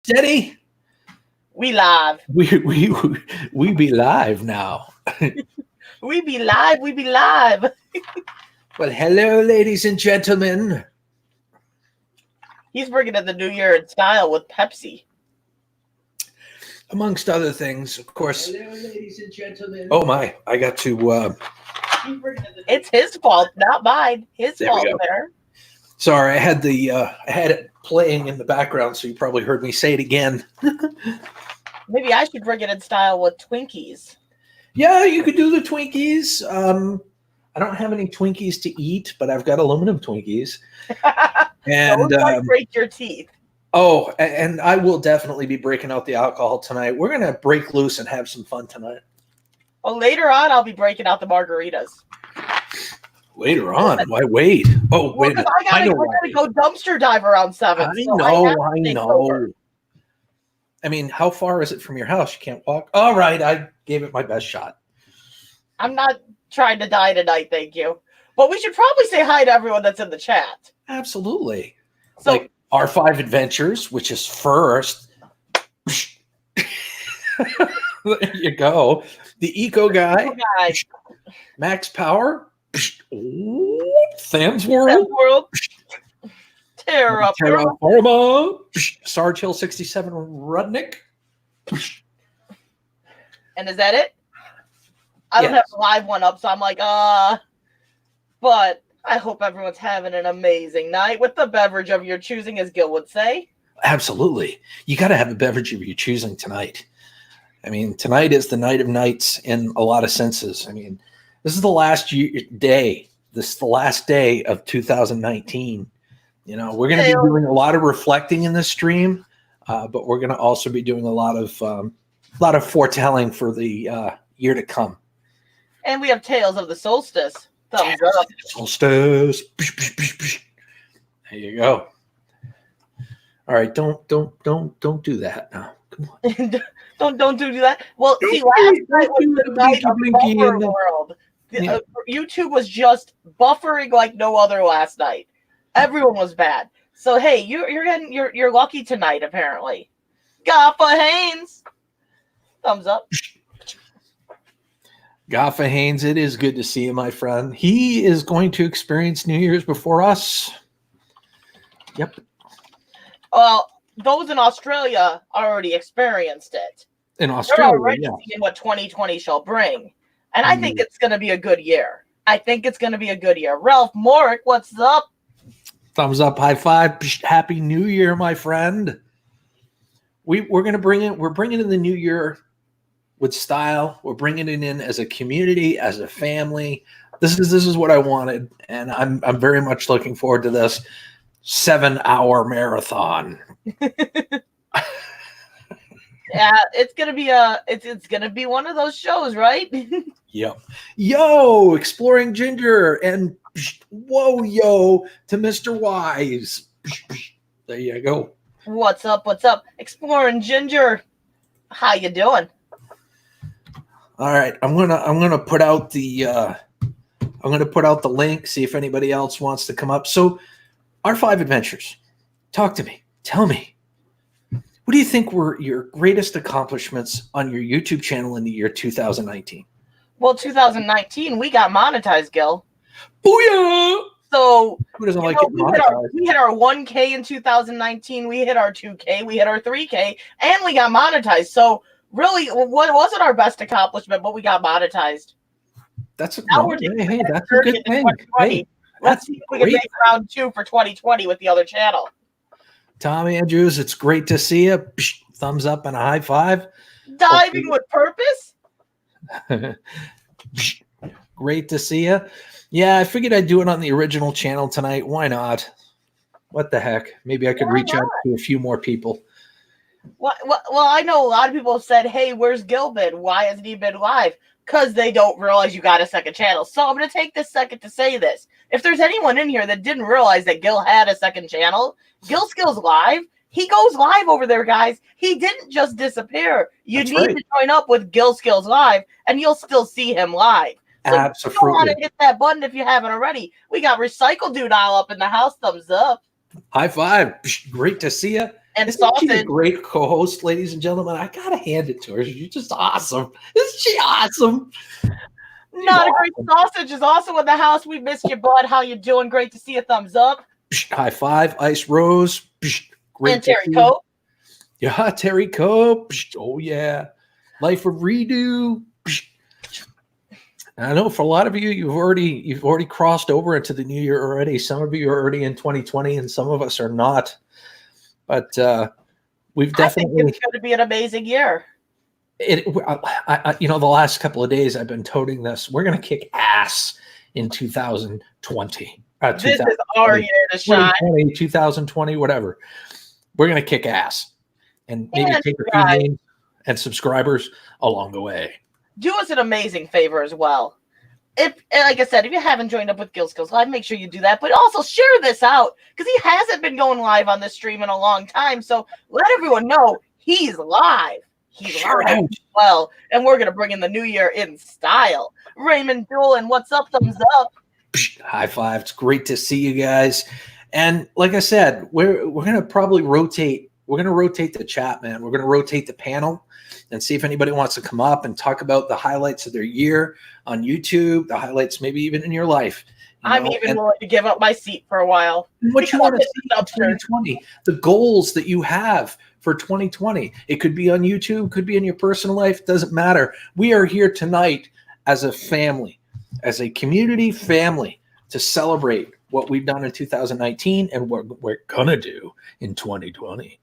Steady. We live. We be live now. We be live. We be live. Well, hello, ladies and gentlemen. He's bringing in the new year in style with Pepsi. Amongst other things, of course. Hello, ladies and gentlemen. Oh my! I got to. It's his fault, not mine. His There we fault go. there. Sorry, I had it playing in the background, so you probably heard me say it again. Maybe I should bring it in style with Twinkies. Yeah, you could do the Twinkies. I don't have any Twinkies to eat, but I've got aluminum Twinkies. And Those might break your teeth. oh, and I will definitely be breaking out the alcohol tonight. We're gonna break loose and have some fun tonight. Well, later on, I'll be breaking out the margaritas. Later on, why wait? Oh, wait a minute. I know gotta go dumpster dive around 7. I so know. have to I stay know. sober. I mean, how far is it from your house? You can't walk. All right, I gave it my best shot. I'm not trying to die tonight, thank you. But we should probably say hi to everyone that's in the chat. Absolutely. So, Like R5 Adventures, which is first. There you go. The Eco Guy, guys, Max Power, Tham's World, world, tear up, Terra Forma, Sarge Hill 67 Rudnick. and is that it? I don't Yes. have a live one up, so I'm like, but I hope everyone's having an amazing night with the beverage of your choosing, as Gil would say. Absolutely. You got to have a beverage of your choosing tonight. I mean, tonight is the night of nights in a lot of senses. I mean, this is the last day. This is the last day of 2019. You know, we're going to be doing a lot of reflecting in this stream, but we're going to also be doing a lot of foretelling for the year to come. And we have Tales of the Solstice. Thumbs up. Solstice. There you go. All right, don't do that now. Come on. don't do that. Well, Don't see, do last it. night Don't was do the the night of blinky blinky buffer and the- world. Yeah. YouTube was just buffering like no other last night. Everyone was bad. So hey, you're lucky tonight apparently. Gaffa Haynes. Thumbs up. Gaffa Haynes, it is good to see you, my friend. He is going to experience New Year's before us. Yep. Well, those in Australia already experienced it. In They're Australia, already yeah. seeing what 2020 shall bring. And I think it's going to be a good year. Ralph Morick, what's up? Thumbs up, high five. Happy New Year, my friend. We're going to we're bringing in the new year with style. We're bringing it in as a community, as a family. This is what I wanted, and I'm very much looking forward to this 7-hour marathon. Yeah, it's gonna be it's gonna be one of those shows, right? Yep. Yo, Exploring Ginger, and whoa, yo, to Mr. Wise. There you go. What's up? What's up? Exploring Ginger. How you doing? All right, I'm gonna put out the link. See if anybody else wants to come up. So, R5 Adventures, talk to me. Tell me, what do you think were your greatest accomplishments on your YouTube channel in the year 2019? Well, 2019, we got monetized, Gil. Booyah! So Who doesn't like getting monetized? we hit our 1K in 2019. We hit our 2K. We hit our 3K, and we got monetized. So really, what wasn't our best accomplishment, but we got monetized. That's a Now good we're thing. Hey, let's see if we can make round 2 for 2020 with the other channel. Tom Andrews, it's great to see you. Thumbs up and a high five. Diving with purpose. Great to see you. Yeah, I figured I'd do it on the original channel tonight. Why not? What the heck? Maybe I could reach out to a few more people. Well, I know a lot of people have said, hey, where's Gil been? Why hasn't he been live? Because they don't realize you got a second channel. So I'm going to take this second to say this. If there's anyone in here that didn't realize that Gil had a second channel, Gil Skills Live, he goes live over there, guys. He didn't just disappear. You need to join up with Gil Skills Live, and you'll still see him live. So Absolutely. you want to hit that button if you haven't already. We got Recycle Dude all up in the house. Thumbs up. High five. Great to see you. And Isn't she a sausage. great co-host, ladies and gentlemen? I gotta hand it to her. She's just awesome. Isn't she awesome? Not a great sausage is also in the house. We missed you, bud. How you doing? Great to see you. Thumbs up. High five, Ice Rose. Great And Terry Cope. Yeah, Terry Cope. Oh yeah, Life of Redo. I know for a lot of you, you've already crossed over into the new year already. Some of you are already in 2020, and some of us are not. But we've definitely. I think it's going to be an amazing year. The last couple of days I've been toting this. We're going to kick ass in 2020. This is our year to shine. 2020, whatever. We're going to kick ass and maybe take a few names and subscribers along the way. Do us an amazing favor as well. Like I said, if you haven't joined up with Gil Skills Live, make sure you do that. But also share this out because he hasn't been going live on this stream in a long time. So let everyone know he's live. He's live as well. And we're going to bring in the new year in style. Raymond Doolin, what's up? Thumbs up. High five. It's great to see you guys. And like I said, we're going to probably rotate. We're going to rotate the chat, man. We're going to rotate the panel and see if anybody wants to come up and talk about the highlights of their year on YouTube, the highlights maybe even in your life. I'm even willing to give up my seat for a while. What you want to see in 2020, the goals that you have for 2020. It could be on YouTube, could be in your personal life, doesn't matter. We are here tonight as a family, as a community family to celebrate what we've done in 2019 and what we're going to do in 2020.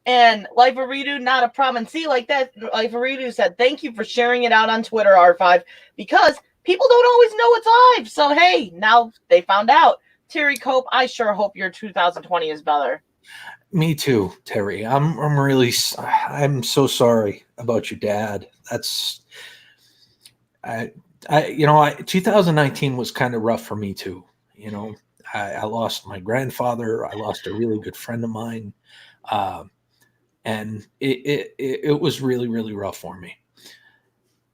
And Life of Redo, not a problem. See, like that, Life of Redo said, thank you for sharing it out on Twitter, R5, because people don't always know it's live. So, hey, now they found out. Terry Cope, I sure hope your 2020 is better. Me too, Terry. I'm so sorry about your dad. 2019 was kind of rough for me too. I lost my grandfather. I lost a really good friend of mine. And it was really, really rough for me.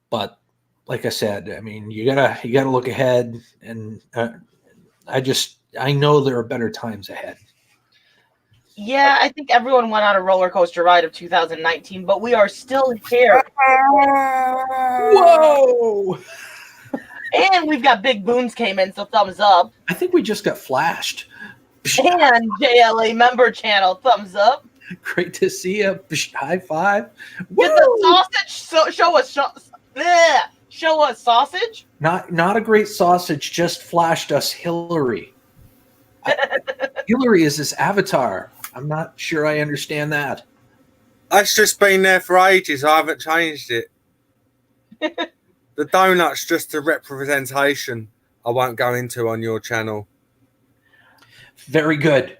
But like I said, I mean, you gotta look ahead, and I know there are better times ahead. Yeah, I think everyone went on a roller coaster ride of 2019, but we are still here. Whoa! And we've got Big Boons came in, so thumbs up. I think we just got flashed. And JLA member channel, thumbs up. Great to see you. High five. Woo! Get the sausage. Show us sausage. Not a great sausage. Just flashed us Hillary. Hillary is his avatar. I'm not sure I understand that. That's just been there for ages. I haven't changed it. The donut's just a representation I won't go into on your channel. Very good.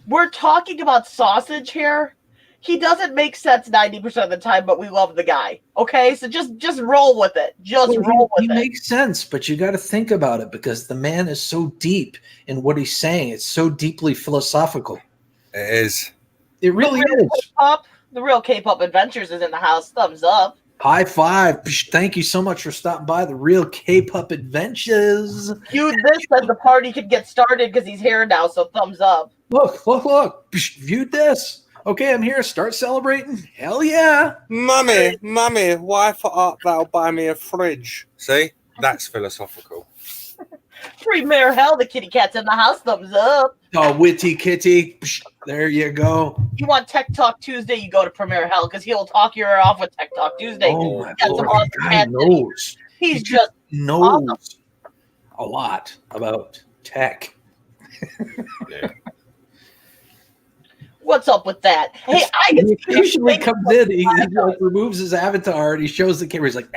We're talking about sausage here. He doesn't make sense 90% of the time, but we love the guy. Okay, so just roll with it. He makes sense, but you got to think about it because the man is so deep in what he's saying. It's so deeply philosophical. It is. It really is. The real K-pop Adventures is in the house. Thumbs up. High five. Thank you so much for stopping by. The real K-pop Adventures. This says the party could get started because he's here now, so thumbs up. Look. Viewed this. Okay, I'm here. Start celebrating. Hell yeah. Mummy, why for art thou buy me a fridge? See? That's philosophical. Premier Hell, the kitty cat's in the house. Thumbs up. Oh, witty kitty. There you go. You want Tech Talk Tuesday, you go to Premier Hell because he'll talk your ear off with Tech Talk Tuesday. Oh, my Lord. Guy knows. He just knows a lot about tech. Yeah. What's up with that? Hey, he usually comes in. He like removes his avatar and he shows the camera. He's like,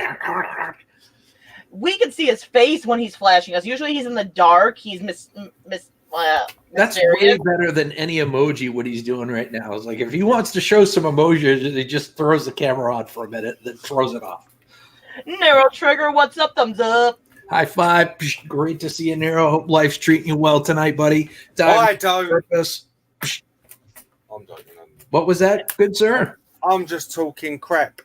we can see his face when he's flashing us. Usually he's in the dark. He's that's way better than any emoji. What he's doing right now is like if he wants to show some emoji, he just throws the camera on for a minute, then throws it off. Nero Trigger, what's up? Thumbs up. High five. Great to see you, Nero. Hope life's treating you well tonight, buddy. What was that, good sir? I'm just talking crap.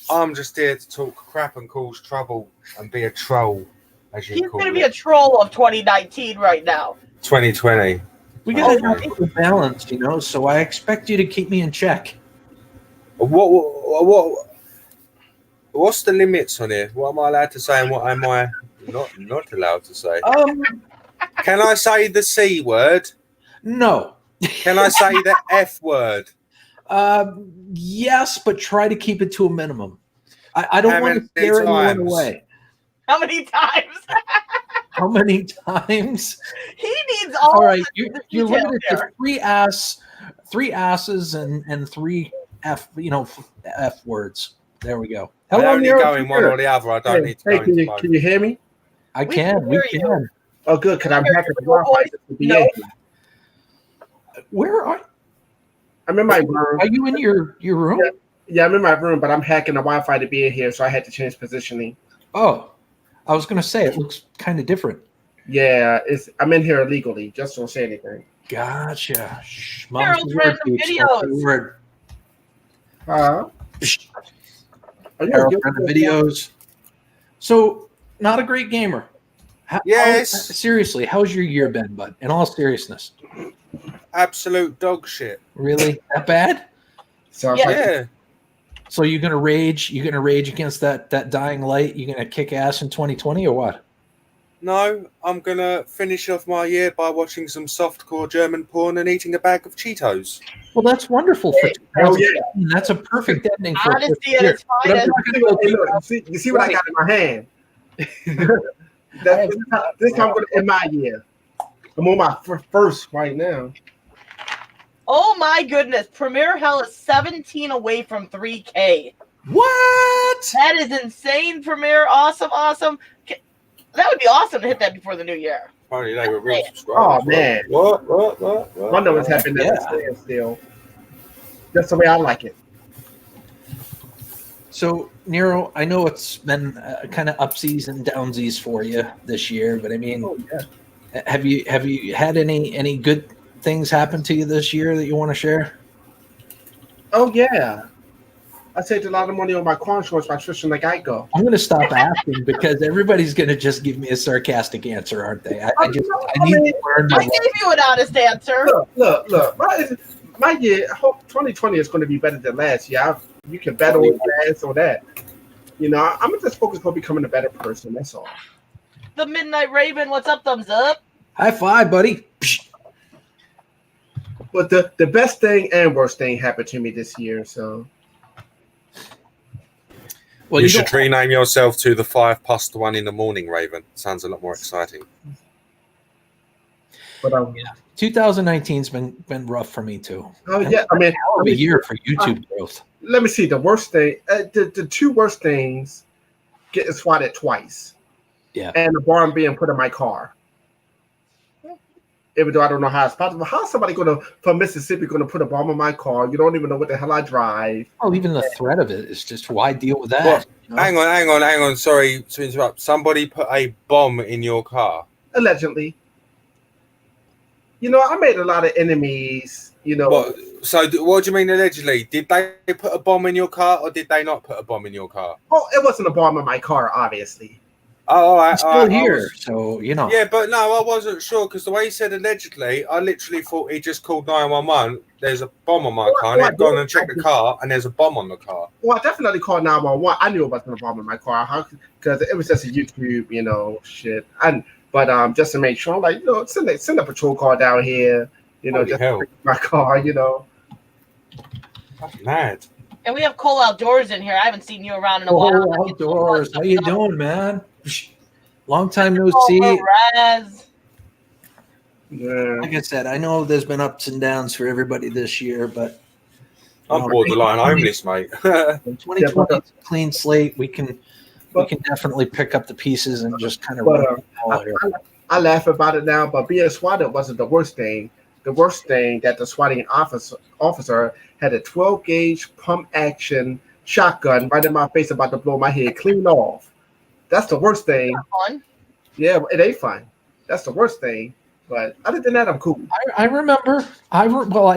I'm just here to talk crap and cause trouble and be a troll, as you call it. He's going to be a troll of 2019 right now. 2020. We got to Okay. have a balance, you know. So I expect you to keep me in check. What's the limits on here? What am I allowed to say and what am I not allowed to say? Can I say the C word? No. Can I say the F word? Yes, but try to keep it to a minimum. I don't How want to many scare anyone times? away. How many times? How many times? He needs all, All right, the you're details limited here. to three asses and three F words. There we go. I Hello, only Nero. go in one or the other. I don't need to go Hey, into both. can you hear me? I We can. can We hear you. can. Oh, good, because I'm Hear hacking the your Wi-Fi. voice? to be No. in. Where are I'm in my room. Are you in your room? Yeah, I'm in my room, but I'm hacking the Wi-Fi to be in here, so I had to change positioning. Oh, I was going to say it looks kind of different. Yeah, I'm in here illegally. Just don't say anything. Gotcha. Shh, Harold's mom's the word, random peeps. Mom's the videos. word. Shh, Are you Harold, good? random videos. So, not a great gamer. Yes. Seriously, how's your year been, bud? In all seriousness, Absolute dog shit. really that bad? Sounds Yeah. like Yeah. So you're gonna rage? You're gonna rage against that dying light? You're gonna kick ass in 2020 or what? No, I'm gonna finish off my year by watching some softcore German porn and eating a bag of Cheetos. Well, that's wonderful for hell 2018. That's a perfect ending for a Honesty first at year. its But I'm finest. talking about Hey, look, you see what I got in my hand? This time I'm going to end my year. I'm on my first right now. Oh my goodness. Premier Hell is 17 away from 3K. What? That is insane, Premier. Awesome, awesome. That would be awesome to hit that before the new year. Apparently they were real subscribers. Oh, man. What? My numbers have been at a standstill. That's the way I like it. So, Nero, I know it's been kind of upsies and downsies for you this year, but I mean, Oh, yeah. have you had any good things happen to you this year that you want to share? Oh, yeah. I saved a lot of money on my car insurance by switching to Geico. I'm going to stop asking because everybody's going to just give me a sarcastic answer, aren't they? I need to learn I my gave you an honest answer. Look. My year, I hope 2020 is going to be better than last year. You can battle with last or that. You know, I'm just focused on becoming a better person. That's all. The Midnight Raven, what's up? Thumbs up. High five, buddy. But the best thing and worst thing happened to me this year. So, Well, you you should don't- rename yourself to the 5 past 1 in the morning, Raven. Sounds a lot more exciting. but 2019's been rough for me too. oh yeah, I mean, Hell of a year for YouTube growth. let me see. The worst thing, the two worst things, getting swatted twice. Yeah. And the bomb being put in my car. Even though I don't know how it's possible, how's somebody from Mississippi going to put a bomb in my car? You don't even know what the hell I drive. Well, even the threat of it is just why deal with that? Well, you know? Hang on. Sorry to interrupt. Somebody put a bomb in your car. Allegedly. You know, I made a lot of enemies. You know, What do you mean allegedly? Did they put a bomb in your car or did they not put a bomb in your car? oh, it wasn't a bomb in my car, obviously. Oh, all right. He's all still right, I here, was- so you know. Yeah, but no, I wasn't sure because the way he said allegedly, I literally thought he just called 911. There's a bomb on my car, and they've gone and checked the car, and there's a bomb on the car. Well, I definitely called 911. I knew it wasn't a bomb in my car because it was just a YouTube, you know, shit. But just to make sure, I'm like, you know, send a patrol car down here, you know, Holy just hell. to my car, you know. That's mad. And we have Cole Outdoors in here. I haven't seen you around in a Oh, while. outdoors. How you doing, man? Long time no Oh, see. Raz. Yeah. Like I said, I know there's been ups and downs for everybody this year, but I'm borderline homeless, mate. 2020 is a clean slate. We can definitely pick up the pieces and just kind of But, run the ball here. I laugh about it now, but being swatted wasn't the worst thing. The worst thing that the swatting officer had a 12 gauge pump action shotgun right in my face, about to blow my head clean off. That's the worst thing. Fun. Yeah, it ain't fun. That's the worst thing. But other than that, I'm cool. I remember. I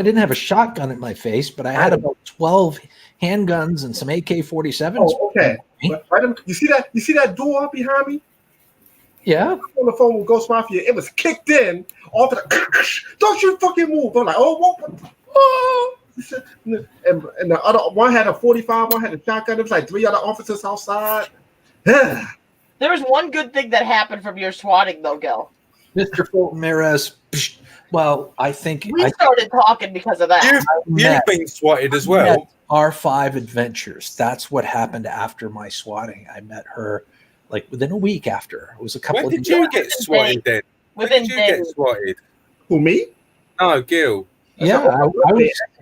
didn't have a shotgun in my face, but I had about 12 handguns and some AK-47s. Oh, okay. But you see that door behind me? Yeah. On the phone with Ghost Mafia, it was kicked in. All the don't you fucking move! I'm like, oh, what? And the other one had a 45, one had a shotgun. There was like 3 other officers outside. There was one good thing that happened from your swatting, though, Gil. Mr. Fulton Mares. Well, I think We started talking because of that. You've been swatted as well. R5 Adventures. That's what happened after my swatting. I met her like within a week after. It was a couple When of did you get swatted then? When Within did you get days. swatted? Who, me? No, Gil. Yeah,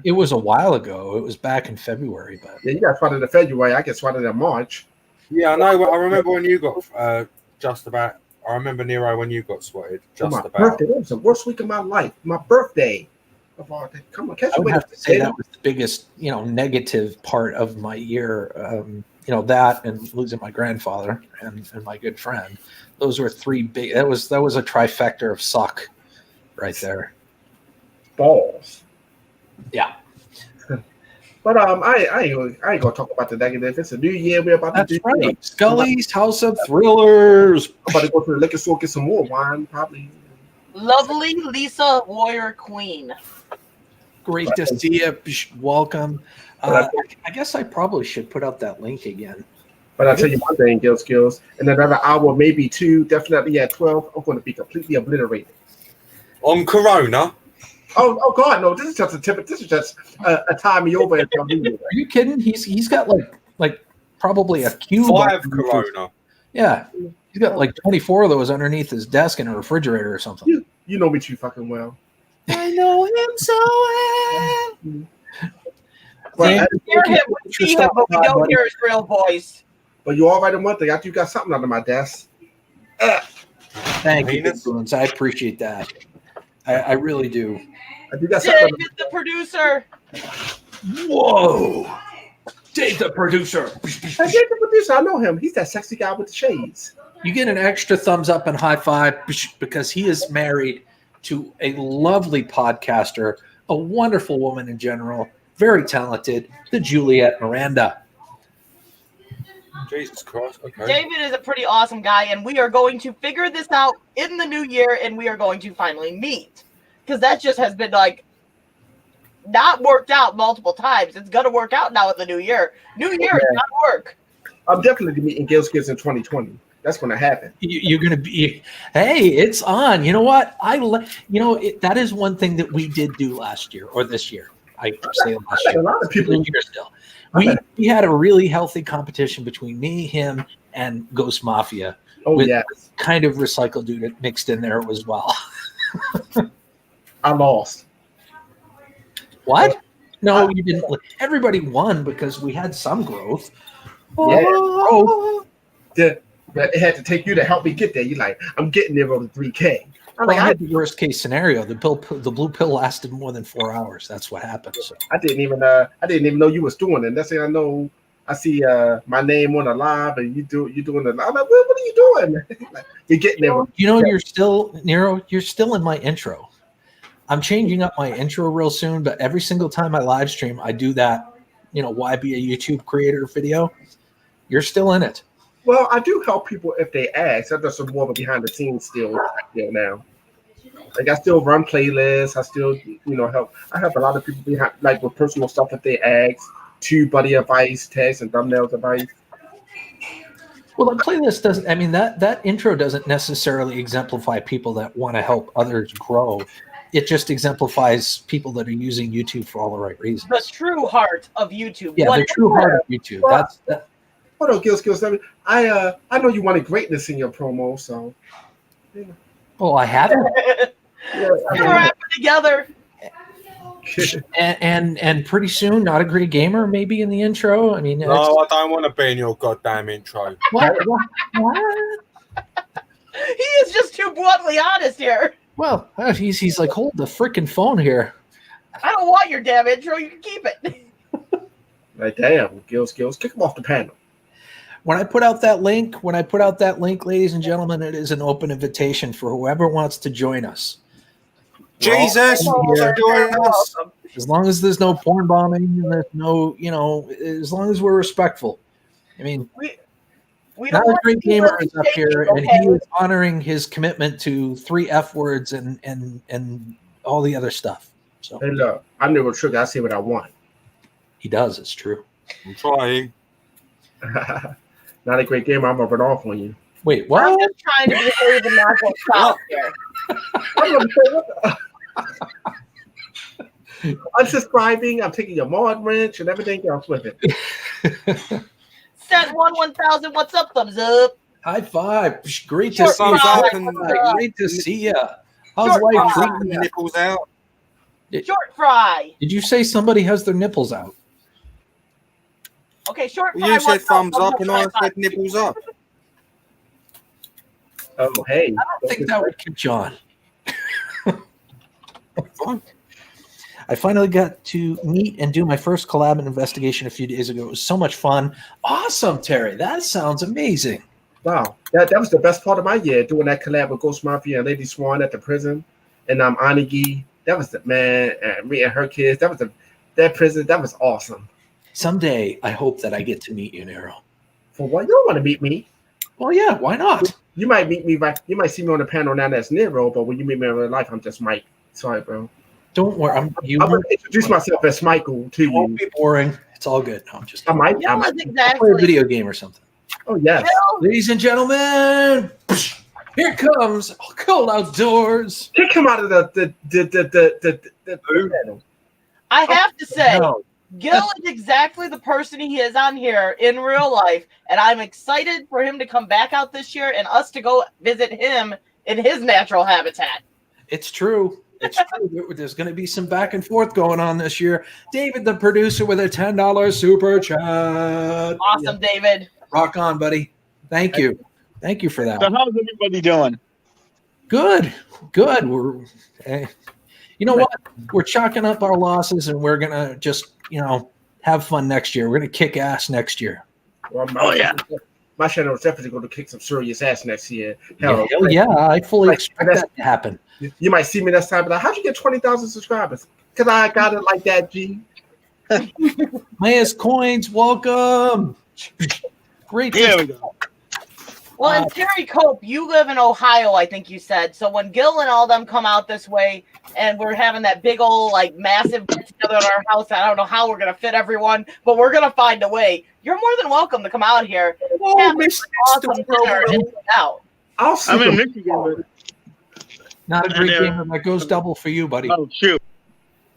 it was a while ago. It was back in February, but Yeah, you got swatted in February. I get swatted in March. Yeah, I know. I remember when you got just about. I remember Nero when you got swatted. Just my about. birthday. That was the worst week of my life. My birthday. Come on, catch I you would with have to say that was the biggest, negative part of my year. That and losing my grandfather and my good friend. Those were 3 big. That was a trifecta of suck, right there. balls. Yeah. But I ain't gonna talk about the negative. It's a new year. We're about That's to do. right. Scully's House of Thrillers. I'm about to go to the liquor store, get some more wine, probably. Lovely Lisa Warrior Queen. Great to see you. Welcome. I guess I probably should put out that link again. But I'll tell you one thing, Gil Skills. In another hour, maybe 2, definitely at 12, I'm going to be completely obliterated. On Corona. Oh God, no! This is just a tip. This is just a tie me over. Until New Year. Are you kidding? He's got like probably a cube. 5 Corona. Yeah. He's got like 24 of those underneath his desk in a refrigerator or something. You know me too fucking well. I know him so well. But, Hear him, we see him, but we don't hear his real voice. but you all right in one thing. I do got something under my desk. Thank you, Big Bruins. I appreciate that. I really do. I do got something. David, the producer. Whoa. Dave, the producer. I get the producer. I know him. He's that sexy guy with the shades. You get an extra thumbs up and high five because he is married to a lovely podcaster, a wonderful woman in general, very talented, the Juliet Miranda. Jesus Christ. Okay. David is a pretty awesome guy, and we are going to figure this out in the new year, and we are going to finally meet. Because that just has been, not worked out multiple times. It's going to work out now in the new year. New year is not work. I'm definitely meeting Gil Skills in 2020. That's going to happen. You're going to be, hey, it's on. You know what? That is one thing that we did do last year or this year. I say last year. A lot of people. Still. We had a really healthy competition between me, him, and Ghost Mafia. Oh, with yeah. kind of recycled dude mixed in there as well. I lost. What? No, you didn't. Everybody won because we had some growth. Yeah. Oh. It had to take you to help me get there. You're like, I'm getting there over 3K. I'm Well, like, I had the worst case scenario. The blue pill lasted more than 4 hours. That's what happened. So. I didn't even know you was doing it. That's thing I know. I see my name on the live and you doing the live. I'm like, what are you doing? Like, you're getting there. You're still Nero. You're still in my intro. I'm changing up my intro real soon, but every single time I live stream, I do that. Why be a YouTube creator video? You're still in it. Well, I do help people if they ask. I do some more behind the scenes still now. Like I still run playlists. I still, help. I help a lot of people behind, like with personal stuff if they ask. Buddy advice, text, and thumbnails advice. Well, the playlist doesn't. I mean, that intro doesn't necessarily exemplify people that want to help others grow. It just exemplifies people that are using YouTube for all the right reasons. The true heart of YouTube. Yeah, the true heart of YouTube. Well, That. Hold on, Skills. I know you wanted greatness in your promo, so. Yeah. Well, I haven't. We're rapping together. and pretty soon, Not a Great Gamer maybe in the intro. I mean, No, I don't want to be in your goddamn intro. what? He is just too bluntly honest here. Well, he's like, hold the freaking phone here. I don't want your damn intro. You can keep it. Like, damn, Skills, kick him off the panel. When I put out that link, ladies and gentlemen, it is an open invitation for whoever wants to join us. Jesus, join us. As long as there's no porn bombing and there's no, as long as we're respectful. I mean, We Not don't a want great to see gamer Willie is up shaking, here, and okay? he is honoring his commitment to 3 F words and all the other stuff. So Hey, look, I'm the trigger. I say what I want. he does. It's true. I'm trying. Not a great gamer. I'm gonna run off on you. Wait, I'm what? just trying to behave and not go south here. I'm gonna say, what the- unsubscribing. I'm taking your mod wrench and everything else with it. Set 1000. What's up? Thumbs up. High five. Great to Short see you. thumbs up fry. and- Great to see you. How's Short life fry. treating you? Nipples out. Short fry. Did you say somebody has their nipples out? Okay, short fry. Well, you said what's thumbs up, and I high five. said nipples up. Oh, hey. I think that would catch on. Fine. I finally got to meet and do my first collab and investigation a few days ago. It was so much fun. Awesome, Terry. That sounds amazing. Wow, that was the best part of my year, doing that collab with Ghost Mafia and Lady Swan at the prison, and Anigi. That was the man, and me and her kids. That was that prison. That was awesome. Someday, I hope that I get to meet you, Nero. For what, you don't want to meet me? Well, yeah, why not? You might meet me, right? You might see me on the panel now. That's Nero, but when you meet me in real life, I'm just Mike. Sorry, bro. Don't worry. I'm gonna introduce myself as Michael to It won't you. be boring. It's all good. No, I'm just I might. Yeah, that's play a exactly. video game or something. Oh yes. Bill, Ladies and gentlemen, here comes Cold Outdoors. Kick him out of the panel. I have to say, No, Gil is exactly the person he is on here in real life, and I'm excited for him to come back out this year and us to go visit him in his natural habitat. it's true. It's true. There's going to be some back and forth going on this year. David, the producer, with a $10 super chat. Awesome, David. Rock on, buddy. Thank you. Thank you for that. So how's everybody doing? Good. We're, you know what? We're chalking up our losses, and we're gonna just, have fun next year. We're gonna kick ass next year. Well, my channel is definitely going to kick some serious ass next year. Hell, Yeah, I fully Like, expect that's- that to happen. you might see me next time, but like, how'd you get 20,000 subscribers? Because I got it like that, G. Mayas Coins, welcome. Great. Here we go. Well, and Terry Cope, you live in Ohio, I think you said. So when Gil and all them come out this way, and we're having that big old, massive get together at our house, I don't know how we're gonna fit everyone, but we're gonna find a way. You're more than welcome to come out here. Oh, Have Mr. awesome dinner and hang out. I'll see I'm in them. Michigan, Not a great Yeah. gamer. That goes double for you, buddy. but oh shoot.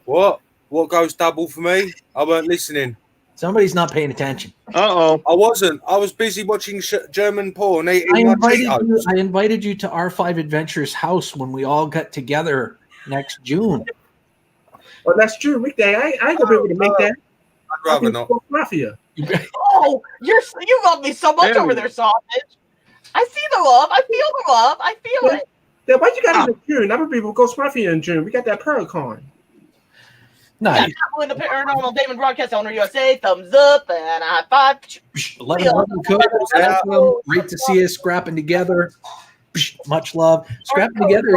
What? What goes double for me? I weren't listening. Somebody's not paying attention. Uh-oh. I wasn't. I was busy watching German porn. I Eating my Cheetos. invited you to R5 Adventures house when we all got together next June. Well, that's true. Weekday, I ain't gonna be able to make that. I'd rather not. Mafia. Oh, you love me so much There over we there, go. Sausage. I see the love. I feel the love. I feel it. Then why you got it in June? I'm gonna be with Ghost Mafia in June. We got that Pearlcon. Nice. In the Paranormal Damon Broadcast Owner USA, thumbs up and a high five. Love and cook. Welcome. Great to see us scrapping together. Much love. Scrapping together.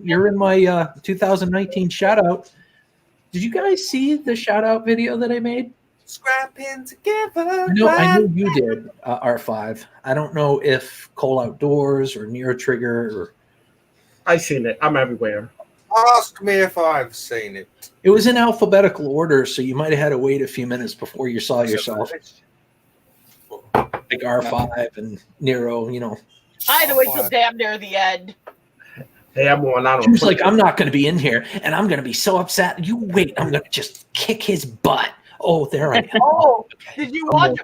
You're in my 2019 shout out. Did you guys see the shout out video that I made? Scrapping together. I know you did, R5. I don't know if Cole Outdoors or Near Trigger or I seen it. I'm everywhere. Ask me if I've seen it. it was in alphabetical order, so you might have had to wait a few minutes before you saw yourself. Like R5 and Nero, I had to wait till damn near the end. Hey, I'm on out. She was like, I'm not going to be in here, and I'm going to be so upset. You wait, I'm going to just kick his butt. Oh, there I am. Oh, did you watch?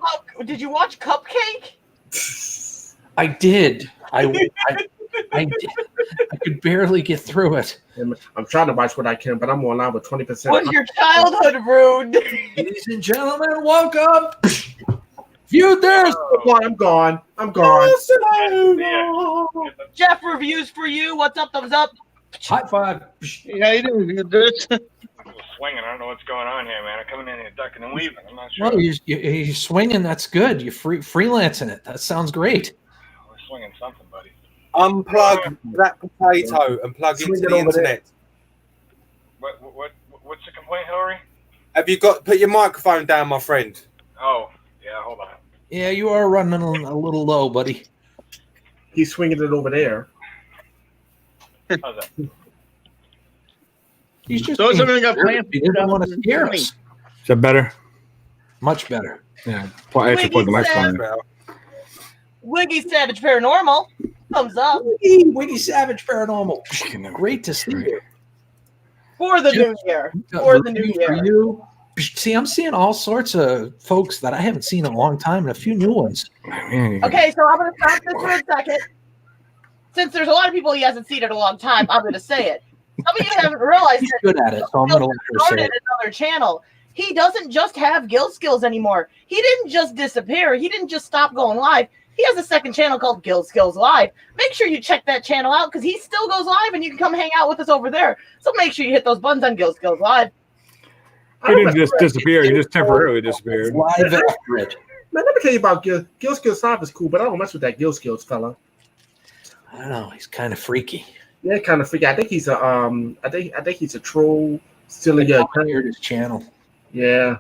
Did you watch Cupcake? I did. I did. I could barely get through it. I'm trying to watch what I can, but I'm online with 20%. Was your childhood ruined? Ladies and gentlemen, welcome. Viewed this. I'm gone. I'm gone. Jeff reviews for you. What's up? Thumbs up. High five. Yeah, you didn't do this. Swinging. I don't know what's going on here, man. I'm coming in here ducking and weaving. I'm not sure. Well, you're swinging. That's good. You're freelancing it. That sounds great. We're swinging something, buddy. Unplug that potato and plug Swing into it the over there. internet. What's the complaint, Hillary? Have you got? Put your microphone down, my friend. Oh, yeah. Hold on. Yeah, you are running a little low, buddy. He's swinging it over there. How's that? He's just Those being of them got scared. plans He didn't want to scare 2020. us. Is that better? Much better. Yeah. Well, I actually put the microphone in. Wiggy Savage Paranormal. Thumbs up Wiggy Savage Paranormal. Great to see you. for the new year. For the new For year. you. See, I'm seeing all sorts of folks that I haven't seen in a long time and a few new ones. Man, Okay, so I'm going to stop this for a second. Since there's a lot of people he hasn't seen in a long time, I'm going to say it. Some of you haven't realized He's that good at it, so I'm going to let her say started it. another channel. He doesn't just have Guild Skills anymore. He didn't just disappear. He didn't just stop going live. He has a second channel called Guild Skills Live. Make sure you check that channel out because he still goes live and you can come hang out with us over there. So make sure you hit those buttons on Guild Skills Live. he didn't just disappear. He just temporarily disappeared. Live after it. Man, let me tell you about Guild Skills Live is cool, but I don't mess with that Guild Skills fella. I don't know. He's kind of freaky. Yeah, kind of freaky. I think he's a I think he's a troll, stealing your Pioneered his channel. Yeah,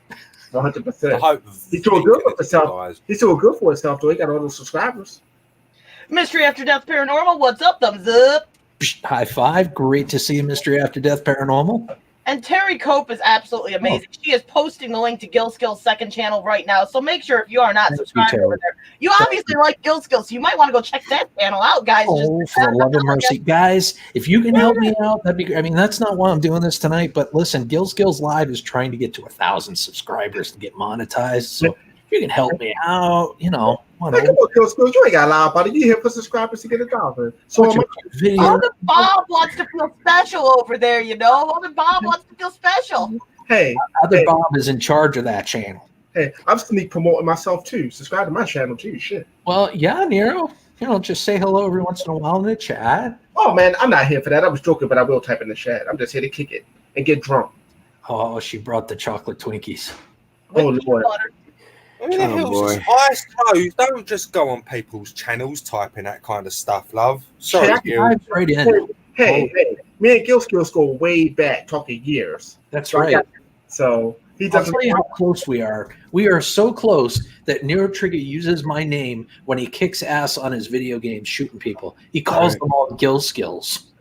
I 100%. hope He's doing good for himself. guys. He's doing good for himself, though. He got all those subscribers. Mystery After Death Paranormal, what's up? Thumbs up. High five. Great to see you, Mystery After Death Paranormal. And Terry Cope is absolutely amazing. She is posting the link to Guild Skills' second channel right now. So make sure if you are not Thank you, subscribed Terry. over there, you obviously like Guild Skills, so you might want to go check that channel out, guys. Oh, for the love of mercy. Guys, if you can help me out, that'd be great. I mean, that's not why I'm doing this tonight, but listen, Guild Skills Live is trying to get to 1,000 subscribers to get monetized. So if you can help me out, Hey, come whatever. on, Guild Skills. You ain't got to lie about it. You here for subscribers to get $1. So Watch am a video. Mother Bob wants to feel special over there, you know? Mother Bob wants to feel special. Hey, Other Bob is in charge of that channel. I'm sneak promoting myself, too. Subscribe to my channel, too. Shit. Well, yeah, Nero. Just say hello every once in a while in the chat. Oh, man, I'm not here for that. I was joking, but I will type in the chat. I'm just here to kick it and get drunk. Oh, she brought the chocolate Twinkies. Oh, With Lord. butter. Who the Oh, hell's boy. this? I suppose don't just go on people's channels typing that kind of stuff, love. Sorry, Yeah, Gil. Dive right in. Hey, me and Guild Skills go way back, talking years. That's right. So he I'll doesn't. tell you how close we are. We are so close that Nero Trigger uses my name when he kicks ass on his video games shooting people. He calls Right. them all Guild Skills.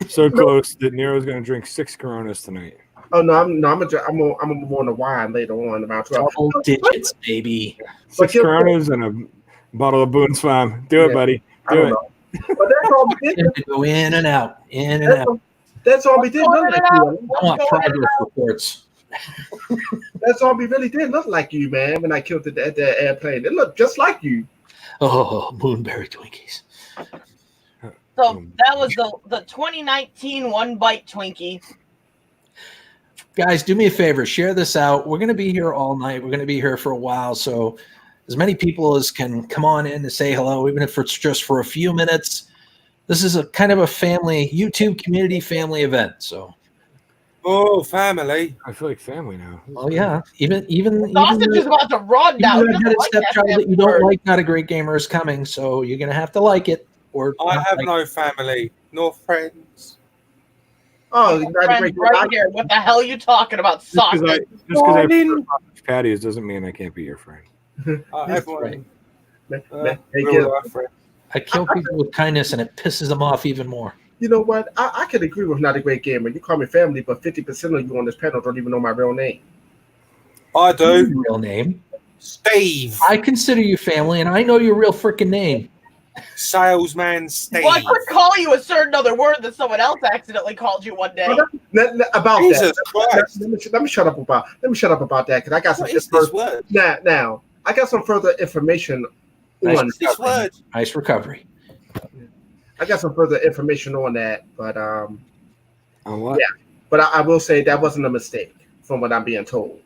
So close that Nero's going to drink 6 Coronas tonight. Oh no, I'm gonna move on to wine later on about 12. Double digits, baby. 6 Guild- Coronas and a bottle of Boone's Farm. Do it, Yeah. buddy. I Do don't it. know. But that's all we did. To go in and out, in and That's out. all, that's all we did. Look like you. I want progress reports. That's all we really did. Look like you, man. When I killed the airplane, it looked just like you. Oh, Moonberry Twinkies. So that was the 2019 One Bite Twinkie. Guys, do me a favor, share this out. We're going to be here all night. We're going to be here for a while. So as many people as can come on in to say hello, even if it's just for a few minutes. This is a kind of a family, YouTube community family event. So, Oh, family. I feel like family now. oh yeah, even Sausage is about to run now. even that stepchild that you don't like, Not a Great Gamer is coming. So you're going to have to like it. Or I not have like no family nor friends. Oh, you got a Friends great right here. What the hell are you talking about? Just because Sausage. I prefer sausage patties doesn't mean I can't be your friend. Everyone. Hey, real Gil, life friend. I kill people with kindness and it pisses them off even more. you know what? I can agree with Not a Great Gamer. You call me family, but 50% of you on this panel don't even know my real name. I do. Your real name. Steve. I consider you family, and I know your real freaking name. Salesman Steve. Well, I could call you a certain other word that someone else accidentally called you one day. About Jesus that. Christ. Let me shut up about that because I got some What is this further, word? now I got some further information Nice. on This word. Nice recovery. I got some further information on that, but On what? Yeah. but I will say that wasn't a mistake from what I'm being told.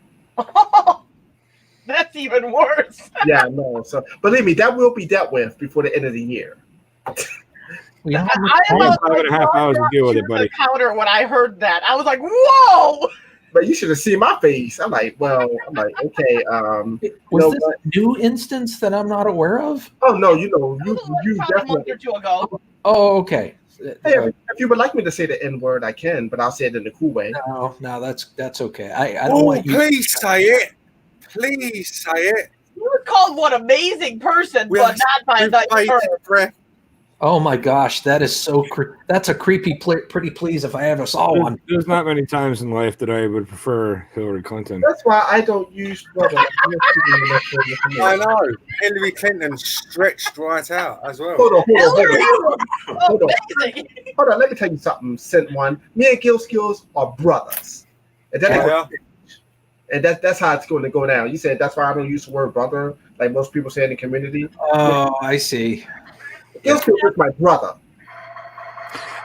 That's even worse. Yeah, no. So believe me, that will be dealt with before the end of the year. We don't I have am have 5.5 hours to deal with it, buddy. Counter when I heard that, I was like, "Whoa!" But you should have seen my face. I'm like, okay. Was know this what? a new instance that I'm not aware of? Oh no, you Probably a month definitely. or two ago. Oh, okay. Hey, if you would like me to say the N word, I can, but I'll say it in a cool way. No, that's okay. I don't Oh, want you. please say it. Please say it. called one amazing person, We but are not by with the bated breath. Oh my gosh, that is so that's a creepy pretty please if I ever saw one. There's not many times in life that I would prefer Hillary Clinton. That's why I don't use brother. I know. Hillary Clinton stretched right out as well. Hold on. Hillary was Hold on. amazing. Hold on, let me tell you something, Sent One. Me and Gil Skills are brothers. And Yeah. that's how it's going to go down. You said that's why I don't use the word brother, like most people say in the community. Oh, I see. Gil Skills is my brother.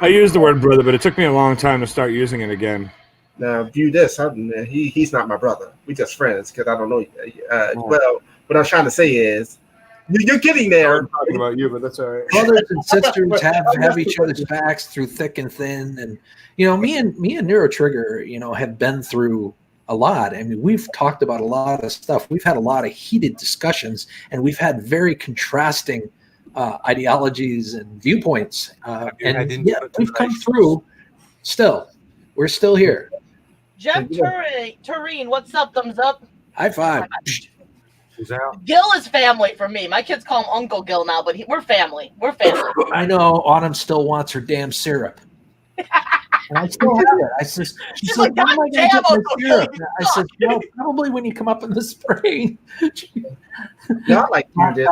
I used the word brother, but it took me a long time to start using it again. Now, view this. He's not my brother. We just friends because I don't know. Well, what I'm trying to say is, you're getting there. I'm talking about you, but that's all right. Brothers and sisters have each other's backs through thick and thin, and me and Neuro Trigger, have been through a lot. I mean, we've talked about a lot of stuff. We've had a lot of heated discussions, and we've had very contrasting ideologies and viewpoints. And yet we've come through. We're still here. Jeff Tureen, what's up? Thumbs up. High five. She's out. Gil is family for me. My kids call him Uncle Gil now, but we're family. We're family. I know Autumn still wants her damn syrup. And I still have it. I said, she's like, like, when am I "God going to damn, get my Uncle syrup? Gil, I said, well, probably when you come up in the spring. Not like you did.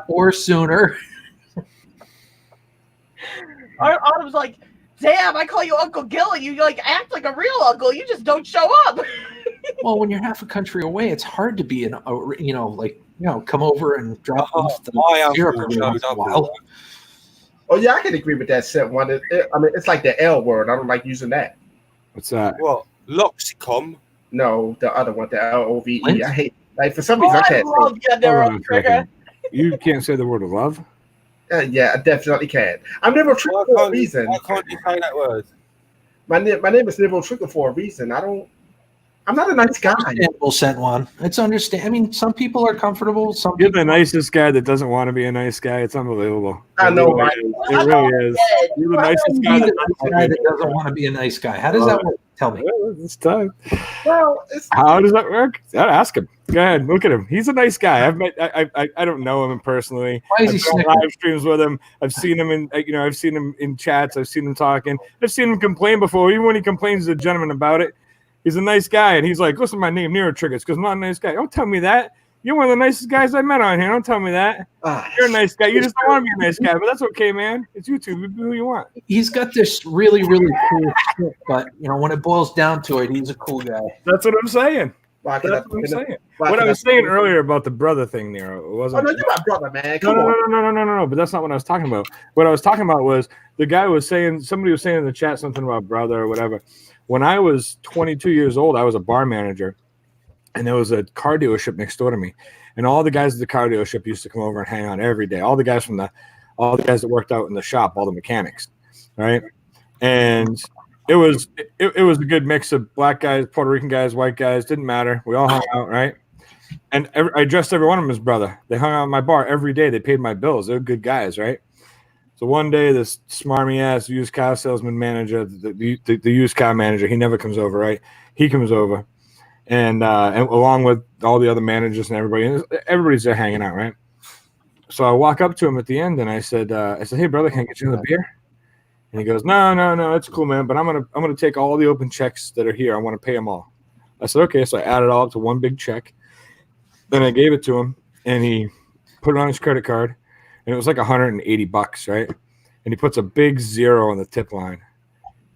Or sooner. Autumn's like, damn, I call you Uncle Gil, and you like act like a real uncle. You just don't show up. Well, when you're half a country away, it's hard to be come over and drop off the my syrup uncle every once showed in a up. while. Oh yeah, I can agree with that. Sent One. I mean, it's like the L word. I don't like using that. What's that? What? Loxicom? No, the other one, the LOVE. Lint? I hate. Like for some Oh, reason, I I can't love say. you, Hold Neuro on a Trigger. second. You can't say the word of love? Yeah, I definitely can. I'm Nibble Trigger for a reason. Why can't you say that word? My name is Nibble Trigger for a reason. I'm not a nice guy. Understandable, sent one. It's understand. I mean, some people are comfortable. Some You're people the nicest guy that doesn't want to be a nice guy. It's unbelievable. I know, It right? really is. You're the nicest guy that doesn't guy want that doesn't want to be a nice guy. How does that work? Tell me. to be. It's tough. Well, it's How does that work? Ask him. Go ahead. Look at him. He's a nice guy. I don't know him personally. Why is he I've done snickering? live streams with him. I've seen him in chats. I've seen him talking. I've seen him complain before. Even when he complains to the gentleman about it, he's a nice guy. And he's like, listen, my name Neuro Triggers because I'm not a nice guy. Don't tell me that. You're one of the nicest guys I met on here. Don't tell me that. You're a nice guy. You just don't want to be a nice guy, but that's okay, man. It's YouTube. You be who you want. He's got this really, really cool shit, but when it boils down to it, he's a cool guy. That's what I'm saying. why can That's I- what I'm saying. why What can I was saying earlier about the brother thing, Nero, it Oh wasn't. no, you're my brother, man. Come on. No. But that's not what I was talking about. What I was talking about was the guy was saying, somebody was saying in the chat something about brother or whatever. When I was 22 years old, I was a bar manager, and there was a car dealership next door to me, and all the guys at the car dealership used to come over and hang out every day. All the guys that worked out in the shop, all the mechanics, right? And it was a good mix of black guys, Puerto Rican guys, white guys. Didn't matter. We all hung out, right? And I dressed every one of them as brother. They hung out at my bar every day. They paid my bills. They were good guys, right? So one day, this smarmy ass used car salesman manager, the used car manager, he never comes over, right? He comes over, and along with all the other managers and everybody's there hanging out, right? So I walk up to him at the end and I said, hey brother, can I get you another beer? And he goes, no, it's cool, man. But I'm gonna take all the open checks that are here. I want to pay them all. I said, okay. So I added all up to one big check. Then I gave it to him, and he put it on his credit card, and it was like $180, right? And he puts a big 0 on the tip line,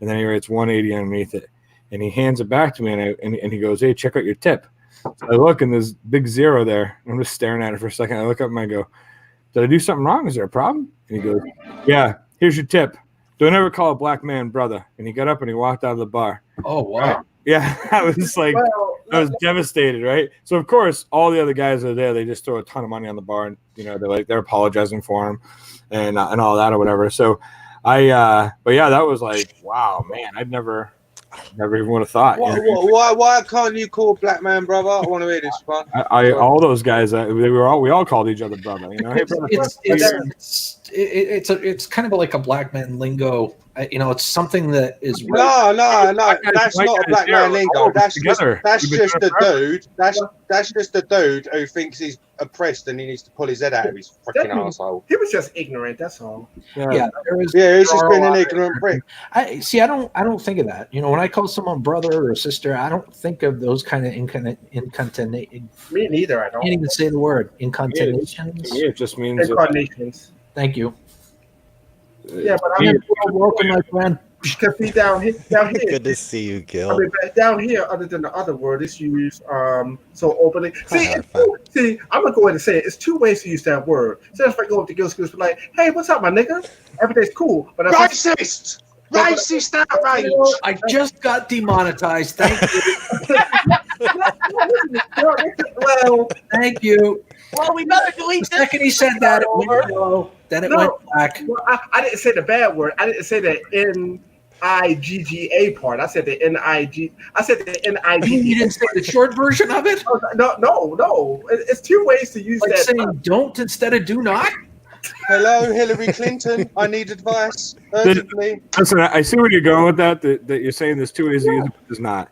and then he writes 180 underneath it, and he hands it back to me, and he goes, hey, check out your tip. So I look, and there's big 0 there. I'm just staring at it for a second. I look up and I go, did I do something wrong? Is there a problem? And he goes, yeah, here's your tip. Don't ever call a black man brother. And he got up and he walked out of the bar. Oh, wow. Yeah, I was like, Well, I was devastated, right? So of course, all the other guys that are there, they just throw a ton of money on the bar, and they're apologizing for him, and all that or whatever. So but yeah, that was like, wow, man, I'd never even would have thought. Why can't you call black man brother? I want to hear this one. All those guys, we all called each other brother. Hey, brother. It's kind of like a black man lingo It's something that is No, that's Mike not a and black Sarah man all lingo. That's together. just You've been a doing it dude. That's just a dude who thinks he's oppressed and he needs to pull his head out of his freaking Definitely. asshole. He was just ignorant. That's all. yeah. Yeah, he's just been an ignorant prick. I don't think of that. When I call someone brother or sister, I don't think of those kind of incontination. Me neither. I I don't. can't even say the word incontinentations. Yeah, it just means Incarnations. Thank you. Yeah, but Yeah. Welcome, my friend. Because see down here, Good to see you, I Gil. mean, but down here, other than the other word, it's used so openly. See, I'm gonna go ahead and say it. It's two ways to use that word. So if I go up to Gil Skills, be like, "Hey, what's up, my nigga? Everything's cool." But if Racist! Racist outrage! I just got demonetized. Thank you. well, Thank you. Well, we better delete The this. second he said that, it went yellow. Then it No. went black. well, I didn't say the bad word. I didn't say the NIGGA part. I said the NIG. I said the You NIG. didn't say the short version of it? No. It's two ways to use Like that. saying don't instead of do not? Hello, Hillary Clinton. I need advice urgently. Listen, I see where you're going with that you're saying there's two ways to use it, but there's not.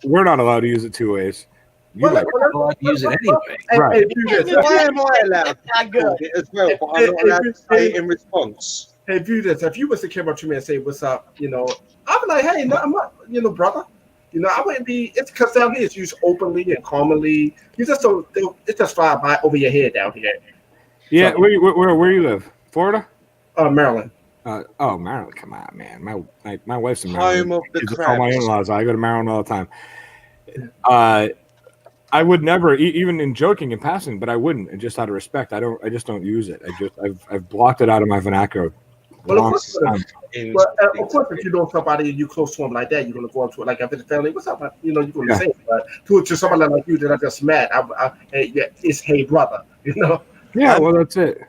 We're not allowed to use it two ways. You Well, are. You're not allowed to use it anyway. Hey, Right. hey, view this. Why am I allowed to Not good. call it as well, but I'm not allowed to say it in response? Hey, view this. If you was to come up to me and say, "What's up?" I'd be like, "Hey, no, I'm not, brother." I wouldn't be. It's because down here it's used openly and commonly. You just don't. It just fly by over your head down here. Yeah, where you live? Florida? Maryland. Maryland. Come on, man. My wife's in Maryland. Home of the She's all my crabs. in-laws. I go to Maryland all the time. I would never, even in joking and passing, but I wouldn't. And just out of respect, I just don't use it. I've blocked it out of my vernacular. Well, of long course, time. of course, if you know somebody and you close to them like that, you're gonna go up to it like if it's family. What's up? You're gonna say it. But to somebody like you that I just met, it's hey brother. Yeah, well, that's it.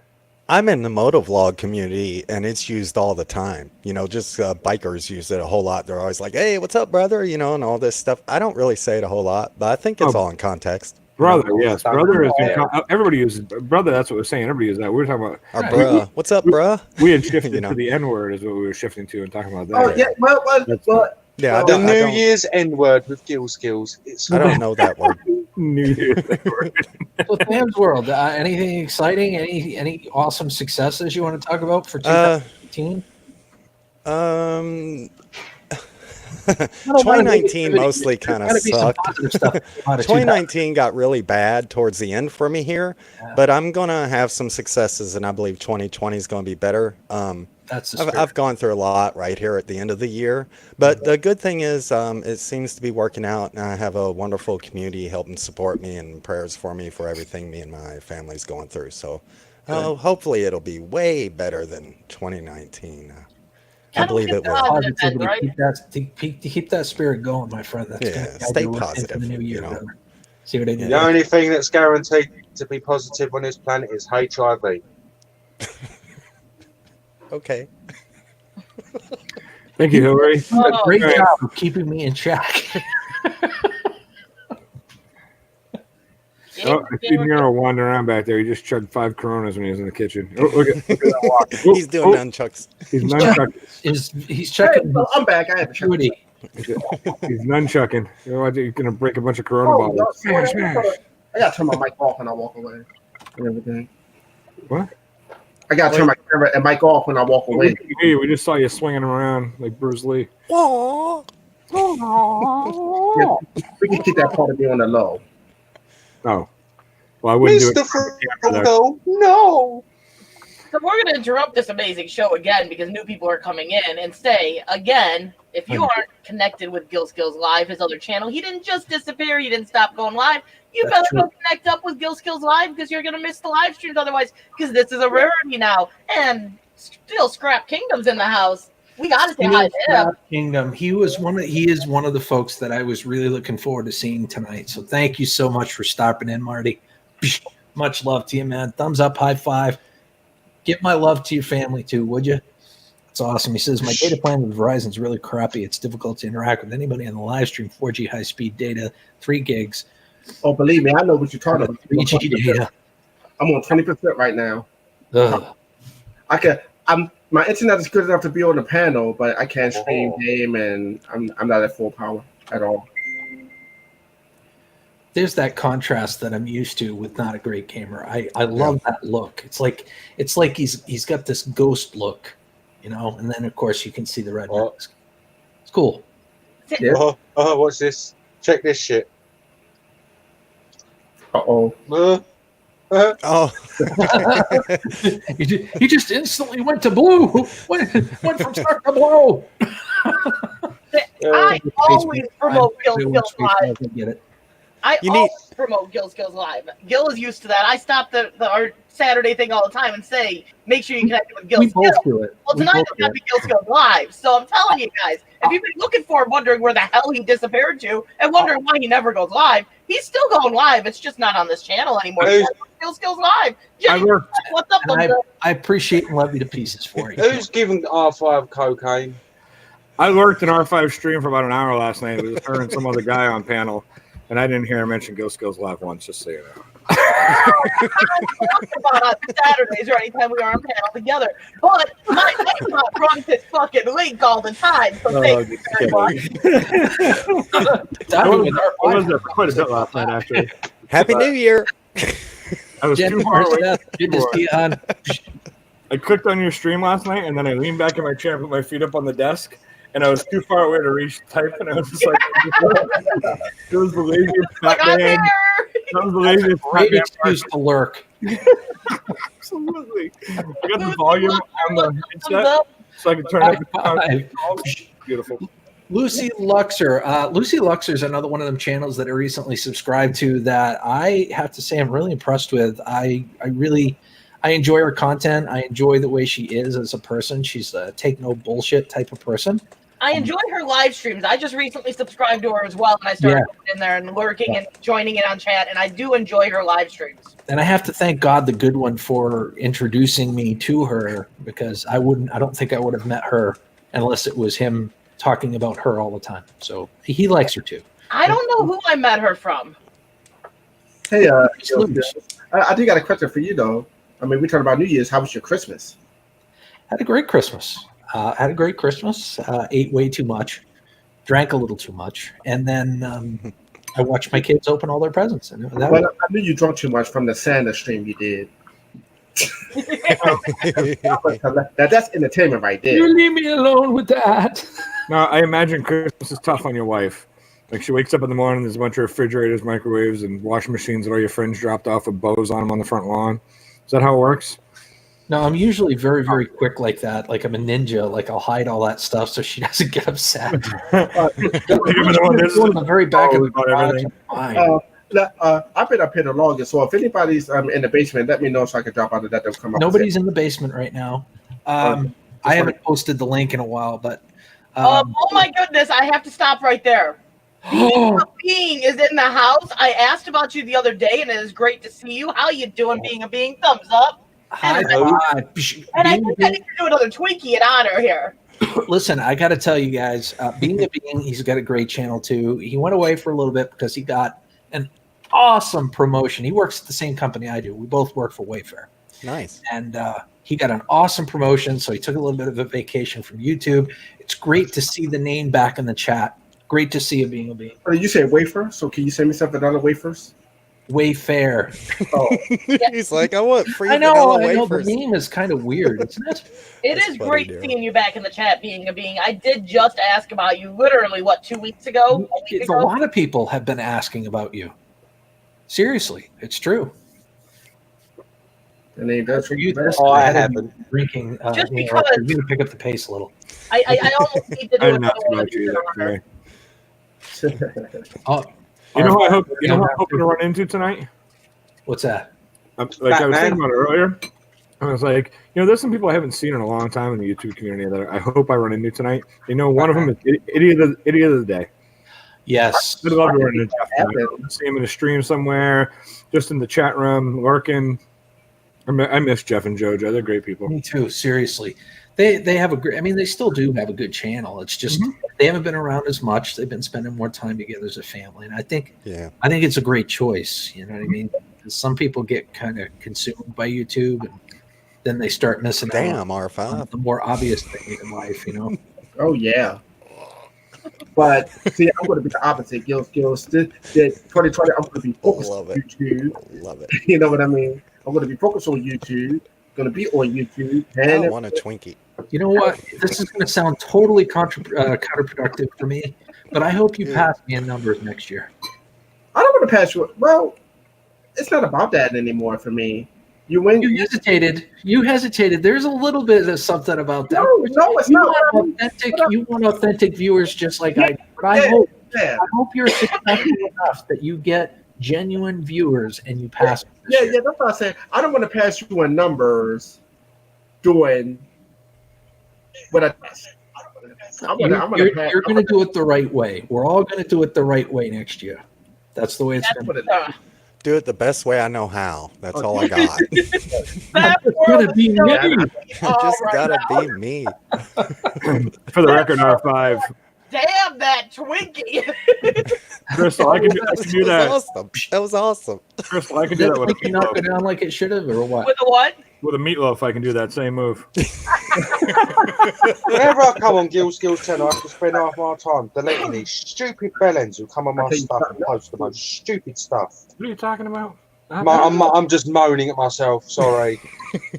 I'm in the motovlog community, and it's used all the time. Just bikers use it a whole lot. They're always like, "Hey, what's up, brother?" And all this stuff. I don't really say it a whole lot, but I think it's all in context. Brother, yes. Brother is everybody uses brother. That's what we're saying. Everybody uses that. We were talking about Our bruh. What's up, bruh? we had shifted You know. to the N word is what we were shifting to and talking about that. Oh yeah, well, Yeah, I The don't, New Year's N word with Gil Skills. I don't know that word. New Year's. So Sam's World, anything exciting? Any awesome successes you want to talk about for 2018? 2019 mostly kind of Gotta be some sucked. positive stuff out of 2019 got really bad towards the end for me here, Yeah. but I'm gonna have some successes, and I believe 2020 is gonna be better. That's the I've spirit. gone through a lot right here at the end of the year, but the good thing is it seems to be working out, and I have a wonderful community helping support me and prayers for me for everything me and my family's going through. So hopefully it'll be way better than 2019. I believe it will. Positivity. Right? Keep that spirit going, my friend. That's Yeah, gonna guide stay you into positive, the new year. you know. brother. See what I did? The only thing that's guaranteed to be positive on this planet is HIV. Okay. Thank you, Hillary. Oh, Great Right. job of keeping me in check. Oh, I see Nero wandering around back there. He just chugged 5 Coronas when he was in the kitchen. Oh, look at that walk. Oh, He's doing nunchucks. He's nunchucking. He's Hey, checking well, I'm back. I had to check. security. He's nunchucking. You're going to break a bunch of Corona Oh, bottles. no, Smash, smash. I gotta turn my mic off when I walk away. And everything. What? I gotta turn my camera and mic off when I walk We away. can hear you. We just saw you swinging him around like Bruce Lee. Aww. Yeah, we can keep that part of me on the low. Oh. Well, I wouldn't do Mr. it. Frodo, no! So we're going to interrupt this amazing show again because new people are coming in and say, again, if you aren't connected with Gil Skills Live, his other channel, he didn't just disappear. He didn't stop going live. You That's better go connect up with Gil Skills Live because you're going to miss the live streams otherwise, because this is a rarity now. And still Scrap Kingdom's in the house. We got to say hi to him. Kingdom. He is one of the folks that I was really looking forward to seeing tonight. So thank you so much for stopping in, Marty. Much love to you, man. Thumbs up, high five. Get my love to your family too, would you? It's awesome. He says my data plan with Verizon is really crappy. It's difficult to interact with anybody on the live stream. 4G high speed data, 3 gigs. Oh, believe me, I know what you're talking about. 3G data. I'm on 20% right now. Ugh. I'm my internet is good enough to be on the panel, but I can't stream game, and I'm not at full power at all. There's that contrast that I'm used to with not a great gamer. I love that look. It's like he's got this ghost look, you know, and then of course you can see the red mask. It's cool. Yeah. What's this? Check this shit. Uh-oh. Oh, he just instantly went to blue. Went from start to blue. I always promote Gil Skills Live. Get it. I You always promote Gil Skills Live. Gil is used to that. I stop our Saturday thing all the time and say, make sure you connect with Gil We both Skills. do it. Well, We tonight both it's do got to be Gil Skills Live. So I'm telling you guys, if you've been looking for him, wondering where the hell he disappeared to, and wondering why he never goes live, he's still going live. It's just not on this channel anymore. Who's- Gil Skills Live. Jenny, what's up, And Linda? I appreciate and love you to pieces for you. Who's giving R5 cocaine? I lurked an R5 stream for about an hour last night. It was her and some other guy on panel, and I didn't hear her mention Gil Skills Live once, just so you know. I don't talk about us Saturdays or anytime we are on panel together. But my laptop runs this fucking link all the time. So thank you very much. I mean, I was there for quite a bit last night, actually. Happy New Year. I was too far away. Good to see you on. I clicked on your stream last night, and then I leaned back in my chair and put my feet up on the desk, and I was too far away to reach type, and I was just like, it was the laziest Like, fat I'm man. here. That was the laziest fat Great man. excuse to lurk. Absolutely. I got the volume on the Thumbs headset, up. so I could turn up the High sound. Beautiful. Lucy Luxor. Lucy Luxor is another one of them channels that I recently subscribed to that I have to say I'm really impressed with. I enjoy her content. I enjoy the way she is as a person. She's a take no bullshit type of person. I enjoy her live streams. I just recently subscribed to her as well, and I started going in there and lurking and joining in on chat, and I do enjoy her live streams. And I have to thank God the good one for introducing me to her, because I don't think I would have met her unless it was him talking about her all the time. So he likes her too. I don't know who I met her from. Hey, Salute. I do got a question for you though. I mean, we talked about New Year's. How was your Christmas? Had a great Christmas. Ate way too much, drank a little too much, and then I watched my kids open all their presents. And that Well, I knew you drunk too much from the Santa stream you did. That's entertainment right there. you leave me alone with that. Now, I imagine Christmas is tough on your wife. Like, she wakes up in the morning, there's a bunch of refrigerators, microwaves, and washing machines that all your friends dropped off with bows on them on the front lawn. Is that how it works? No, I'm usually very, very quick like that. Like I'm a ninja. Like I'll hide all that stuff so she doesn't get upset. Give me the one that's- in the very back of the about garage. everything. Fine. I've been up here the longest, so if anybody's in the basement, let me know so I can drop out of that. They'll come up. Nobody's in the basement right now. I haven't posted the link in a while, but Oh my goodness, I have to stop right there. Being is in the house. I asked about you the other day, and it is great to see you. How you doing, Being a Being? Thumbs up. high five. And I think I need to do another Twinkie in honor here. Listen, I got to tell you guys, Being a Being, he's got a great channel too. He went away for a little bit because he got an awesome promotion. He works at the same company I do. We both work for Wayfair. Nice. And he got an awesome promotion, so he took a little bit of a vacation from YouTube. It's great to see the name back in the chat. Great to see you, Being a Being. You say wafer, so can you send me some vanilla wafers? Wayfair. Oh, He's like, I want free I know. vanilla The wafers. name is kind of weird, isn't it? It That's is funny, great Daryl. seeing you back in the chat, Being a Being. I did just ask about you literally, 2 weeks ago? A week It's ago? a lot of people have been asking about you. Seriously, it's true. the name does For you, Oh, I haven't. drinking. Just you know, because- you're going to pick up the pace a little. I almost need to I do didn't ask another one of about you these in either. honor. Sorry. Oh, You know who I hope who I'm hoping to run into tonight? what's that? I was thinking about it earlier. I was like, there's some people I haven't seen in a long time in the YouTube community that I hope I run into tonight. One of them is idiot of the day. Yes. I'd love to run into Jeff. I'd love to see him in a stream somewhere, just in the chat room, lurking. I miss Jeff and JoJo. They're great people. Me too. Seriously, they have a great. I mean, they still do have a good channel. It's just they haven't been around as much. They've been spending more time together as a family, and I think it's a great choice. You know what I mean? 'Cause some people get kind of consumed by YouTube, and then they start missing out Damn, on R5. the more obvious things in life, you know. Oh yeah. But see, I'm going to be the opposite. Skills. The 2020, I'm going to be focused Love on it. YouTube. Love it. You know what I mean? I'm going to be focused on YouTube. Going to be on YouTube. I And want a Twinkie. You know what? This is going to sound totally counterproductive for me, but I hope you pass me in numbers next year. I don't want to pass you. Well, it's not about that anymore for me. You win. You hesitated. You hesitated. There's a little bit of something about that. No, it's You not. want authentic. You want authentic viewers, just like I do. But I Yeah. hope you're successful enough that you get genuine viewers and you pass. Yeah, that's what I said. I don't want to pass you in numbers doing what I'm You're going to do it the right way. We're all going to do it the right way next year. That's the way it's going to be. Do it the best way I know how. That's all I got. It's going to be me. Just gotta be me. For the record, R5. Damn that Twinkie! Crystal, I can do That that. was awesome. That was awesome. Crystal, I can do that with a Like you knock it meatloaf. down like it should have, or what? With a what? With a meatloaf, I can do that same move. Whenever I come on Gills 10, I have to spend half my time deleting these stupid bellends who come on my stuff and post the most stupid stuff. What are you talking about? I'm just moaning at myself. Sorry.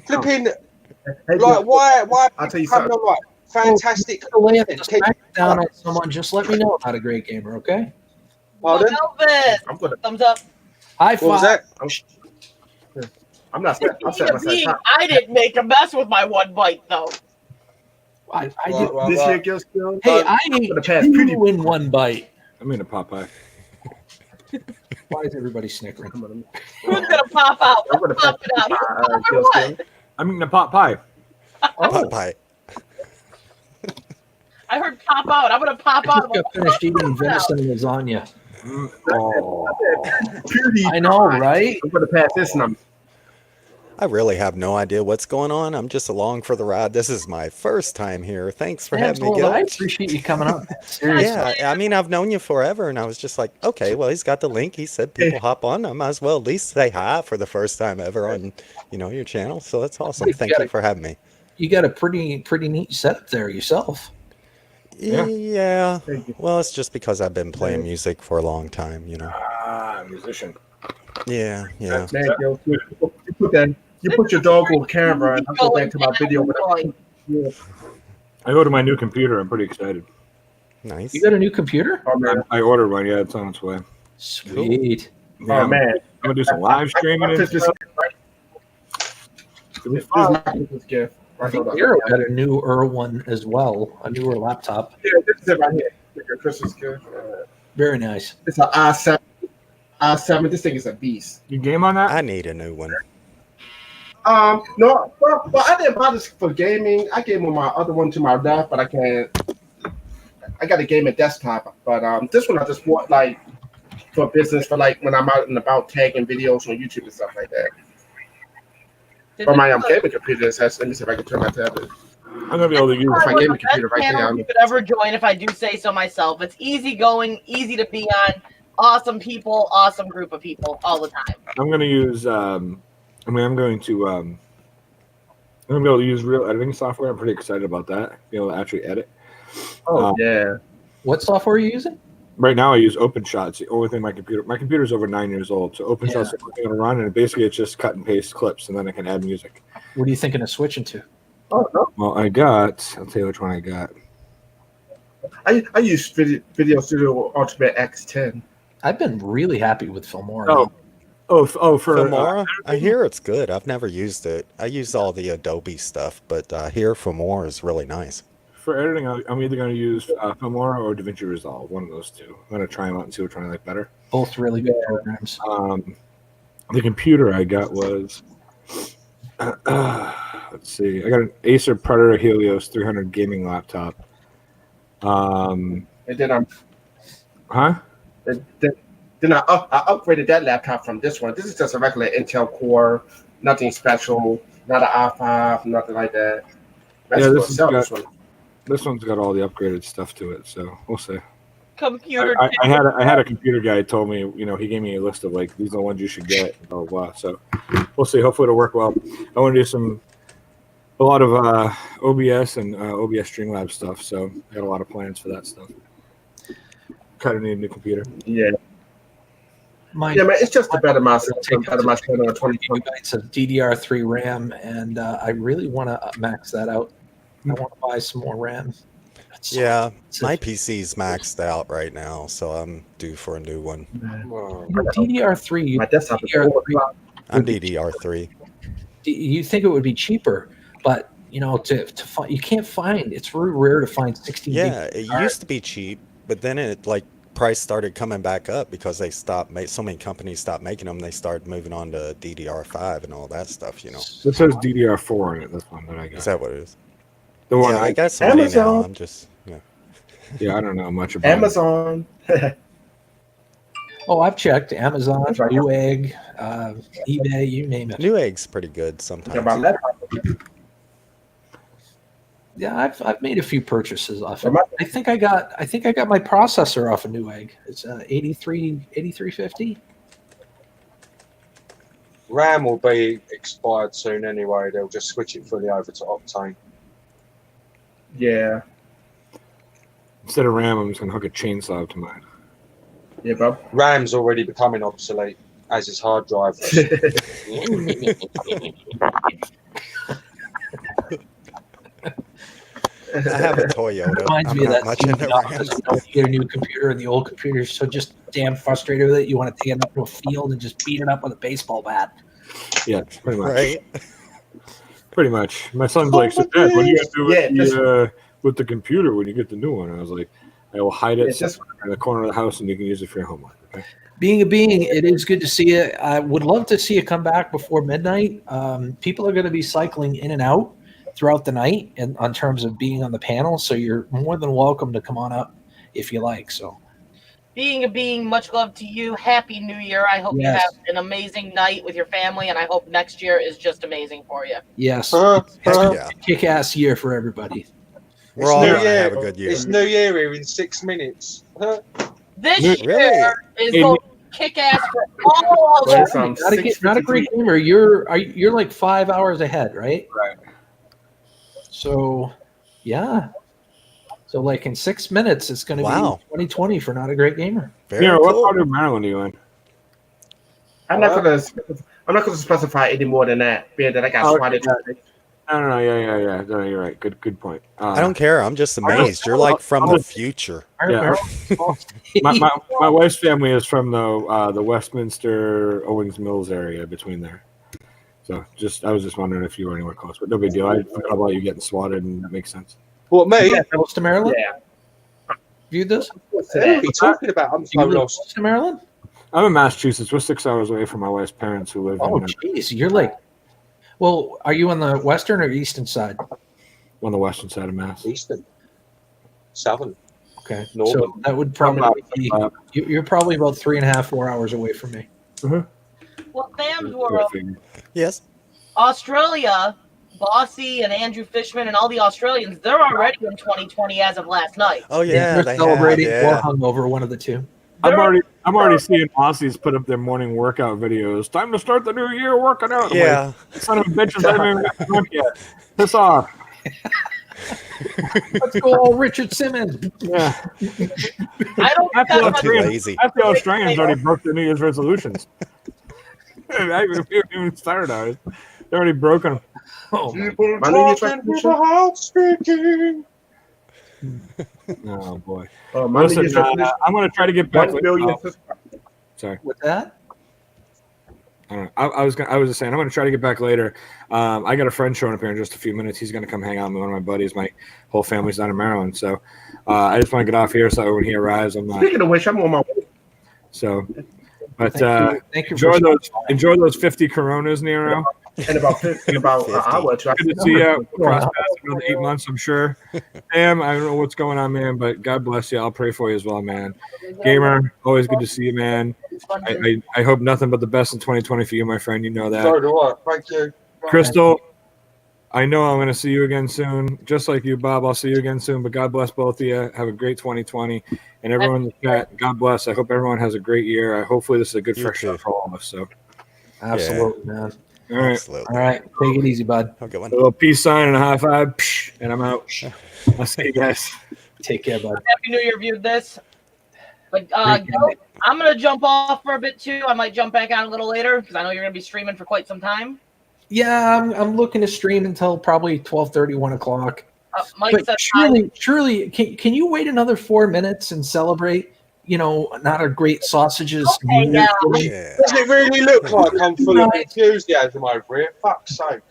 Flipping. Like, why I'll tell you coming something. on like fantastic? To lay up the content? smack down on someone, just let me know I'm not a great gamer, okay? Pardon? Elvis! I'm gonna. Thumbs up. High What was five. that? I'm not. I'm setting myself. I didn't make a mess with my one bite though. I Well, did. well, This well. year, Gil Skills. Hey, I gonna ate pass two pretty- in one bite. I'm in a Popeye. Why is everybody snickering? Who's gonna pop out? I'm gonna Pop it out. Gil What? Skills. I'm eating a pot pie. Popeye. I heard pop out. I'm gonna pop I out. just got finished eating venison lasagna. Oh. I know, right? I'm gonna pass this number. I really have no idea what's going on. I'm just along for the ride. This is my first time here. Thanks for having me, Absolutely. I Gil. appreciate you coming up. Seriously. Yeah, I mean, I've known you forever, and I was just like, okay, well, he's got the link. He said people hop on. I might as well at least say hi for the first time ever on, your channel. So that's awesome. Thank you for having me. You got a pretty neat setup there yourself. Yeah. Yeah. Thank you. Well, it's just because I've been playing music for a long time, Musician. Yeah, yeah. Man, Gil, you put your dog on camera, and I'll go back to my video. Yeah. I go to my new computer. I'm pretty excited. Nice. You got a new computer? Oh man. I ordered one. Yeah, it's on its way. Sweet. Yeah, Oh man. I'm gonna do some live streaming My and Christmas stuff. This is my Christmas gift. I think Hero got a newer one as well, a newer laptop. Yeah, this is it right here. Your Christmas gift. Very nice. It's an i7. i7. This thing is a beast. You game on that? I need a new one. No, well, I didn't buy this for gaming. I gave my other one to my left, but I can't. I got a gaming desktop, but this one I just want like for business, for like when I'm out and about tagging videos on YouTube and stuff like that. But my gaming computer has. Let me see if I can turn my tablet. I'm gonna be able to use my One of gaming the computer best right there. channels you could ever join, if I do say so myself. It's easy going, easy to be on. Awesome people, awesome group of people all the time. I'm gonna use. I'm going to. I'm gonna be able to use real editing software. I'm pretty excited about that. Be able to actually edit. Oh yeah. What software are you using? Right now, I use OpenShot. It's the only thing my computer's over 9 years old, so OpenShot's the only thing to run, and basically it's just cut and paste clips, and then I can add music. What are you thinking of switching to? Oh no. Well, I'll tell you which one I got. I use Video Studio Ultimate X10. I've been really happy with Filmora. For Filmora? I hear it's good. I've never used it. I use all the Adobe stuff, but here Filmora is really nice. for editing, I'm either going to use Filmora or DaVinci Resolve, one of those two. I'm going to try them out and see which one I like better. Both really good programs. The computer I got was, let's see, I got an Acer Predator Helios 300 gaming laptop. And then Huh? Then I upgraded that laptop from this one. This is just a regular Intel Core, nothing special, not an i5, nothing like that. Yeah, this one's got all the upgraded stuff to it, so we'll see. Computer. I had a computer guy told me, he gave me a list of like these are the ones you should get, blah blah blah. So we'll see. Hopefully it'll work well. I want to do some a lot of OBS and OBS Streamlabs stuff. So I got a lot of plans for that stuff. Kind of need a new computer. Yeah. My Yeah, man, it's just a better mouse. take Better mouse than a 2020. gigabytes of DDR3 RAM, and I really want to max that out. I want to buy some more RAM. Yeah, It's my PC's maxed out right now, so I'm due for a new one. DDR3. My desktop is DDR3 I'm DDR3. you think it would be cheaper, but to find, you can't find. It's very rare to find 16 Yeah, gig. it used to be cheap, but then it price started coming back up because they stopped. So many companies stopped making them. They started moving on to DDR5 and all that stuff. This says DDR4 on it. That's one that I got. Is that what it is? The one Yeah, I I got some money now. Amazon. I'm just Yeah, I don't know much about it. Amazon. Oh, I've checked Amazon, That's right. Newegg, eBay, you name it. Newegg's pretty good Yeah, sometimes. my laptop. Yeah, I've made a few purchases off it. Am I- I think I got my processor off of Newegg. It's 8350. RAM will be expired soon anyway. They'll just switch it fully over to Octane. Yeah. Instead of RAM, I'm just gonna hook a chainsaw up to mine. Yeah, bro. RAM's already becoming obsolete, as is hard drive. I have a Toyota. Reminds I'm me of not that much scene in into the office, RAM. you get a new computer and the old computer is so just damn frustrated with it. You want to take it up to a field and just beat it up with a baseball bat. Yeah, pretty much. Right? Pretty much. My son's like, so Dad, what do you gonna do Yeah, with the computer when you get the new one? And I was like, I will hide it It's just in the corner of the house and you can use it for your homework. Okay? Being a being, it is good to see you. I would love to see you come back before midnight. People are going to be cycling in and out throughout the night, and on terms of being on the panel, so you're more than welcome to come on up if you like. So, Being a being, much love to you. Happy New Year. I hope you Yes. have an amazing night with your family, and I hope next year is just amazing for you. yes, Yeah. kick-ass year for everybody. We're all New going to Year. have a good year. It's New Year here in 6 minutes. This Really? year is Hey, going to kick ass for all of Well, us. it's, Not a 6:53. great gamer. You're like 5 hours ahead, right? Right. So, yeah. So, like in 6 minutes, it's going to Wow. be 2020 for Not a Great Gamer. Very Yeah, what cool. part of Maryland are you in? I'm not gonna specify any more than that, being that I got Oh, swatted. No, yeah. No, you're right. Good point. I don't care. I'm just amazed. You're like from the future. Yeah. My wife's family is from the Westminster Owings Mills area between there. So I was just wondering if you were anywhere close, but no big deal. I forgot about you getting swatted, and that makes sense. What, me? Close to Maryland? Yeah. Viewed this? What are you talking about? I'm Do so you live lost. close to Maryland? I'm in Massachusetts. We're 6 hours away from my wife's parents who live Oh, in jeez. You're like, well, are you on the western or eastern side? on the western side of Mass. Eastern. Southern. Okay. Northern. So that would probably be, you're probably about 3.5, 4 hours away from me. Well, Sam's World, Yes. Australia, Bossy and Andrew Fishman and all the Australians, they're already in 2020 as of last night. Oh, yeah. They're They celebrating have, or yeah. hungover, one of the two. I'm already seeing Aussies put up their morning workout videos. Time to start the new year working out. I'm Yeah. like, son of a bitches, I haven't even got drunk yet. Piss off. Let's go, all Richard Simmons. Yeah. I don't Half the have I'm much too Australians, lazy. half the Australians already broke their New Year's resolutions. We haven't even started ours. They're already broken. Oh, my People My New Year's talking with resolution? a heart speaking. Oh boy. My New Listen, Year's resolution, I'm going to try to get back. 1 billion. Sorry. with that? I don't know. I was just saying I'm going to try to get back later. I got a friend showing up here in just a few minutes. He's going to come hang out with one of my buddies. My whole family's down in Maryland, so I just want to get off here so when he arrives, I'm not. Speaking of which, I'm on my way. So, but Thank you for enjoy those 50 Coronas, Nero. In about an 50. hour or two. Good to see you. We'll cross paths in another 8 months, I'm sure. Sam, I don't know what's going on, man, but God bless you. I'll pray for you as well, man. Gamer, always good to see you, man. I hope nothing but the best in 2020 for you, my friend. You know that. So do I. Thank you. Crystal, I know I'm going to see you again soon. Just like you, Bob, I'll see you again soon. But God bless both of you. Have a great 2020. And everyone in the chat, God bless. I hope everyone has a great year. Hopefully this is a good You fresh too. start for all of us. So Absolutely, man. All right. Absolutely. All right. Take it easy, bud. Have a good one. A little peace sign and a high five, and I'm out. I'll see you guys. Take care, bud. Happy New Year, viewed this. But Great Gil, I'm gonna jump off for a bit too. I might jump back on a little later because I know you're gonna be streaming for quite some time. Yeah, I'm looking to stream until probably 12:30, 1 o'clock. Mike But says surely, can you wait another 4 minutes and celebrate? You know, not a great sausages. Okay, yeah. Yeah. Does it really look like I'm full of enthusiasm over here? Fuck's sake.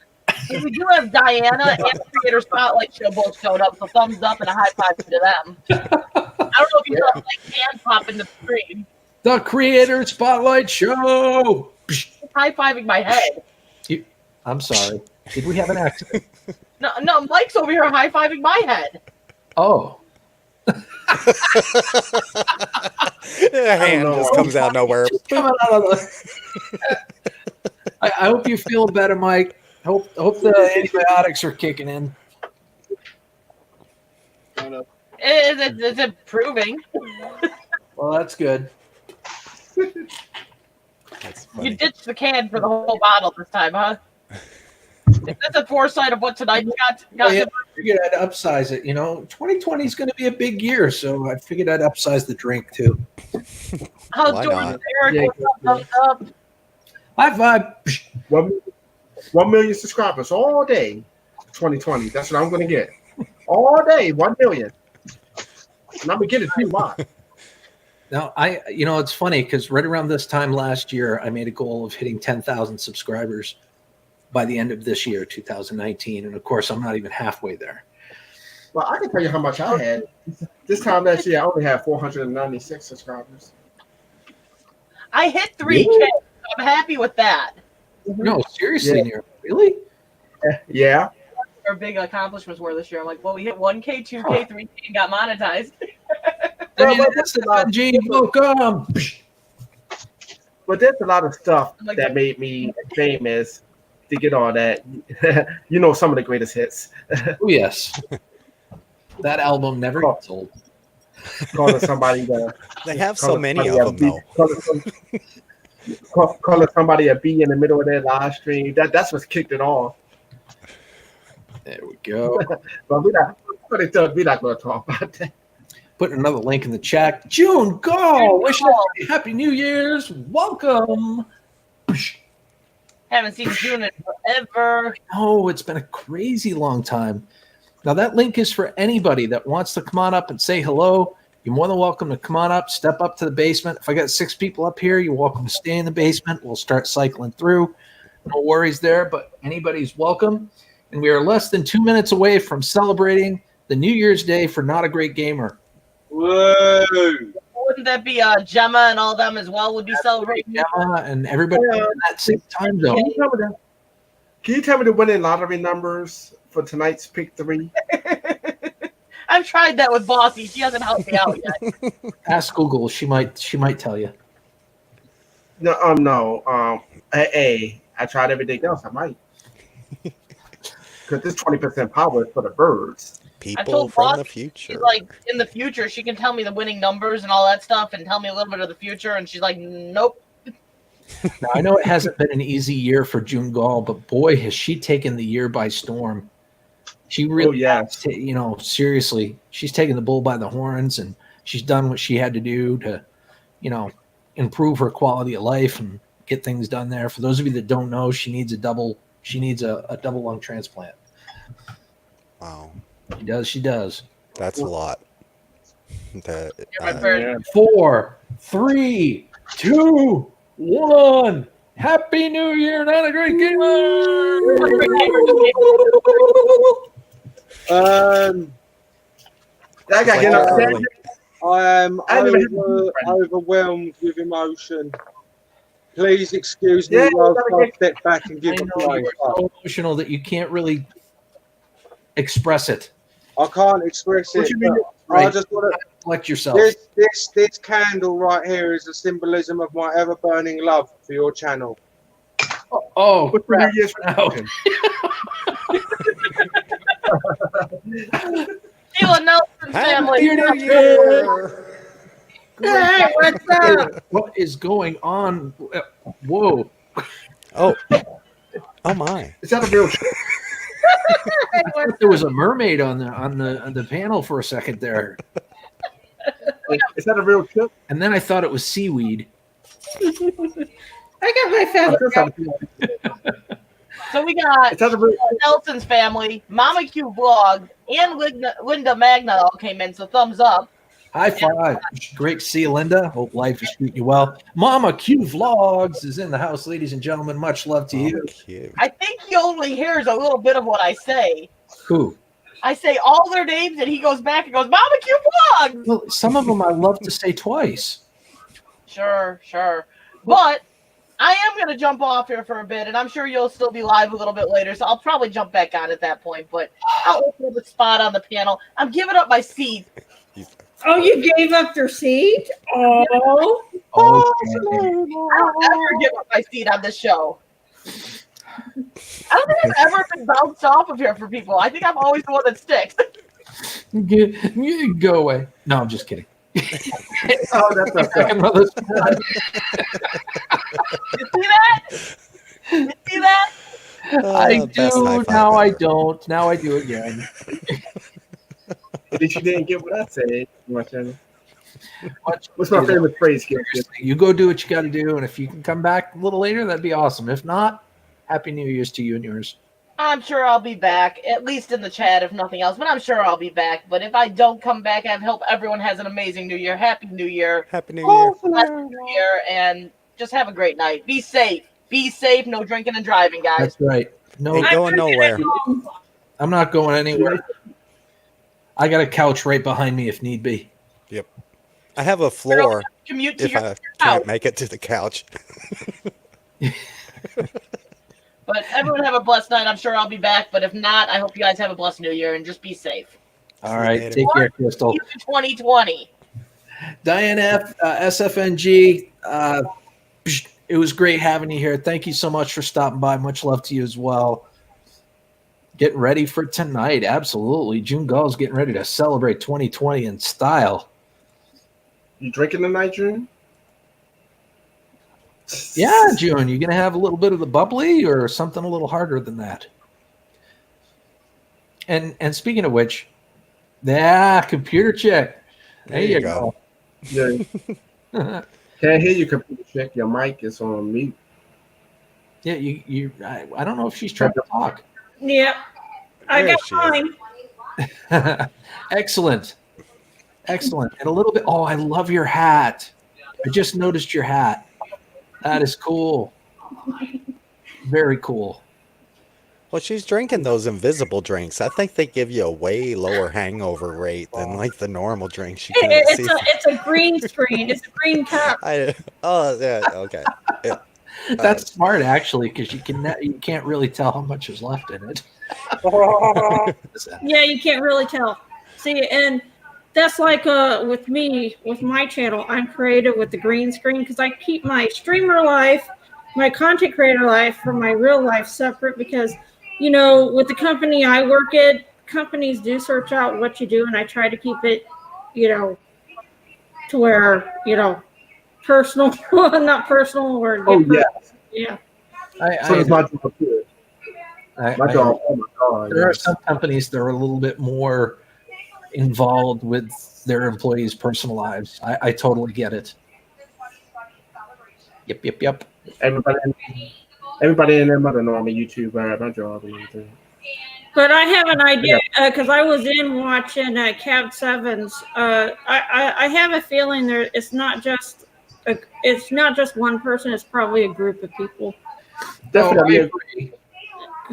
We do have Diana and the Creator Spotlight Show both showed up, so thumbs up and a high five to them. I don't know if you saw like hand pop in the screen. The Creator Spotlight Show. High fiving my head. I'm sorry. Did we have an accident? No, Mike's over here high fiving my head. Oh. A hand know. just comes out of nowhere. Coming out of the... I hope you feel better, Mike. Hope the antibiotics are kicking in. It's improving. Well, that's good. That's funny. You ditched the can for the whole bottle this time, huh? Is this a foresight of what tonight got I figured I'd upsize it. You know, 2020 is going to be a big year, so I figured I'd upsize the drink too. How's Why Jordan not? Eric? What's up? High five. 1 million subscribers all day. 2020. That's what I'm going to get. All day, 1 million. And I'm going to get it too. Why? Now, it's funny because right around this time last year, I made a goal of hitting 10,000 subscribers by the end of this year, 2019. And of course, I'm not even halfway there. Well, I can tell you how much I had. This time last year, I only had 496 subscribers. I hit 3K. I'm happy with that. No, seriously, Yeah. Nero, really? Yeah. Our big accomplishments were this year. I'm like, well, we hit 1K, 2K, 3K, and got monetized. I mean, SFNG, welcome. But there's a lot of stuff Like that made me famous to get all that. You know, some of the greatest hits. Oh, yes. That album never gets old. Calling somebody They have so many of them, though. Calling somebody a B in the middle of their live stream. That's what's kicked it off. There we go. But we're not going to talk about that. Putting another link in the chat. June Gall, wishing everybody Happy New Year's. Welcome. Haven't seen June in forever. Oh, it's been a crazy long time. Now, that link is for anybody that wants to come on up and say hello. You're more than welcome to come on up, step up to the basement. If I got 6 people up here, you're welcome to stay in the basement. We'll start cycling through. No worries there, but anybody's welcome. And we are less than 2 minutes away from celebrating the New Year's Day for Not a Great Gamer. Whoa. Wouldn't that be Gemma and all them as well would be celebrating? Gemma and everybody in that same time zone. Can you tell me the winning lottery numbers for tonight's pick 3? I've tried that with Bossy. She hasn't helped me out yet. Ask Google. She might tell you. No. Hey, I tried everything else. I might. Because this 20% power is for the birds. People told from Boss the future. She's like, in the future, she can tell me the winning numbers and all that stuff and tell me a little bit of the future. And she's like, nope. Now, I know it hasn't been an easy year for June Gall, but boy, has she taken the year by storm. She really, seriously, she's taken the bull by the horns, and she's done what she had to do to, improve her quality of life and get things done there. For those of you that don't know, she needs a double lung transplant. Wow. She does. That's a lot. That, You're my bird. 4, 3, 2, 1. Happy New Year, Not a Great Gamer. I am overwhelmed with emotion. Please excuse me while I step back and give I a know play. you're so emotional that you can't really express it. I can't express it. Right. I just want to Collect yourself. This candle right here is a symbolism of my ever burning love for your channel. Oh, crap. Now. Sheila Nelson family. Hey, what's up? What is going on? Whoa. Oh. Oh my! Is that a real trip? I thought there was a mermaid on the panel for a second there, Is that a real trip? and then I thought it was seaweed. I got my family. So we got Is that a real Nelson's family, Mama Q Vlog, and Linda Magna all came in, so thumbs up. High five! Great to see you, Linda. Hope life is treating you well. Mama Q Vlogs is in the house, ladies and gentlemen. Much love to you. Oh, cute. I think he only hears a little bit of what I say. Who? I say all their names, and he goes back and goes, Mama Q Vlogs! Well, some of them I love to say twice. Sure. But I am going to jump off here for a bit, and I'm sure you'll still be live a little bit later, so I'll probably jump back on at that point. But I'll open up a spot on the panel. I'm giving up my seat. Oh, you gave up your seat? Oh. Okay. I don't ever give up my seat on this show. I don't think I've ever been bounced off of here for people. I think I'm always the one that sticks. Go away. No, I'm just kidding. Oh, that's okay. You see that? You see that? I Best high do. five Now I ever. don't. Now I do again. At least you didn't get what I said. Watching. Much- What's my favorite phrase, Gil? You go do what you got to do, and if you can come back a little later, that'd be awesome. If not, Happy New Year's to you and yours. I'm sure I'll be back, at least in the chat, if nothing else. But I'm sure I'll be back. But if I don't come back, I hope everyone has an amazing New Year. Happy New Year. Happy New Year. Blessed New Year, and just have a great night. Be safe. Be safe. No drinking and driving, guys. That's right. No, Ain't going nowhere. I'm not going anywhere. I got a couch right behind me if need be. Yep. I have a floor Commute to if your I house. can't make it to the couch. But everyone have a blessed night. I'm sure I'll be back. But if not, I hope you guys have a blessed New Year and just be safe. All right. Later. Take care, Crystal. See you in 2020. Diane F, SFNG. It was great having you here. Thank you so much for stopping by. Much love to you as well. Getting ready for tonight. Absolutely. June Gull's getting ready to celebrate 2020 in style. You drinking tonight, June? Yeah, June, you going to have a little bit of the bubbly or something a little harder than that? And speaking of which, computer check. There you go. Yeah. Can't hear you, computer check. Your mic is on mute. Yeah, I don't know if she's trying to talk. Yeah. I There got she is. mine. Excellent. And a little bit. Oh, I love your hat. I just noticed your hat. That is cool. Very cool. Well, she's drinking those invisible drinks. I think they give you a way lower hangover rate than like the normal drinks you can't see. It's a green screen. It's a green cup. Oh, yeah, okay. Yeah. That's smart, actually, because you can't really tell how much is left in it. Yeah, you can't really tell. See, and that's like with me, with my channel, I'm creative with the green screen because I keep my streamer life, my content creator life from my real life separate because, you know, with the company I work at, companies do search out what you do, and I try to keep it, you know, to where, you know, personal, not personal, or Oh, yeah. yeah. So is my job too. My job, oh my God. There are yes. some companies that are a little bit more involved with their employees' personal lives. I totally get it. Yep. Everybody and their mother know I'm a YouTuber at my job and everything. But I have an idea because I was in watching Cab Sevens. I have a feeling it's not just one person. It's probably a group of people. Definitely I agree.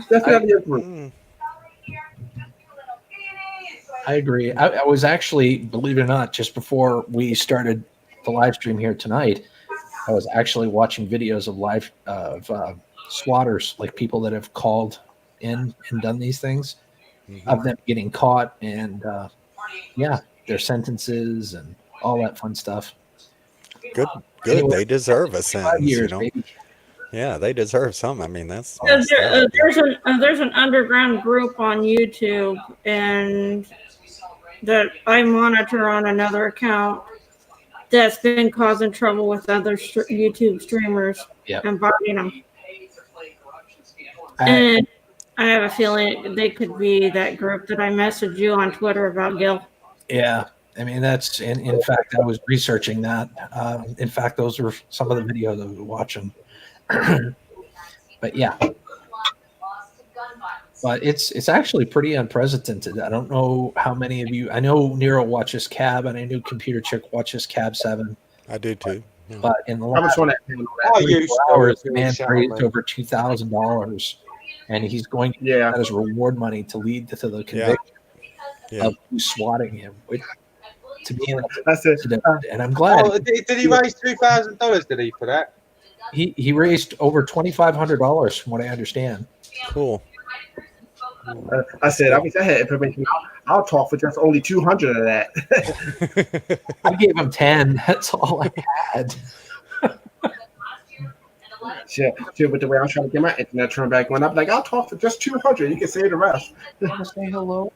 Definitely agree. Mm. I agree. I was actually, believe it or not, just before we started the live stream here tonight, I was actually watching videos of squatters, like people that have called in and done these things, of them getting caught and their sentences and all that fun stuff. Good. Anyway, They deserve a 5 sentence, years, you know. baby. Yeah, they deserve some. I mean, that's There's an underground group on YouTube, and that I monitor on another account that's been causing trouble with other YouTube streamers Yeah. and buying them. And I have a feeling they could be that group that I messaged you on Twitter about, Gil. Yeah, I mean that's in fact I was researching that. In fact, those were some of the videos I was watching. But yeah, but it's actually pretty unprecedented. I don't know how many of you. I know Nero watches Cab, and I knew Computer Chick watches Cab 7. I do too. Yeah. But in the I was last on that. 24 hours, the man raised over $2,000, and he's going to use that as reward money to lead to the conviction of who's swatting him. Which, to me, that's it. And I'm glad. Oh, did he raise $2,000? Did he for that? He raised over $2,500 from what I understand. Cool. I said, I wish I had information. I'll talk for just only 200 of that. I gave him 10. That's all I had. Shit, with the way I was trying to get my internet turned back on, I'm like, I'll talk for just 200. You can say the rest. Want to say hello?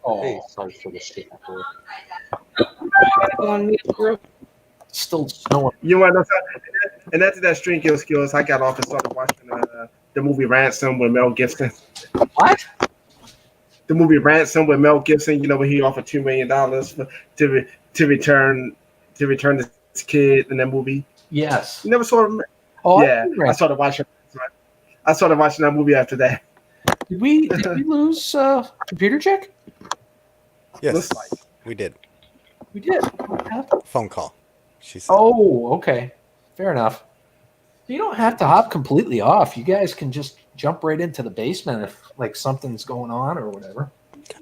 Oh, so full of shit. Still snowing. You want to know something? And after that String Kill Skills, I got off and started watching the movie Ransom with Mel Gibson. What? The movie Ransom with Mel Gibson. You know, when he offered $2 million to return this kid in that movie. Yes. You never saw him. Oh, yeah, I started watching. I started watching that movie after that. Did we lose Computer Check? Yes, we did. We did. Phone call. She said. Oh, okay. Fair enough. You don't have to hop completely off. You guys can just jump right into the basement if like something's going on or whatever.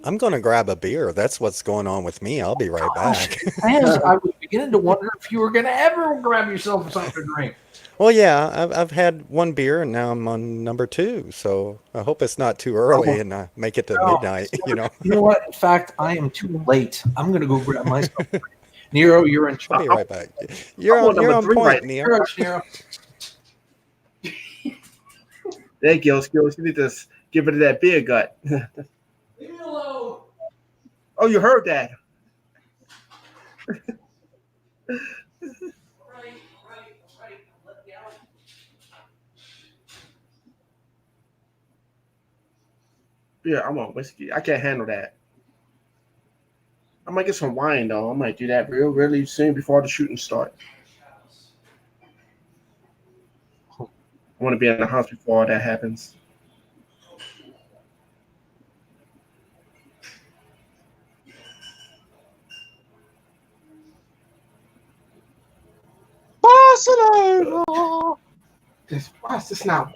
I'm going to grab a beer. That's what's going on with me. I'll be right back. I was beginning to wonder if you were going to ever grab yourself something to drink. Well, yeah, I've had one beer and now I'm on number 2. So I hope it's not too early and make it to midnight. You know. You know what? In fact, I am too late. I'm going to go grab myself. Nero, you're in charge. I'll be right back. You're on point, right, Nero. There you go, Skills. You need to give it that beer gut. Leave me alone. Oh, you heard that. Yeah, I'm on whiskey. I can't handle that. I might get some wine though. I might do that really soon before the shooting starts. I want to be in the house before all that happens. Barcelona. What's this now?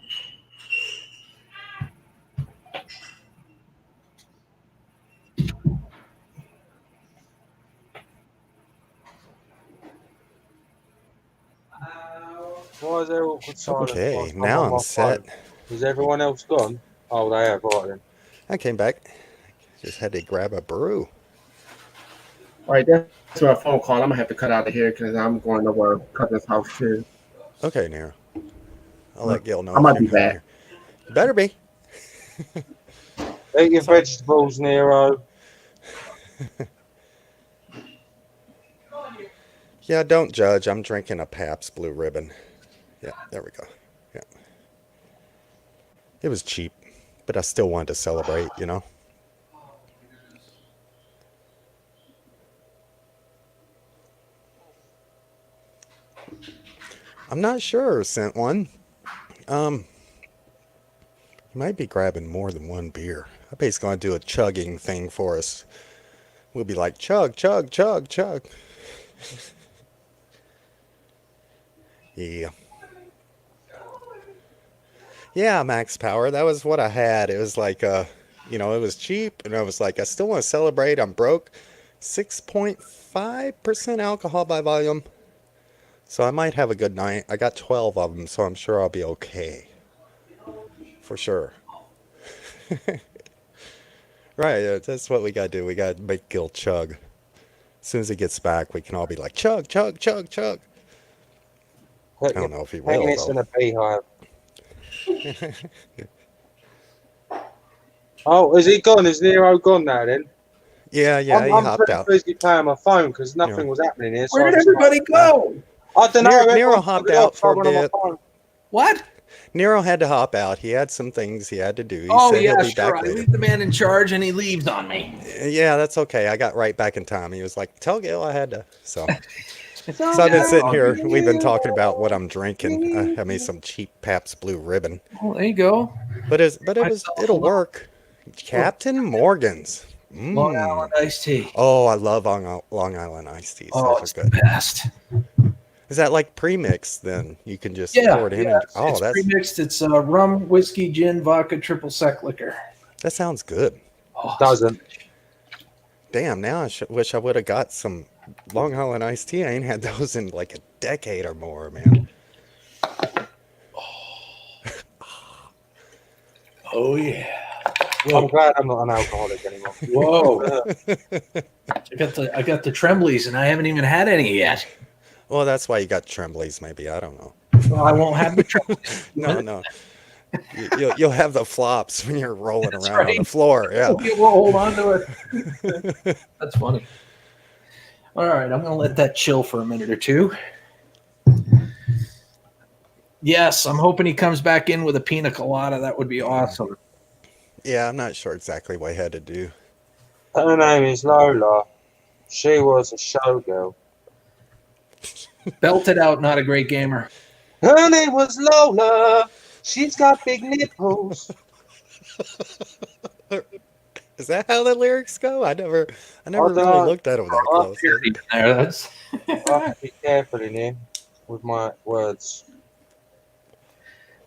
Why is there awkward silence? Okay, now I'm set. Is everyone else gone? Oh, they have. Right then. I came back. Just had to grab a brew. All right, that's my phone call. I'm going to have to cut out of here because I'm going over cousin's house too. Okay, Nero. I'll let Gil know. I might be back. You better be. Eat your vegetables, Nero. Yeah, don't judge. I'm drinking a Pabst Blue Ribbon. Yeah, there we go. Yeah. It was cheap, but I still wanted to celebrate, you know? I'm not sure, Sent One. You might be grabbing more than one beer. I bet he's going to do a chugging thing for us. We'll be like, chug, chug, chug, chug. Yeah. Yeah, Max Power. That was what I had. It was like, you know, it was cheap. And I was like, I still want to celebrate. I'm broke. 6.5% alcohol by volume. So I might have a good night. I got 12 of them, so I'm sure I'll be okay. For sure. Right, that's what we got to do. We got to make Gil chug. As soon as he gets back, we can all be like, chug, chug, chug, chug. I don't know if he will, though. In a beehive. Oh, is he gone? Is Nero gone now then? Yeah, he hopped out. I'm busy playing my phone because nothing was happening here. Where did everybody go? I don't know. Nero everyone hopped told me out off, for a I went on my bit. phone. What? Nero had to hop out. He had some things he had to do. He Oh said yeah, he'll be sure. back I later. leave the man in charge, and he leaves on me. Yeah, that's okay. I got right back in time. He was like, "Tell Gail I had to." So I've been sitting here. We've been talking about what I'm drinking. I had me some cheap Pabst Blue Ribbon. Well, there you go. It'll work. Captain Morgan's. Long Island iced tea. Oh, I love Long Island iced teas. Oh, Those it's are good. the best. Is that like pre-mix? Then you can just Yeah, pour it in. yeah. And, It's pre-mixed. It's rum, whiskey, gin, vodka, triple sec liquor. that sounds good. Oh, Doesn't. Damn, now I wish I would have got some Long Island iced tea. I ain't had those in like a decade or more, man. Oh yeah. I'm glad I'm not an alcoholic anymore. Whoa. I got the tremblies, and I haven't even had any yet. Well, that's why you got tremblies, maybe. I don't know. Well, I won't have the tremblies. No. You'll have the flops when you're rolling That's around on right. the floor. Yeah. We'll hold on to it. That's funny. All right, I'm going to let that chill for a minute or two. Yes, I'm hoping he comes back in with a pina colada. That would be awesome. Yeah, I'm not sure exactly what he had to do. Her name is Lola. She was a showgirl. Belted out, not a great gamer. Her name was Lola. She's got big nipples. Is that how the lyrics go? I never really looked at them that I'll close. There, that's I have to be careful in here with my words.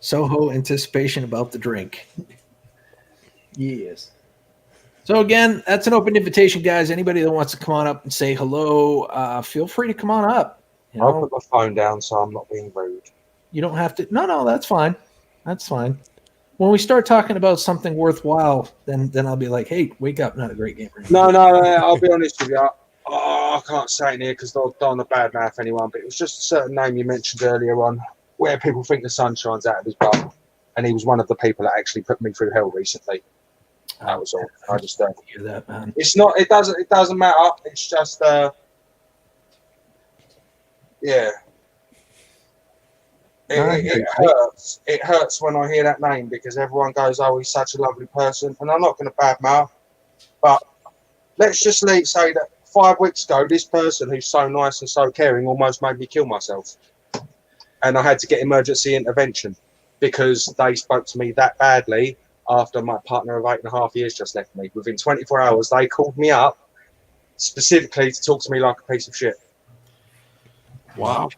Soho anticipation about the drink. Yes. So again, that's an open invitation, guys. Anybody that wants to come on up and say hello, feel free to come on up. You I'll know, put my phone down so I'm not being rude. you don't have to. No, that's fine. That's fine. When we start talking about something worthwhile, then I'll be like, hey, wake up, not a great gamer. No, I'll be honest with you. I can't say it here because don't want to badmouth anyone, but it was just a certain name you mentioned earlier on where people think the sun shines out of his butt. And he was one of the people that actually put me through hell recently. That was all. I just don't hear that, man. It's not. It doesn't matter. It's just. Yeah. It hurts. It hurts when I hear that name because everyone goes, "Oh, he's such a lovely person," and I'm not going to badmouth. But let's just say that 5 weeks ago, this person who's so nice and so caring almost made me kill myself, and I had to get emergency intervention because they spoke to me that badly. After my partner of 8.5 years just left me, within 24 hours, they called me up specifically to talk to me like a piece of shit. Wow.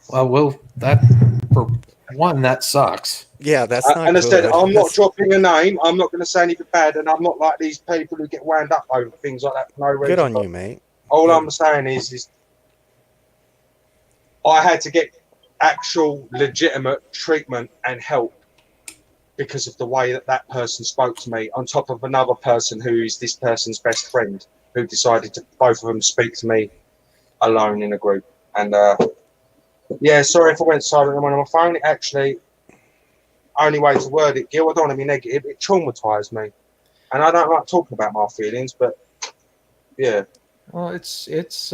Well, that for one, that sucks. Yeah, that's not. And I said, good. I'm not That's- dropping a name. I'm not going to say anything bad, and I'm not like these people who get wound up over things like that for no reason. Good on you, mate. All I'm saying is I had to get actual legitimate treatment and help because of the way that person spoke to me, on top of another person who is this person's best friend, who decided to both of them speak to me alone in a group. And yeah, sorry if I went silent on my phone. It actually, only way to word it, Gil, I don't want to be negative, it traumatized me. And I don't like talking about my feelings, but yeah. Well, that's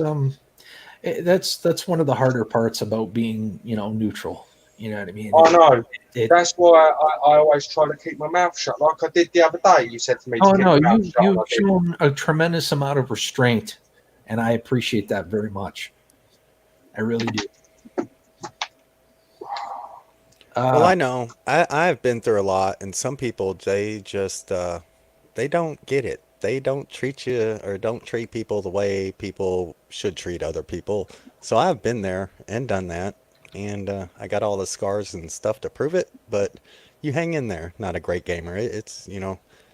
one of the harder parts about being, neutral. You know what I mean? I know. That's why I always try to keep my mouth shut, like I did the other day. You said to me, Oh to keep no, my mouth shut, you've I did. shown a tremendous amount of restraint, and I appreciate that very much. I really do. Well, I know. I've been through a lot, and some people, they just they don't get it. They don't treat you or don't treat people the way people should treat other people. So I've been there and done that, and I got all the scars and stuff to prove it. But you hang in there. Not a great gamer. It's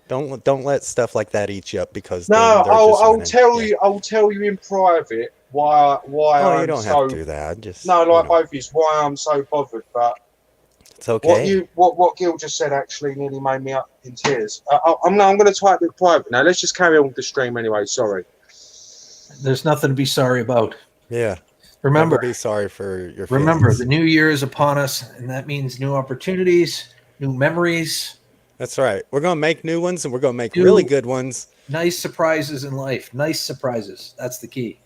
don't let stuff like that eat you up because No, they're just I'll winning. tell Yeah. you. I'll tell you in private why Oh, I'm you don't so. have to do that. Just No, like you know, both of you, why I'm so bothered. But it's okay. what Gil just said actually nearly made me up in tears. I'm going to type it private now. Let's just carry on with the stream anyway. Sorry. There's nothing to be sorry about. Yeah. Remember, Never be sorry for your Remember, feelings. the new year is upon us, and that means new opportunities, new memories, That's right. We're gonna make new ones, and we're gonna make New- really good ones. nice surprises in life. Nice surprises. That's the key.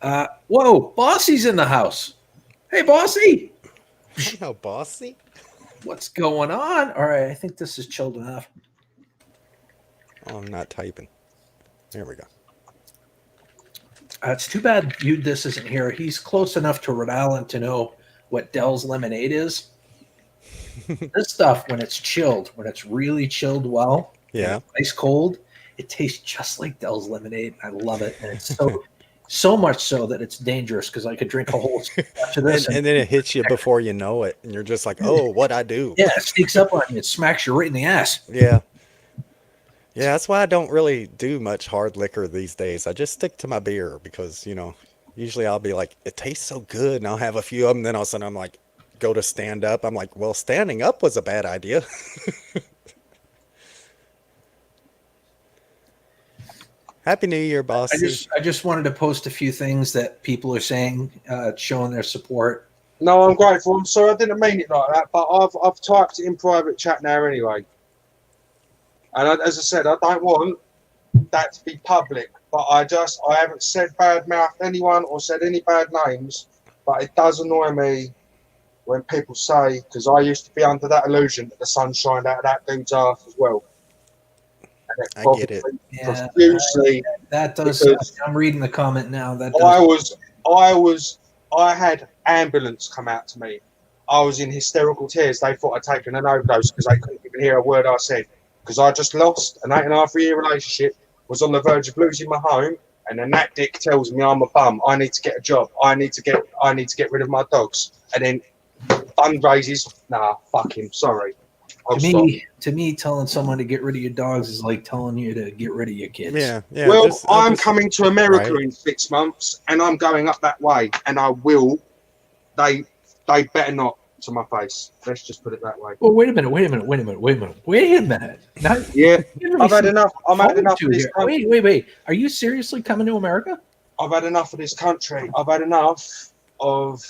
Whoa, Bossy's in the house. Hey, Bossy. How bossy? What's going on? All right, I think this is chilled enough. Oh, I'm not typing. There we go. It's too bad this isn't here. He's close enough to Rhode Island to know what Dell's lemonade is. This stuff, when it's chilled, when it's really chilled well, Yeah. ice cold, it tastes just like Dell's lemonade. I love it, and it's so much so that it's dangerous because I could drink a whole batch of this. And then it hits you before you know it, and you're just like, "Oh, what I do?" Yeah, it sneaks up on you. It smacks you right in the ass. Yeah. Yeah, that's why I don't really do much hard liquor these days. I just stick to my beer because, usually I'll be like, it tastes so good, and I'll have a few of them. Then all of a sudden I'm like, go to stand up. I'm like, well, standing up was a bad idea. Happy New Year, boss. I just wanted to post a few things that people are saying, showing their support. No, I'm grateful. I'm sorry, I didn't mean it like that, but I've typed it in private chat now anyway. And as I said, I don't want that to be public, but I haven't said bad mouth anyone or said any bad names, but it does annoy me when people say, because I used to be under that illusion that the sun shined out of that dude's ass as well. I get it. Yeah, profusely, that does. because I'm reading the comment now. That does. I had ambulance come out to me. I was in hysterical tears. They thought I'd taken an overdose because they couldn't even hear a word I said. Because I just lost an 8.5-year relationship, was on the verge of losing my home, and then that dick tells me I'm a bum. I need to get a job. I need to get rid of my dogs. And then fundraisers, nah, fuck him. Sorry. To me, telling someone to get rid of your dogs is like telling you to get rid of your kids. Yeah, yeah. Well, I'm coming to America right. in 6 months, and I'm going up that way, and I will. They better not to my face. Let's just put it that way. Well, wait a minute. Now, Yeah, I've had enough. I'm had enough of this country. Wait. Are you seriously coming to America? I've had enough of this country. I've had enough of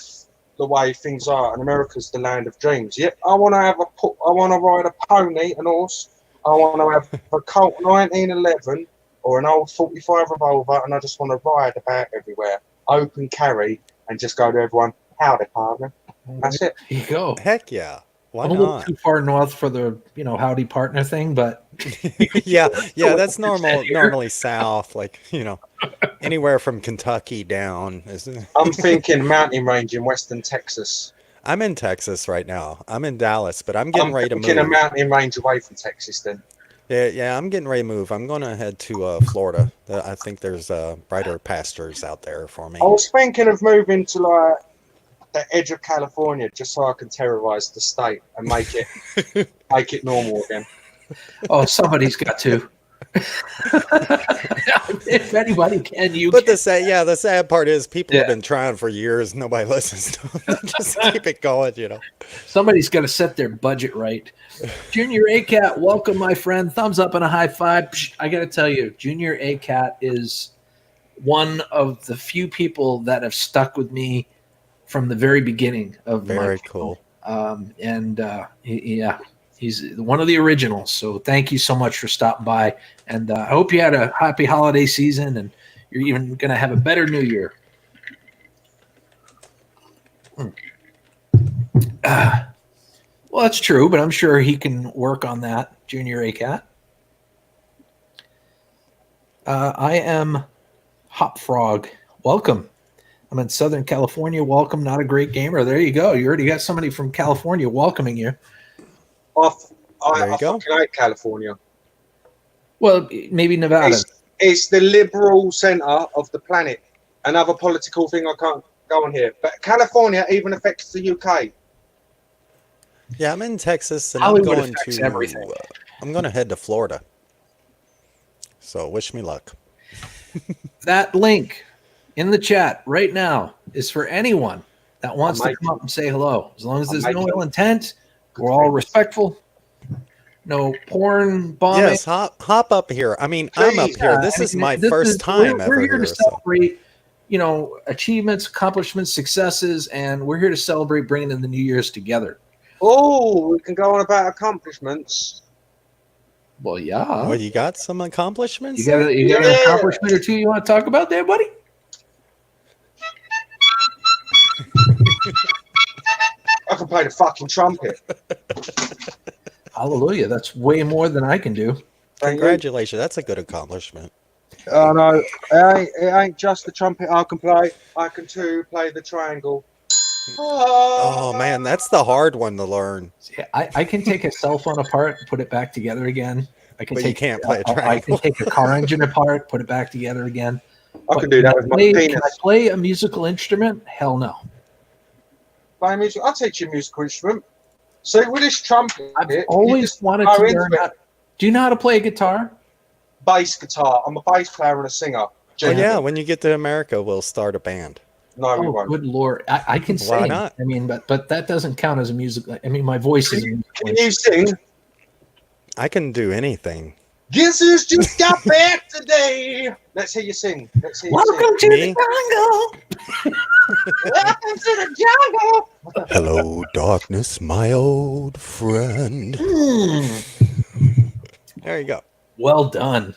the way things are, and America's the land of dreams. Yep, I want to ride a pony, an horse. I want to have a Colt 1911 or an old 45 revolver, and I just want to ride about everywhere, open carry, and just go to everyone. Howdy, partner. That's it. There you go. Heck yeah. Why I'm a little not? too far north for the howdy partner thing, but yeah, that's normally south, like anywhere from Kentucky down. I'm thinking mountain range in western Texas. I'm in Texas right now. I'm in Dallas, but I'm getting ready to move. I'm thinking a mountain range away from Texas then. Yeah, I'm getting ready to move. I'm going to head to Florida. I think there's brighter pastures out there for me. I was thinking of moving to the edge of California just so I can terrorize the state and make it normal again. Oh, somebody's got to. If anybody can, you. But the sad part is people have been trying for years. Nobody listens to them. Just keep it going, Somebody's got to set their budget right. Junior ACAT, welcome, my friend. Thumbs up and a high five. I got to tell you, Junior ACAT is one of the few people that have stuck with me from the very beginning of very cool. He's one of the originals. So thank you so much for stopping by. And I hope you had a happy holiday season and you're even going to have a better New Year. Well, that's true, but I'm sure he can work on that, Junior ACAT. I am Hop Frog. Welcome. I'm in Southern California. Welcome. Not a great gamer. There you go. You already got somebody from California welcoming you. I fucking hate California. Well, maybe Nevada. It's the liberal center of the planet. Another political thing I can't go on here. But California even affects the UK. Yeah, I'm in Texas, and Hollywood I'm affects everything. I'm going to head to Florida. So wish me luck. That link in the chat right now is for anyone that wants to come up and say hello. As long as there's no ill intent, we're all respectful. No porn bombing. Yes, hop up here. I mean, I'm up here. This is my first time ever We're here to so. celebrate, achievements, accomplishments, successes, and we're here to celebrate bringing in the New Year's together. Oh, we can go on about accomplishments. Well, yeah. Well, you got some accomplishments? You got an accomplishment or two you want to talk about there, buddy? can play the fucking trumpet. Hallelujah. That's way more than I can do. Congratulations, that's a good accomplishment. Oh no, it ain't just the trumpet I can play. I can too play the triangle. Oh man, that's the hard one to learn. Yeah, I can take a cell phone apart, put it back together again. I can But you take can't play a I triangle. can take a car engine apart, put it back together again. I can do that with my Can I penis. play a musical instrument? Hell no. Play music. I'll teach you a musical instrument. See, with this trumpet, I've you always just wanted go to into learn it. how. Do you know how to play a guitar? Bass guitar. I'm a bass player and a singer. Well, Genuinely. yeah, when you get to America, we'll start a band. No, we Oh, won't. good lord! I can Why sing. not? I mean, but that doesn't count as a musical. I mean, my voice is. a musical Can you sing? I can do anything. Guess who's just got back today? Let's hear you sing. Let's hear you Welcome sing. to Me? the jungle. Welcome to the jungle. Hello, darkness, my old friend. There you go. Well done.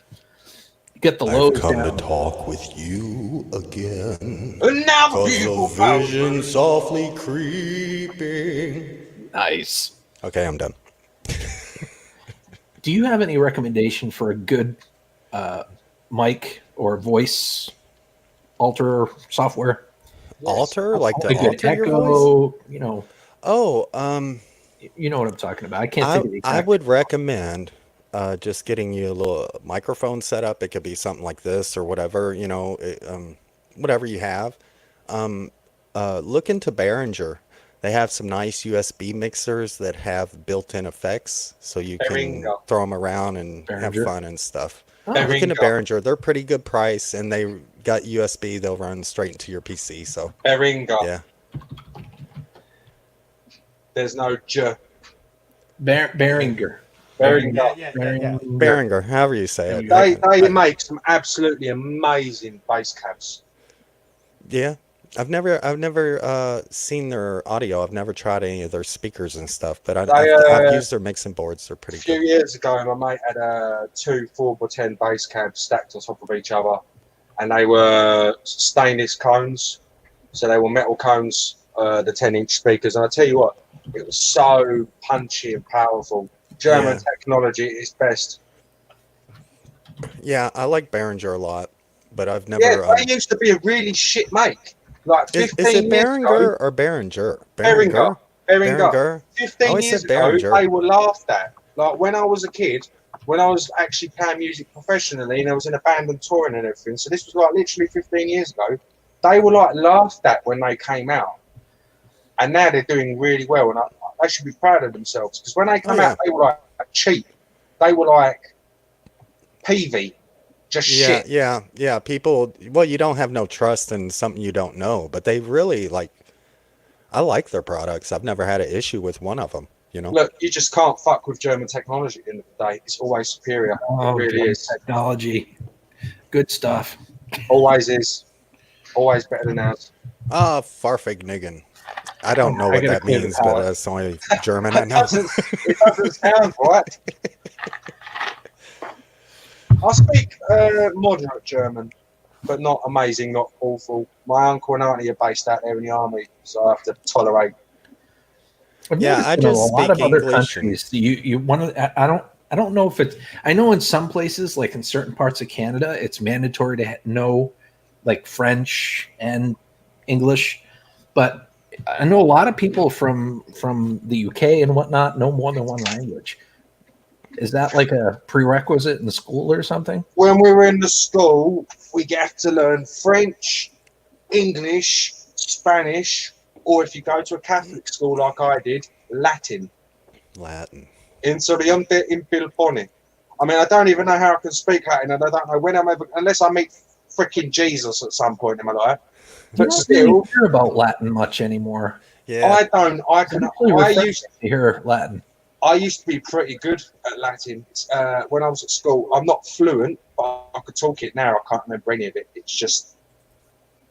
Get the I've lows come down. to talk with you again. And now the 'Cause people the power. vision softly creeping. Nice. Okay, I'm done. Do you have any recommendation for a good mic or voice alter software? Alter, like A to good alter your voice? echo. You know. Oh, You know what I'm talking about. I can't think of the I exact. would recommend just getting you a little microphone set up. It could be something like this or whatever, you know, whatever you have. Look into Behringer. They have some nice USB mixers that have built-in effects, so you can Behringer. throw them around and have Behringer. fun and stuff. Oh, Look into Behringer. Behringer. They're pretty good price, and they got USB. They'll run straight into your PC. So Behringer. yeah, There's no J. Behringer. Behringer. Behringer, however you say it. They make some absolutely amazing bass cabs. Yeah, I've never seen their audio. I've never tried any of their speakers and stuff, but I've used their mixing boards. They're A pretty few good. years ago, my mate had two 4x10 bass cabs stacked on top of each other, and they were stainless cones, so they were metal cones, the 10-inch speakers. And I tell you what, it was so punchy and powerful. German technology is best. Yeah, I like Behringer a lot, but I've never. Yeah, they used to be a really shit make. Like 15 is it years ago, Behringer or Behringer? Behringer. Behringer. 15 always years said ago, Behringer. they were laughed at. Like when I was a kid, when I was actually playing music professionally, and I was in a band and touring and everything. So this was like literally 15 years ago. They were like laughed at when they came out, and now they're doing really well. And they should be proud of themselves because when they came out, they were like cheap. They were like peevy, just shit. Yeah. People, well, you don't have no trust in something you don't know, but they really like. I like their products. I've never had an issue with one of them. You know. Look, you just can't fuck with German technology at the end of the day. It's always superior. Oh, it really German is. technology. Good stuff. Always is. Always better than ours. Farfignigen. I don't know I what gotta that clear the means, but palate. that's the only German I know. It doesn't sound right. I speak moderate German, but not amazing, not awful. My uncle and auntie are based out there in the army, so I have to tolerate. Yeah, I You know, just a lot speak of other English countries. You want to? I don't know if it's. I know in some places, like in certain parts of Canada, it's mandatory to know like French and English, but I know a lot of people from the UK and whatnot know more than one language. Is that like a prerequisite in the school or something? When we were in the school, we get to learn French, English, Spanish, or if you go to a Catholic school like I did, Latin. Latin. Insuriante impilpone. I mean, I don't even know how I can speak Latin, and I don't know when I'm ever, unless I meet freaking Jesus at some point in my life. You But don't still, really hear about Latin much anymore. Yeah. I used to be pretty good at Latin when I was at school. I'm not fluent, but I could talk it now. I can't remember any of it. It's just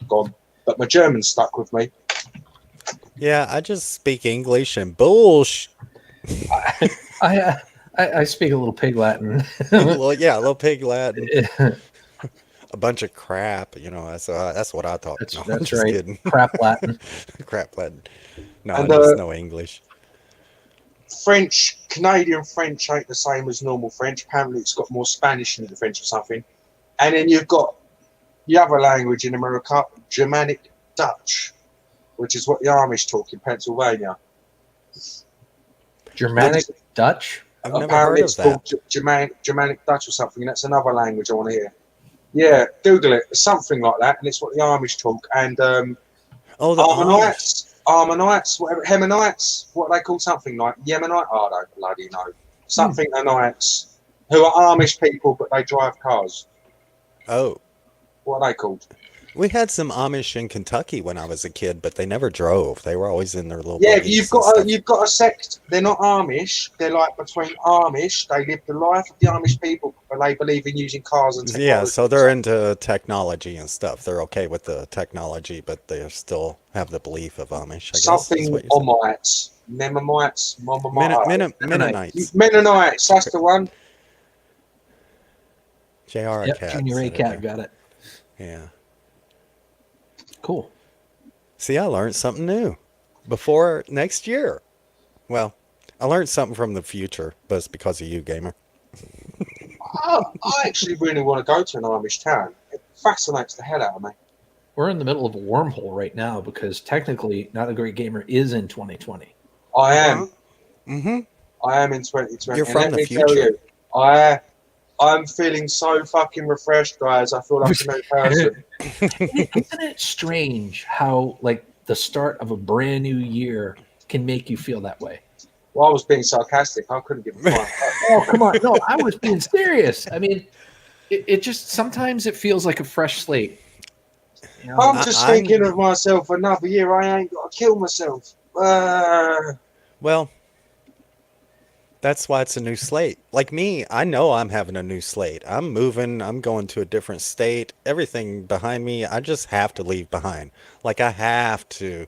gone. But my German stuck with me. Yeah, I just speak English and bullshit. I speak a little pig Latin. Well, yeah, a little pig Latin. a bunch of crap. You know, that's what I thought. That's, No, I'm that's just right. kidding. Crap Latin. Crap Latin. No, And, just no English. Canadian French ain't the same as normal French. Apparently, it's got more Spanish in the French or something. And then you've got the other language in America, Germanic Dutch, which is what the Amish talk in Pennsylvania. Germanic Dutch? I've never Apparently, heard it's of called that. Germanic Dutch or something. And that's another language I want to hear. Yeah, Google it. Something like that. And it's what the Amish talk. And Oh, the Amish. Ammonites, whatever, Hemonites, what are they called? Something like Yemenite. I don't bloody know. Something Anites, who are Amish people, but they drive cars. Oh, What are they called? we had some Amish in Kentucky when I was a kid, but they never drove. They were always in their little Yeah, buggies you've and got stuff. you've got a sect. They're not Amish. They're like between Amish. They live the life of the Amish people, but they believe in using cars and technology. Yeah, so they're into technology and stuff. They're okay with the technology, but they still have the belief of Amish, I guess. is Something what you're saying. Omites, Mennonites, Mennonites. Mennonites. That's the one. J.R. Yep, Cat. Junior A said it Cat there. got it. Yeah. Cool. See, I learned something new before next year. Well, I learned something from the future, but it's because of you, gamer. I actually really want to go to an Amish town. It fascinates the hell out of me. We're in the middle of a wormhole right now because technically Not a Great Gamer is in 2020. I am. Mm-hmm. I am in 2020. You're And from let the me tell future. you, I'm feeling so fucking refreshed, guys. I feel like a new person. Isn't it strange how like the start of a brand new year can make you feel that way? Well, I was being sarcastic. I couldn't give a fuck. Oh, come on. No, I was being serious. I mean, it just sometimes it feels like a fresh slate. You know, I'm just thinking of myself. Another year, I ain't got to kill myself. Well, that's why it's a new slate. Like me, I know I'm having a new slate. I'm moving. I'm going to a different state. Everything behind me, I just have to leave behind. Like I have to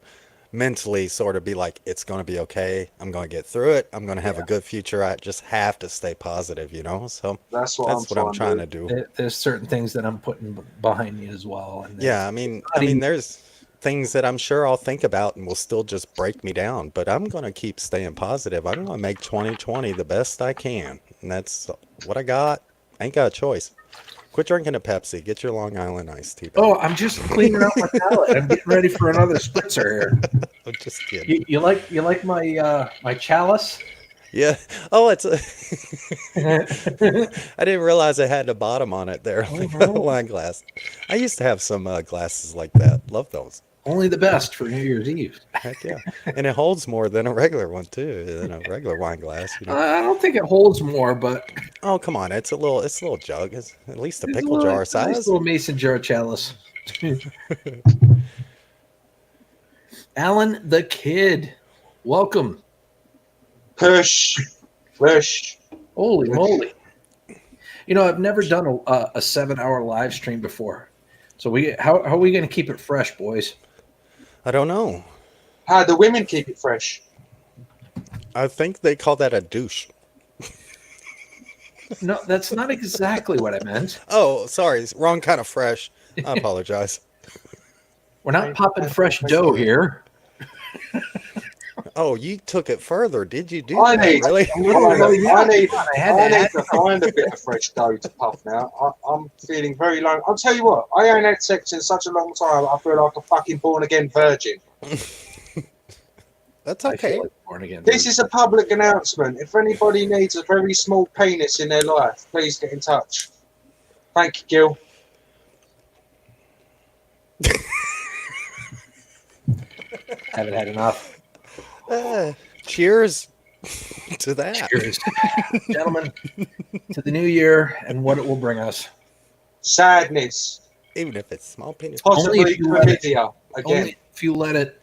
mentally sort of be like, it's going to be okay. I'm going to get through it. I'm going to have a good future. I just have to stay positive, you know? So that's what I'm trying to do. There's certain things that I'm putting behind me as well. And Yeah, I mean, there's things that I'm sure I'll think about and will still just break me down, but I'm going to keep staying positive. I'm going to make 2020 the best I can, and that's what I got. I ain't got a choice. Quit drinking a Pepsi. Get your Long Island iced tea. Oh, I'm just cleaning out my palate. I'm getting ready for another spritzer here. I'm just kidding. You like my my chalice? Yeah. Oh, it's I didn't realize it had a bottom on it there, like a wine glass. I used to have some glasses like that. Love those. Only the best for New Year's Eve. Heck yeah. And it holds more than a regular one too, than a regular wine glass. You know? I don't think it holds more, but oh come on, it's a little jug. It's at least a it's pickle jar it's a nice size. little mason jar chalice. Alan the Kid, welcome. Push. Holy moly! You know, I've never done a 7-hour live stream before. So how are we going to keep it fresh, boys? I don't know. How do women keep it fresh? I think they call that a douche. No, that's not exactly what I meant. Oh, sorry, wrong kind of fresh. I apologize. We're not popping fresh dough here. Oh, you took it further. Did you do I that? need, Really? I need to find a bit of fresh dough to puff now. I'm feeling very low. I'll tell you what, I ain't had sex in such a long time. I feel like a fucking born again virgin. That's I okay. feel like born again. This is a public announcement. If anybody needs a very small penis in their life, please get in touch. Thank you, Gil. Haven't had enough. Cheers to that. Cheers, gentlemen, to the new year and what it will bring us. Sadness. Even if it's small penis. Possibly Only if you let it. chlamydia again. Only if you let it.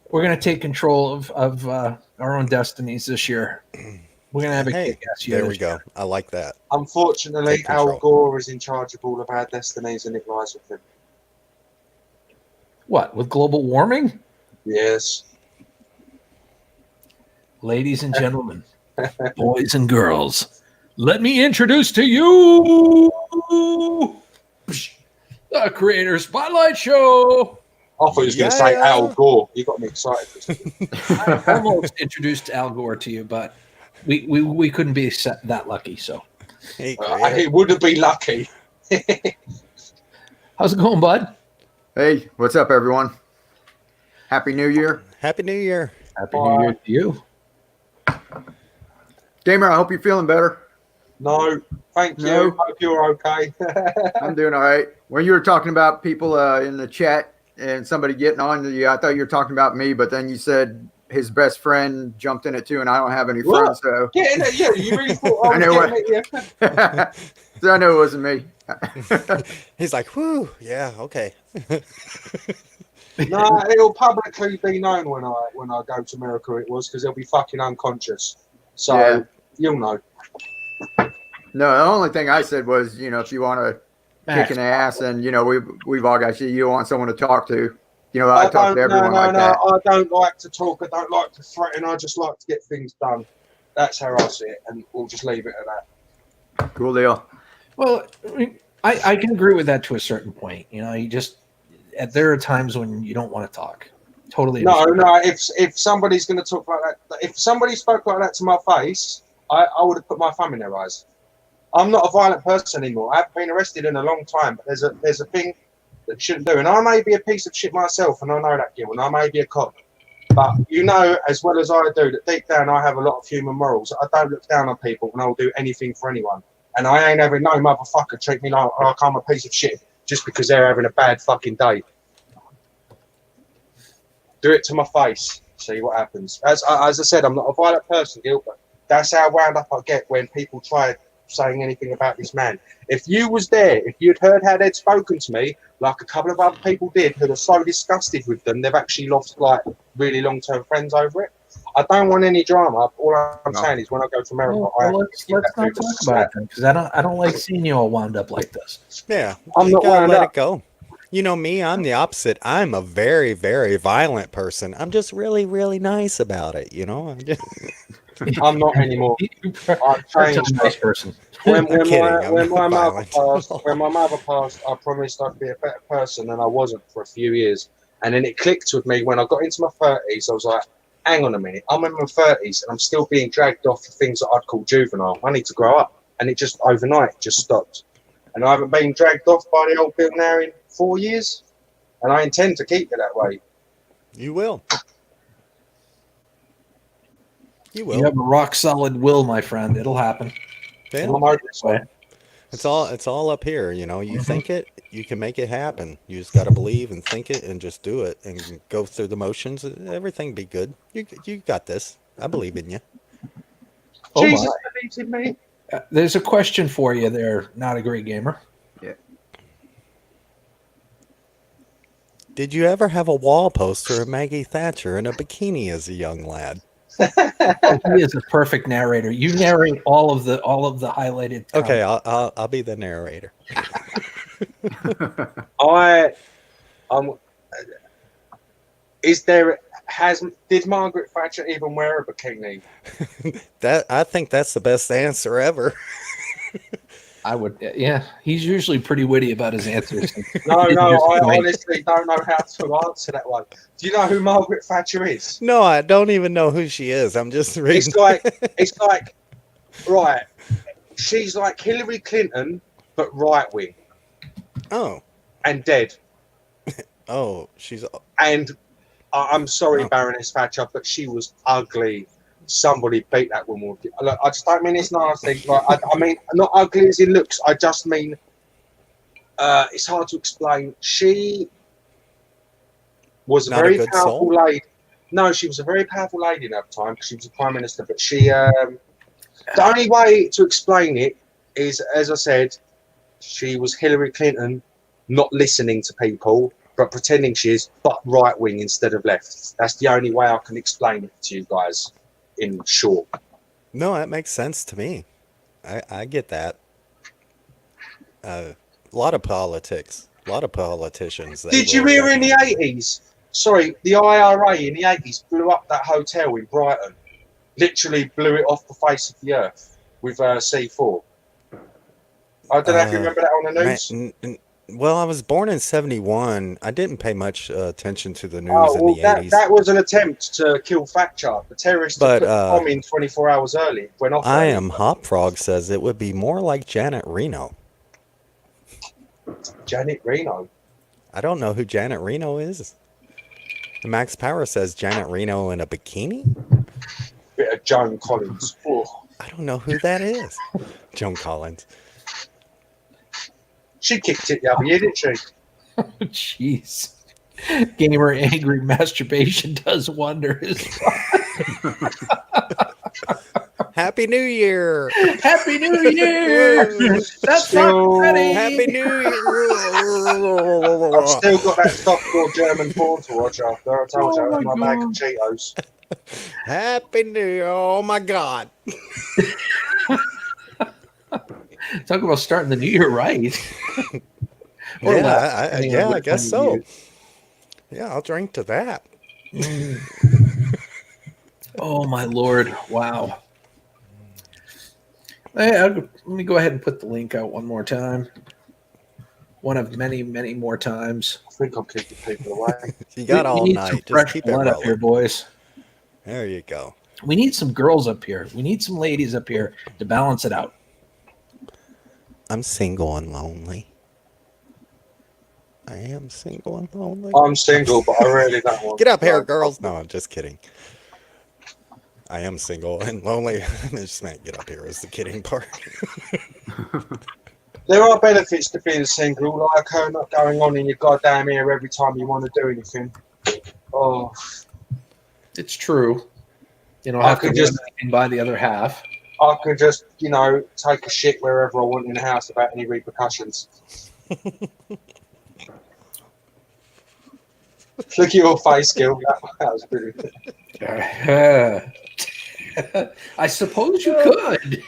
We're going to take control of our own destinies this year. We're going to have a Hey, kick-ass year. there we this go. year. I like that. Unfortunately, Take control. Al Gore is in charge of all of our destinies and it lies with him. What, with global warming? Yes. Ladies and gentlemen, boys and girls, let me introduce to you The Creator Spotlight Show. I thought he was going to say Yeah. Al Gore. You got me excited. I almost introduced Al Gore to you, but we couldn't be that lucky. So, Hey, It would be lucky. how's it going, bud? Hey, what's up, everyone? Happy New Year. Happy New Year. Happy New Year to you. Gamer, I hope you're feeling better. No, thank you. No. Hope you're okay. I'm doing all right. When you were talking about people in the chat and somebody getting on to you, I thought you were talking about me, but then you said his best friend jumped in it too, and I don't have any What? friends, so Getting it, yeah, you really thought I I know was what- getting it, yeah. so I know it wasn't me. He's like, whew, yeah, okay. No, it'll publicly be known when I go to America. It was because they'll be fucking unconscious. So Yeah. you'll know. No, the only thing I said was, if you want to kick an ass, and we've all got you want someone to talk to. I talk to everyone like that. I don't like to talk. I don't like to threaten. I just like to get things done. That's how I see it, and we'll just leave it at that. Cool deal. Well, I can agree with that to a certain point. You just there are times when you don't want to talk. Totally. No, understand. if somebody's going to talk like that, if somebody spoke like that to my face, I would have put my thumb in their eyes. I'm not a violent person anymore. I haven't been arrested in a long time, but there's a thing that shouldn't do. And I may be a piece of shit myself, and I know that, Gil, and I may be a cop. But you know as well as I do that deep down I have a lot of human morals. I don't look down on people, and I'll do anything for anyone. And I ain't having no motherfucker treat me like I'm a piece of shit just because they're having a bad fucking day. Do it to my face. See what happens. As I said, I'm not a violent person, Gil, but that's how wound up I get when people try saying anything about this man. If you was there, if you'd heard how they'd spoken to me, like a couple of other people did, who are so disgusted with them, they've actually lost like really long-term friends over it. I don't want any drama. All I'm saying is when I go to America, Let's not talk about it then, because I don't like seeing you all wound up like this. Yeah, I'm you not gotta wound let up. it go. You know me, I'm the opposite. I'm a very, very violent person. I'm just really, really nice about it. I'm not anymore. I've changed. Nice person. When I'm kidding, I'm my not mother passed, I promised I'd be a better person, and I wasn't for a few years. And then it clicked with me when I got into my 30s. I was like, hang on a minute, I'm in my 30s and I'm still being dragged off for things that I'd call juvenile. I need to grow up. And it just overnight just stopped. And I haven't been dragged off by the old bill now in 4 years. And I intend to keep it that way. You will. You will. You have a rock solid will, my friend. It'll happen. Yeah. It'll happen this way. It's all up here, You think it, you can make it happen. You just got to believe and think it and just do it and go through the motions. Everything be good. You got this. I believe in you. Oh Jesus my. believes in me. There's a question for you there, Not a Great Gamer. Did you ever have a wall poster of Maggie Thatcher in a bikini as a young lad? He is a perfect narrator. You narrate all of the highlighted. Okay, I'll be the narrator. Did Margaret Thatcher even wear a bikini? I think that's the best answer ever. I would, yeah. He's usually pretty witty about his answers. No, I honestly don't know how to answer that one. Do you know who Margaret Thatcher is? No, I don't even know who she is. I'm just reading. It's like, right. She's like Hillary Clinton, but right wing. Oh. And dead. Oh, she's. And I'm sorry, Baroness Thatcher, but she was ugly. Somebody beat that woman. Look, I just don't mean it's nasty. Like, I mean, not ugly as in looks. I just mean it's hard to explain. She was a Not a very good powerful soul? lady. No, she was a very powerful lady in that time because she was a prime minister. But she, the only way to explain it is, as I said, she was Hillary Clinton, not listening to people, but pretending she is, but right wing instead of left. That's the only way I can explain it to you guys. In short, No, that makes sense to me. I get that. A lot of politics, a lot of politicians. Did you hear in the 80s? Sorry, the IRA in the 80s blew up that hotel in Brighton. Literally blew it off the face of the earth with C4. I don't know if you remember that on the news. Well, I was born in 71. I didn't pay much attention to the news Oh, in well, the that 80s. that was an attempt to kill Thatcher. The terrorists But, put the bomb in 24 hours early. Went off. I early. am Hopfrog says it would be more like Janet Reno. Janet Reno. I don't know who Janet Reno is. Max Power says Janet Reno in a bikini? Bit of Joan Collins. Oh, I don't know who that is. Joan Collins. she kicked it the other year, didn't she? Jeez. Gamer angry masturbation does wonders. Happy New Year! Happy New Year! That's Still- ready. Happy New I've Year! still got that softcore German porn to watch after. I told you, Oh in my my bag of God. Cheetos. Happy New Year! Oh my God! Talk about starting the new year right. Or Yeah, left, I depending on what guess time so. you Yeah, I'll drink to that. use. Oh my Lord! Wow. Hey, let me go ahead and put the link out one more time. One of many, many more times. I think I'm keeping people away. You got We all need some night. Just fresh keep it blood up here, rolling. boys. There you go. We need some girls up here. We need some ladies up here to balance it out. I'm single and lonely. I am single and lonely. I'm single, but I really don't want. Get up here, girls. No, I'm just kidding. I am single and lonely. I just meant get up here is the kidding part. There are benefits to being single, like not going on in your goddamn ear every time you want to do anything. Oh, It's true. You know, I I have to could just just- anything by the other half. I could just, take a shit wherever I want in the house without any repercussions. Look at your face, Gil. That was brilliant. I suppose you could.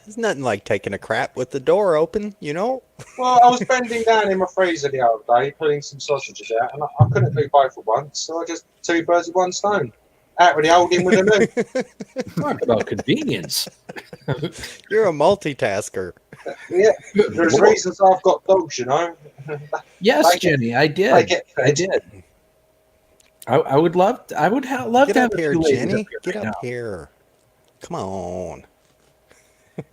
There's nothing like taking a crap with the door open, you know? Well, I was bending down in my freezer the other day, pulling some sausages out, and I couldn't do both at once, so I just two birds with one stone. Out with the old, in with the new. Talk about convenience. You're a multitasker. Yeah, there's reasons I've got dogs, Yes, Like it. Jenny, I did. Like it. I did. I would love. I would love Get to have up a here, few ladies Jenny. up here Get right up now. here. Come on.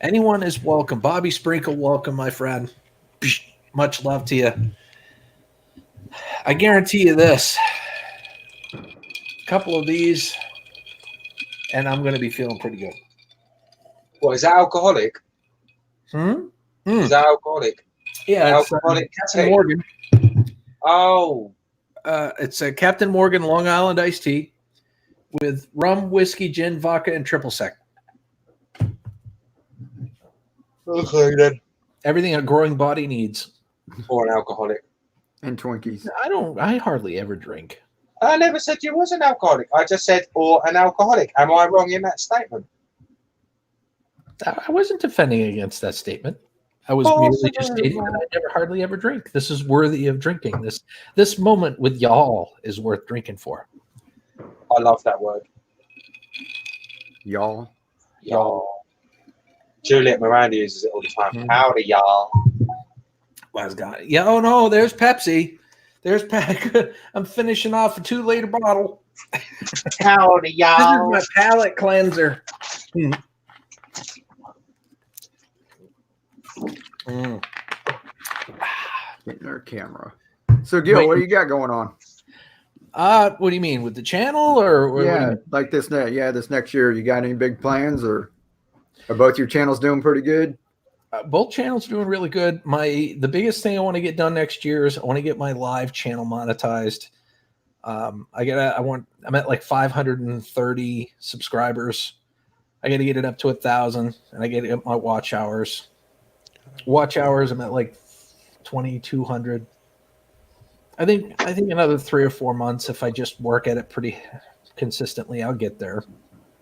Anyone is welcome. Bobby Sprinkle, welcome, my friend. Psh, much love to you. I guarantee you this. A couple of these, and I'm going to be feeling pretty good. What, is that alcoholic? Is that alcoholic? Yeah, it's Alcoholic Captain tea. Morgan. Oh, It's a Captain Morgan Long Island iced tea with rum, whiskey, gin, vodka, and triple sec. okay then. Everything a growing body needs. Or an alcoholic. And Twinkies. I hardly ever drink. I never said you was an alcoholic. I just said, or an alcoholic. Am I wrong in that statement? I wasn't defending against that statement. I was Oh, merely just stating that I never hardly ever drink. This is worthy of drinking. This moment with y'all is worth drinking for. I love that word. Y'all. Y'all. Juliet Miranda uses it all the time. Mhm. Howdy, y'all. Wise guy. Yeah. Oh no. There's Pepsi. There's Pack. I'm finishing off a 2-liter bottle. Howdy, This is y'all. my palate cleanser. Mm. Getting our camera. So, Gil, Wait. what do you got going on? What do you mean with the channel or what do you Yeah, mean? like this next year, you got any big plans, or are both your channels doing pretty good? Both channels are doing really good. The biggest thing I want to get done next year is I want to get my live channel monetized. I'm at like 530 subscribers. I got to get it up to 1,000, and I get to get my watch hours. Watch hours, I'm at like 2,200. I think another 3 or 4 months, if I just work at it pretty consistently, I'll get there.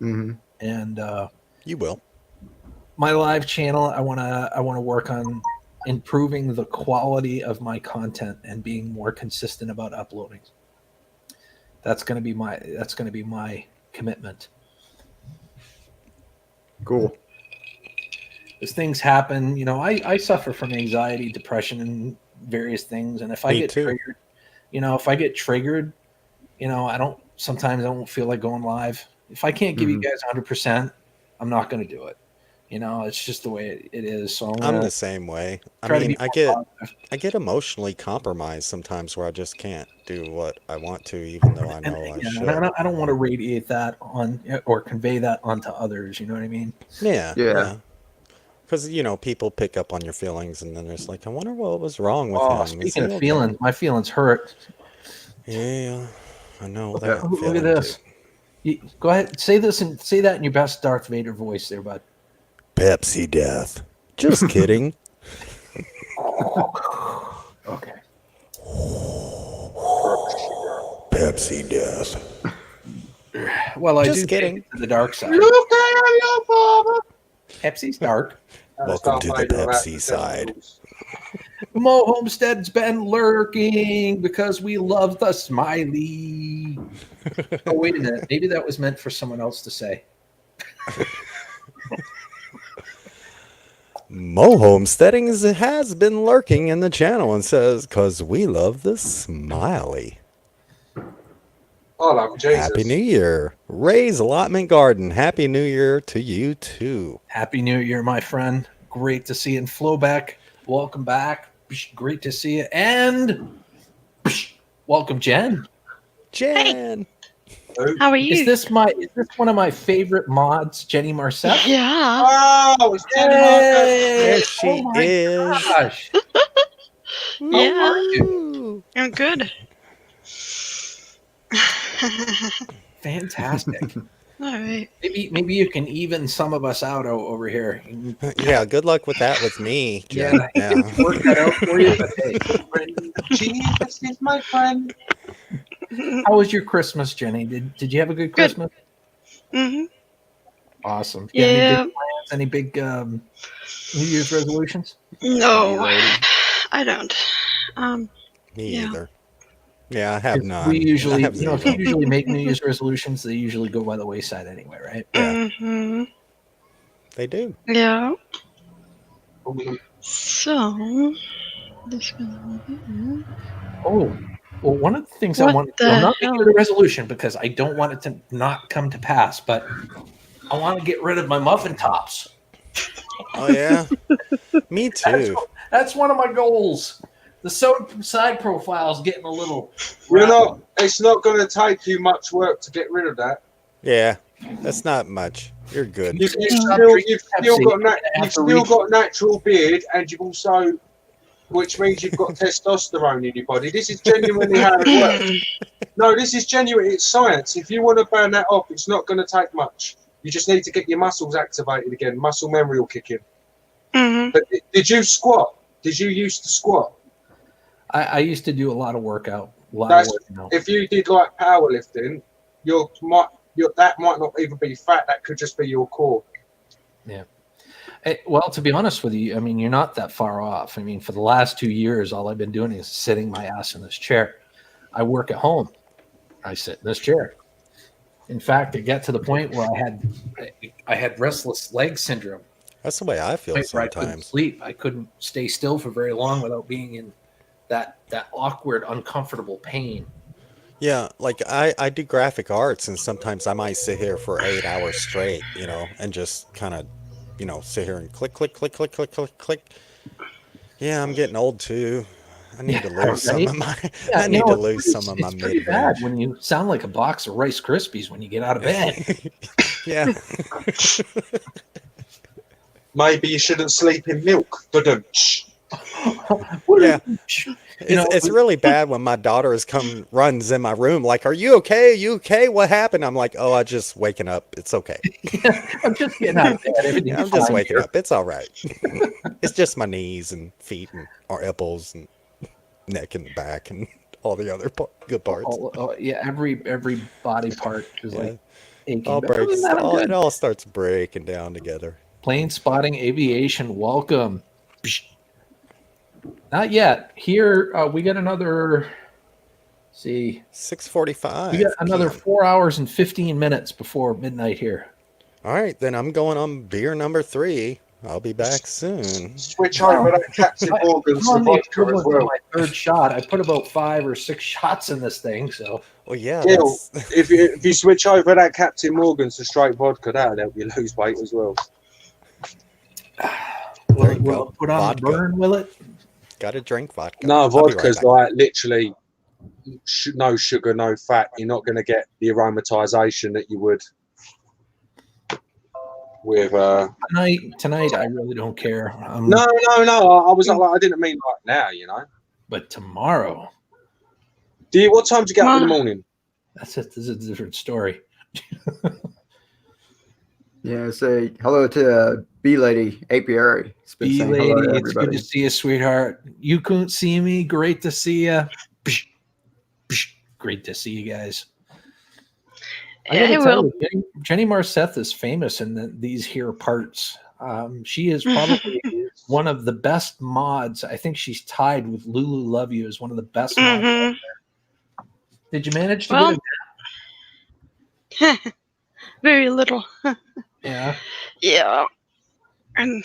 Mm-hmm. And You will. my live channel, I want to work on improving the quality of my content and being more consistent about uploading. That's going to be my commitment. Cool. as things happen, I suffer from anxiety, depression, and various things. And if I Me get too. triggered, sometimes I don't feel like going live. If I can't give you guys 100%, I'm not going to do it. It's just the way it is. So I'm the same way. I try to mean, be more positive. I get emotionally compromised sometimes where I just can't do what I want to, even though I know I Yeah, should. and I don't want to radiate that on or convey that onto others. You know what I mean? Yeah. Because, people pick up on your feelings and then it's like, I wonder what was wrong with Oh, him. Is speaking he of okay? feelings, my feelings hurt. Yeah, I know Look that. at feeling this. Go ahead, say this and say that in your best Darth Vader voice, there, bud. too. Pepsi death. Just kidding. Okay. Pepsi death. Well, I Just do kidding. take it to the dark side. Look at your father. Pepsi's dark. Welcome to the Pepsi side. Mo Homestead's been lurking because we love the smiley. Oh, wait a minute. Maybe that was meant for someone else to say. Mo Homesteadings has been lurking in the channel and says, because we love the smiley. I love Jesus. Happy New Year. Ray's Allotment Garden. Happy New Year to you too. Happy New Year, my friend. Great to see you. And Flowback, welcome back. Great to see you. And welcome, Jen. Jen. How are you? Is this one of my favorite mods, Jenny Marcel? Yeah. Oh, it's Jenny There Marcel. she is. Gosh. Yeah. I'm good. Fantastic. All right. Maybe you can even some of us out over here. Yeah, good luck with that with me, Jen. Yeah. Work that out for you. But hey, Jesus is my friend. how was your Christmas, Jenny? Did you have a good Christmas? Mhm. Awesome. You got Yeah. any big plans? Any big New Year's resolutions? No, I don't. Me Yeah. either. Yeah, I have none. We usually, I have if you zero. usually make New Year's resolutions, they usually go by the wayside anyway, right? Mhm. They do. Yeah. So. This gonna Oh, well, one of the things I What want the I'm not making hell? it a resolution because I don't want it to not come to pass, but I want to get rid of my muffin tops. Oh yeah. Me too. That's one of my goals. The side profile's getting a little. It's not going to take you much work to get rid of that. Yeah. That's not much. You're good. You've Drinking still Pepsi. got natural beard, and you've also, which means you've got testosterone in your body. This is genuinely how it works. No, this is genuine. It's science. If you want to burn that off, it's not going to take much. You just need to get your muscles activated again. Muscle memory will kick in. Mhm. But did you squat? Did you used to squat? I used to do a lot of workout. If you did like powerlifting, that might not even be fat. That could just be your core. Yeah. Well, to be honest with you, I mean, you're not that far off. I mean, for the last 2 years, all I've been doing is sitting my ass in this chair. I work at home. I sit in this chair. In fact, it got to the point where I had restless leg syndrome. That's the way I feel Where I couldn't sometimes. sleep. I couldn't stay still for very long without being in that awkward, uncomfortable pain. Yeah, like I do graphic arts and sometimes I might sit here for 8 hours straight, and just kind of, sit here and click, click, click, click, click, click, click. Yeah, I'm getting old too. I need to lose some of my I need to lose some of my It's pretty bad when you sound like a box of Rice Krispies when you get out of bed. Yeah. Maybe you shouldn't sleep in milk. Yeah. It's really bad when my daughter runs in my room like, "Are you okay? Are you okay? What happened?" I'm like, "Oh, I just waking up. It's okay." I'm just getting out of bed. Everything's I'm just fine waking here. up. It's all right. It's just my knees and feet and our elbows and neck and back and all the other good parts. Yeah, every body part is like aching. All But other breaks. than that, I'm good. It all starts breaking down together. Plane Spotting Aviation, welcome. Psh. Not yet. Here, we got another. See, 6:45. we got another 4 hours and 15 minutes before midnight here. All right, then I'm going on beer number 3. I'll be back soon. Switch over that Captain Morgan's I'm on the vodka as equivalent of well. my third shot. I put about 5 or 6 shots in this thing, so. Well, yeah. Gil, if you switch over that Captain Morgan's to straight vodka, that'll help you lose weight as well. Will it put on Vodka. the burn, will it? Gotta drink vodka. No, I'll be right vodka's back. like literally no sugar, no fat. You're not going to get the aromatization that you would with. Tonight, I really don't care. No. I was like, I didn't mean like now, you know. But tomorrow. What time do you get up in the morning? This is a different story. Yeah, say hello to B Lady Apiary. B Lady, it's good to see you, sweetheart. You couldn't see me. Great to see you. Great to see you guys. I gotta tell you, Jenny Marceth is famous in these here parts. She is probably one of the best mods. I think she's tied with Lulu Love You as one of the best mods out there. Did you manage to get it? Very little. Yeah. Yeah. I'm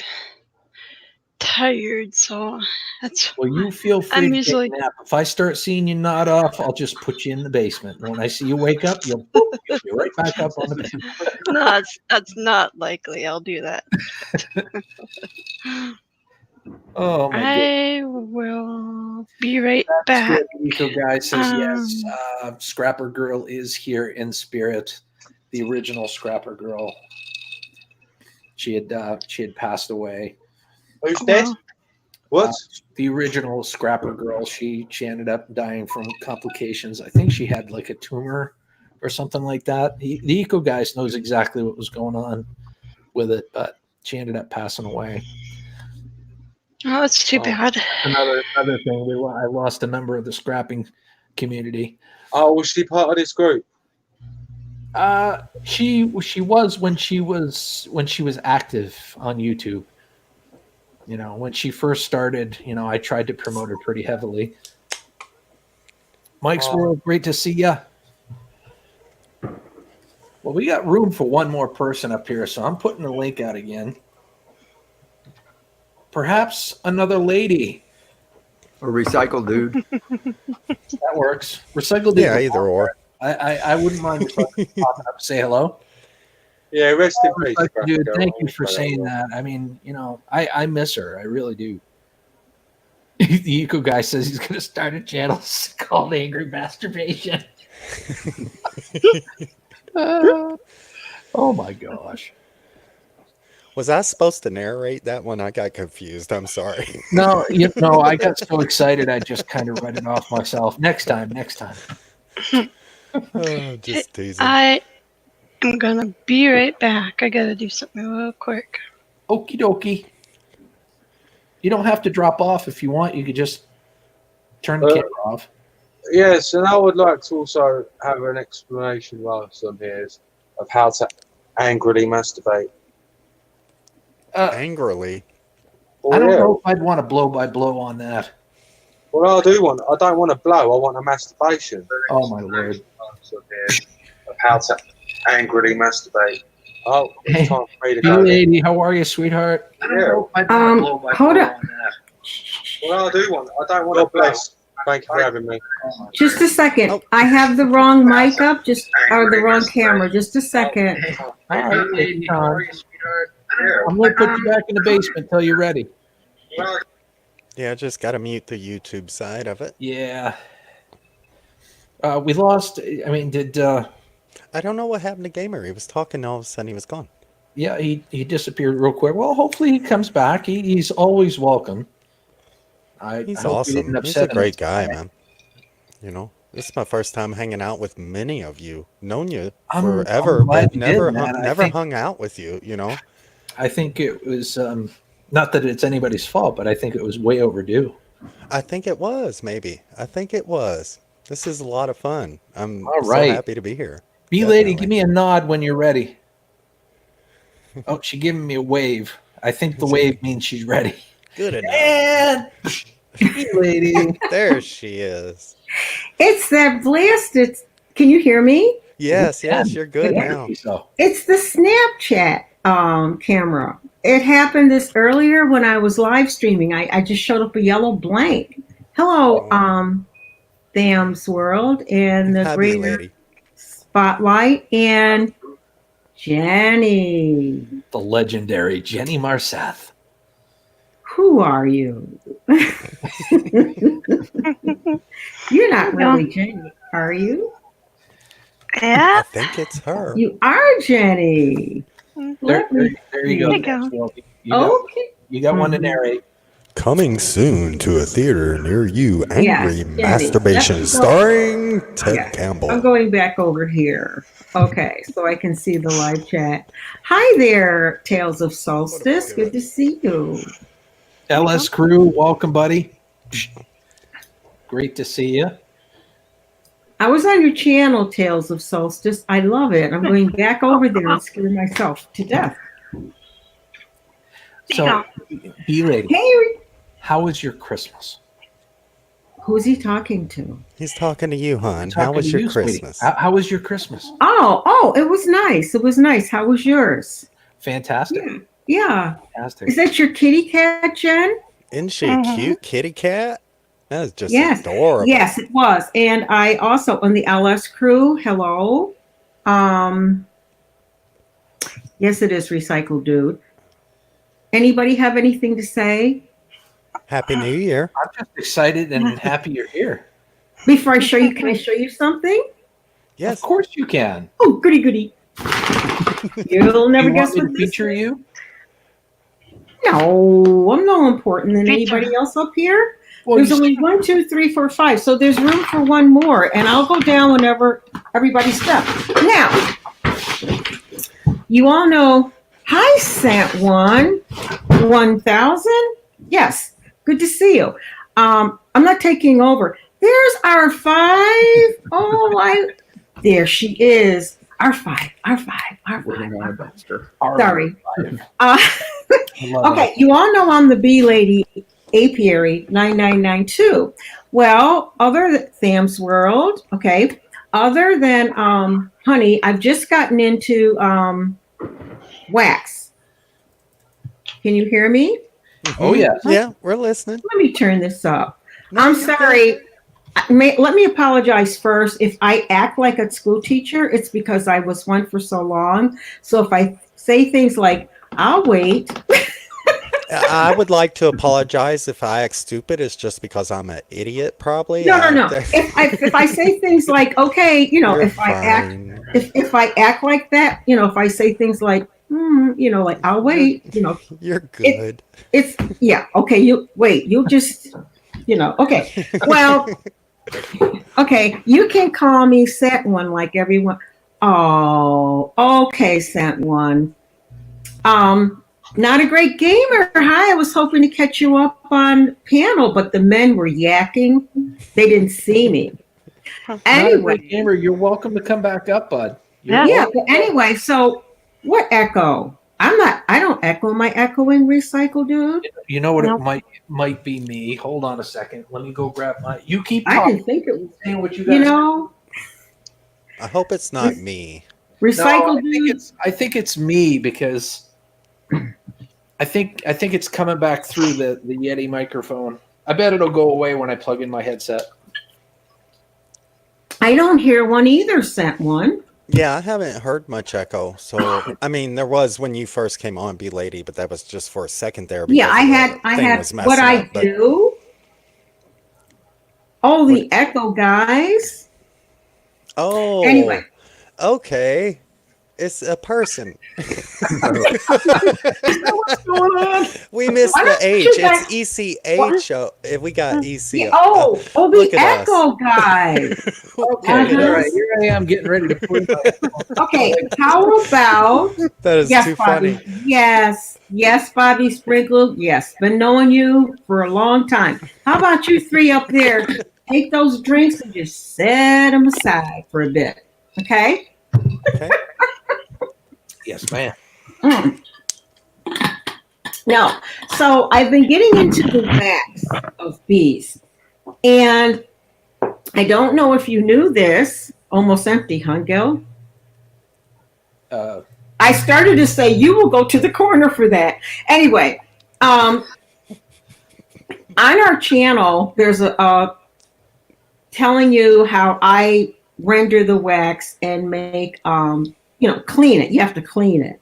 tired, so that's. Well, you feel free I'm to usually. take a nap. If I start seeing you nod off, I'll just put you in the basement. When I see you wake up, you'll be right back up on the bed. No, that's not likely. I'll do that. Oh my I will be right back. Eco guy says yes. Scrapper Girl is here in spirit. The original Scrapper Girl. She had passed away. Who's dead? What? The original Scrapper Girl. She ended up dying from complications. I think she had like a tumor or something like that. The Eco guys knows exactly what was going on with it, but she ended up passing away. Oh, that's too bad. Another thing, I lost a member of the scrapping community. Oh, was she part of this group? She was when she was active on YouTube. You know, when she first started, you know, I tried to promote her pretty heavily. Mike's World, great to see ya. Well, we got room for one more person up here, so I'm putting the link out again. Perhaps another lady. A recycle dude. That works. Recycle dude. Yeah, either or. I wouldn't mind if I could pop up and say hello. Yeah, rest in peace. Dude, thank you for saying that. I mean, you know, I miss her. I really do. The Eco guy says he's going to start a channel called Angry Masturbation. Oh my gosh. Was I supposed to narrate that one? I got confused. I'm sorry. No, I got so excited I just kind of read it off myself. Next time. Oh, just teasing. I am gonna be right back. I gotta do something real quick. Okie dokie. You don't have to drop off if you want. You could just turn the camera off. Yes, and I would like to also have an explanation whilst I'm here of how to angrily masturbate. Angrily? I don't know if I'd want to blow by blow on that. Well, I don't want to blow. I want a masturbation. Oh my lord! Of how to angrily masturbate. Oh, Hey, it's time for me to B go. lady, how are you, sweetheart? Yeah. Hold up. Well, I don't want to bless. Thank you for having me. Just a second. I have the wrong mic up, or the wrong camera. Just a second. All right, take your time. I'm going to put you back in the basement until you're ready. Yeah, just got to mute the YouTube side of it. Yeah. We lost. I mean, I don't know what happened to Gamer. He was talking, all of a sudden he was gone. Yeah, he disappeared real quick. Well, hopefully he comes back. He's always welcome. He's I hope awesome. you didn't He's upset a him. great guy, man. You know, this is my first time hanging out with many of you. Known you I'm forever, glad but you never, did, man. I never think- hung out with you. You know. I think it was not that it's anybody's fault, but I think it was way overdue. I think it was, maybe. I think it was. This is a lot of fun. I'm All so right. happy to be here. B lady, give me a nod when you're ready. Oh, she's giving me a wave. I think the wave means she's ready. Good enough. And B lady. There she is. It's that blasted. Can you hear me? Yes, you're good now. So. It's the Snapchat camera. It happened this earlier when I was live streaming. I just showed up a yellow blank. Hello, Tham's World and the Happy Greater lady. Spotlight and Jenny. The legendary Jenny Marseth. Who are you? You're not really Jenny, are you? Yeah. I think it's her. You are Jenny. There you go. There you go. Okay. You got one to narrate. Coming soon to a theater near you, Angry Yes, Jenny. Masturbation, Let's go. starring Ted Yeah. Campbell. I'm going back over here. Okay, so I can see the live chat. Hi there, Tales of Solstice. Good to see you. LS Crew, welcome, buddy. Great to see you. I was on your channel, Tales of Solstice. I love it. I'm going back over there and scare myself to death. So, B-Lady, Hey, how was your Christmas? who's he talking to? He's talking to you, hon. How Talking was to your you, sweetie. Christmas? How was your Christmas? Oh, it was nice. It was nice. How was yours? Fantastic. Yeah. Fantastic. Is that your kitty cat, Jen? Isn't she a cute kitty cat? That is just Yes. adorable. Yes, it was. And I also on the LS crew. Hello. Yes, it is Recycle Dude. Anybody have anything to say Happy New Year. I'm just excited and happy you're here. before I show you? Can I show you something? Yes. Of course you can. Oh, goody goody. You'll never You guess want me what to this feature is. you? No, I'm no important than Feature. anybody else up here. Well, There's you only 1, 2, 3, 4, 5. So there's room for one more, and I'll go down whenever everybody's done. Now, you all know. Hi, Sant 1000. Yes, good to see you. I'm not taking over. There's R5. There she is. R5. Sorry. Okay, you all know I'm the B Lady Apiary 9992. Well, other than Tham's World, okay, other than honey, I've just gotten into wax. Can you hear me? Oh, yes. Yeah, we're listening. Let me turn this up. I'm sorry. Let me apologize first. If I act like a school teacher, it's because I was one for so long. So if I say things like, I'll wait. I would like to apologize if I act stupid. It's just because I'm an idiot, probably. No. If I say things like, okay, You're if I act like that, if I say things like, like I'll wait, You're good. it's yeah, okay, you'll just, okay. Well, okay, you can call me Sant One like everyone. Oh, okay, Sant One. Not a great gamer. Hi, I was hoping to catch you up on panel, but the men were yakking. They didn't see me. Not a Anyway, great gamer. You're welcome to come back up, bud. yeah, but anyway, so what echo? I don't echo. Am I echoing Recycle Dude? You know what? It might be me. Hold on a second. Let me go grab my. You keep I talking. didn't think it was, Saying what you guys. I hope it's not me. Recycle Dude. I think it's me because I think it's coming back through the Yeti microphone. I bet it'll go away when I plug in my headset. I don't hear one either, Sant One. Yeah, I haven't heard much echo. So, I mean, there was when you first came on, B Lady, but that was just for a second there. Yeah, I because had the thing was what messing I up, but- do. Oh, the echo guys. Oh. Anyway. Okay. It's a person. What's going on? We missed Why the don't H. you guys- It's ECH. We got EC. Oh, the look at us. echo guy. Okay, all right. Here I am getting ready to put my. Okay, how about That is yes, too Bobby. funny. Yes, Bobby Sprinkle. Yes, been knowing you for a long time. How about you three up there? Take those drinks and just set them aside for a bit. Okay. Okay. Yes, ma'am. No, so I've been getting into the wax of bees, and I don't know if you knew this. Almost empty, huh, Gil? I started to say you will go to the corner for that. Anyway, on our channel, there's a telling you how I render the wax and make clean it. You have to clean it.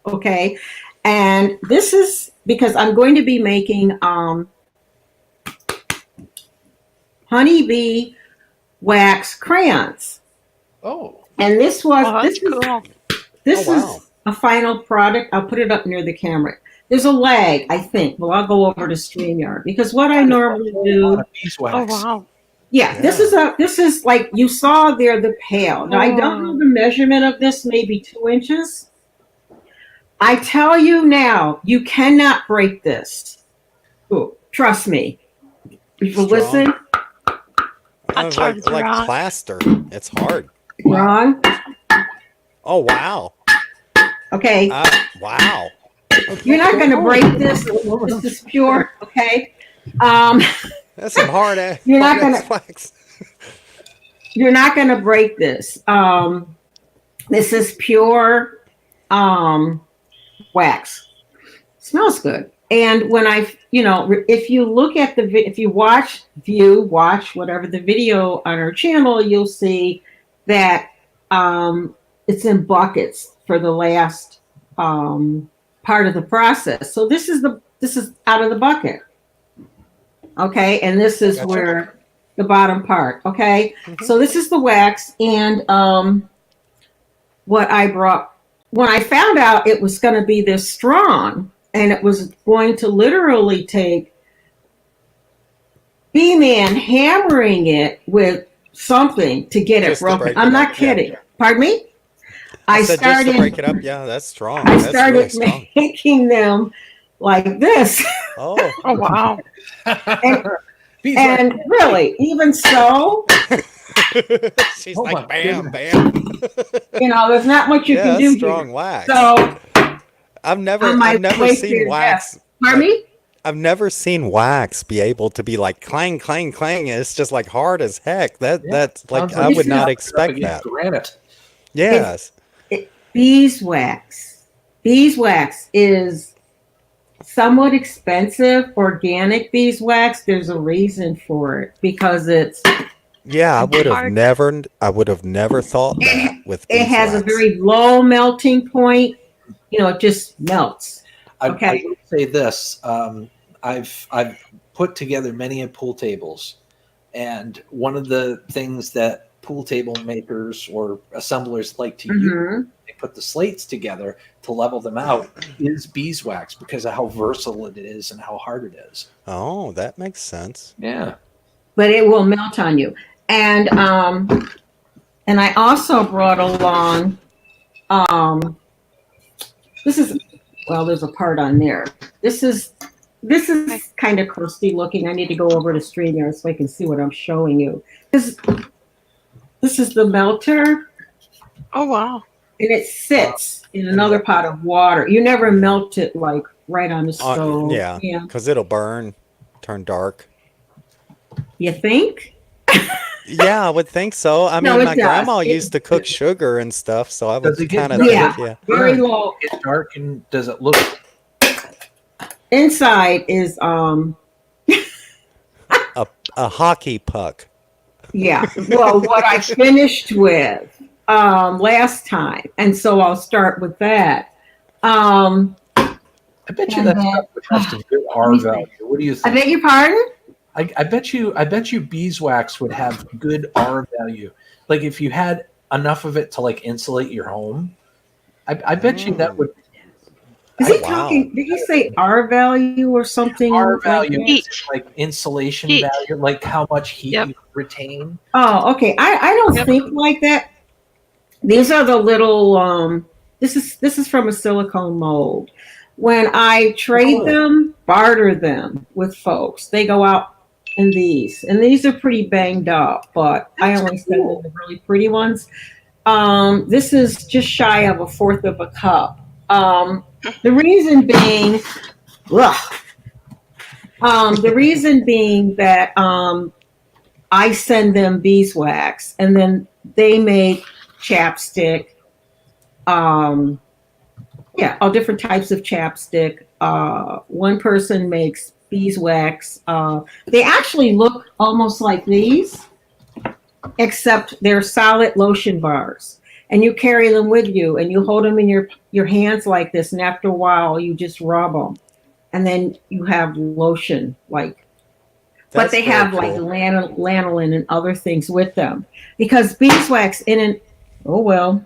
Okay. And this is because I'm going to be making honeybee wax crayons. Oh. And this was that's cool. This is a final product. I'll put it up near the camera. There's a lag, I think. Well, I'll go over to StreamYard because what I normally do. Oh wow. Yeah, this is like you saw there, the pail. Now, I don't know the measurement of this, maybe 2 inches. I tell you now, you cannot break this. Ooh, trust me. If you listen. It's like plaster. It's hard. Wrong. Oh, wow. Okay. Wow. You're not going to break this. This is pure. Okay. That's some hard ass. You're not gonna break this. This is pure wax. Smells good. And when if you look at if you watch whatever the video on our channel, you'll see that it's in buckets for the last part of the process. So this is out of the bucket. Okay, and this is where the bottom part. Okay, so this is the wax, and what I brought when I found out it was going to be this strong, and it was going to literally take B-Man hammering it with something to get it broken. I'm not kidding. Yeah. Pardon me? I started just to break it up. Yeah, that's strong. I started making them like this. Oh, wow. And really, even so, she's like, bam, bam. There's not much you can do. Strong here. wax. So I've never seen wax. Pardon me? I've never seen wax be able to be like clang, clang, clang. It's just like hard as heck. That's like I would not expect that. Granite. Yes. Beeswax. Beeswax is somewhat expensive. Organic beeswax. There's a reason for it because it's. Yeah, I would have never thought that with beeswax. It has a very low melting point. It just melts. Okay. I would say this. I've put together many pool tables, and one of the things that pool table makers or assemblers like to use, they put the slates together to level them out, is beeswax because of how versatile it is and how hard it is. Oh, that makes sense. Yeah. But it will melt on you. And I also brought along there's a part on there. This is kind of crusty looking. I need to go over to StreamYard so I can see what I'm showing you. This is the melter. Oh, wow. And it sits in another pot of water. You never melt it like right on the stove. Yeah, because it'll burn, turn dark. You think? Yeah, I would think so. I mean, my grandma used to cook sugar and stuff, so I would kind of think, very low. It's dark, and does it look? Inside is a hockey puck. Yeah. Well, what I finished with last time, and so I'll start with that. I bet you that stuff would have some good R value. What do you think? I beg your pardon? I bet you beeswax would have good R value. Like if you had enough of it to like insulate your home, I bet you that would. Is he talking? Did he say R value or something? R value is like insulation value, like how much heat you retain. Oh, okay. I don't think like that. These are the little. This is from a silicone mold. When I trade them, barter them with folks, they go out in these, and these are pretty banged up, but I only send them the really pretty ones. This is just shy of 1/4 of a cup. The reason being, that I send them beeswax, and then they make chapstick Yeah, all different types of chapstick. One person makes beeswax. They actually look almost like these, except they're solid lotion bars. And you carry them with you, and you hold them in your hands like this, and after a while, you just rub them, and then you have lotion like. But they have like lanolin and other things with them because beeswax oh well.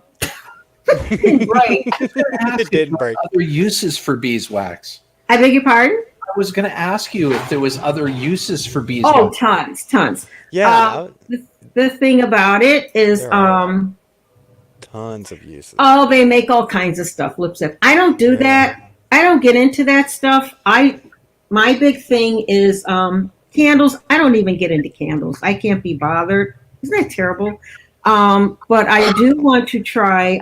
Right. It didn't break. Other uses for beeswax. I beg your pardon? I was going to ask you if there was other uses for beeswax. Oh, tons. Yeah. The thing about it is, tons of uses. Oh, they make all kinds of stuff. Lipstick. I don't do that. I don't get into that stuff. My big thing is candles. I don't even get into candles. I can't be bothered. Isn't that terrible? But I do want to try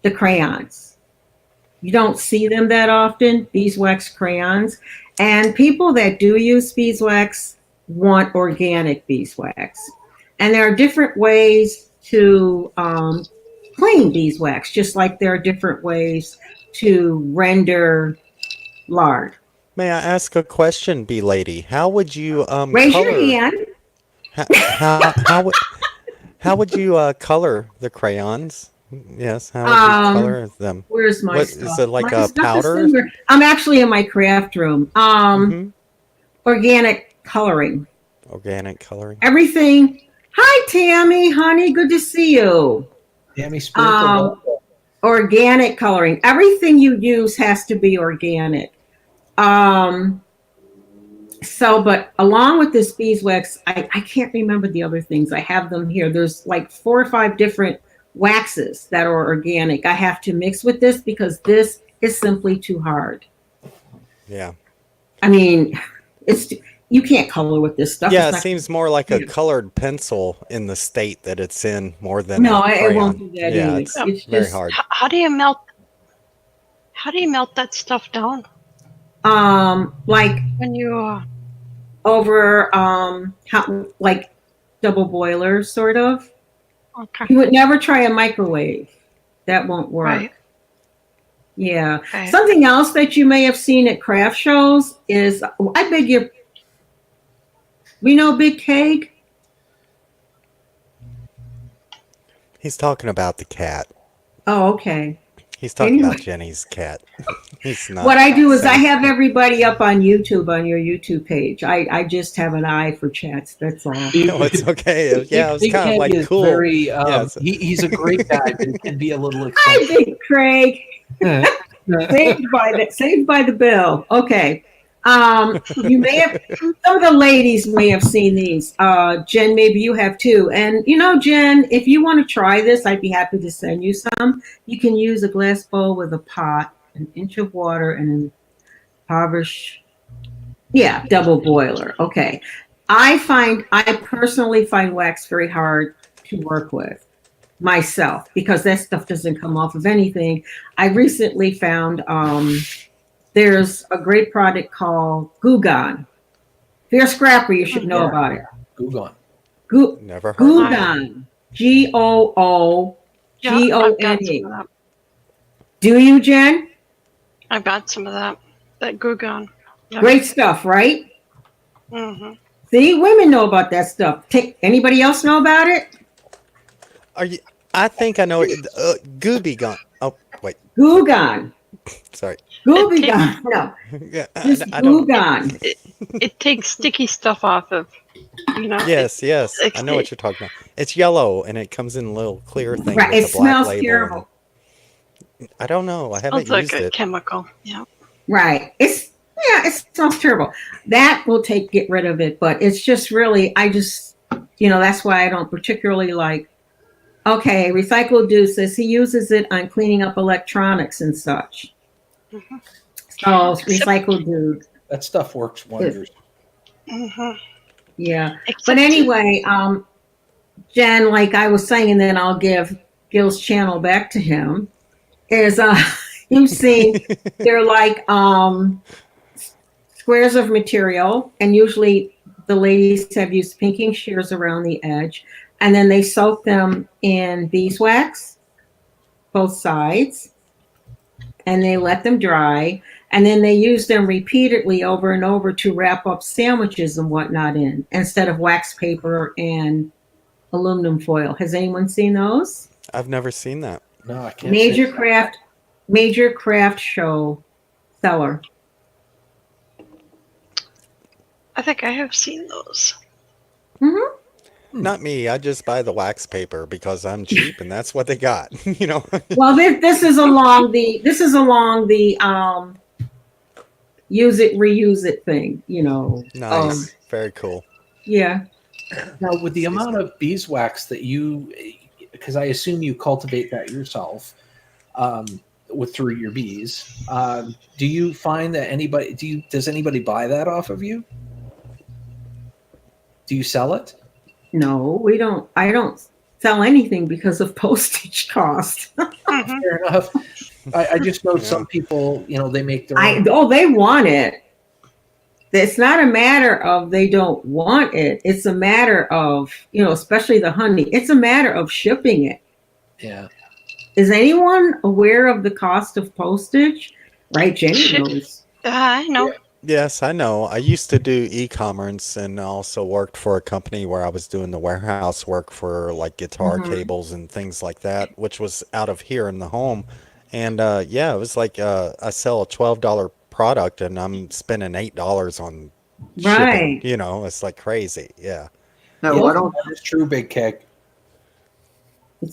the crayons. You don't see them that often, beeswax crayons. And people that do use beeswax want organic beeswax. And there are different ways to clean beeswax, just like there are different ways to render lard. May I ask a question, bee lady? How would you raise color, your hand? How would you color the crayons? Yes, how would you color them? Where's my stuff? Is it like My a stuff is powder? somewhere. I'm actually in my craft room. Organic coloring. Organic coloring. Everything. Hi, Tammy, honey. Good to see you. Tammy Sprinkle. Organic coloring. Everything you use has to be organic. But along with this beeswax, I can't remember the other things. I have them here. There's like 4 or 5 different waxes that are organic. I have to mix with this because this is simply too hard. Yeah. I mean, you can't color with this stuff. Yeah, It's it not- seems more like a colored pencil in the state that it's in more than No, a it won't crayon. do that Yeah, either. it's very just- hard. How do you melt? How do you melt that stuff down? Like when you over like double boilers, sort of. Okay. You would never try a microwave. That won't work. Right. Yeah. Okay. Something else that you may have seen at craft shows is we know Big Keg? He's talking about the cat. Oh, okay. He's talking Anyway. about Jenny's cat. He's not. What I do is I saying- have everybody up on YouTube on your YouTube page. I just have an eye for chats. That's all. No, it's okay. Yeah, it was Big kind of Keg like is cool. Very, Yeah, it's- he's a great guy, but he can be a little Hi, eccentric. Big Craig. Saved by the bell. Okay. You may have some of the ladies may have seen these. Jen, maybe you have too. And Jen, if you want to try this, I'd be happy to send you some. You can use a glass bowl with a pot, an inch of water, and a double boiler. Okay. I personally find wax very hard to work with myself because that stuff doesn't come off of anything. I recently found there's a great product called Goo Gone. If you're a scrapper, you should know about it. Goo Gone. Never heard Goo of it. Gone. Googone. I've got some of that. Do you, Jen? I've got some of that. That Goo Gone. Yep. Great stuff, right? Mm-hmm. See, women know about that stuff. Anybody else know about it? Are you? I think I know it. Gooby Gone. Oh, wait. Goo Gone. Sorry. Gooby Gone. No. Yeah, Just I Goo don't. Gone. It takes sticky stuff off of. Yes, yes. I know what you're talking about. It's yellow and it comes in a little clear thing. Right. With It a black smells label terrible. I don't know. I haven't Smells like used a it. chemical. Yeah. Right. It smells terrible. That will get rid of it, but it's just really, that's why I don't particularly like. Okay, Recycle Dude says he uses it on cleaning up electronics and such. Mm-hmm. So Recycle Dude. That stuff works wonders. Mm-hmm. Yeah. But anyway, Jen, like I was saying, and then I'll give Gil's channel back to him, is you've seen they're like squares of material, and usually the ladies have used pinking shears around the edge, and then they soak them in beeswax, both sides, and they let them dry, and then they use them repeatedly over and over to wrap up sandwiches and whatnot in, instead of wax paper and aluminum foil. Has anyone seen those? I've never seen that. No, I can't. Major craft show seller. I think I have seen those. Mm-hmm. Not me. I just buy the wax paper because I'm cheap, and that's what they got. You know. Well, this is along the use it, reuse it thing. You know. Nice. Very cool. Yeah. Now, with the amount of beeswax that you, because I assume you cultivate that yourself, through your bees, do you find that does anybody buy that off of you? Do you sell it? No, we don't. I don't sell anything because of postage cost. Fair enough. I just know some people, they make their own. They want it. It's not a matter of they don't want it. It's a matter of, especially the honey. It's a matter of shipping it. Yeah. Is anyone aware of the cost of postage? Right, Jenny knows. I know. Yes, I know. I used to do e-commerce and also worked for a company where I was doing the warehouse work for like guitar cables and things like that, which was out of here in the home. And it was like I sell a $12 product and I'm spending $8 on shipping. It's like crazy. Yeah. No, why don't it's true, Big Keg. I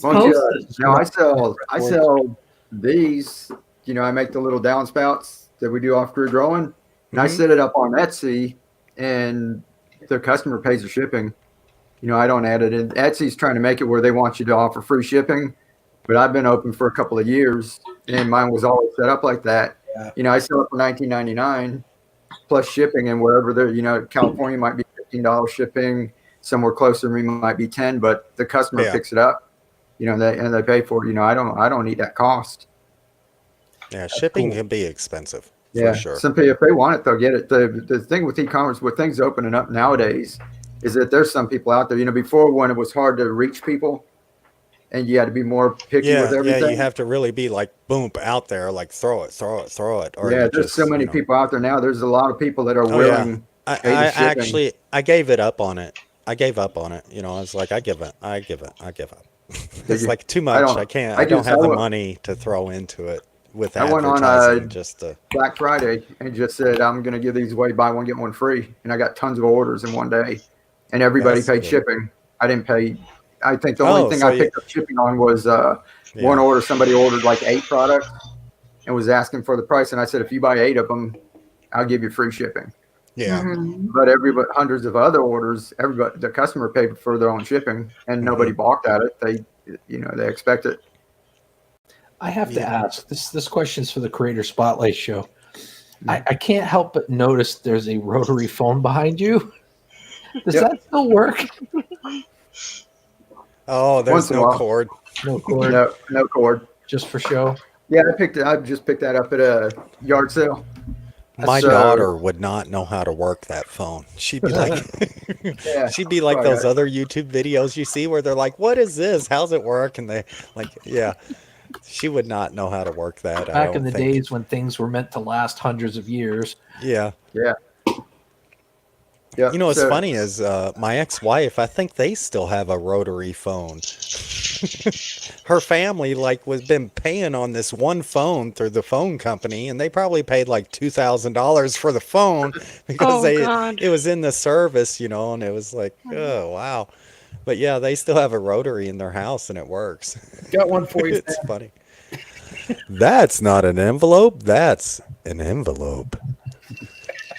sell these. I make the little downspouts that we do off grid growing. And I set it up on Etsy, and the customer pays the shipping. I don't add it in. Etsy's trying to make it where they want you to offer free shipping, but I've been open for a couple of years, and mine was always set up like that. Yeah. I sell it for $19.99 plus shipping, and wherever they're, California might be $15 shipping, somewhere closer to me might be $10, but the customer picks it up, and they pay for it. I don't need that cost. Yeah, shipping can be expensive. Yeah, for sure. Some people, if they want it, they'll get it. The thing with e-commerce, with things opening up nowadays, is that there's some people out there. Before when it was hard to reach people, and you had to be more picky with everything. Yeah, you have to really be like boom out there, like throw it. Or there's so many people out there now. There's a lot of people that are willing. I gave it up on it. I was like, I give up. It's like too much. I don't have the money to throw into it. I went on Black Friday and just said, I'm going to give these away, buy one, get one free. And I got tons of orders in one day. And everybody paid shipping. I didn't pay. I think the only thing I picked up shipping on was one order. Somebody ordered like 8 products and was asking for the price. And I said, if you buy 8 of them, I'll give you free shipping. Yeah. But hundreds of other orders, the customer paid for their own shipping and nobody balked at it. They expect it. I have to ask this question's for the Creator Spotlight Show. I can't help but notice there's a rotary phone behind you. Does that still work? Oh, there's no cord. No cord. No cord. Just for show. Yeah, I just picked that up at a yard sale. My daughter would not know how to work that phone. She'd be like, she'd be like those other YouTube videos you see where they're like, "What is this? How's it work?" And they she would not know how to work that. Back in the days when things were meant to last hundreds of years. Yeah. What's funny is my ex-wife, I think they still have a rotary phone. Her family was been paying on this one phone through the phone company, and they probably paid like $2,000 for the phone because it was in the service, and it was like, oh wow. But yeah, they still have a rotary in their house and it works. Got one for you. It's funny. That's not an envelope. That's an envelope.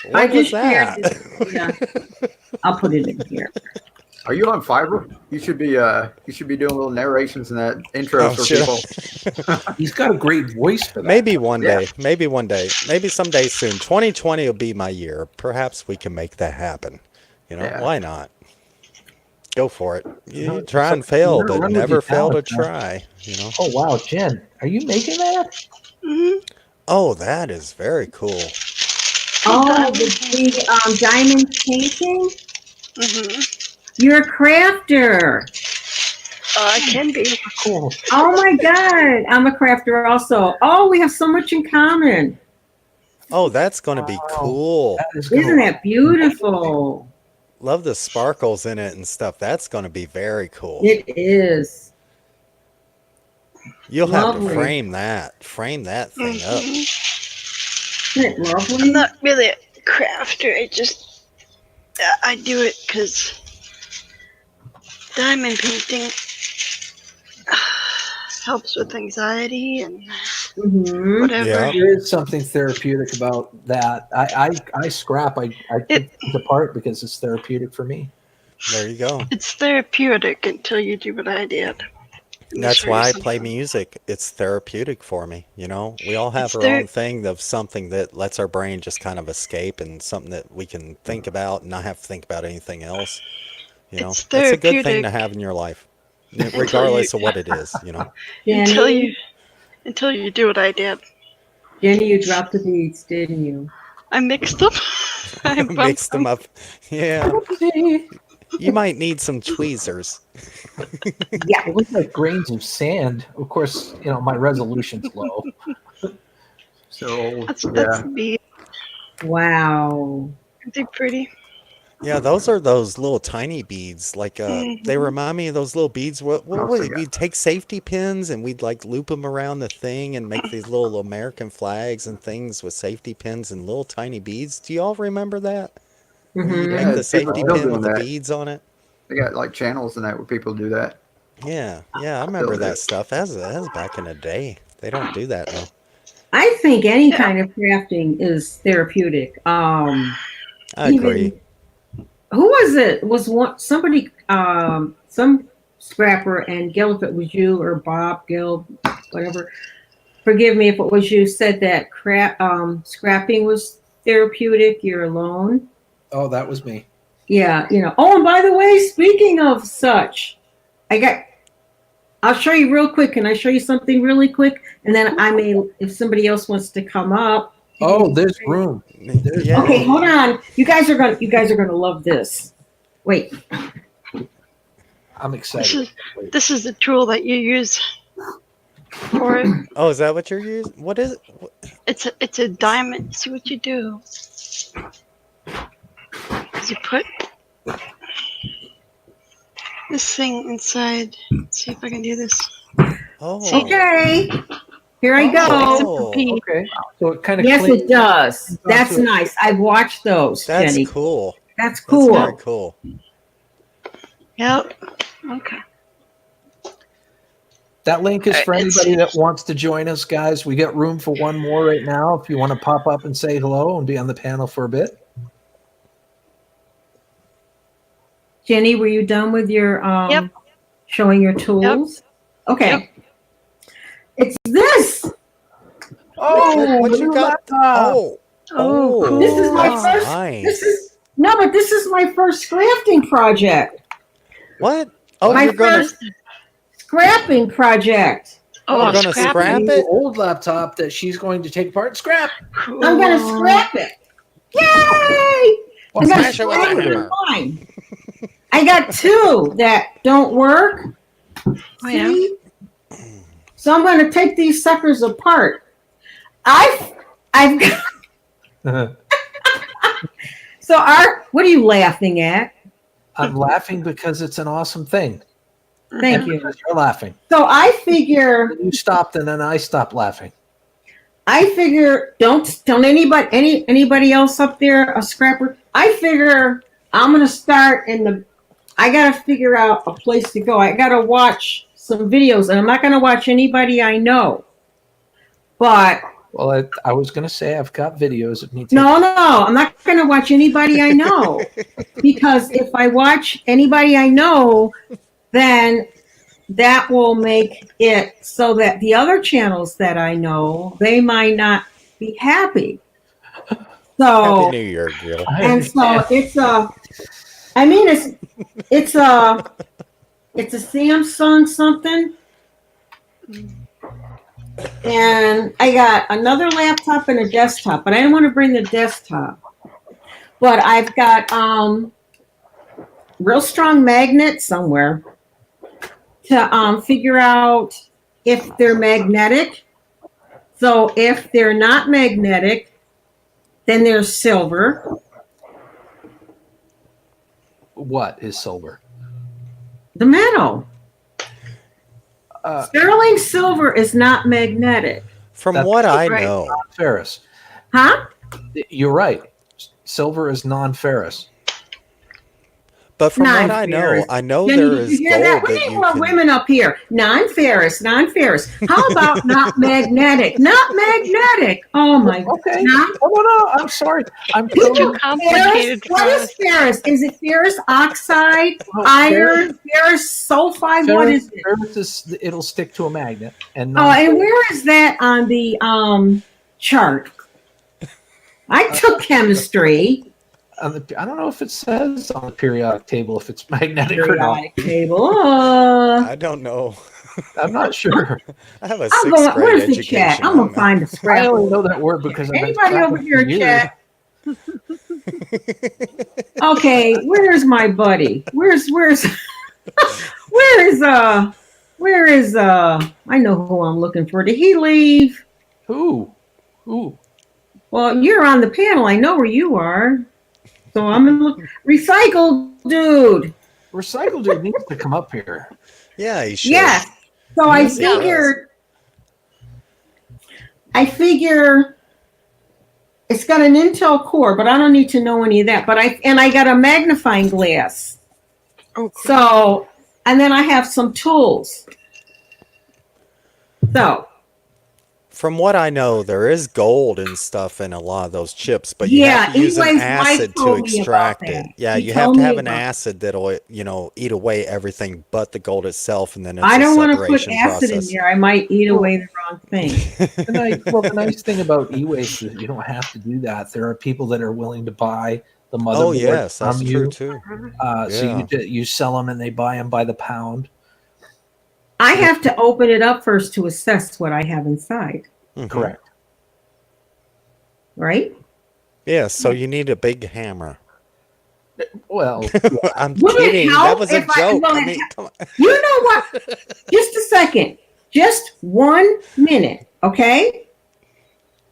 What was that? I'll put it in here. Are you on Fiverr? You should be doing little narrations in that intro for people. He's got a great voice for that. Maybe one day. Maybe one day. Maybe someday soon. 2020 will be my year. Perhaps we can make that happen. Why not? Go for it. You try and fail, but never fail to try. Oh wow, Jen, are you making that? Mm-hmm. Oh, that is very cool. Oh, the diamond painting. Mm-hmm. You're a crafter. I can be. Cool. Oh my God, I'm a crafter also. Oh, we have so much in common. Oh, that's going to be cool. Isn't that beautiful? Love the sparkles in it and stuff. That's going to be very cool. It is. You'll have to Lovely. frame that. Frame that thing up. Isn't it lovely? I'm not really a crafter. I do it because diamond painting helps with anxiety and whatever. There is something therapeutic about that. I scrap. I take things apart because it's therapeutic for me. There you go. It's therapeutic until you do what I did. That's why I play music. It's therapeutic for me. You know, we all have our own thing of something that lets our brain just kind of escape and something that we can think about and not have to think about anything else. You know, it's a good thing to have in your life, regardless of what it is, you know. Until you do what I did. Jenny, you dropped the beads, didn't you? I mixed them. I mixed them up. Yeah. You might need some tweezers. Yeah, it looks like grains of sand. Of course, you know, my resolution's low. So, that's neat. Wow. Aren't they pretty? Yeah, those are those little tiny beads. Like, they remind me of those little beads. We'd take safety pins and we'd like loop them around the thing and make these little American flags and things with safety pins and little tiny beads. Do you all remember that? Mm-hmm. Make the safety pin with the beads on it. They got like channels and that where people do that. Yeah, I remember that stuff. That was back in the day. They don't do that now. I think any kind of crafting is therapeutic. I agree. Who was it? Was somebody, some scrapper, and Gil, if it was you or Bob, Gil, whatever, forgive me if it was you, said that scrapping was therapeutic. You're alone. Oh, that was me. Yeah, you know. Oh, and by the way, speaking of such, I'll show you real quick. Can I show you something really quick? And then I may, if somebody else wants to come up. Oh, there's room. Okay, hold on. You guys are gonna love this. Wait. I'm excited. This is the tool that you use for it. Oh, is that what you're using? What is it? It's a diamond. See what you do. You put this thing inside. Let's see if I can do this. Oh. Okay. Here I go. Okay. So it kind of yes, it does. That's nice. I've watched those. That's Jenny. cool. That's cool. That's very cool. Yep. Okay. That link is for anybody that wants to join us, guys. We got room for one more right now. If you want to pop up and say hello and be on the panel for a bit. Jenny, were you done with your showing your tools? Yep. Okay. Yep. It's this. Oh, what you got? Oh, cool. This is my first. Nice. This is my first crafting project. What? Oh, my first scrapping project. Oh, you're gonna scrap it? Old laptop that she's going to take apart and scrap. Cool. I'm gonna scrap it. Yay! Well, smash it with a hammer. I got two that don't work. See? So I'm going to take these suckers apart. I've got. So what are you laughing at? I'm laughing because it's an awesome thing. Thank you. You're laughing. So I figure you stopped, and then I stopped laughing. I figure don't anybody else up there a scrapper. I figure I'm going to start I got to figure out a place to go. I got to watch some videos, and I'm not going to watch anybody I know. But I was going to say I've got videos of me. No, I'm not going to watch anybody I know because if I watch anybody I know, then that will make it so that the other channels that I know, they might not be happy. So Happy New Year, Gil. And so it's a Samsung something. And I got another laptop and a desktop, but I didn't want to bring the desktop. But I've got real strong magnets somewhere to figure out if they're magnetic. So if they're not magnetic, then there's silver. What is silver? The metal. Sterling silver is not magnetic. From what I right. know, Ferrous. Huh? You're right. Silver is non-ferrous. but from what I Non-ferrous. know Jenny, there did is you hear that? gold We that need you more can. women up here. Non-ferrous, non-ferrous. How about not magnetic? Not magnetic. Oh my God. Okay. Not No. I'm sorry. I'm It's too totally- complicated for What us. is ferrous? Is it ferrous oxide, Oh, iron, ferrous sulfide? What is it? Ferrous is, it'll stick to a magnet. And Oh, and where is that on the chart? I took chemistry. I don't know if it says on the periodic table if it's magnetic or not. Periodic table. I don't know. I'm not sure. I have a I'm 6th going. grade Where's the education. chat? I'm I gonna don't know. find the I scrap. only know that word because I've been Anybody over scrapping here, for years. chat? Okay, where's my buddy? Where is I know who I'm looking for. Did he leave? Who? Well, you're on the panel. I know where you are. So I'm gonna look. Recycle dude. Recycle dude needs to come up here. Yeah, he should. Yes. So I Yes, he does. figure it's got an Intel core, but I don't need to know any of that. But I got a magnifying glass. Oh, So, and then I have some tools. So, From what I know, there is gold and stuff in a lot of those chips, but you Yeah, have to use an anyways, Mike acid to told me about extract that. it. Yeah, He you have told to me have an about acid that'll, eat away everything but the gold itself, and then it's I a don't want to put separation acid process. in there. I might eat away the wrong thing. The nice thing about e-waste is you don't have to do that. There are people that are willing to buy the motherboard Oh yes, that's from true you. too. So you sell them and they buy them by the pound. I have to open it up first to assess what I have inside, Mhm. Correct. right? Yeah, so you need a big hammer. Well, I'm Will it kidding. help That was a if I- joke. will I it mean, help? come on. You know what? Just a second. Just 1 minute, okay?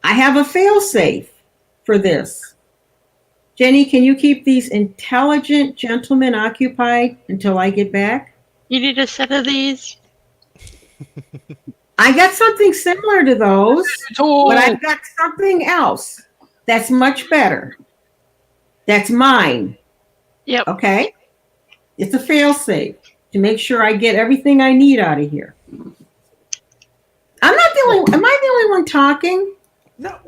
I have a fail-safe for this. Jenny, can you keep these intelligent gentlemen occupied until I get back? You need a set of these. I got something similar to those, but I've got something else that's much better. That's mine. Yep. Okay? It's a fail-safe to make sure I get everything I need out of here. Am I the only one talking? No.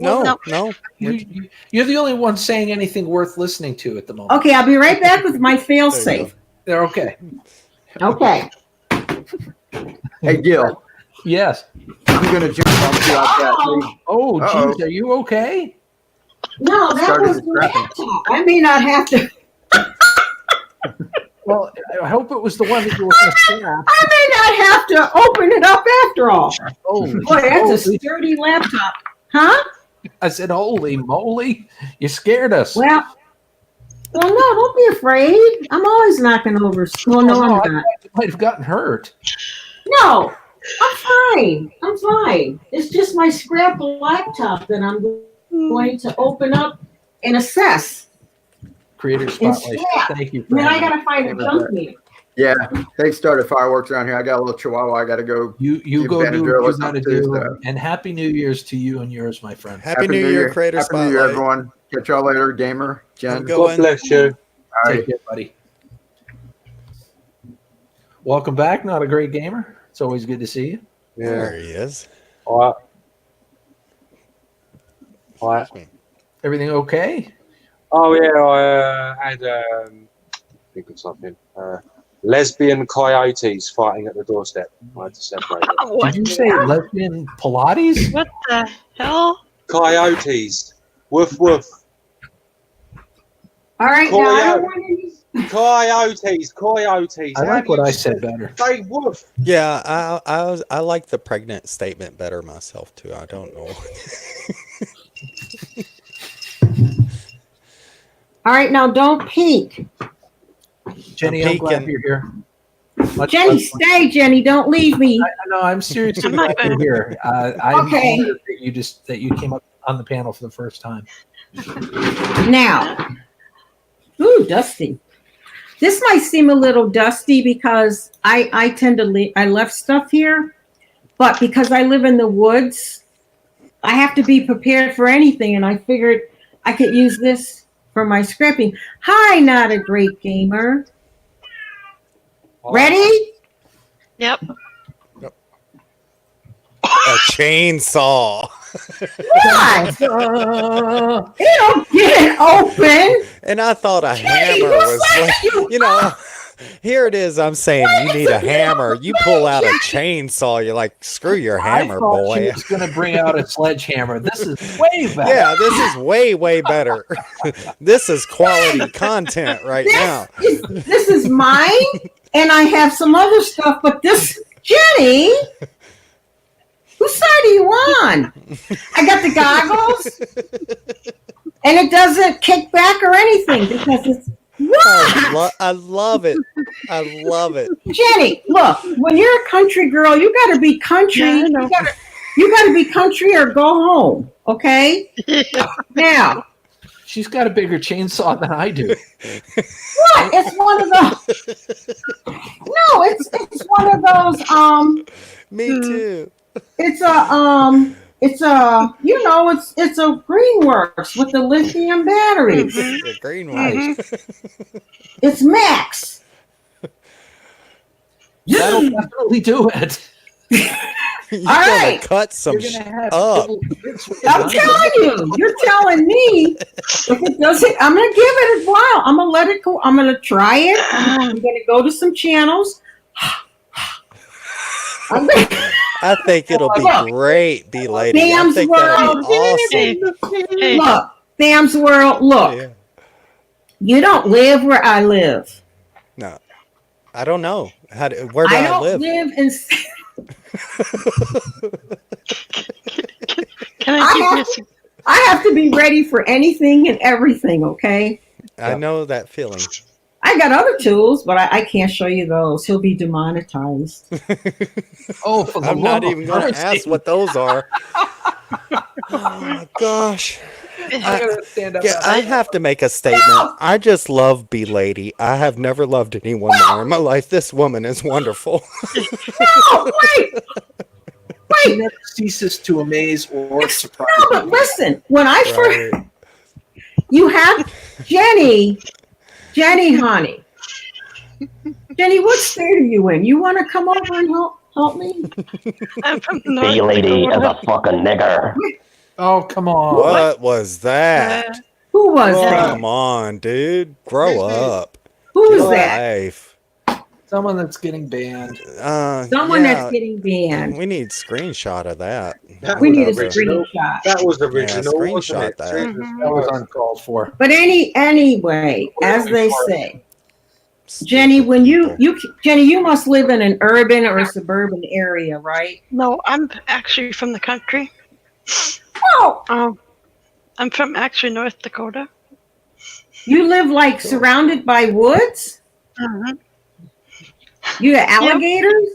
You're the only one saying anything worth listening to at the moment. Okay, I'll be right back with my fail-safe. They're okay. Okay. Hey, Gil. Yes. I'm going to jump on you like that. please. Oh, Uh-oh. geez, are you okay? No, that Started was the scrapping. laptop. I may not have to. Well, I hope it was the one that you were going to scrap. I may not have to open it up after all. Holy, Boy, that's a holy- sturdy laptop. Huh? I said, holy moly. You scared us. Well, no, don't be afraid. I'm always knocking over. Well, no, I I'm not. thought you might have gotten hurt. No, I'm fine. I'm fine. It's just my scrap laptop that I'm going to open up and assess. Creator And Spotlight. scrap. Thank you. And then I having gotta find a me. junk meter. Yeah, they started fireworks around here. I got a little chihuahua. I got to go. You give go do Benadryl what or you got to something too, do. so. And Happy New Year's to you and yours, my friend. Happy New Year, Creator Happy New Year, Spotlight. everyone. Catch y'all later, gamer. Jen. I'm going. God bless you. All Take right. care, buddy. Welcome back. Not a great gamer. It's always good to see you. There he is. All right. Everything okay? Oh yeah, I had think of something. Lesbian coyotes fighting at the doorstep. I had to separate it. What? Did you say lesbian Pilates? What the hell? Coyotes. Woof woof. All right, now I don't want any. Coyotes. I like what I said better. Say woof. Yeah, I like the pregnant statement better myself too. I don't know. All right, now don't peek. Jenny, I'm glad you're here. Jenny, stay, Jenny. Don't leave me. No, I'm serious I'm not about you gonna- here. I'm Okay. honored that you came up on the panel for the first time. Now, ooh, dusty. This might seem a little dusty because I tend to leave. I left stuff here, but because I live in the woods, I have to be prepared for anything, and I figured I could use this for my scrapping. Hi, not a great gamer. Ready? Yep. A chainsaw. What? It'll get open. And I thought a hammer was like, you know, here it is. I'm saying you need a hammer. You pull out a chainsaw. You're like, screw your hammer, I thought boy. she was going to bring out a sledgehammer. This is way better. Yeah, this is way, way better. This is quality content right now. This is mine, and I have some other stuff, but this, Jenny, whose side are you on? I got the goggles, and it doesn't kick back or anything because it's what? I love it. I love it. Jenny, look, when you're a country girl, you got to be country. Yeah, I know. You got to be country or go home, okay? Now, She's got a bigger chainsaw than I do. what? It's one of those. No, it's one of those. Me too. It's a Greenworks with the lithium batteries. The green one. It's Max. That'll definitely do it. You're All gonna right. cut some You're gonna have up. double bits with I'm it. telling you. You're telling me if it doesn't, I'm gonna give it a while. I'm gonna let it go. I'm gonna try it. I'm gonna go to some channels. I think it'll be Look. great, B lady. I Bam's think that'll be World. awesome. Hey. Look, Bam's World. Look, Yeah. you don't live where I live. No, I don't know. Where do I I don't live? live in. Can I I give you a have, I have to be ready for anything and everything. Okay. I know that feeling. I got other tools, but I can't show you those. He'll be demonetized. Oh, for the I'm not love even of going to mercy. ask what those are. Oh my gosh. I gotta stand up. Yeah, I have to make a statement. I just love B Lady. I have never loved anyone more in my life. This woman is wonderful. No, wait. She never ceases to amaze or surprise No, but me. listen. When I first, Right. you have Jenny, honey. Jenny, what state are you in? You want to come over and help me? I'm from North B lady is Dakota. a fucking nigger. Oh, come on. What was that? Who was that? Come on, dude. Grow up. Who was Get that? life. Someone that's getting banned. Someone yeah, that's getting banned. We need screenshot of that. We need a original. screenshot. That was Yeah, original. wasn't screenshot it? that. Jesus That was Christ. uncalled for. But anyway, as they say, Jenny, when Jenny, you must live in an urban or suburban area, right? No, I'm actually from the country. Oh, I'm from actually North Dakota. you live like surrounded by woods? Mhm. You got alligators?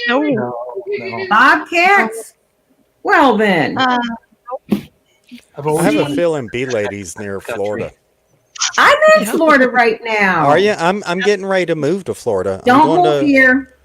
No. No, no. Bobcats? Well then, Uh, I've I always have a wanted- feeling B Lady's near Florida. I'm in Florida right now. Are you? I'm getting ready to move to Florida. I'm Don't going move to. here.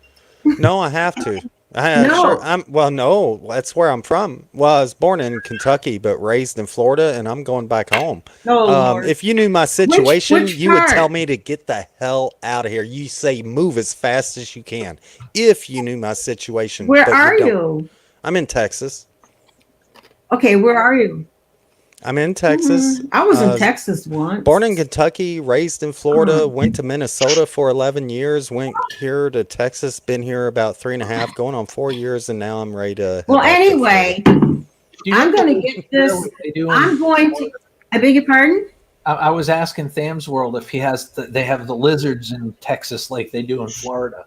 No, I have to. No. Well, no, that's where I'm from. Well, I was born in Kentucky, but raised in Florida, and I'm going back home. Oh, Lord. If you knew my situation, which you would part? tell me to get the hell out of here. You say move as fast as you can. If you knew my situation, Where but are don't. you? I'm in Texas. Okay, where are you? I'm in Texas. I was in Uh, Texas once. Born in Kentucky, raised in Florida, Oh. went to Minnesota for 11 years, went here to Texas, been here about 3.5, going on 4 years, and now I'm ready to. head Well, back to anyway, I'm going to get this. I'm going to. I beg your pardon? I was asking Tham's World if he has. They have the lizards in Texas like they do in Florida.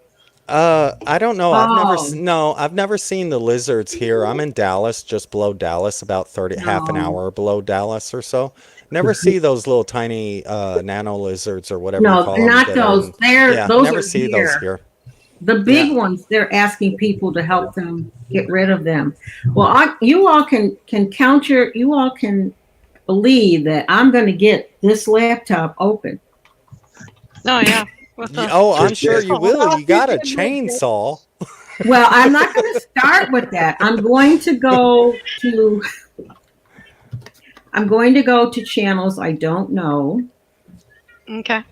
I don't know. Oh. I've never seen the lizards here. I'm in Dallas, just below Dallas, about half an No. hour below Dallas or so. Never see those little tiny nano lizards or whatever you No, call them. not that are those. in- They're yeah, those never are see here. those here. The big ones, they're asking people to help them get rid of them. Well, you all can counter. You all can believe that I'm going to get this laptop open. Oh yeah. Oh, I'm sure you will. You got a chainsaw. Well, I'm not going to start with that. I'm going to go to channels I don't know. Okay.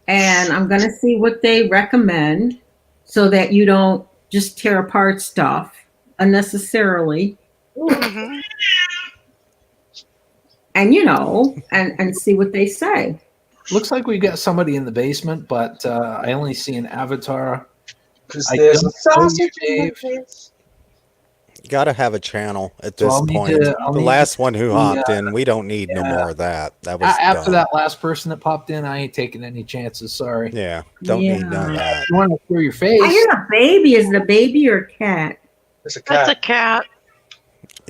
And I'm going to see what they recommend so that you don't just tear apart stuff unnecessarily. Mm-hmm. And, and see what they say. Looks like we got somebody in the basement, but I only see an avatar. Because there's a sausage in Dave. Got to have a channel at this I'll need point. to- I'll The need last to one who see, hopped in, we don't need no yeah. more of that. That was After dumb. that last person that popped in, I ain't taking any chances. Sorry. Yeah, don't need none of that. You want to throw your face? I hear a baby. Is it a baby or a cat? It's a That's a cat.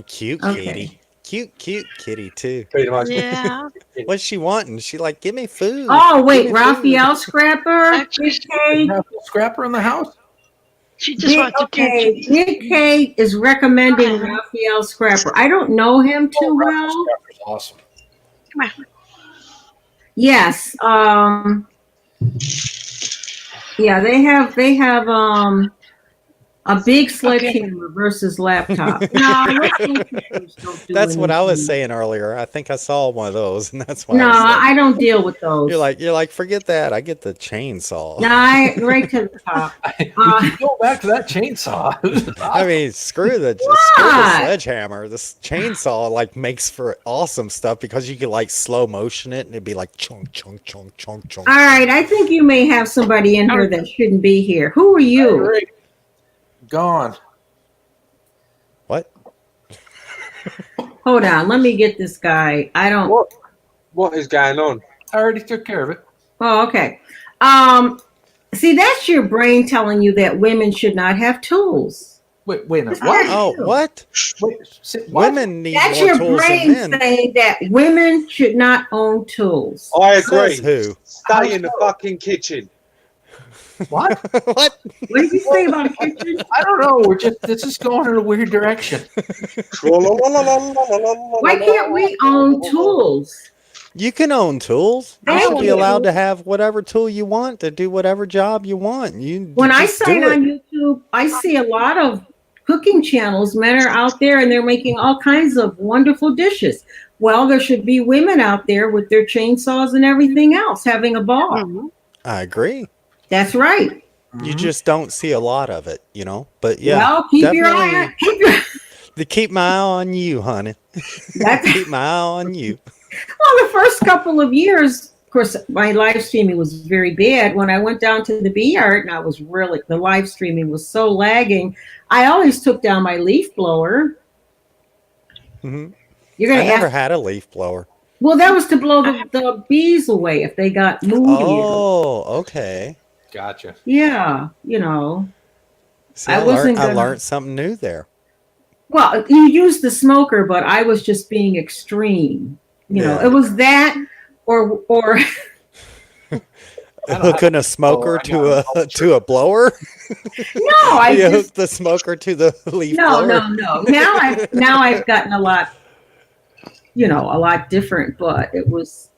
Cute Okay. kitty. Cute kitty too. Yeah. What's she wanting? She like, give me food. Oh, Give wait, me Raphael Scrapper? Actually, Nick Scrapper in the house? she just wants okay, attention. Nick K is recommending Raphael Scrapper. I don't know him too well. Scrapper's awesome. Come on. Yes. Yeah, they have a big sledgehammer versus laptop. No, That's what I was saying earlier. I think I saw one of those, and that's why. No, I was like, I don't deal with those. You're like, forget that. I get the chainsaw. No, right to the top. We keep going back to that chainsaw. I mean, screw the What? sledgehammer. This chainsaw like makes for awesome stuff because you can like slow motion it and it'd be like chunk, chunk, chunk, chunk, chunk. All right, I think you may have somebody in here that shouldn't be here. Who are you? Gone. What? Hold on, let me get this guy. I don't. What is going on? I already took care of it. Oh, okay. See, that's your brain telling you that women should not have tools. Wait a minute. What? Oh, what? Wait, Women need That's more your tools brain than men. saying that women should not own tools. I agree. Says who? Stay in the fucking kitchen. What? What? What did you say about a kitchen? I don't know. This is going in a weird direction. Why can't we own tools? You can own tools. You I should own be allowed tools. to have whatever tool you want to do whatever job you want. When I just sign do it. on YouTube, I see a lot of cooking channels. Men are out there and they're making all kinds of wonderful dishes. Well, there should be women out there with their chainsaws and everything else having a ball. I agree. That's right. You just don't see a lot of it, But yeah, Well, keep your eye definitely on. keep my eye on you, honey. Keep my eye on you. Well, the first couple of years, of course, my live streaming was very bad. When I went down to the B Art, and the live streaming was so lagging, I always took down my leaf blower. hmm You're gonna I never ask, had a leaf blower. well, that was to blow the bees away if they got moody. Oh, okay. Gotcha. Yeah, See, I wasn't I gonna- learned something new there. Well, you used the smoker, but I was just being extreme. Yeah. It was that or Hooking a smoker to a blower. no, I You just hook the smoker to the leaf no. blower. Now I've gotten a lot different, but it was,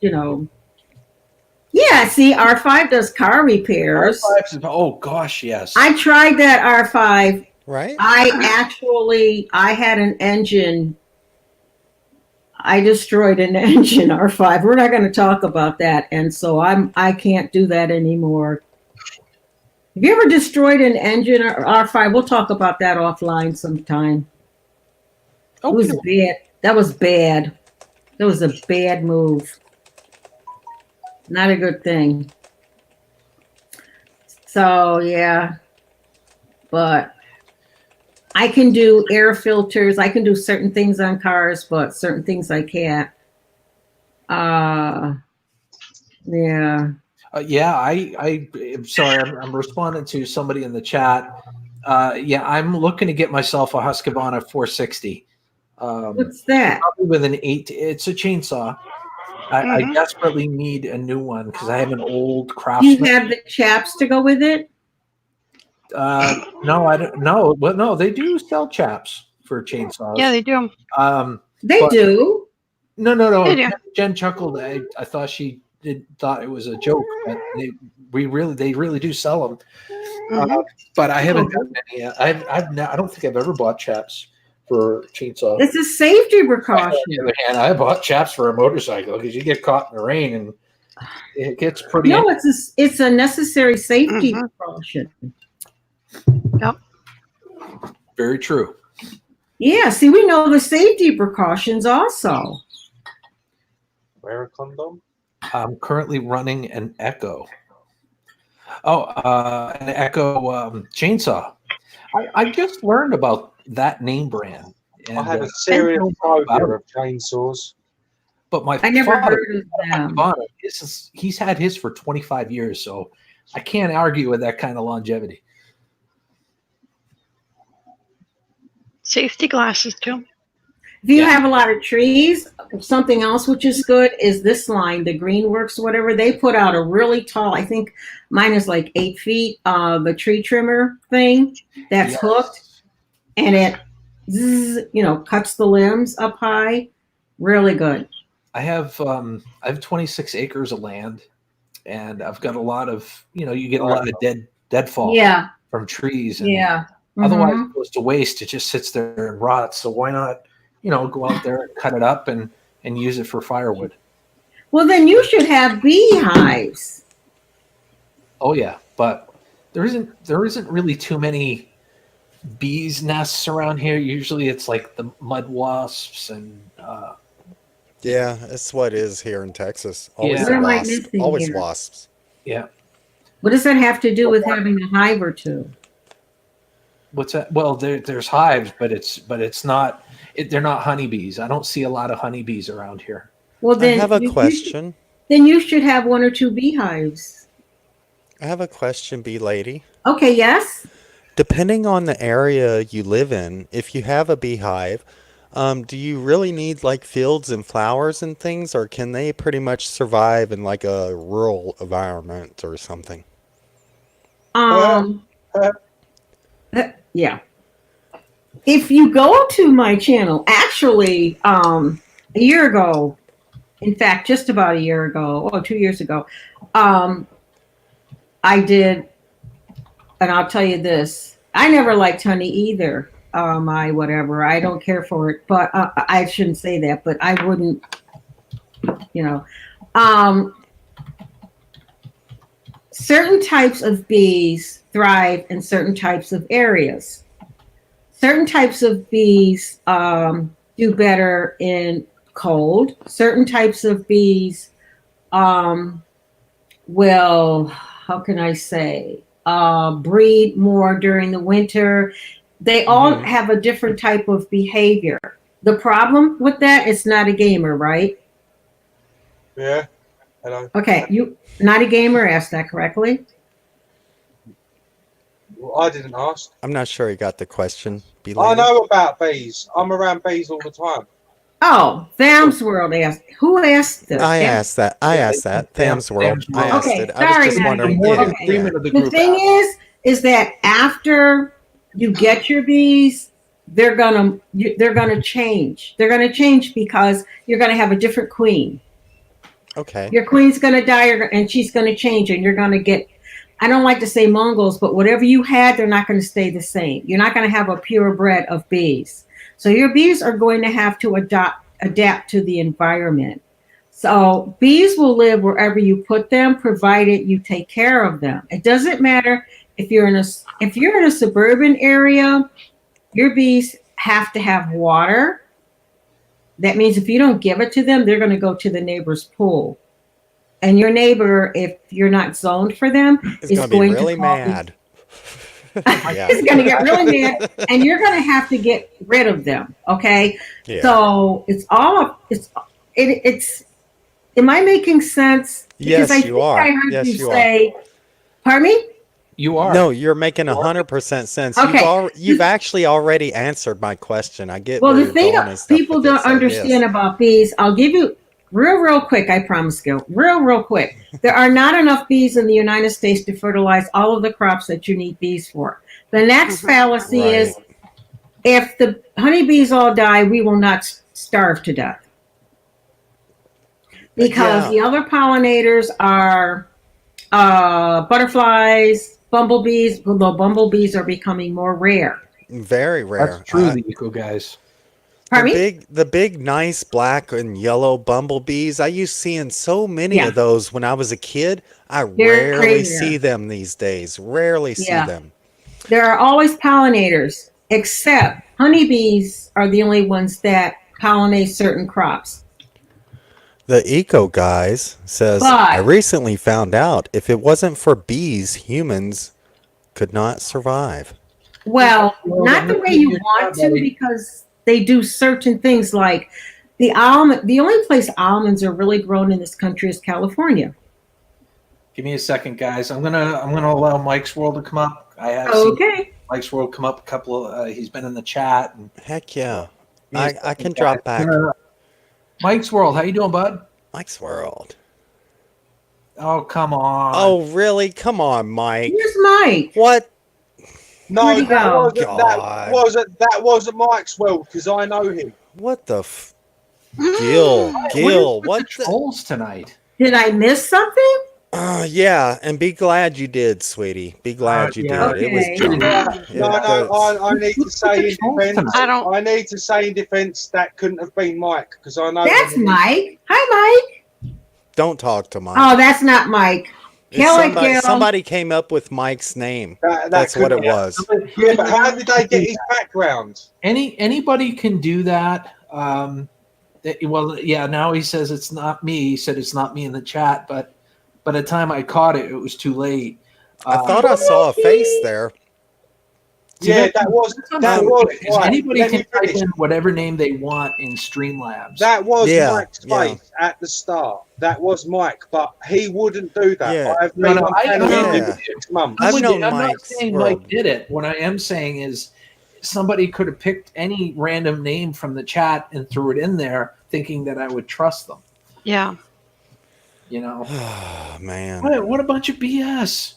yeah, see, R5 does car repairs. Oh gosh, yes. I tried that R5. Right? I had an engine. I destroyed an engine, R5. We're not going to talk about that. And so I can't do that anymore. Have you ever destroyed an engine, R5? We'll talk about that offline sometime. It was bad. That was bad. That was a bad move. Not a good thing. So, yeah. But I can do air filters. I can do certain things on cars, but certain things I can't. Yeah. I'm sorry. I'm responding to somebody in the chat. I'm looking to get myself a Husqvarna 460. What's that? Probably with an 8. It's a chainsaw. I desperately need a new one because I have an old Do you Craftsman. have the chaps to go with it? No, I don't. No, well, no, they do sell chaps for chainsaws. Yeah, they do. They but- do. No. They do. Jen chuckled. I thought she thought it was a joke, but they really do sell them. Mhm. But I haven't gotten any. I don't think I've ever bought chaps for chainsaw. It's a safety On precaution. the other hand, I bought chaps for a motorcycle because you get caught in the rain and it gets pretty. No, it's a necessary safety Mhm. precaution. Yep. Very true. Yeah, see, we know the safety precautions also. Wear a condom. I'm currently running an Echo. An Echo chainsaw. I just learned about that name brand. And, I have a I serious didn't know about phobia it, of chainsaws. but my I never father, heard of them. he's had his for 25 years, so I can't argue with that kind of longevity. Safety glasses too. If you have a lot of trees, something else which is good is this line, the Greenworks, whatever. They put out a really tall, I think mine is like 8 feet, the tree trimmer thing that's Yes. hooked, and it, cuts the limbs up high. Really good. I have 26 acres of land, and I've got a lot of you get a lot of deadfall Yeah, from trees. And yeah. Otherwise, Mhm. it goes to waste. It just sits there and rots. So why not go out there and cut it up and use it for firewood? Well, then you should have beehives. Oh yeah, but there isn't really too many bees nests around here. Usually, it's like the mud wasps and. Yeah, that's what it is here in Texas. Always What am I wasps. missing Always here? wasps. Yeah. What does that have to do with having a hive or two? What's that? Well, there's hives, but it's not. They're not honeybees. I don't see a lot of honeybees around here. Well, I then have a you- question. Then you should have 1 or 2 beehives. I have a question, bee lady. Okay, yes. Depending on the area you live in, if you have a beehive, do you really need like fields and flowers and things, or can they pretty much survive in like a rural environment or something? Yeah. If you go to my channel, actually, a year ago, in fact, just about a year ago, 2 years ago, I did, and I'll tell you this, I never liked honey either. I don't care for it, but I shouldn't say that, but I wouldn't, certain types of bees thrive in certain types of areas. Certain types of bees do better in cold. Certain types of bees will, how can I say, breed more during the winter. They all have a different type of behavior. The problem with that, it's not a gamer, right? Yeah. Hello. Okay, you not a gamer, asked that correctly? Well, I didn't ask. I'm not sure you got the question, bee I lady. know about bees. I'm around bees all the time. Oh, Tham's World asked. Who asked this? I asked that. Tham's World. I asked Okay, it. I was sorry, just Matt. wondering. More Yeah, than yeah. of the The group thing asked. is that after you get your bees, they're gonna change. They're gonna change because you're gonna have a different queen. Okay. Your queen's gonna die, and she's gonna change, and you're gonna get. I don't like to say Mongols, but whatever you had, they're not going to stay the same. You're not going to have a purebred of bees. So your bees are going to have to adapt to the environment. So bees will live wherever you put them, provided you take care of them. It doesn't matter if you're in a suburban area, your bees have to have water. That means if you don't give it to them, they're going to go to the neighbor's pool. And your neighbor, if you're not zoned for them, It's is gonna be going really to call mad. It's going to get really mad, and you're going to have to get rid of them. Okay, Yeah. so it's. Am I making sense? Yes, Because you are. I heard Yes, you you are. say. Pardon me? You are. No, you're making 100% sense. Okay. You've actually already answered my question. I get Well, where the you're thing going and stuff people with it, don't so understand yes. about bees, I'll give you real quick, I promise, Gil. Real quick. There are not enough bees in the United States to fertilize all of the crops that you need bees for. The next fallacy is if the honeybees all die, we will not starve to death. Because the other pollinators are butterflies, bumblebees, although bumblebees are becoming more rare. Very rare. That's true, the eco guys. The big, nice black and yellow bumblebees. I used seeing so many of those when I was a kid. I rarely see them these days. Rarely see them. There are always pollinators, except honeybees are the only ones that pollinate certain crops. The eco guys says, I recently found out if it wasn't for bees, humans could not survive. Well, not the way you want to, because they do certain things like the almond. The only place almonds are really grown in this country is California. Give me a second, guys. I'm gonna allow Mike's World to come up. I have seen Mike's World come up a couple of. He's been in the chat. And heck yeah, I can drop back. Mike's World, how you doing, bud? Mike's World. Oh, come on. Oh, really? Come on, Mike. Where's Mike? What? No, Where'd he go? that wasn't Mike's World because I know him. What the? Gil, what trolls tonight? Did I miss something? Yeah, and be glad you did, sweetie. Be glad you did. It was junk. I need to say in defense. I need to say in defense that couldn't have been Mike because I know that's Mike. Hi, Mike. Don't talk to Mike. Oh, that's not Mike. Somebody came up with Mike's name. That's what it was. Yeah, but how did they get his background? Anybody can do that. Well, yeah. Now he says it's not me. He said it's not me in the chat, but by the time I caught it, it was too late. I thought I saw a face there. Yeah, that was. Anybody can type in whatever name they want in Streamlabs. That was Mike's face at the start. That was Mike, but he wouldn't do that. Yeah. I've been I'm not saying Mike did it. What I am saying is somebody could have picked any random name from the chat and threw it in there thinking that I would trust them. Yeah. You know? Oh, man. What a bunch of BS.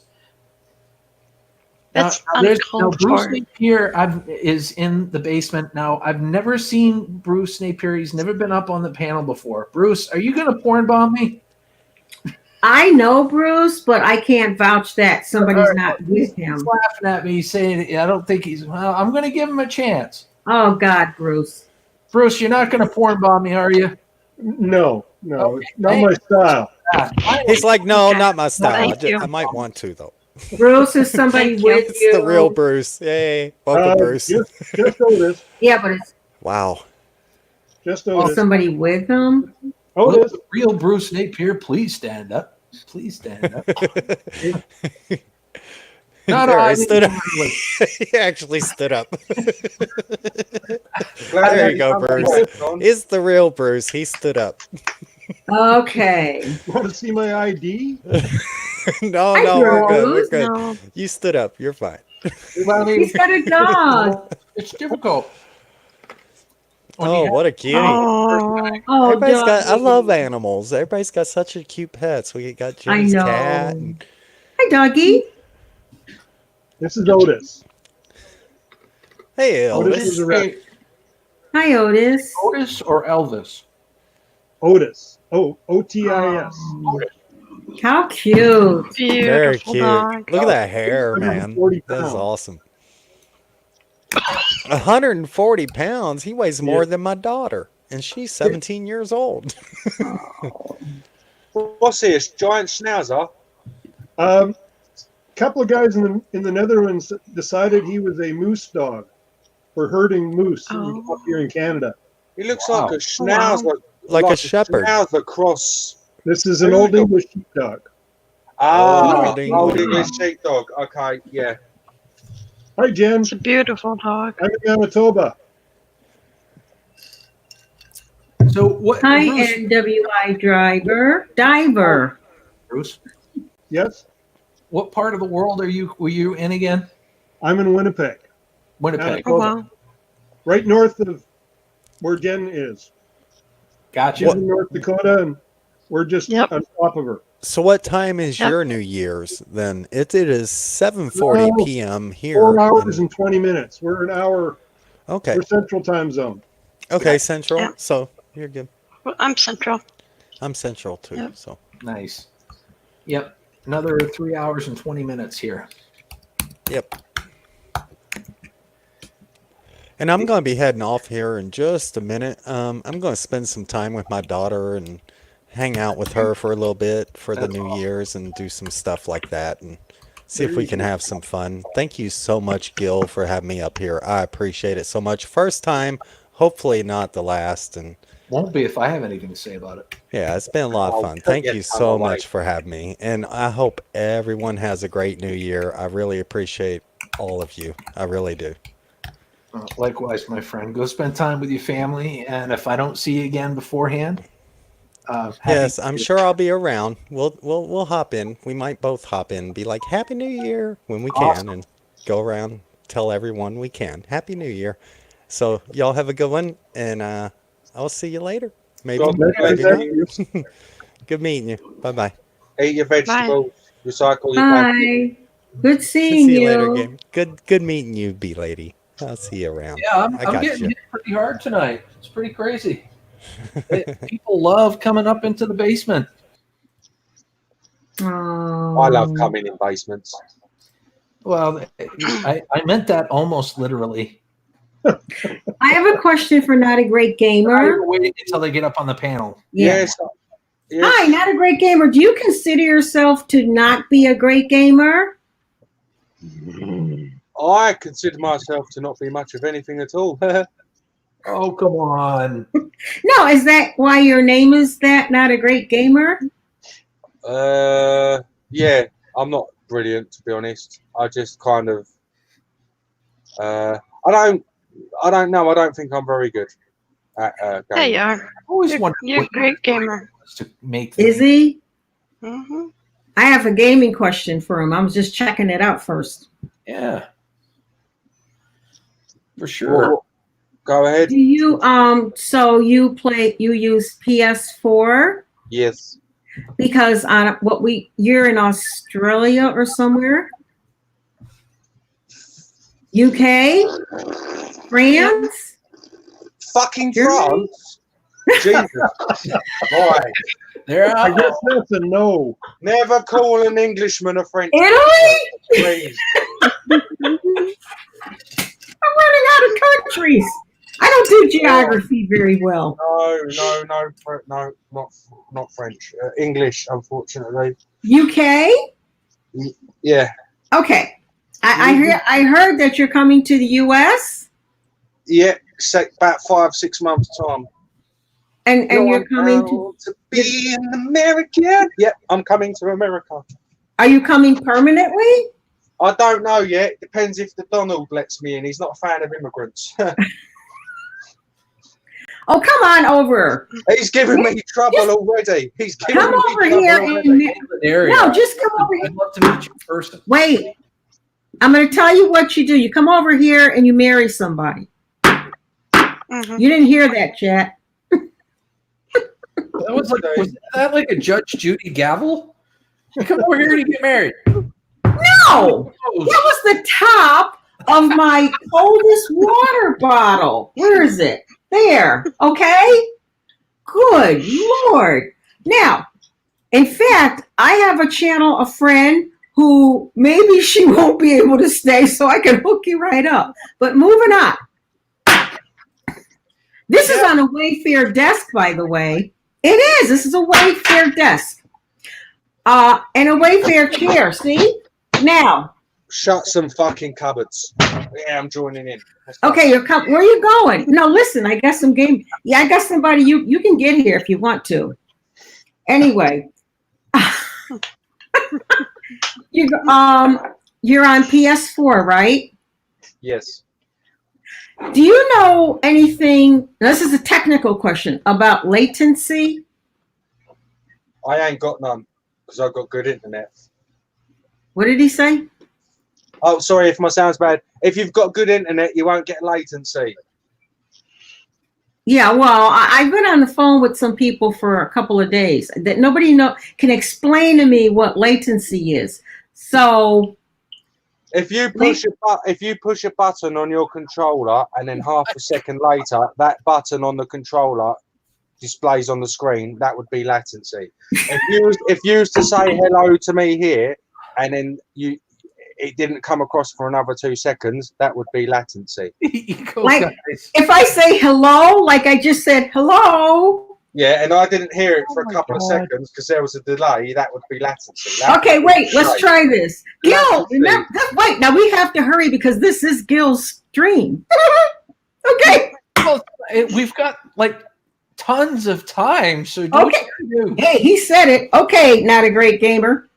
That's Bruce uncalled Napier is in the basement. Now, I've never seen Bruce Napier. He's never been up on the panel before. Bruce, are you going to porn bomb me? I know Bruce, but I can't vouch that somebody's not with him. He's laughing at me, saying, I don't think he's, well, I'm going to give him a chance. Oh, God, Bruce. Bruce, you're not going to porn bomb me, are you? No, okay. Not my style. He's like, no, not my style. I might want to, though. Bruce is somebody with It's you. the real Bruce. Yay. Welcome, Bruce. Just Otis. Yeah, but it's Wow. Just Otis. somebody with him. Will the real Bruce Napier please stand up? Please stand up. He stood up. He actually stood up. There you go, Bruce. It's the real Bruce. He stood up. Okay. Want to see my ID? No, we're good. We're good. No. You stood up. You're fine. He's got a dog. It's difficult. Oh, what a cutie. Oh, Everybody's got, I love animals. Everybody's got such a cute pets. We got Jenny's cat. Hi, doggy. This is Otis. Hey, Elvis. Otis is a rep. Hi, Otis. Otis or Elvis? Otis. O-T-I-S. How cute. Very cute. Look at that hair, man. That is awesome. 140 pounds. He weighs more than my daughter, and she's 17 years old. What's this? Giant schnauzer? Couple of guys in the Netherlands decided he was a moose dog for herding moose up here in Canada. He looks like a schnauzer. Like a shepherd. Schnauzer cross. This is an old English sheepdog. Old English sheepdog. Okay, yeah. Hi, Jen. It's a beautiful dog. I'm in Manitoba. So what? Hi, Bruce, NWI diver. Bruce. Yes. What part of the world were you in again? I'm in Winnipeg. Winnipeg. Oh, wow. Right north of where Jen is. Gotcha. She's in North Dakota, and we're just on top of her. So what time is Yep. your New Year's then? It is 7:40 Oh, p.m. here. 4 hours in- and 20 minutes. We're an hour. Okay. We're Central Time Zone. Okay, Central. Yeah. So you're good. Well, I'm Central. I'm Central too. Yep. So Nice. Yep. Another 3 hours and 20 minutes here. yep. And I'm going to be heading off here in just a minute. I'm going to spend some time with my daughter and hang out with her for a little bit for the New Year's and do some stuff like that and see if we can have some fun. Thank you so much, Gil, for having me up here. I appreciate it so much. First time, hopefully not the last. And Won't be if I have anything to say about it. yeah, it's been a lot of fun. Thank you so much for having me. And I hope everyone has a great New Year. I really appreciate all of you. I really do. Likewise, my friend. Go spend time with your family, and if I don't see you again beforehand, Yes, I'm sure I'll be around. We'll hop in. We might both hop in and be like, Happy New Year when we can, Awesome. and go around, tell everyone we can. Happy New Year. So y'all have a good one, and I'll see you later. Maybe. God bless maybe you. not. Good meeting you. Bye-bye. Eat your vegetables. Recycle your Bye. packaging. Good seeing See you you. later, game. Good meeting you, B lady. I'll see you around. Yeah, I'm I got getting you. hit pretty hard tonight. It's pretty crazy. People love coming up into the basement. I love coming in basements. Well, I meant that almost literally. I have a question for Not a Great Gamer. Wait until they get up on the panel. Yeah. Hi, Not a Great Gamer. Do you consider yourself to not be a great gamer? I consider myself to not be much of anything at all. Oh, come on. No, is that why your name is that, Not a Great Gamer? Yeah, I'm not brilliant, to be honest. I just kind of, I don't know. I don't think I'm very good at Yeah, gaming. you are. Always wondered You're a what great gamer. to make. Is he? Mm-hmm. I have a gaming question for him. I was just checking it out first. Yeah. For sure. Go ahead. Do you so you use PS4? Yes. Because on you're in Australia or somewhere? UK? France? Fucking France? Jesus. Boy. There I guess that's a no. Never call an Englishman a French. Italy? Please. I'm running out of countries. I don't do geography very well. No, not French. English, unfortunately. UK? Yeah. Okay. I heard that you're coming to the US Yeah, about 5-6 months time. and you're coming to be an American. Yep, I'm coming to America. Are you coming permanently? I don't know yet. Depends if the Donald lets me in. He's not a fan of immigrants. Oh, come on over. He's giving me trouble already. He's giving Come me over trouble here already. No, just come over here. I'd love to meet you in person. Wait. I'm going to tell you what you do. You come over here and you marry somebody. Mm-hmm. You didn't hear that, chat. Was that like a Judge Judy gavel? You come over here and you get married. No, that was the top of my coldest water bottle. Where is it? There. Okay. Good Lord. Now, in fact, I have a friend who maybe she won't be able to stay, so I can hook you right up. But moving on. This is on a Wayfair desk, by the way. It is. This is a Wayfair desk. And a Wayfair chair. See? Now. Shut some fucking cupboards. Yeah, I'm joining in. Okay, where are you going? No, listen, I got some game. Yeah, I got somebody you can get here if you want to. Anyway. You're on PS4, right? Yes. Do you know anything? This is a technical question about latency. I ain't got none because I've got good internet. What did he say? Oh, sorry if my sound's bad. If you've got good internet, you won't get latency. Yeah, well, I've been on the phone with some people for a couple of days that nobody can explain to me what latency is. So if you push a button on your controller and then half a second later that button on the controller displays on the screen, that would be latency. If you was to say hello to me here and then it didn't come across for another 2 seconds, that would be latency. like if I say hello, like I just said hello. Yeah, and I didn't hear it for a couple of seconds because there was a delay. That would be latency. Okay, wait, let's try this. Gil, remember, wait, now we have to hurry because this is Gil's stream. Okay. Well, we've got like tons of time, so do Okay. what you do. Hey, he said it. Okay, not a great gamer.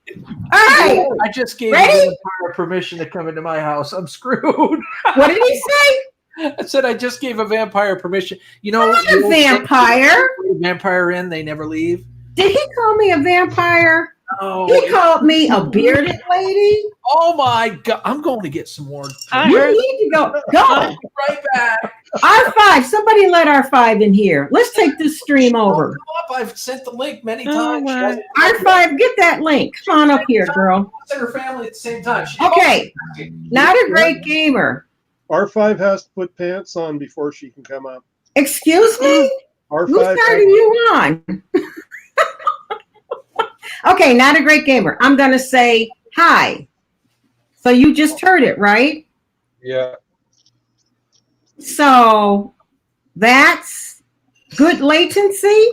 All right. I just gave Ready? Vampire permission to come into my house. I'm screwed. What did he say? I said I just gave a vampire permission. You know, I'm not a vampire. Vampire in, they never leave. Did he call me a vampire? Oh, He called me a bearded lady. Oh my God! I'm going to get some more. You need to go. Go. Right back. R5. Somebody let R5 in here. Let's take this stream over. I've sent the link many times. R5, get that link. Come on up here, girl. Sent her family at the same time. Okay. Not a great gamer. R5 has to put pants on before she can come up. Excuse me? R5 Whose side are you on? Okay, not a great gamer. I'm going to say hi. So you just heard it, right? Yeah. So that's good latency.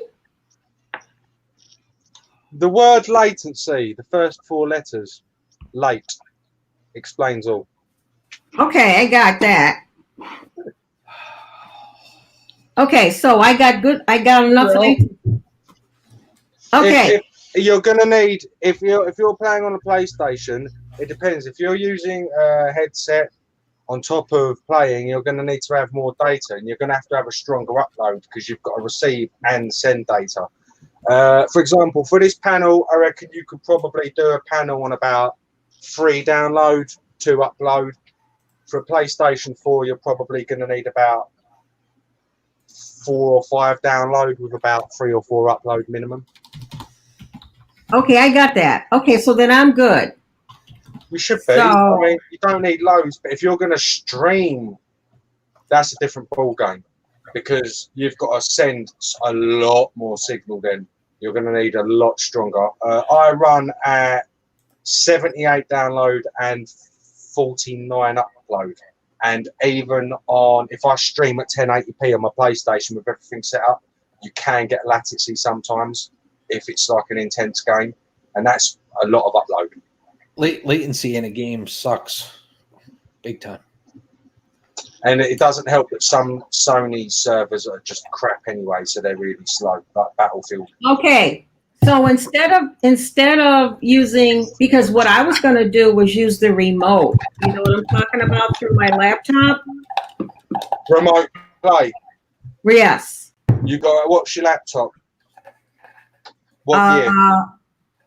The word latency, the first 4 letters, late, explains all. Okay, I got that. Okay, so I got enough latency. Okay. If you're gonna need, if you're playing on a PlayStation, it depends. If you're using a headset on top of playing, you're going to need to have more data, and you're going to have a stronger upload because you've got to receive and send data. For example, for this panel, I reckon you could probably do a panel on about 3 download, 2 upload. For a PlayStation 4, you're probably going to need about 4 or 5 download with about 3 or 4 upload minimum. Okay, I got that. Okay, so then I'm good. You should be. I mean, you don't need loads, but if you're going to stream, that's a different ball game because you've got to send a lot more signal. Then you're going to need a lot stronger. I run at 78 download and 49 upload, and even on if I stream at 1080p on my PlayStation with everything set up, you can get latency sometimes if it's like an intense game, and that's a lot of upload. Latency in a game sucks big time. And it doesn't help that some Sony servers are just crap anyway, so they're really slow, like Battlefield. Okay, so instead of using, because what I was going to do was use the remote. You know what I'm talking about, through my laptop? Remote play. Yes. You got to watch your laptop. What year?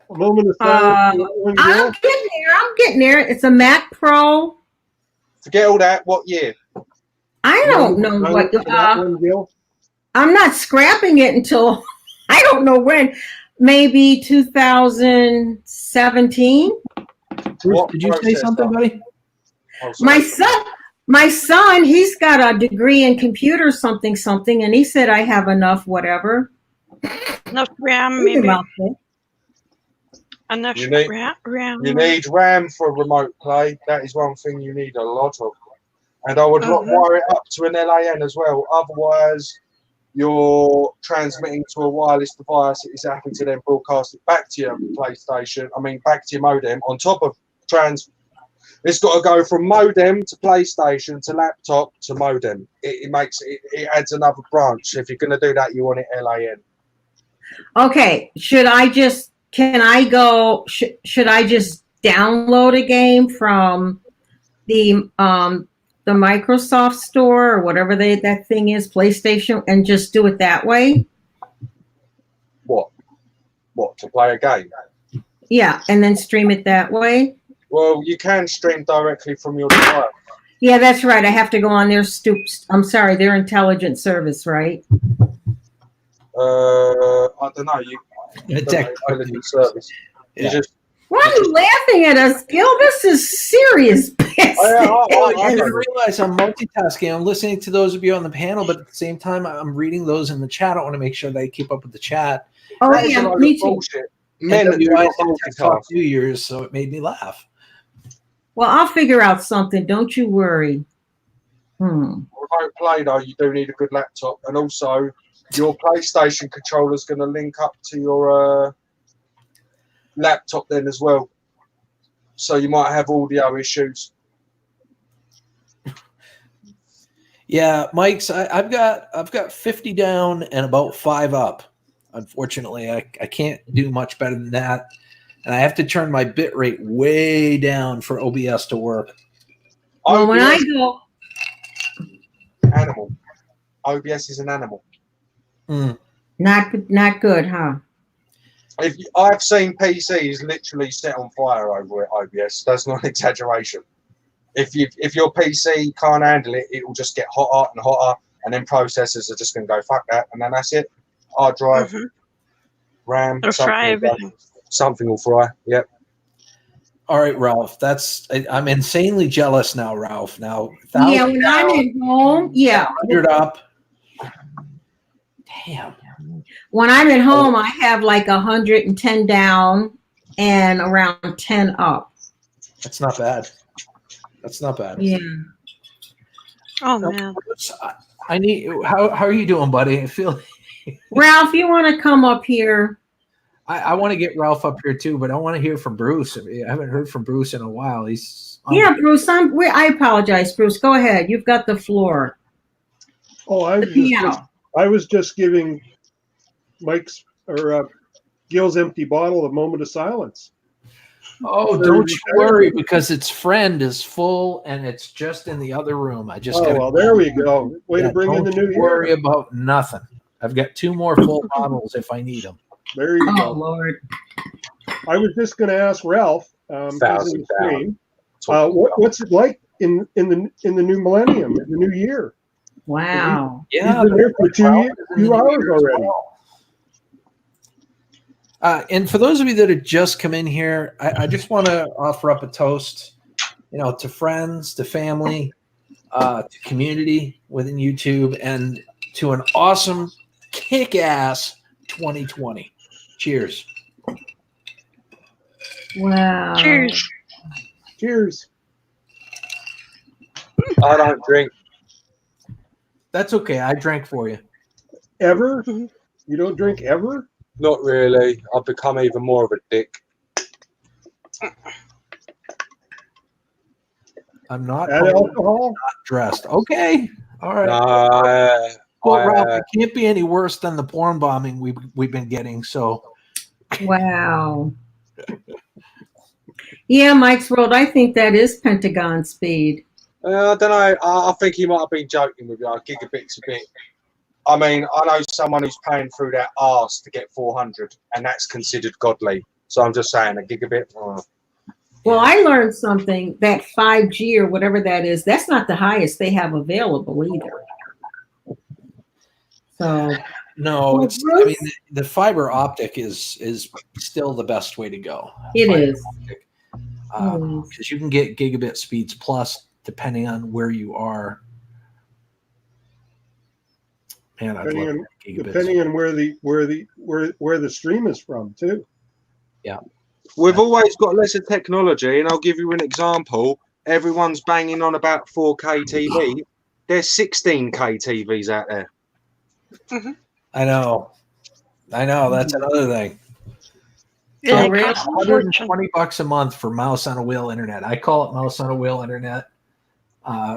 A moment of I'm silence. getting there. It's a Mac Pro. Forget all that. What year? I don't know what. I'm not scrapping it until I don't know when. Maybe 2017. Did you say something, buddy? My son, he's got a degree in computer something, and he said I have enough whatever. Enough RAM, maybe. Enough You need, RAM. you need RAM for remote play. That is one thing you need a lot of. And I would wire it up to an LAN as well. Otherwise, you're transmitting to a wireless device. It's having to then broadcast it back to your PlayStation. Back to your modem. On top of it's got to go from modem to PlayStation to laptop to modem. It adds another branch. If you're going to do that, you want it LAN. Okay, should I just download a game from the Microsoft Store or whatever that thing is, PlayStation, and just do it that way? What, to play a game? Yeah, and then stream it that way? Well, you can stream directly from your device. Yeah, that's right. I have to go on their I'm sorry, their intelligence service, right? I don't know. You Tech intelligence service. You just Why are you laughing at us, Gil? This is serious business. I didn't realize I'm multitasking. I'm listening to those of you on the panel, but at the same time, I'm reading those in the chat. I want to make sure that I keep up with the chat. Oh, That is a yeah, load me of too. bullshit. Men that do NWI not said Talk multitask. New Year's, so it made me laugh. Well, I'll figure out something. Don't you worry. Remote play though, you do need a good laptop, and also your PlayStation controller is going to link up to your laptop then as well. So you might have audio issues. Yeah, Mike's. I've got 50 down and about 5 up. Unfortunately, I can't do much better than that, and I have to turn my bit rate way down for OBS to work. Well, when I go, Animal. OBS is an animal. not good, huh? I've seen PCs literally set on fire over it, OBS. That's not an exaggeration. If your PC can't handle it, it will just get hotter and hotter, and then processors are just going to go fuck that, and then that's it. Hard drive, RAM, It'll fry everything. Something will fry. Yep. All right, Ralph. I'm insanely jealous now, Ralph. Now, Yeah, when I'm at home, yeah. 100 up. Damn. When I'm at home, I have like 110 down and around 10 up. That's not bad. That's not bad. Yeah. Oh man. I need. How are you doing, buddy? I feel. Ralph, you want to come up here? I want to get Ralph up here too, but I want to hear from Bruce. I haven't heard from Bruce in a while. He's Yeah, Bruce. I apologize, Bruce. Go ahead. You've got the floor. Oh, I was just giving Mike's or Gil's empty bottle a moment of silence. Oh, don't you worry, because its friend is full and it's just in the other room. I just. Oh, well, there we go. Way to bring in the new year. Don't worry about nothing. I've got 2 more full bottles if I need them. There you go. Oh, Lord. I was just going to ask Ralph, Thousand stream, what's it like in the new millennium, in the new year? Wow. He's been there for 2 hours already. And for those of you that have just come in here, I just want to offer up a toast, to friends, to family, to community within YouTube, and to an awesome, kick-ass 2020. Cheers. Wow. Cheers. Cheers. I don't drink. That's okay. I drank for you. Ever? You don't drink ever? Not really. I've become even more of a dick. I'm not. Add alcohol? Not dressed. Okay. All right. Well, Ralph, it can't be any worse than the porn bombing we've been getting. So. Wow. Yeah, Mike's World. I think that is Pentagon speed. I don't know. I think he might have been joking with you. Gigabits a bit. I mean, I know someone who's paying through their arse to get 400, and that's considered godly. So I'm just saying, a gigabit. Well, I learned something that 5G or whatever that is, that's not the highest they have available either. So no, it's. I mean, the fiber optic is still the best way to go. It is. Because you can get gigabit speeds plus depending on where you are. Man, depending on where the stream is from too. Yeah. We've always got lesser technology, and I'll give you an example. Everyone's banging on about 4K TV. There's 16K TVs out there. I know. That's another thing. Yeah, it costs $120 a month for mouse on a wheel internet. I call it mouse on a wheel internet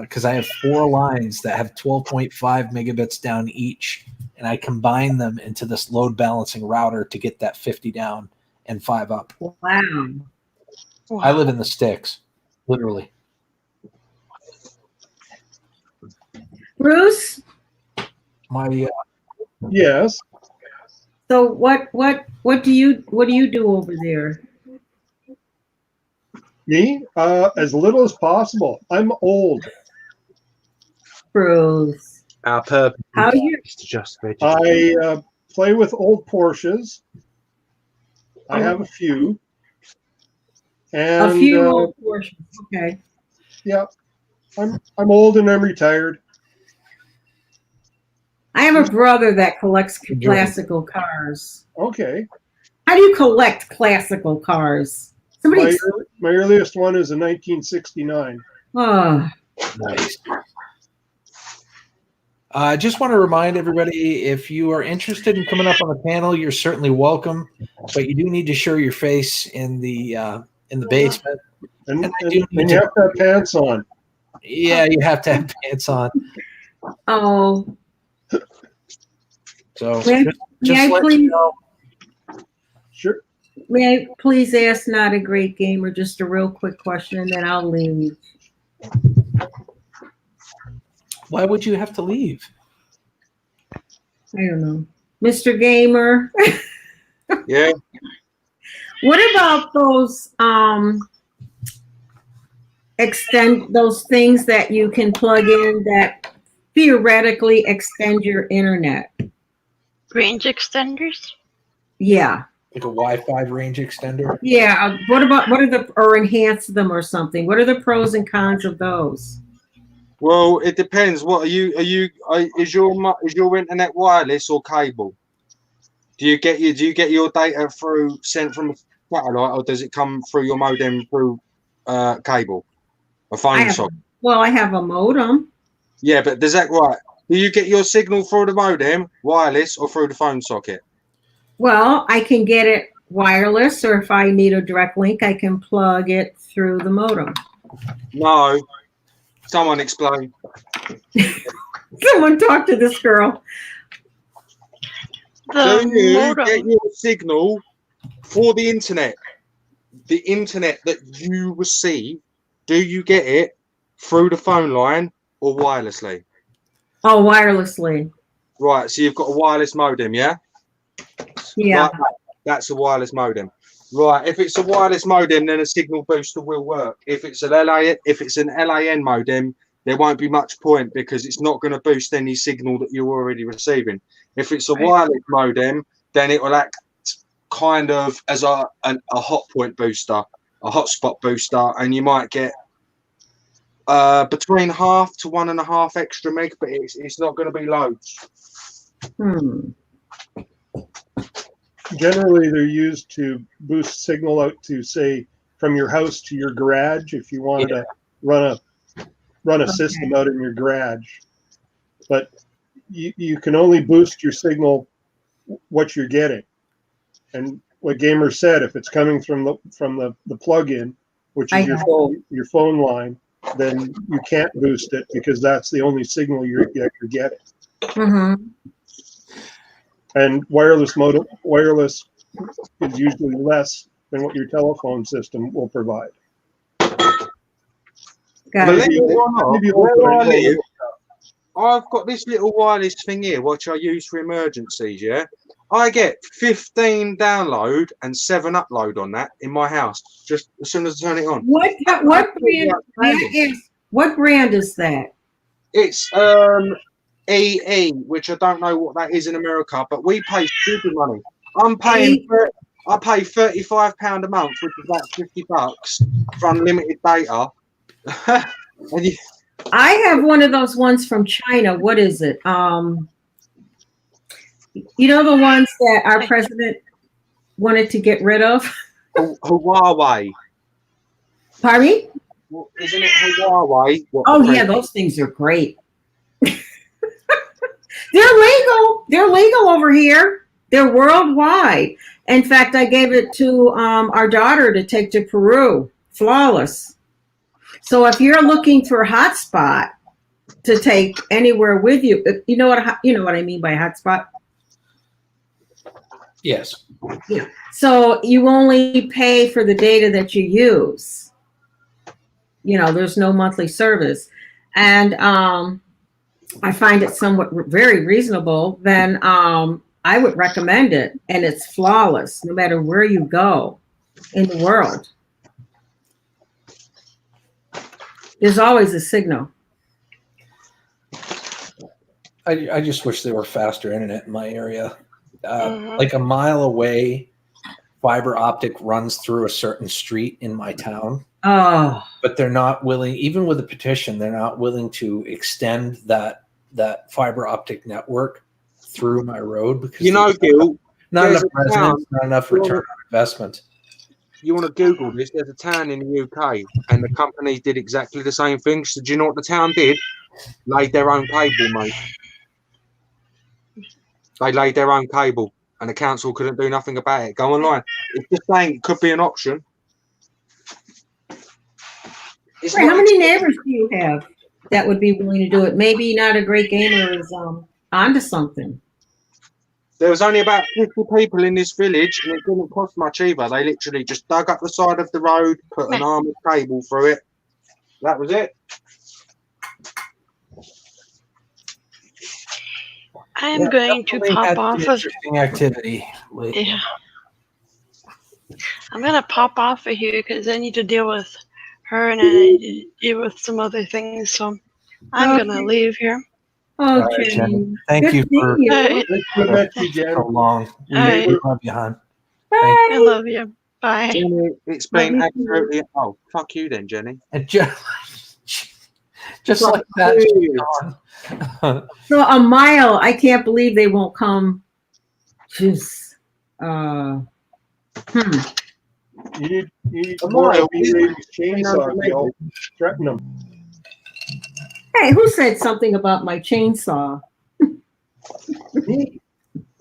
because I have 4 lines that have 12.5 megabits down each, and I combine them into this load balancing router to get that 50 down and 5 up. Wow. I live in the sticks, literally. Bruce? Yes. So what do you do over there? Me? As little as possible. I'm old. Cruz. Our purpose How do you? is to just vegetable. I play with old Porsches. I have a few. And, A few old Porsches. Okay. Yeah, I'm old and I'm retired. I have a brother that collects classical cars. Okay. How do you collect classical cars? Somebody. My earliest one is a 1969. Oh. Nice. I just want to remind everybody, if you are interested in coming up on the panel, you're certainly welcome, but you do need to show your face in the basement. And you have to have pants on. Yeah, you have to have pants on. Oh. So May I let please? you know. Sure. May I please ask Not a Great Gamer just a real quick question, and then I'll leave. Why would you have to leave? I don't know. Mr. Gamer. Yeah. What about those extend those things that you can plug in that theoretically extend your internet? Range extenders? Yeah. Like a Wi-Fi range extender? Yeah. What are the, or enhance them or something? What are the pros and cons of those? Well, it depends. What is your internet wireless or cable? Do you get your data sent from a satellite, or does it come through your modem through cable, a phone socket? Well, I have a modem. Yeah, but does that right? Do you get your signal through the modem, wireless, or through the phone socket? Well, I can get it wireless, or if I need a direct link, I can plug it through the modem. No. Someone explain. Someone talk to this girl. Do you get your signal for the internet? The internet that you receive, do you get it through the phone line or wirelessly? Oh, wirelessly. Right, so you've got a wireless modem, yeah? Yeah. Like that. That's a wireless modem. Right, if it's a wireless modem, then a signal booster will work. If it's an LAN modem, there won't be much point because it's not going to boost any signal that you're already receiving. If it's a wireless modem, then it will act kind of as a hot point booster, a hotspot booster, and you might get between 0.5 to 1.5 extra meg, but it's not going to be loads. Generally, they're used to boost signal out to, say, from your house to your garage if you wanted to run a system out in your garage. But you can only boost your signal what you're getting. And what Gamer said, if it's coming from the plug-in, which is your phone line, then you can't boost it because that's the only signal you're getting. Mm-hmm. And wireless is usually less than what your telephone system will provide. I've got this little wireless thing here, which I use for emergencies, yeah? I get 15 download and 7 upload on that in my house, just as soon as I turn it on. What brand is that? It's EE, which I don't know what that is in America, but we pay stupid money. I pay £35 a month, which is about $50 for unlimited data. I have one of those ones from China. What is it? You know, the ones that our president wanted to get rid of? Huawei. Pardon me? Well, isn't it Huawei? Oh, yeah, those things are great. They're legal. They're legal over here. They're worldwide. In fact, I gave it to our daughter to take to Peru. Flawless. So if you're looking for a hotspot to take anywhere with you, you know what I mean by hotspot? Yes. Yeah. So you only pay for the data that you use. You know, there's no monthly service. And I find it somewhat very reasonable. Then I would recommend it. And it's flawless no matter where you go in the world. There's always a signal. I just wish there were faster internet in my area. Like a mile away, fiber optic runs through a certain street in my town. Oh. But they're not willing, even with a petition, they're not willing to extend that fiber optic network through my road because Gil, not there's enough a town- residents, not enough return on investment. You want to Google this? There's a town in the UK, and the company did exactly the same thing. So do you know what the town did? Laid their own cable, mate. They laid their own cable, and the council couldn't do nothing about it. Go online. It's just saying it could be an option. It's Wait, not how many neighbors do you have that would be willing to do it? Maybe not a great gamer is onto something. There was only about 50 people in this village, and it didn't cost much either. They literally just dug up the side of the road, put an arm of cable through it. That was it. I am going to pop off of. Interesting activity. Yeah. I'm gonna pop off of here because I need to deal with her and I need to deal with some other things. So I'm gonna leave here. All right, Jenny. Thank you for so long. We love you, hon. Bye. I love you. Bye. Jenny, it's been absolutely. Oh, fuck you then, Jenny. And just like that. she's gone. So a mile, I can't believe they won't come. Jeez. You need more LB chainsaw, Gil. Threaten them. Hey, who said something about my chainsaw? Me.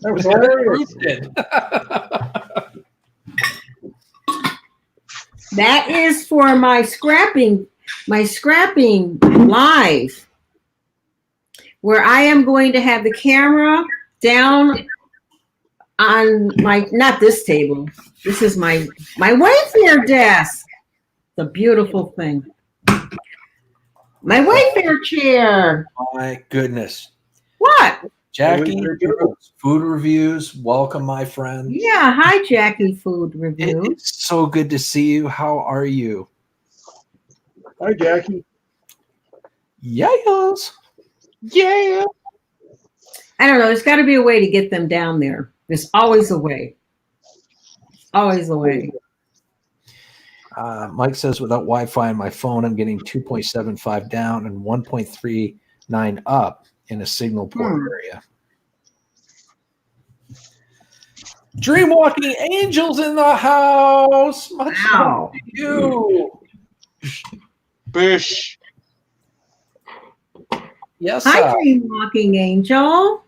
That was hilarious. That is for my scrapping live, where I am going to have the camera down on not this table. This is my Wayfair desk. The beautiful thing. My Wayfair chair. My goodness. What? Jackie, food reviews. Welcome, my friend. Yeah, hi, Jackie. Food review. It's so good to see you. How are you? Hi, Jackie. Yes. Yeah. I don't know. There's got to be a way to get them down there. There's always a way. Always a way. Mike says, without Wi-Fi on my phone, I'm getting 2.75 down and 1.39 up in a signal poor area. Dreamwalking Angels in the house. Much love to you. Bish. Yes, Hi, sir. Dreamwalking Angel.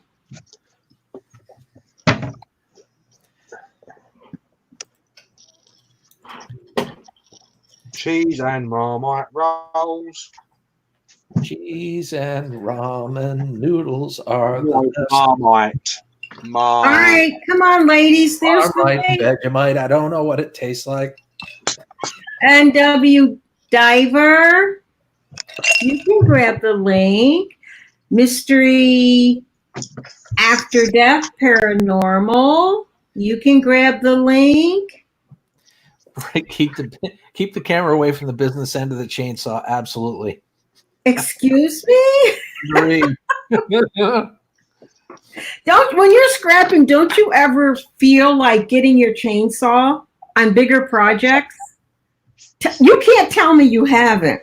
Cheese and Marmite rolls. Cheese and ramen noodles are the best. Marmite. All right, come on, ladies. There's the Marmite, link. Vegemite. I don't know what it tastes like. NW Diver. You can grab the link. Mystery After Death Paranormal. You can grab the link. Right, keep the camera away from the business end of the chainsaw. Absolutely. Excuse me? Agree. When you're scrapping, don't you ever feel like getting your chainsaw on bigger projects? You can't tell me you haven't.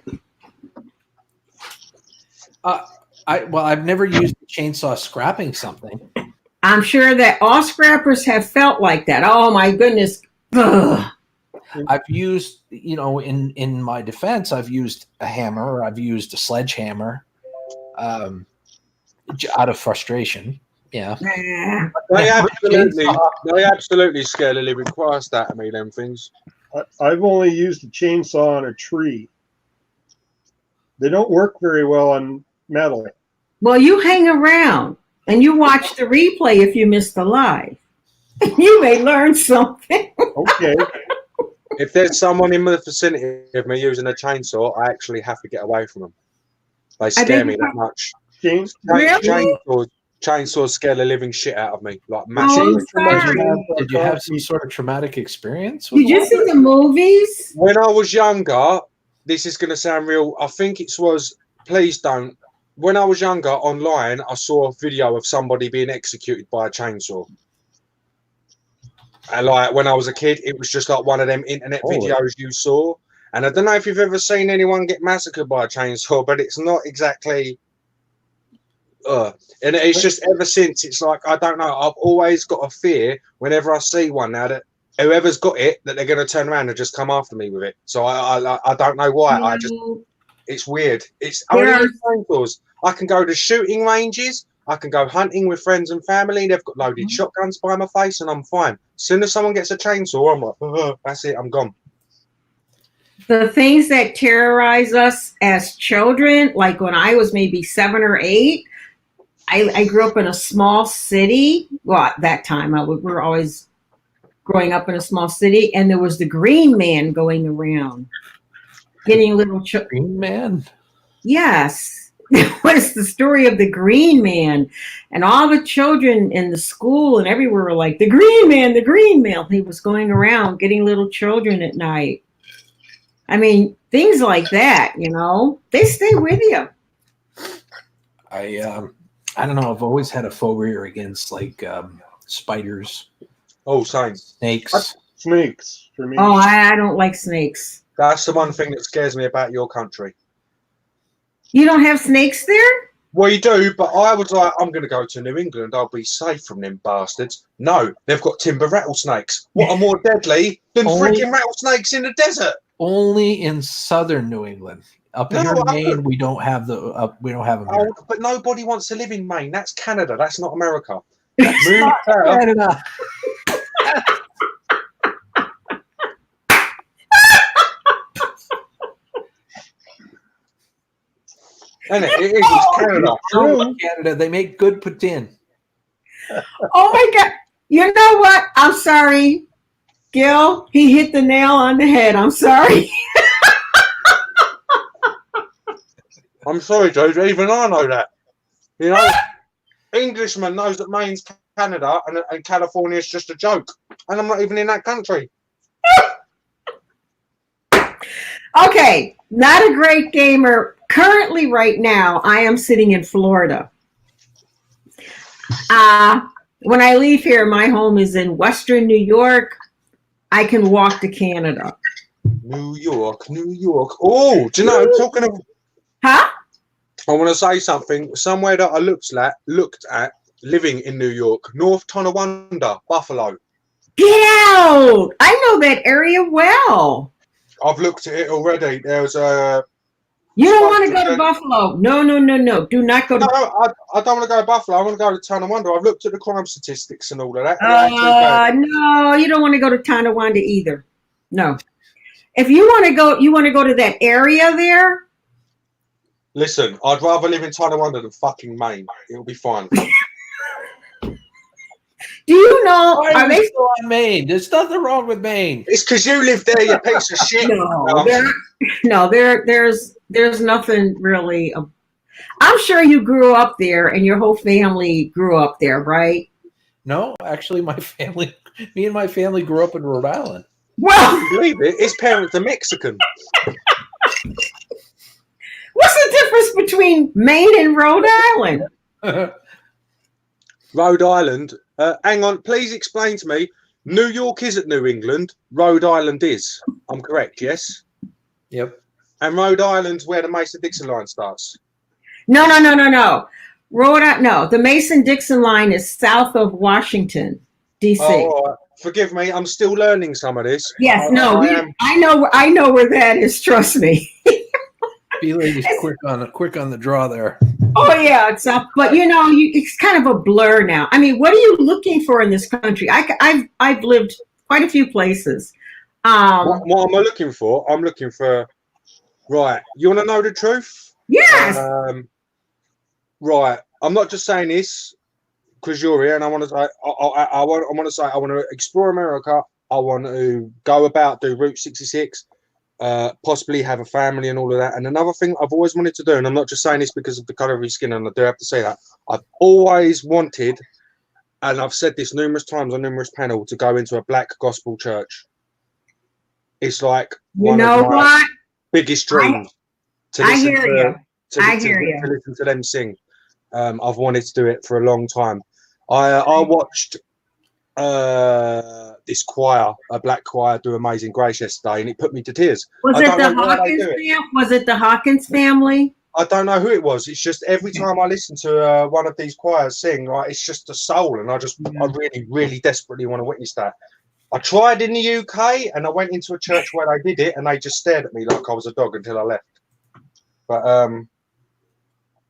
I've never used a chainsaw scrapping something. I'm sure that all scrappers have felt like that. Oh my goodness. Ugh. I've used, in my defense, I've used a hammer, I've used a sledgehammer, out of frustration. Yeah. They absolutely scare the living Christ out of me, them things. I've only used a chainsaw on a tree. They don't work very well on metal. Well, you hang around and you watch the replay if you missed the live. You may learn something. Okay. If there's someone in the vicinity of me using a chainsaw, I actually have to get away from them. They scare me that much. Chainsaws scare the living shit out of me. Like massive. Did you have some sort of traumatic experience? Did you see the movies? When I was younger, this is going to sound real. I think it was Please Don't when I was younger, online, I saw a video of somebody being executed by a chainsaw. And like when I was a kid, it was just like one of them internet videos you saw. And I don't know if you've ever seen anyone get massacred by a chainsaw, but it's not exactly. And it's just ever since, it's like, I don't know. I've always got a fear whenever I see one now that whoever's got it, that they're going to turn around and just come after me with it. So I don't know why. I just, it's weird. It's only chainsaws. I can go to shooting ranges. I can go hunting with friends and family. They've got loaded shotguns by my face, and I'm fine. As soon as someone gets a chainsaw, I'm like, that's it, I'm gone. The things that terrorize us as children, like when I was maybe 7 or 8, I grew up in a small city. Well, at that time, we were always growing up in a small city, and there was the Green Man going around, getting little children. Green Man? Yes. What is the story of the Green Man? And all the children in the school and everywhere were like, the Green Man, the Green Man. He was going around getting little children at night. I mean, things like that, you know, they stay with you. I don't know. I've always had a phobia against like spiders. Oh, same. Snakes. Snakes for me. Oh, I don't like snakes. That's the one thing that scares me about your country. You don't have snakes there? We do, but I was like, I'm going to go to New England. I'll be safe from them bastards. No, they've got timber rattlesnakes. What are more deadly than freaking rattlesnakes in the desert? Only in southern New England. Up here in Maine, we don't have them. Here. But nobody wants to live in Maine. That's Canada. That's not America. It's Move not south. Canada. Isn't it? It is. It's Canada. Canada. They make good poutine. Oh my God. You know what? I'm sorry, Gil. He hit the nail on the head. I'm sorry. I'm sorry, Joe. Even I know that. You know, Englishman knows that Maine's Canada and California is just a joke. And I'm not even in that country. Okay. Not a great gamer. Currently, right now, I am sitting in Florida. When I leave here, my home is in Western New York. I can walk to Canada. New York, New York. Oh, do you know, talking of... Huh? I want to say something. Somewhere that I looked at living in New York, North Tonawanda, Buffalo. Get out! I know that area well. I've looked at it already. There's a... You don't want to go to Buffalo. No. Do not go to... No, I don't want to go to Buffalo. I want to go to Tonawanda. I've looked at the crime statistics and all of that. No, you don't want to go to Tonawanda either. No. If you want to go to that area there. Listen, I'd rather live in Tonawanda than fucking Maine. It'll be fine. Do you know? Why are they still on Maine? There's nothing wrong with Maine. It's because you live there, you piece of shit. There's nothing really. I'm sure you grew up there, and your whole family grew up there, right? No, actually, me and my family grew up in Rhode Island. Well, believe it, his parents are Mexican. What's the difference between Maine and Rhode Island? Rhode Island. Hang on, please explain to me. New York isn't New England. Rhode Island is. I'm correct, yes? Yep. And Rhode Island's where the Mason-Dixon line starts. No. The Mason-Dixon line is south of Washington, D.C. Oh, forgive me. I'm still learning some of this. Yes, I know where that is. Trust me. Felix is quick on the draw there. Oh yeah, but it's kind of a blur now. I mean, what are you looking for in this country? I've lived quite a few places. What am I looking for? I'm looking for. Right, you want to know the truth? Yes. Right, I'm not just saying this because you're here, and I want to say I want to explore America. I want to go about do Route 66. Possibly have a family and all of that. And another thing I've always wanted to do, and I'm not just saying this because of the colour of his skin, and I do have to say that, I've always wanted, and I've said this numerous times on numerous panels, to go into a black gospel church. It's like one of my biggest dreams. I hear you. I hear you. To listen to them sing. I've wanted to do it for a long time. I watched this choir, a black choir, do Amazing Grace yesterday, and it put me to tears. Was it the Hawkins family? I don't know who it was. It's just every time I listen to one of these choirs sing, like, it's just a soul, and I really, really desperately want to witness that. I tried in the UK, and I went into a church where they did it, and they just stared at me like I was a dog until I left. But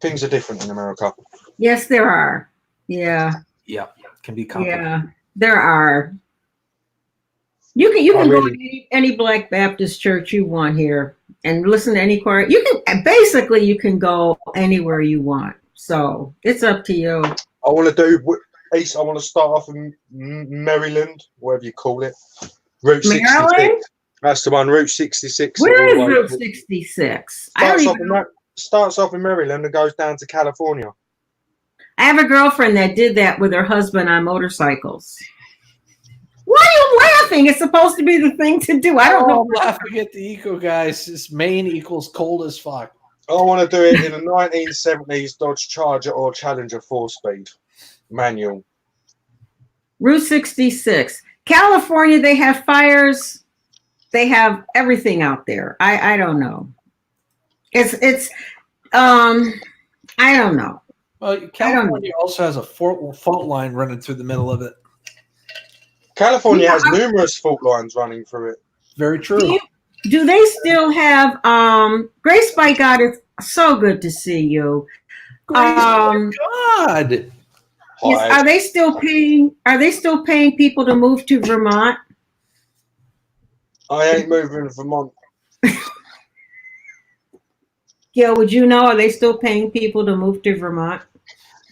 things are different in America. Yes, there are. Yeah. Yeah, can be complicated. Yeah, there are. You can go to any Black Baptist church you want here and listen to any choir. You can go anywhere you want. So it's up to you. I want to do East. I want to start off in Maryland, whatever you call it. Route 66. That's the one. Route 66. Where is Route 66? Starts off in Maryland and goes down to California. I have a girlfriend that did that with her husband on motorcycles. Why are you laughing? It's supposed to be the thing to do. I don't know. I'm laughing at the eco guys. This Maine equals cold as fuck. I want to do it in a 1970s Dodge Charger or Challenger 4-speed manual. Route 66. California, they have fires. They have everything out there. I don't know. It's I don't know. Well, California also has a fault line running through the middle of it. California has numerous fault lines running through it. Very true. Do they still have Grace by God? It's so good to see you. Grace by God. Yes, are they still paying people to move to Vermont? I ain't moving to Vermont. Gil, would you know? Are they still paying people to move to Vermont?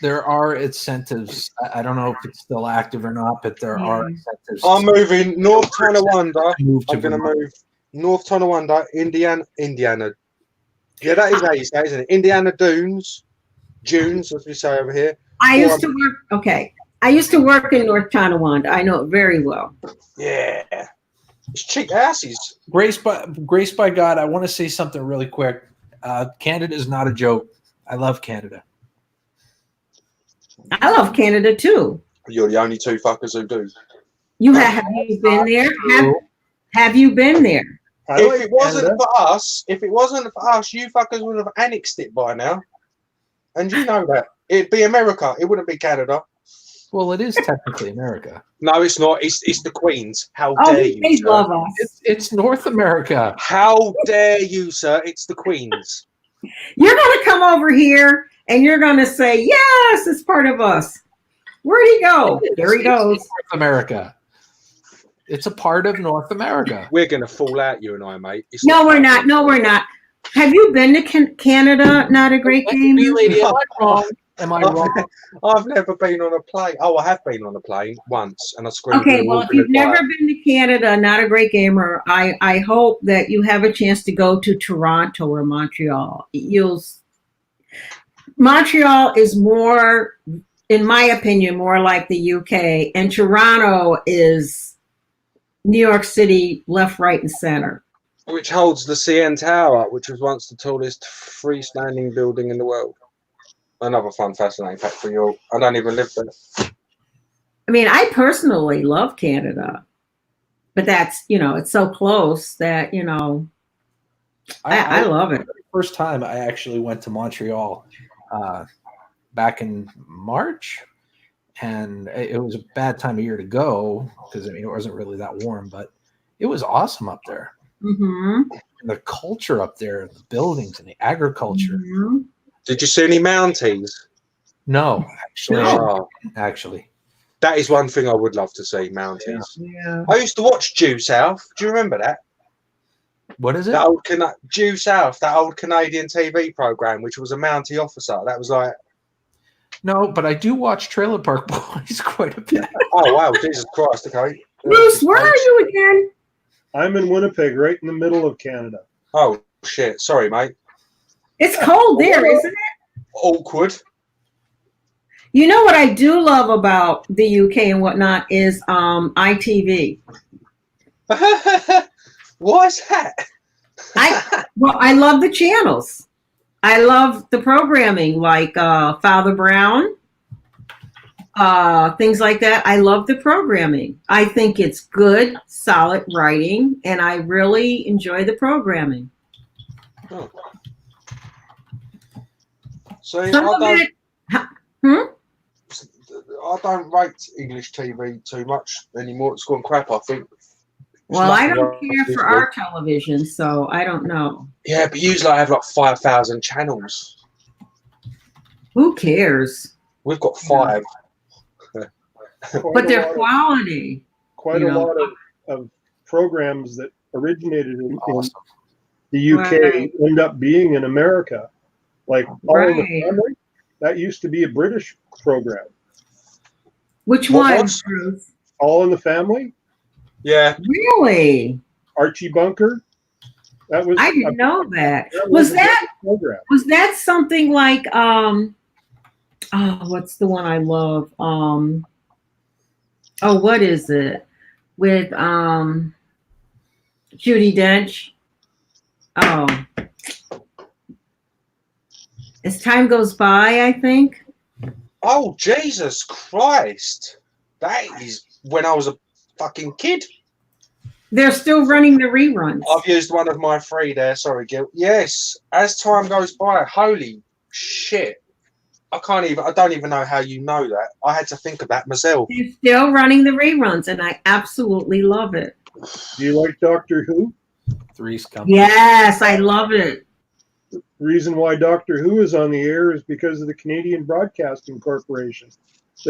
There are incentives. I don't know if it's still active or not, but there are incentives. I'm moving North Tonawanda. I'm going to move North Tonawanda, Indiana. Yeah, that is how you say it, isn't it? Indiana Dunes, as we say over here. I used to work in North Tonawanda. I know it very well. Yeah. It's cheap asses. Grace by God, I want to say something really quick. Canada is not a joke. I love Canada. I love Canada too. You're the only two fuckers who do. Have you been there? Have you been there? If it wasn't for us, you fuckers would have annexed it by now. And you know that. It'd be America. It wouldn't be Canada. Well, it is technically America. No, it's not. It's the Queens. How dare you, they sir? love us. It's North America. How dare you, sir? It's the Queens. You're going to come over here and you're going to say, yes, it's part of us. Where'd he go? There he goes. North America. It's a part of North America. We're going to fall out, you and I, mate. No, we're not. No, we're not. Have you been to Canada? Not a great game? Lady, am I wrong? Am I wrong? I've never been on a plane. Oh, I have been on a plane once, and I screamed. Okay, well, if you've never been to Canada, not a great gamer, I hope that you have a chance to go to Toronto or Montreal. Montreal is more, in my opinion, more like the UK, and Toronto is New York City, left, right, and center. Which holds the CN Tower, which was once the tallest freestanding building in the world. Another fun, fascinating fact for you. I don't even live there. I mean, I personally love Canada, but that's, it's so close that, I love it. The first time I actually went to Montreal back in March, and it was a bad time of year to go because, it wasn't really that warm, but it was awesome up there. Mm-hmm. And the culture up there, the buildings and the agriculture. Mm-hmm. Did you see any Mounties? No, actually. No. Actually. That is one thing I would love to see, Mounties. Yeah. I used to watch Due South. Do you remember that? What is it? That old Due South, that old Canadian TV program, which was a Mountie officer. That was like... No, but I do watch Trailer Park Boys quite a bit. Oh, wow. Jesus Christ. Okay. Bruce, where are you again? I'm in Winnipeg, right in the middle of Canada. Oh, shit. Sorry, mate. It's cold there, isn't it? Awkward. You know what I do love about the UK and whatnot is ITV. Why is that? I love the channels. I love the programming, like Father Brown, things like that. I love the programming. I think it's good, solid writing, and I really enjoy the programming. Oh. See, Some of it, I don't rate English TV too much anymore. It's gone crap, I think. Well, I don't care for our television, so I don't know. Yeah, but usually I have like 5,000 channels. Who cares? We've got 5. But they're quality. Quite you a know. lot of programs that originated in the UK end up being in America. Like All in the Right. Family, that used to be a British program. Which What one, was? Bruce? All in the Family, Yeah. Really? Archie Bunker. That was I didn't know that. that Was a that program. was that something like what's the one I love? What is it? With Judi Dench. Oh. As time goes by, I think. Oh, Jesus Christ. That is when I was a fucking kid. They're still running the reruns. I've used one of my 3 there. Sorry, Gil. Yes. As time goes by, holy shit. I don't even know how you know that. I had to think of that myself. They're still running the reruns, and I absolutely love it. Do you like Doctor Who? Three's Company. Yes, I love it. The reason why Doctor Who is on the air is because of the Canadian Broadcasting Corporation.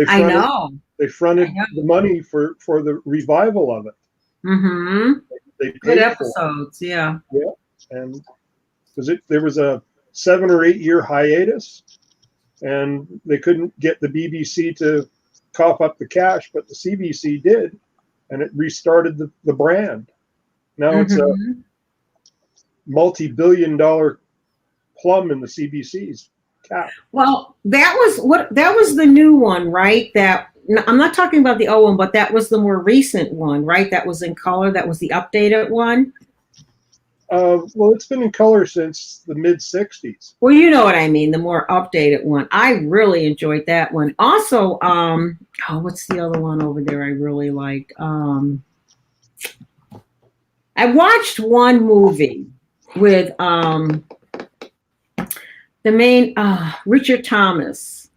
I know. They fronted the money for the revival of it. Mm-hmm. They Good paid for it. episodes, yeah. Yeah, and there was a 7 or 8 year hiatus, and they couldn't get the BBC to cough up the cash, but the CBC did, and it restarted the brand. Now it's a multi-billion-dollar plum in the CBC's cap. Well, that was the new one, right? I'm not talking about the old one, but that was the more recent one, right? That was in color. That was the updated one. Well, it's been in color since the mid '60s. Well, you know what I mean, the more updated one. I really enjoyed that one. Also, what's the other one over there I really liked? I watched one movie with the main Richard Thomas.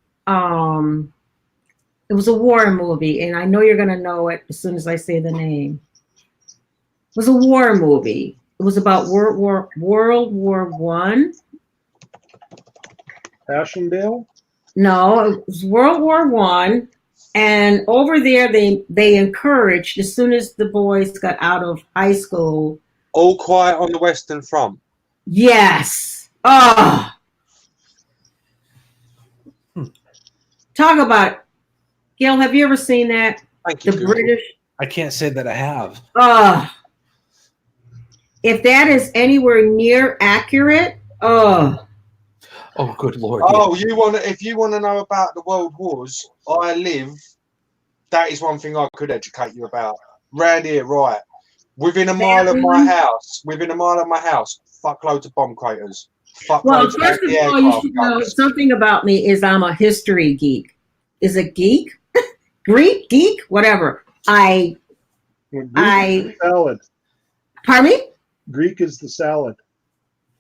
It was a war movie, and I know you're gonna know it as soon as I say the name. It was a war movie. It was about World War I. Passchendaele? No, it was World War I. And over there, they encouraged, as soon as the boys got out of high school. All Quiet on the Western Front. Yes. Oh. Talk about it. Gail, have you ever seen that? Thank you. The British. I can't say that I have. If that is anywhere near accurate, Oh, good Lord. Oh, if you want to know about the world wars, that is one thing I could educate you about. Round here, right? Within a mile of my house, fuckloads of bomb craters. well, first of all, you should know something about me is I'm a history geek. Is it geek? Greek? Geek? Whatever. Greek is the salad. Pardon me? Greek is the salad.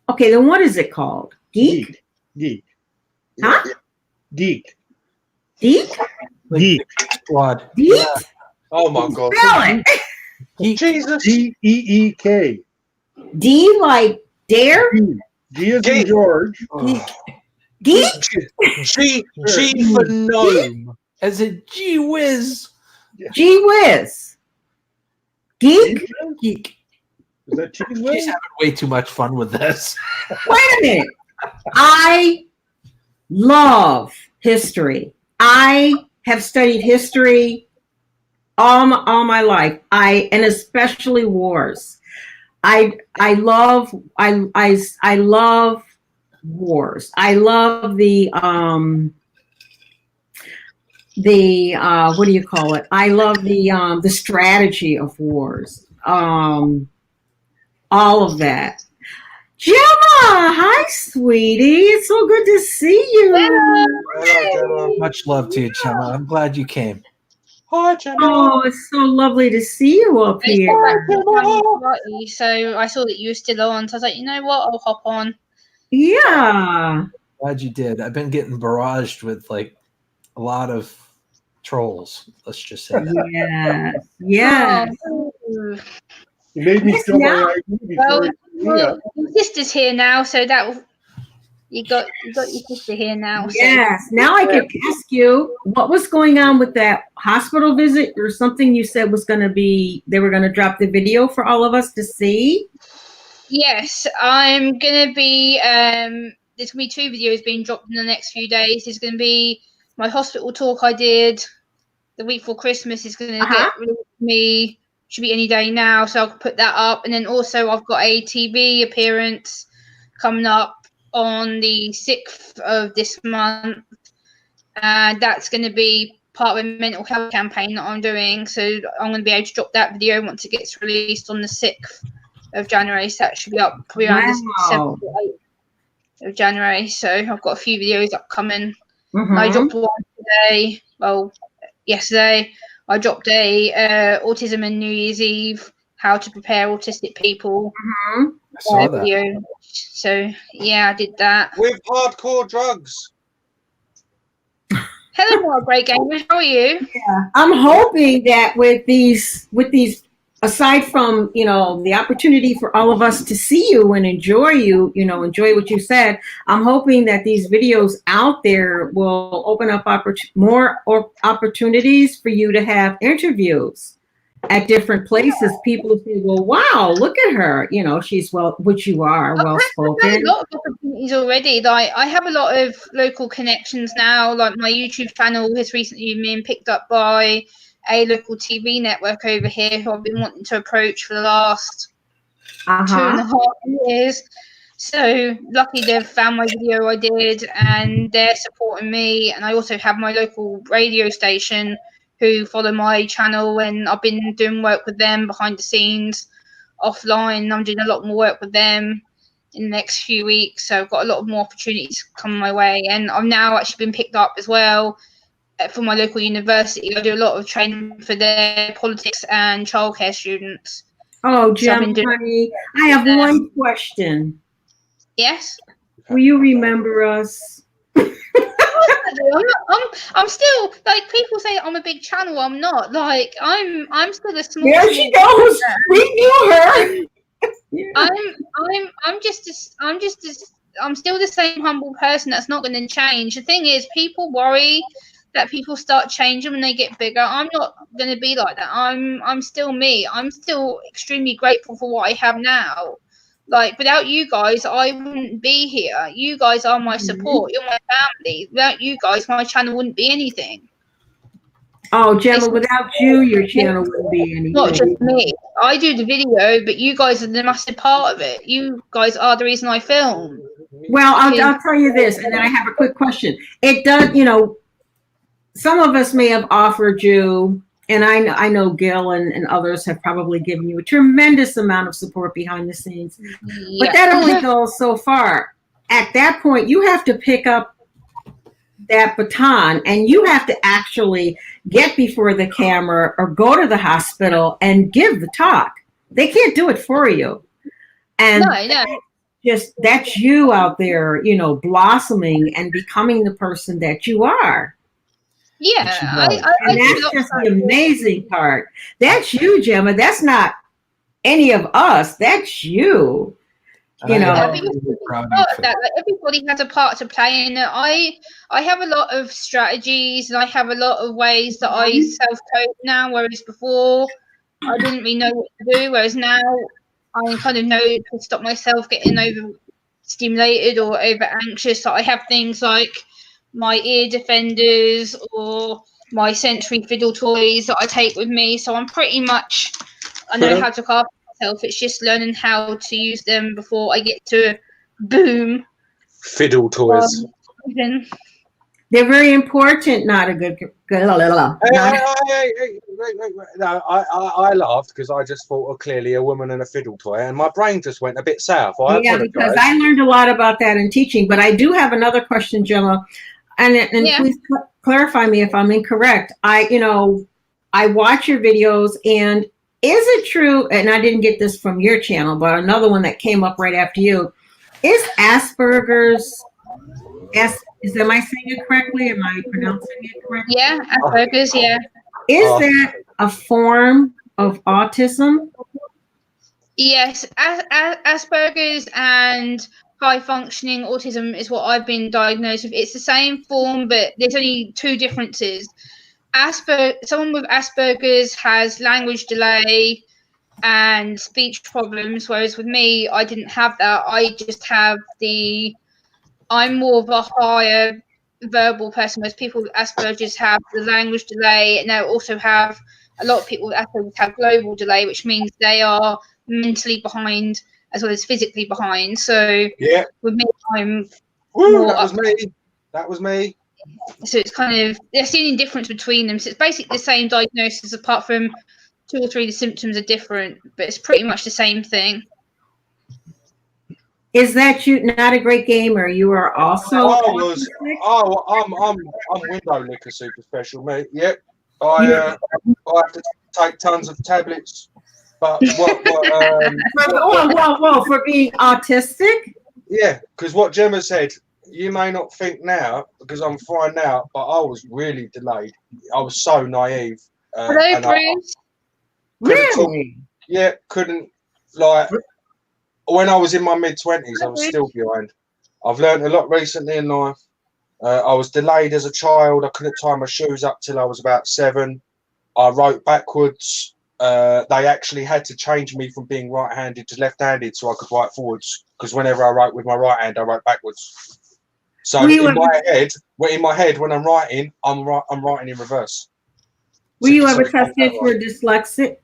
Okay, then what is it called? Geek? Geek. Huh? Geek. Geek? Geek. Squad. Geek? Oh my God. Spell it. Jesus. Deek. D like dare? G is in George. Geek? G for gnome. As a gee whiz. Gee whiz. Geek? Geek. Is that cheese She's whiz? having way too much fun with this. Wait a minute. I love history. I have studied history all my life. And especially wars. I love wars. I love the what do you call it? I love the strategy of wars. All of that. Gemma, hi, sweetie. It's so good to see you. Much love to you, Gemma. I'm glad you came. Hi, Gemma. Oh, it's so lovely to see you up I just here. got back from the party, so I saw that you were still on. So I was like, you know what? I'll hop on. Yeah. Glad you did. I've been getting barraged with like a lot of trolls. Let's just say that. Yes. Yes. Oh, You made me Yes, spill now- my ID before well, your sister's here now, so that you got your sister here now. So. Yes. Now I can ask you what was going on with that hospital visit or something you said was going to be, they were going to drop the video for all of us to see. Yes, I'm gonna be. There's gonna be 2 videos being dropped in the next few days. There's gonna be my hospital talk I did the week before Christmas. Is gonna get released to me. Should be any day now, so I'll put that up. And then also I've got a TV appearance coming up on the 6th of this month, and that's going to be part of a mental health campaign that I'm doing. So I'm going to be able to drop that video once it gets released on the 6th of January. So that should be up probably around the 7th or 8th of January. So I've got a few videos upcoming. I dropped one today. Well, yesterday. I dropped a autism and New Year's Eve, how to prepare autistic people. I saw that. Video. So yeah, I did that. With hardcore drugs. Hello, more great gamers. How are you? Yeah. I'm hoping that with these, aside from, the opportunity for all of us to see you and enjoy you, enjoy what you said, I'm hoping that these videos out there will open up more opportunities for you to have interviews at different places. People say, well, wow, look at her. She's which you are, well spoken. I've had a lot of opportunities already. Like I have a lot of local connections now. Like my YouTube channel has recently been picked up by a local TV network over here who I've been wanting to approach for the last 2.5 years. So lucky they've found my video I did and they're supporting me. And I also have my local radio station who follow my channel, and I've been doing work with them behind the scenes offline. I'm doing a lot more work with them in the next few weeks. So I've got a lot of more opportunities coming my way. And I've now actually been picked up as well for my local university. I do a lot of training for their politics and childcare students. Oh, So I've Jem, been honey, I have one question. Yes? Will you remember us? I'm still, like, people say I'm a big channel. I'm not. Like, I'm still a small. There she goes. We knew her. I'm still the same humble person that's not going to change. The thing is, people worry that people start changing when they get bigger. I'm not going to be like that. I'm still me. I'm still extremely grateful for what I have now. Like, without you guys, I wouldn't be here. You guys are my support. You're my family. Without you guys, my channel wouldn't be anything. Oh, Gemma, without you, your channel wouldn't be anything. Not just me. I do the video, but you guys are the massive part of it. You guys are the reason I film. Well, I'll tell you this, and then I have a quick question. It does, some of us may have offered you, and I know Gil and others have probably given you a tremendous amount of support behind the scenes, but that only goes so far. At that point, you have to pick up that baton and you have to actually get before the camera or go to the hospital and give the talk. They can't do it for you. And that's you out there, blossoming and becoming the person that you are. Yeah, and that's just the amazing part. That's you, Gemma. That's not any of us. That's you. Everybody has a part to play in it. I have a lot of strategies and I have a lot of ways that I self-cope now, whereas before I didn't really know what to do, whereas now I kind of know to stop myself getting overstimulated or over anxious. So I have things like my ear defenders or my sensory fiddle toys that I take with me. So I'm pretty much, I know how to look after myself. It's just learning how to use them before I get to boom. Fiddle toys. They're very important. Not a good. No, I laughed because I just thought, clearly a woman and a fiddle toy, and my brain just went a bit south. Yeah, because I learned a lot about that in teaching. But I do have another question, Gemma, and please clarify me if I'm incorrect. I watch your videos, and is it true? And I didn't get this from your channel, but another one that came up right after you is Asperger's. Am I saying it correctly? Am I pronouncing it correctly? Yeah, Asperger's. Yeah. Is that a form of autism? Yes, Asperger's and high functioning autism is what I've been diagnosed with. It's the same form, but there's only two differences. Someone with Asperger's has language delay and speech problems, whereas with me, I didn't have that. I just have I'm more of a higher verbal person, whereas people with Asperger's have the language delay, and they also have a lot of people with Asperger's have global delay, which means they are mentally behind as well as physically behind. So yeah, with me, I'm That was me. So it's kind of there's the only difference between them. So it's basically the same diagnosis, apart from 2 or 3 of the symptoms are different, but it's pretty much the same thing. Is that you not a great gamer? You are also. I'm window licker super special, mate. Yep. I have to take tons of tablets. But whoa, for being autistic? Yeah, because what Gemma said, you may not think now because I'm fine now, but I was really delayed. I was so naive. Hello, Bruce. Really? Couldn't when I was in my mid-20s, I was still behind. I've learned a lot recently in life. I was delayed as a child. I couldn't tie my shoes up till I was about 7. I wrote backwards. They actually had to change me from being right-handed to left-handed so I could write forwards. Because whenever I write with my right hand, I write backwards. So in my head, when I'm writing, I'm writing in reverse. Were you ever tested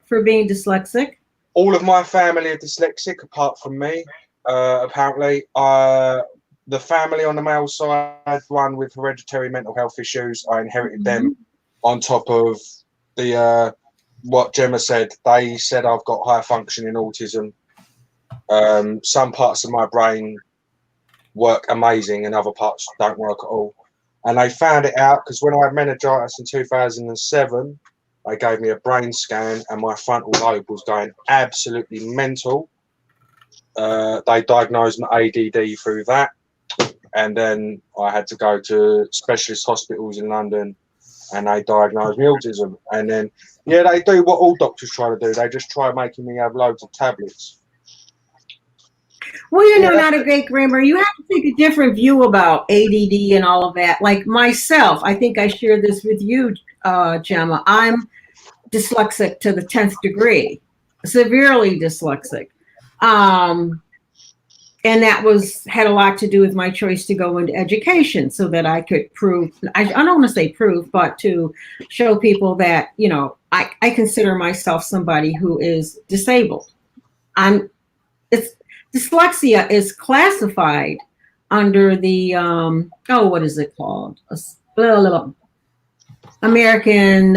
for being dyslexic? All of my family are dyslexic, apart from me. Apparently, the family on the male side, one with hereditary mental health issues, I inherited them. On top of the what Gemma said, they said I've got high functioning autism. Some parts of my brain work amazing, and other parts don't work at all. And they found it out because when I had meningitis in 2007. They gave me a brain scan and my frontal lobe was going absolutely mental. They diagnosed my ADD through that. And then I had to go to specialist hospitals in London and they diagnosed me autism. And then, they do what all doctors try to do. They just try making me have loads of tablets. Well, not a great grammar. You have to take a different view about ADD and all of that. Like myself, I think I shared this with you, Gemma. I'm dyslexic to the 10th degree, severely dyslexic. And that had a lot to do with my choice to go into education so that I could prove, I don't want to say prove, but to show people that, I consider myself somebody who is disabled. Dyslexia is classified under the, what is it called? American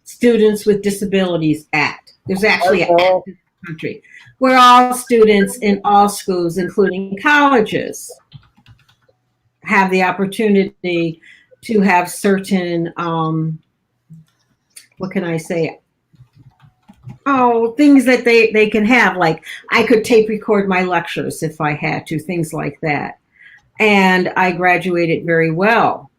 Students with Disabilities Act. There's actually an act in the country where all students in all schools, including colleges, have the opportunity to have certain, things that they can have. Like I could tape record my lectures if I had to, things like that. And I graduated very well.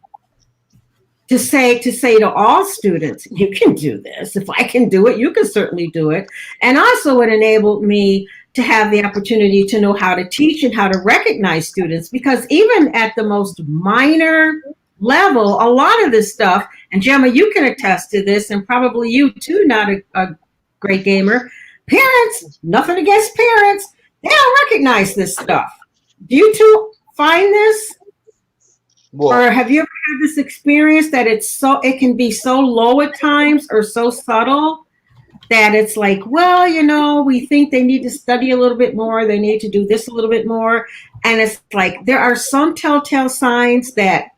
To say to all students, you can do this. If I can do it, you can certainly do it. And also it enabled me to have the opportunity to know how to teach and how to recognize students, because even at the most minor level, a lot of this stuff, and Gemma, you can attest to this, and probably you too, not a great gamer, parents, nothing against parents, they don't recognize this stuff. Do you two find this? What? Or have you ever had this experience that it can be so low at times or so subtle that it's like, well, you know, we think they need to study a little bit more. They need to do this a little bit more. And it's like, there are some telltale signs that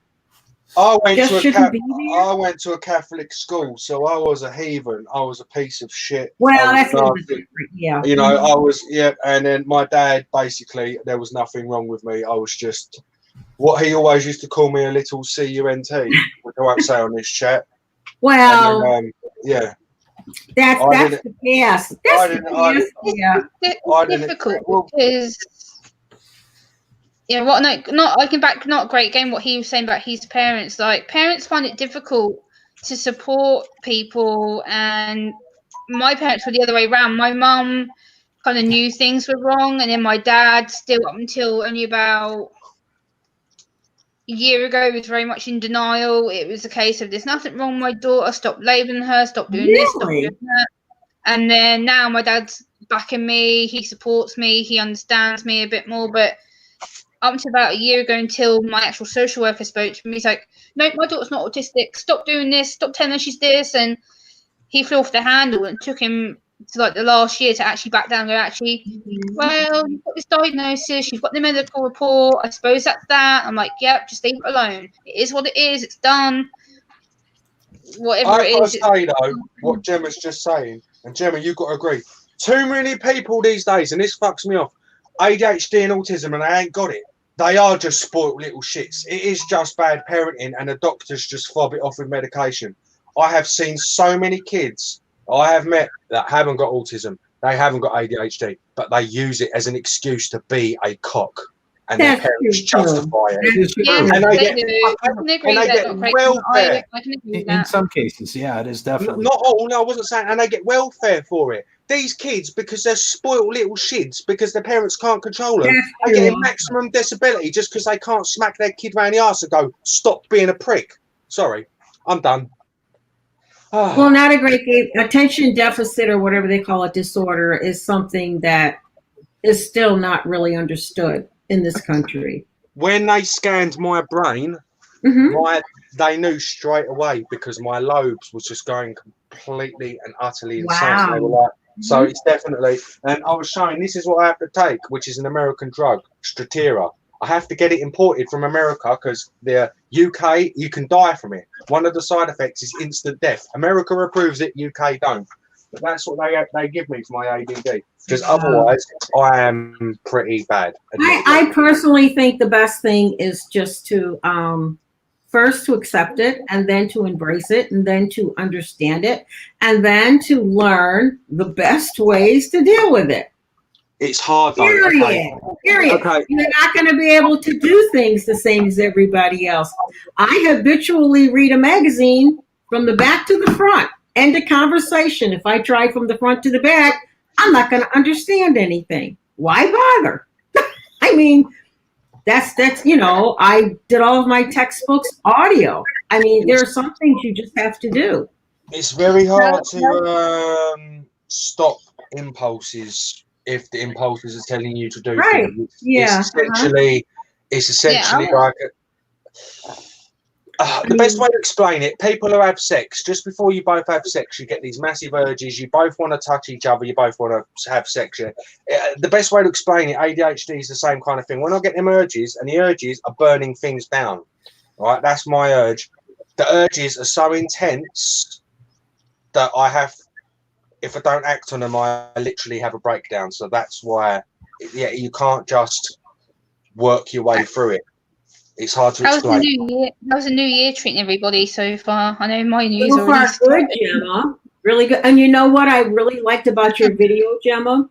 I went just to a shouldn't be there. I went to a Catholic school, so I was a heathen. I was a piece of shit. Well, I that's a was little bit nasty. different. Yeah. You know, I was, yeah. And then my dad, basically, there was nothing wrong with me. I was just what he always used to call me, a little CUNT, which I won't say on this chat. Well, And then, yeah. that's didn't- the past. I That's the didn't- past. Yeah. I didn't- difficult because what I can back not great game what he was saying about his parents. Like parents find it difficult to support people, and my parents were the other way around. My mum kind of knew things were wrong, and then my dad, still up until only about a year ago, was very much in denial. It was a case of there's nothing wrong with my daughter, stop labelling her, stop doing this, stop Really? doing that. And then now my dad's backing me, he supports me, he understands me a bit more. But up until about a year ago, until my actual social worker spoke to me, he's like, no, my daughter's not autistic, stop doing this, stop telling her she's this. And he flew off the handle, and it took him to like the last year to actually back down and go, actually, well, you've got this diagnosis, you've got the medical report, I suppose that's that. I'm like, yep, just leave it alone. It is what it is, it's done. Whatever it is. I say though, what Gemma's just saying, and Gemma, you've got to agree. Too many people these days, and this fucks me off, ADHD and autism, and they ain't got it. They are just spoilt little shits. It is just bad parenting, and the doctors just fob it off with medication. I have seen so many kids I have met that haven't got autism, they haven't got ADHD, but they use it as an excuse to be a cock, and their parents justify it. Yeah, And they get, I can agree and they that. get welfare. I can agree with In that. some cases, yeah, it is definitely. Not all, no, I wasn't saying, and they get welfare for it. These kids, because they're spoiled little shids, because their parents can't control them, they get a maximum disability just because they can't smack their kid round the arse and go, stop being a prick. Sorry, I'm done. Well, not a great game. Attention deficit or whatever they call it disorder is something that is still not really understood in this country. When they scanned my brain, they knew straight away because my lobes was just going completely and utterly insane. So they were like, so it's definitely, and I was showing this is what I have to take, which is an American drug, Strattera. I have to get it imported from America because the UK, you can die from it. One of the side effects is instant death. America approves it, UK don't. But that's what they give me for my ADD. Because otherwise, I am pretty bad. I personally think the best thing is just to first to accept it, and then to embrace it, and then to understand it, and then to learn the best ways to deal with it. It's hard though. Period. Period. Okay. You're not going to be able to do things the same as everybody else. I habitually read a magazine from the back to the front. End of conversation. If I try from the front to the back, I'm not going to understand anything. Why bother? I mean, that's I did all of my textbooks audio. I mean, there are some things you just have to do. It's very hard to stop impulses if the impulses are telling you to do things. Yeah. It's essentially like the best way to explain it, people who have sex, just before you both have sex, you get these massive urges, you both want to touch each other, you both want to have sex. The best way to explain it, ADHD is the same kind of thing. When I get them urges, and the urges are burning things down, right? That's my urge. The urges are so intense that I have, if I don't act on them, I literally have a breakdown. So that's why, you can't just work your way through it. It's hard to explain. That was a new year treating everybody so far. I know my news So far, already. good, Gemma. Really good. And you know what I really liked about your video, Gemma?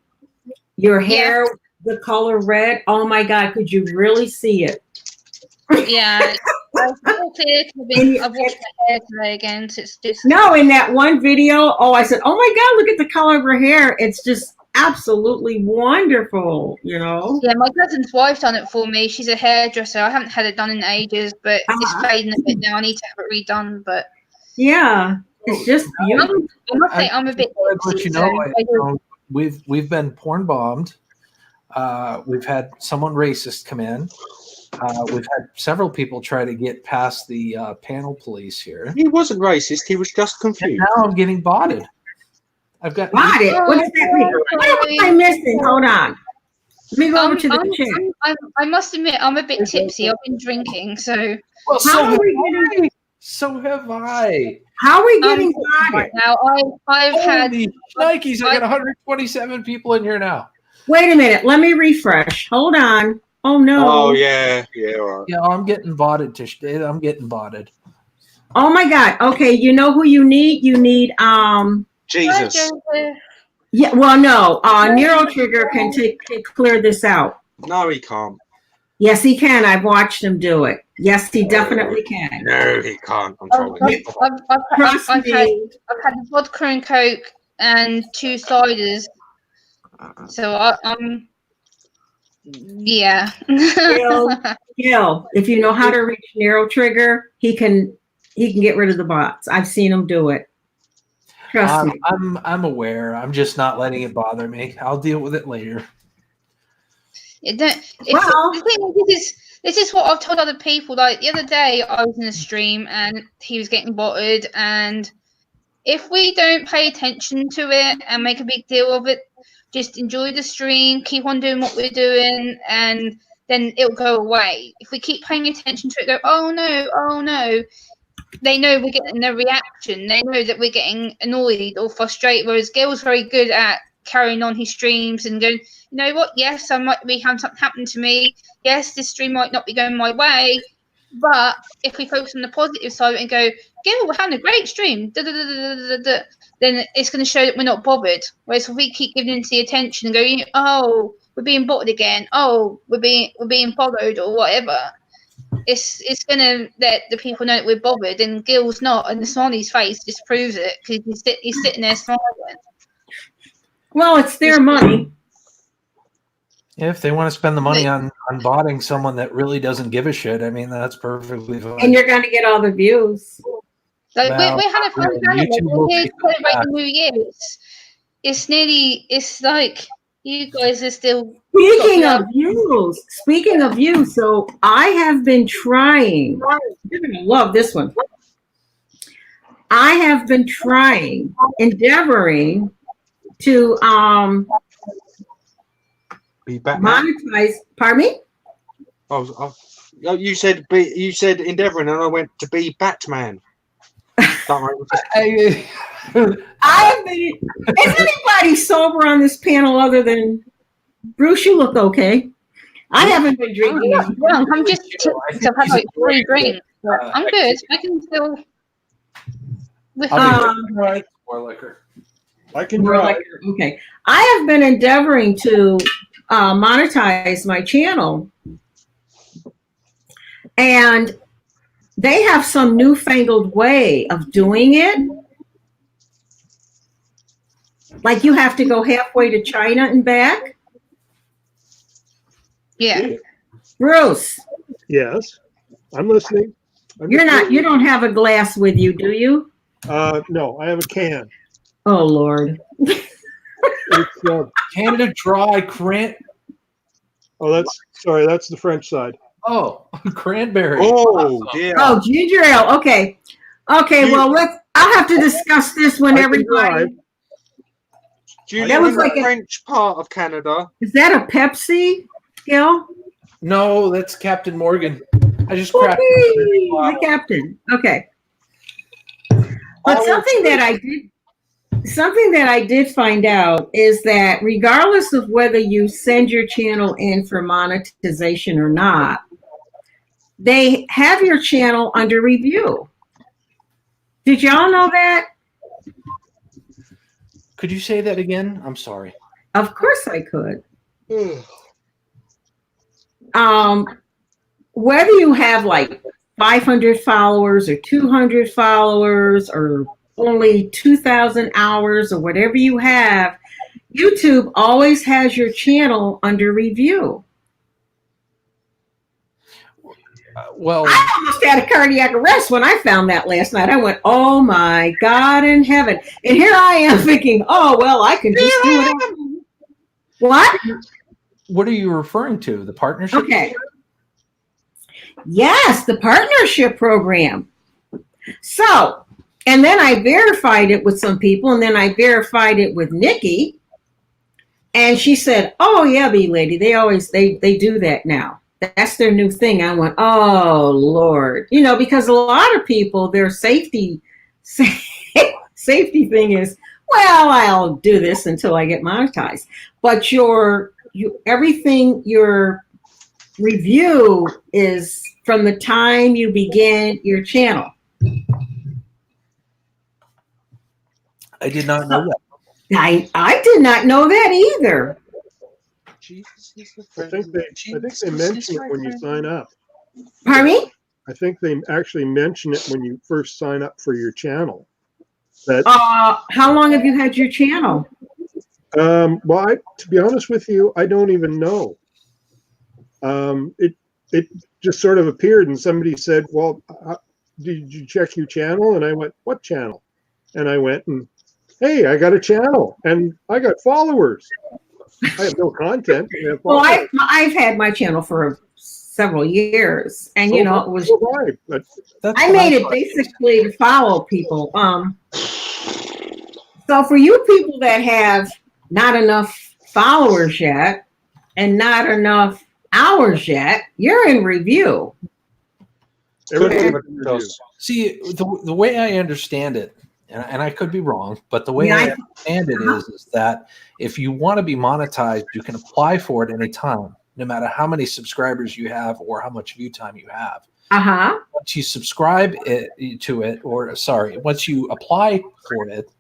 Your hair, the color red. Oh my God, could you really see it? Yeah. I've washed my hair today again. So it's just No, in that one video, I said, oh my God, look at the color of her hair. It's just absolutely wonderful, Yeah, my cousin's wife done it for me. She's a hairdresser. I haven't had it done in ages, but it's fading a bit now. I need to have it redone, but yeah, it's just beautiful. I must say I'm a bit. We've been porn bombed. We've had someone racist come in. We've had several people try to get past the panel police here. He wasn't racist. He was just confused. And now I'm getting botted. I've got Got it. What does that mean? What am I missing? Hold on. Let me go over to the chat. I must admit, I'm a bit tipsy. I've been drinking, so. Well, How are we getting? So have I. How are we getting right now? I've had Nikes. I got 127 people in here now. Wait a minute. Let me refresh. Hold on. Oh no. Oh yeah, yeah, all right. Yeah, I'm getting botted. I'm getting botted. Oh my God. Okay, you know who you need? You need Jesus. Yeah. Well, no. Nero Trigger can clear this out. No, he can't. Yes, he can. I've watched him do it. Yes, he definitely can. No, he can't. I'm I've had vodka and Coke and 2 ciders. So I'm yeah. Gil, if you know how to reach Nero Trigger, he can get rid of the bots. I've seen him do it. Trust me. I'm aware. I'm just not letting it bother me. I'll deal with it later. The thing is, this is what I've told other people. Like the other day, I was in a stream and he was getting botted. And if we don't pay attention to it and make a big deal of it, just enjoy the stream, keep on doing what we're doing, and then it'll go away. If we keep paying attention to it, go, oh no, they know we're getting a reaction. They know that we're getting annoyed or frustrated. Whereas Gil's very good at carrying on his streams and going, you know what? Yes, I might be having something happen to me. Yes, this stream might not be going my way. But if we focus on the positive side and go, Gil, we're having a great stream, then it's going to show that we're not bothered. Whereas if we keep giving into the attention and go, oh, we're being botted again. Oh, we're being followed or whatever. It's going to let the people know that we're bothered, and Gil's not, and the smile on his face just proves it because he's sitting there smiling. Well, it's their money. Yeah, if they want to spend the money on botting someone that really doesn't give a shit, I mean, that's perfectly fine. And you're going to get all the views. Like Well, we're having fun. YouTube will We're here to take celebrate that. the New Year. It's like you guys are still. Speaking of views, so I have been trying. You're going to love this one. I have been endeavoring to Be Batman. monetize. Pardon me? You said endeavoring, and I went to be Batman. I have been. Is anybody sober on this panel other than Bruce? You look okay. I haven't been drinking. Well, I'm just I've had like 3 drinks. But I'm good. I can still. More liquor. I can More drive. liquor. Okay. I have been endeavoring to monetize my channel, and they have some newfangled way of doing it. Like you have to go halfway to China and back. Yeah. Bruce, Yes, I'm listening. you don't have a glass with you, do you? No, I have a can. Oh Lord. It's, Canada Dry Cran. oh, that's the French side. Oh, cranberry. Oh, yeah. Oh, ginger ale. Okay. Okay, well I'll have to discuss this when I can everybody. drive. Do you That live was in like the a- French part of Canada? Is that a Pepsi, Gil? No, that's Captain Morgan. I just cracked Whee! The captain. Okay. But something that I did find out is that regardless of whether you send your channel in for monetization or not, they have your channel under review. Did y'all know that? Could you say that again? I'm sorry. Of course I could. Whether you have like 500 followers or 200 followers or only 2,000 hours or whatever you have, YouTube always has your channel under review. Well, I almost had a cardiac arrest when I found that last night. I went, oh my God in heaven. And here I am thinking, oh, well, I can just do it. What? What are you referring to? The partnership? Okay. Yes, the partnership program. So And then I verified it with some people, and then I verified it with Nikki. And she said, "Oh yeah, B lady, they do that now. That's their new thing." I went, "Oh Lord," because a lot of people, their safety thing is, well, I'll do this until I get monetized. But your review is from the time you begin your channel. I did not know that. I did not know that either. I think they mention it when you sign up. Pardon me? I think they actually mention it when you first sign up for your channel. That how long have you had your channel? Well, to be honest with you, I don't even know. It just sort of appeared, and somebody said, "Well, did you check your channel?" And I went, "What channel?" And I went, and hey, I got a channel, and I got followers. I have no content. Well, I've had my channel for several years, and it was. I made it basically to follow people. So for you people that have not enough followers yet, and not enough hours yet, you're in review. See, the way I understand it, and I could be wrong, but the way I understand it is that if you want to be monetized, you can apply for it anytime, no matter how many subscribers you have or how much view time you have. Once you subscribe to it, once you apply for it,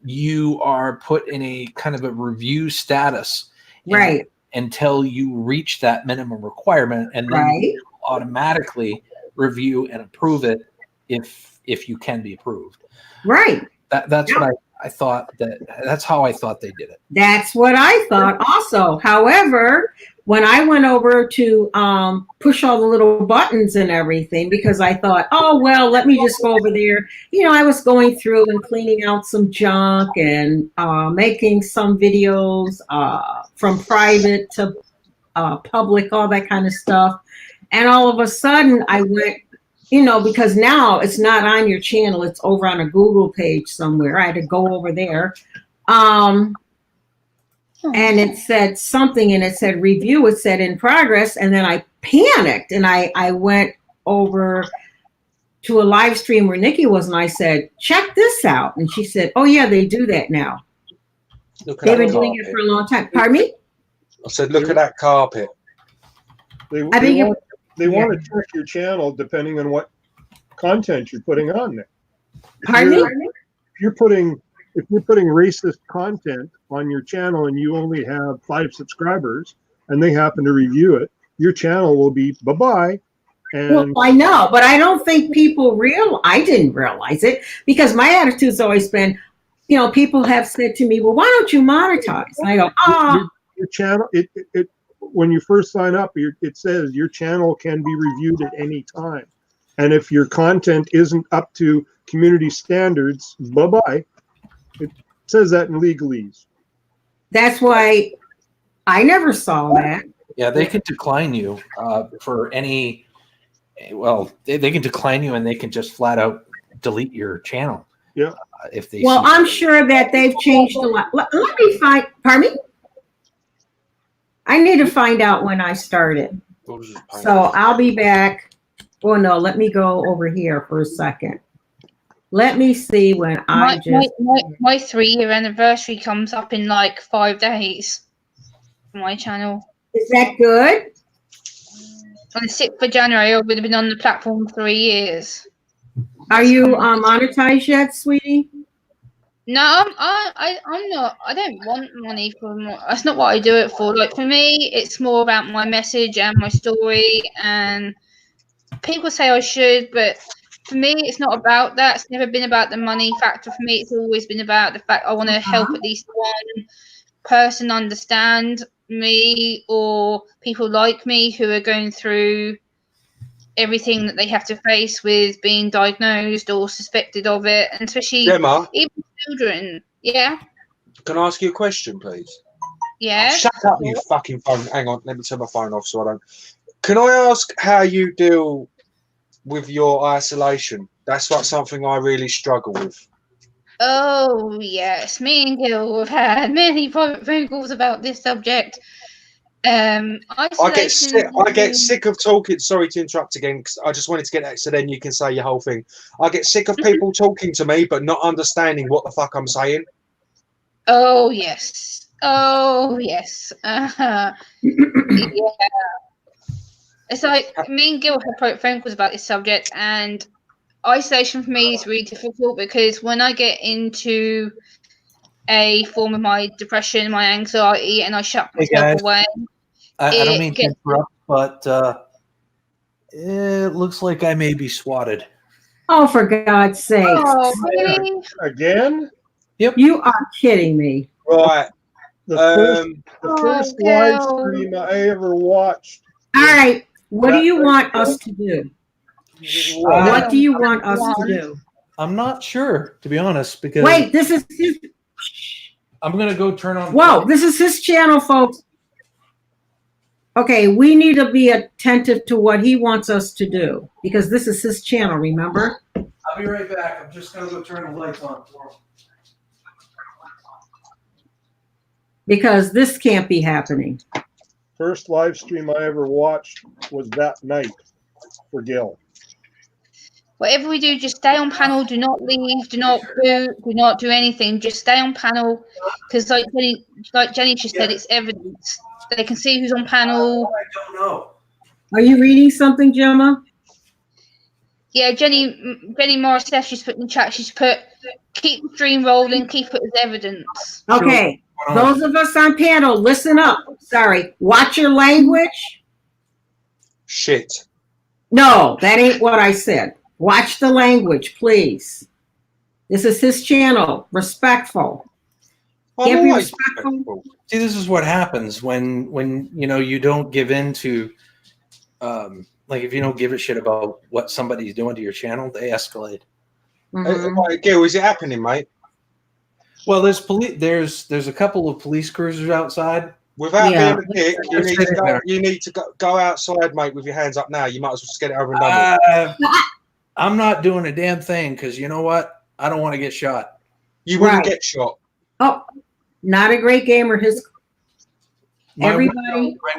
you are put in a kind of a review status, right? Until you reach that minimum requirement, and then you automatically review and approve it if you can be approved. Right. That's what I thought. That's how I thought they did it. That's what I thought also. However, when I went over to push all the little buttons and everything, because I thought, oh, well, let me just go over there. I was going through and cleaning out some junk and making some videos from private to public, all that kind of stuff. And all of a sudden I went, because now it's not on your channel, it's over on a Google page somewhere. I had to go over there. And it said something, and it said review, it said in progress. And then I panicked, and I went over to a live stream where Nikki was, and I said, check this out. And she said, oh yeah, they do that now. They've been doing it for a long time. Pardon me? I said, look at that carpet. They want to check your channel depending on what content you're putting on there. Pardon me? If you're putting racist content on your channel and you only have 5 subscribers and they happen to review it, your channel will be bye-bye. And well, I know, but I don't think people I didn't realize it, because my attitude's always been, people have said to me, well, why don't you monetize? And I go, your channel, when you first sign up, it says your channel can be reviewed at any time. And if your content isn't up to community standards, bye-bye. It says that in legalese. That's why I never saw that. Yeah, they can decline you for any. Well, they can decline you, and they can just flat out delete your channel. Yeah. If they. Well, I'm sure that they've changed a lot. Let me find. Pardon me. I need to find out when I started. So I'll be back. Oh no, let me go over here for a second. Let me see when my 3-year anniversary comes up in like 5 days for my channel. Is that good? On the 6th of January, I would have been on the platform 3 years. Are you monetized yet, sweetie? No, I'm not. I don't want money for more. That's not what I do it for. Like, for me, it's more about my message and my story. And people say I should, but for me, it's not about that. It's never been about the money factor for me. It's always been about the fact I want to help at least one person understand me, or people like me who are going through everything that they have to face with being diagnosed or suspected of it, and especially Gemma, even children. Yeah. Can I ask you a question, please? Yeah. Oh, shut up, you fucking phone. Hang on, let me turn my phone off so I don't. Can I ask how you deal with your isolation? That's like something I really struggle with. Oh yes, me and Gil have had many private phone calls about this subject. I get sick of talking. Sorry to interrupt again. 'Cause I just wanted to get that so then you can say your whole thing. I get sick of people talking to me but not understanding what the fuck I'm saying. Oh yes. Oh yes. Yeah. It's like me and Gil have private phone calls about this subject, and isolation for me is really difficult because when I get into a form of my depression, my anxiety, and I shut Hey, myself guys. away, I don't it mean to gets interrupt, but it looks like I may be swatted. Oh, for God's sake. Oh, really? Again? Yep. You are kidding me. Right. The first live Gil. stream I ever watched. All right. What do That you right want there. us to do? What do you want us to do? I'm not sure, to be honest, because Wait, this is his. I'm gonna go turn on. Whoa, this is his channel, folks. Okay, we need to be attentive to what he wants us to do because this is his channel, remember? I'll be right back. I'm just gonna go turn the lights on for him. Because this can't be happening. First live stream I ever watched was that night for Gil. Whatever we do, just stay on panel. Do not leave. Do not do not do anything. Just stay on panel because, like Jenny just said, it's evidence. They can see who's on panel. I don't know. Are you reading something, Gemma? Yeah, Jenny Morris F. She's put in the chat. She's put keep the stream rolling. Keep it as evidence. Okay, those of us on panel, listen up. Sorry, watch your language. Shit. No, that ain't what I said. Watch the language, please. This is his channel. Respectful. Can't be respectful. See, this is what happens when you don't give in to, like if you don't give a shit about what somebody's doing to your channel, they escalate. Gil, is it happening, mate? Well, there's a couple of police cruisers outside. Without being a dick, you need to go outside, mate, with your hands up now. You might as well just get it over and done with. I'm not doing a damn thing because you know what? I don't want to get shot. You wouldn't get shot. Oh, not a great gamer. My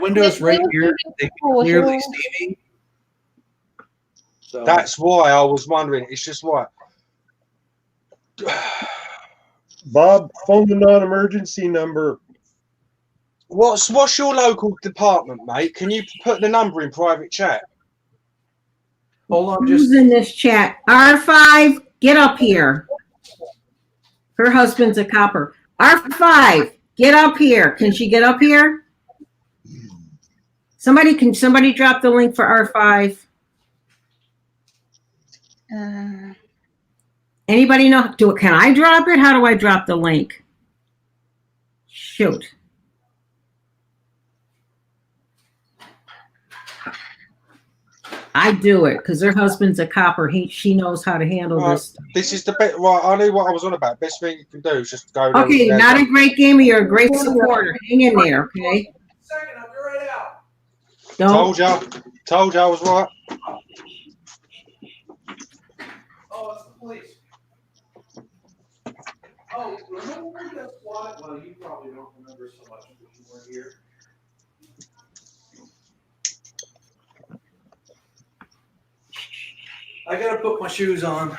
window's right here. They can clearly see me. So. That's why I was wondering. It's just what. Bob, phone the non-emergency number. What's your local department, mate? Can you put the number in private chat? Hold on, Who's in this chat? R5, get up here. Her husband's a copper. R5, get up here. Can she get up here? Somebody drop the link for R5? Anybody know? Can I drop it? How do I drop the link? Shoot. I do it because her husband's a copper. She knows how to handle this. This is the best. Well, I knew what I was on about. Best thing you can do is just go. Okay, not a great gamer. You're a great supporter. Hang in there, okay? Second, I'll be right out. Told you I was right. Oh, it's the police. Oh, remember when we got SWAT? Well, you probably don't remember so much because you weren't here. I gotta put my shoes on.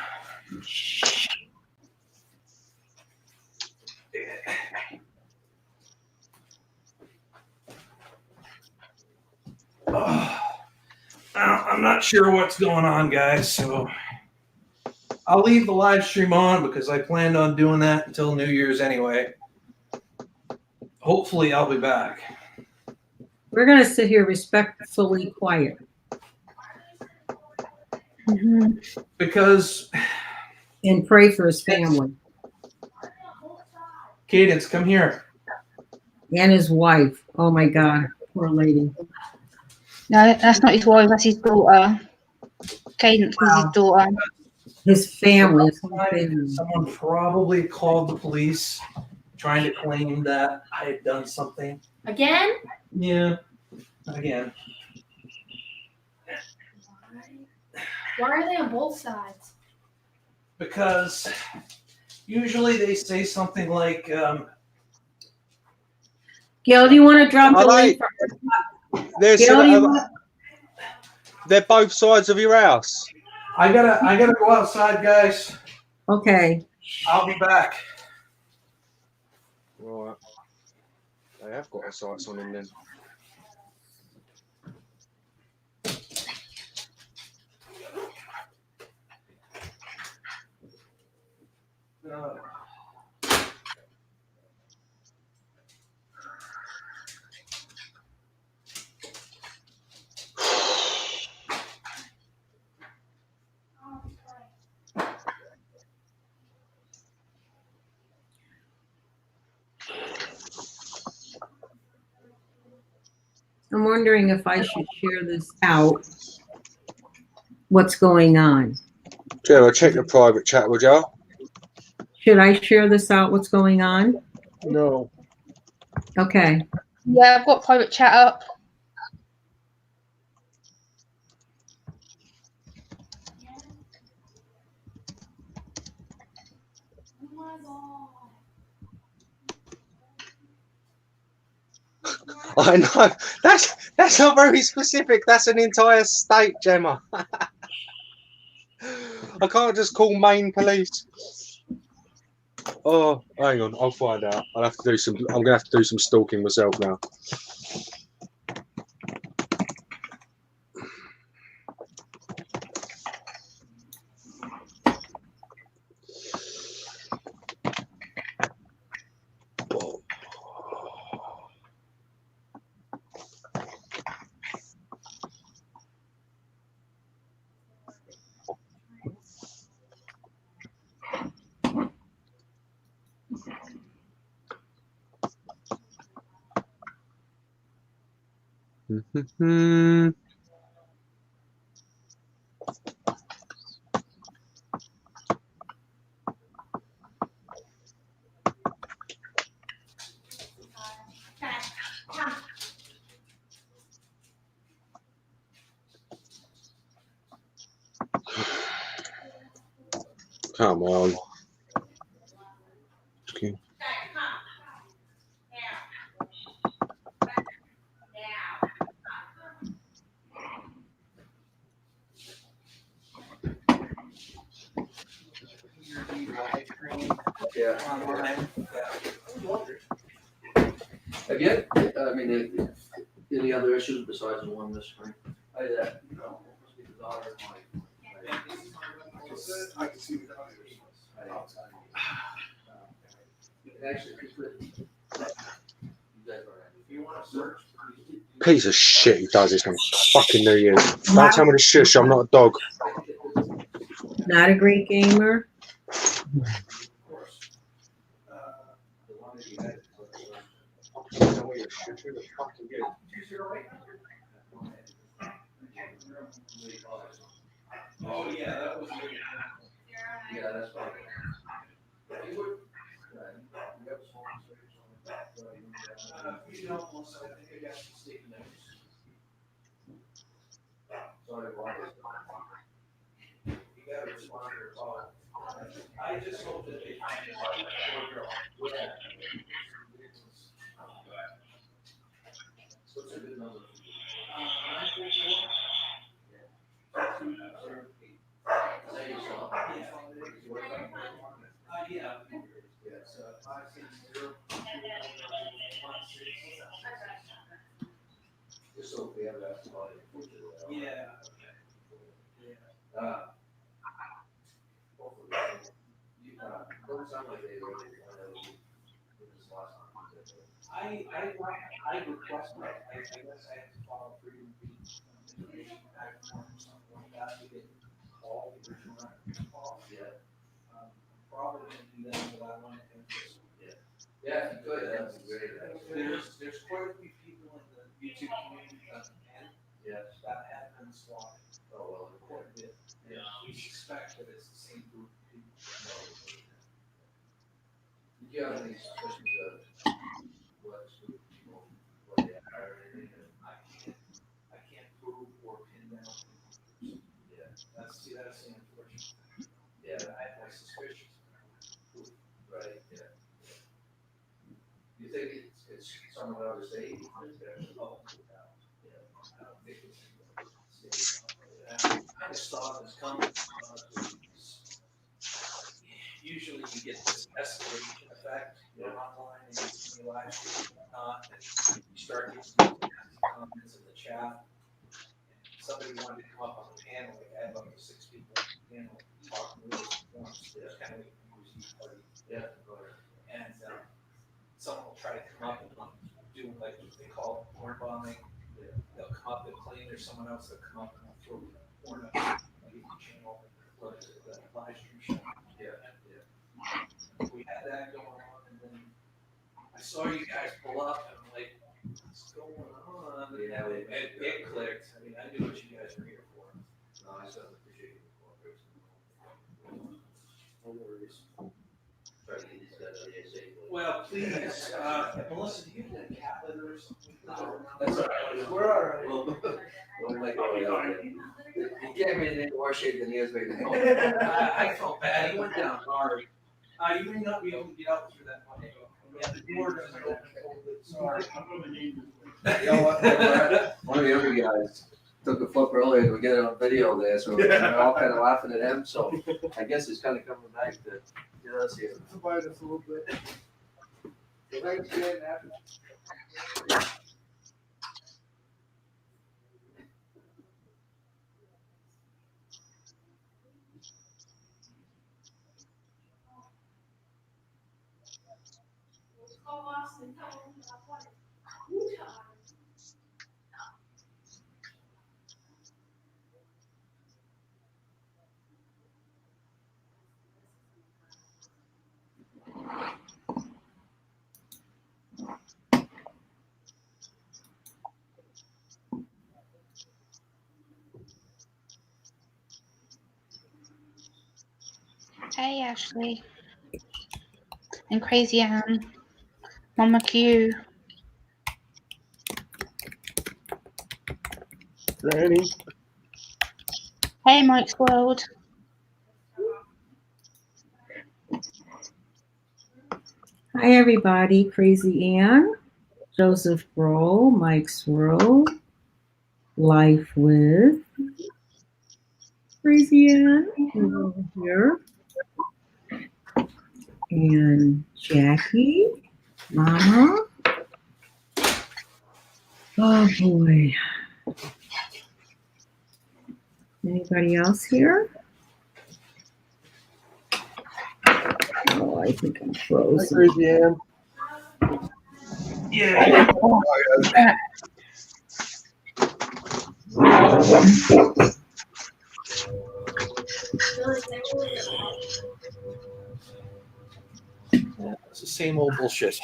I'm not sure what's going on, guys, so I'll leave the live stream on because I planned on doing that until New Year's anyway. Hopefully, I'll be back. We're going to sit here respectfully quiet. Because... And pray for his family. Cadence, come here. And his wife. Oh, my God. Poor lady. No, that's not his wife. That's his daughter. Cadence is his daughter. His family. Someone probably called the police trying to claim that I had done something. Again? Yeah, again. Why are they on both sides? because usually they say something like, Gil, do you want to drop the link? They're both sides of your house. I gotta go outside, guys. Okay. I'll be back. Right. They have got our sights on him then. I'm wondering if I should share this out. What's going on? Gemma, check the private chat, would you? Should I share this out? What's going on? No. Okay. Yeah, I've got private chat up. I know. That's not very specific. That's an entire state, Gemma. I can't just call Maine police. Oh, hang on. I'll find out. I'll have to do some. I'm gonna have to do some stalking myself now. Come on. Okay. Yeah. Have you? I mean, any other issues besides the one this spring? I that you know, must be the daughter of my. I can see the daughters. Actually, you guys are. If you want to search. Piece of shit who does this on fucking New Year's. Don't tell me to shush, I'm not a dog. Not a great gamer. Oh yeah, that was yeah, that's fine. You know, also, I think I got some sticky notes. Sorry, you gotta respond to your call. I just hope that they find it like a girl. Yeah. What's a good number? 944? Yeah. Yes, 560. Just so we have that. Yeah. Yeah. Don't sound like they were this last time. I requested, I guess I have to follow freedom of speech. Something like that to get called, the original call. Yeah. Probably gonna do that, but I want to just. Yeah. Yeah, if you could, that'd be great. There's quite a few people in the YouTube community that can. Yeah. That have been swatted. Oh, well, quite a bit. Yeah. We suspect that it's the same group of people. Do you have any suspicions of what group of people, what they are, or anything? I can't prove or pin down. Yeah, that's the unfortunate. Yeah, I someone over say, oh, I just saw this coming. Usually you get this escalation effect online and you live stream and whatnot, and you start getting comments in the chat. And somebody wanted to come up on the panel, like I have up to 6 people on the panel talking really once. It's kind of like a party. Yeah. And someone will try to come up and do like what they call porn bombing. They'll come up, they'll claim there's someone else, they'll come up and they'll throw porn up on the channel, the live stream show. Yeah. We had that going on, and then I saw you guys pull up, and I'm like, what's going on? Yeah, it clicked. I mean, I knew what you guys were here for. No, I still appreciate the cooperation. No worries. Try to get these guys out of here safely. Well, please, Melissa, do you have a cat litter or something? No, that's all right. We're all right. We'll make it. He gave me an more shape than he is right now. I felt bad. He went down hard. You may not be able to get out through that one. Yeah, the door doesn't open. Sorry. You know what? One of the other guys took a flip earlier and we get it on video there, so we're all kind of laughing at him. So I guess it's kind of coming back to get us here. Provide us a little bit. Thanks, Jen. Hey, Ashley. And Crazy Ann. Mama Q. Granny. Hey, Mike's World. Hi, everybody. Crazy Ann, Joseph Bro, Mike's World, Life with Crazy Ann over here, and Jackie, Mama. Oh boy. Anybody else here? Oh, I think I'm frozen. Crazy Ann. Yeah. It's the same old bullshit.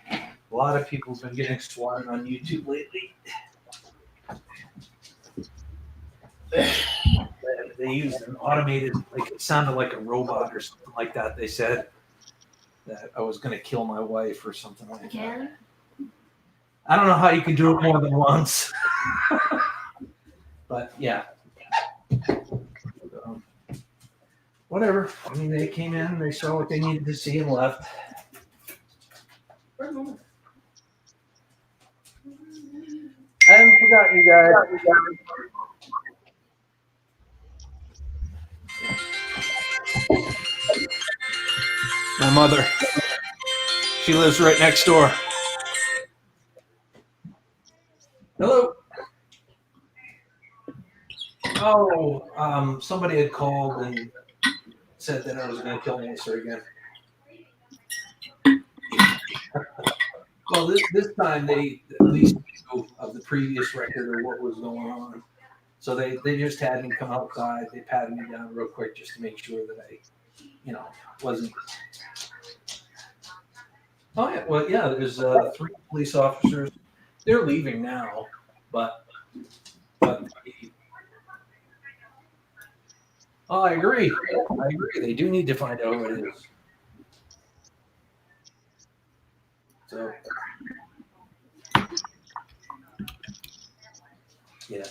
A lot of people have been getting swatted on YouTube lately. They used an automated, like it sounded like a robot or something like that. They said that I was going to kill my wife or something like that. I don't know how you can do it more than once. But yeah. Whatever. I mean, they came in, they saw what they needed to see and left. I haven't forgotten you guys. My mother. She lives right next door. Hello. Oh, somebody had called and said that I was going to kill Melissa again. Well, this time they at least knew of the previous record or what was going on. So they just had me come outside. They patted me down real quick just to make sure that I, wasn't. Oh yeah, well yeah. There's 3 police officers. They're leaving now, but oh, I agree. They do need to find out who it is. So yeah.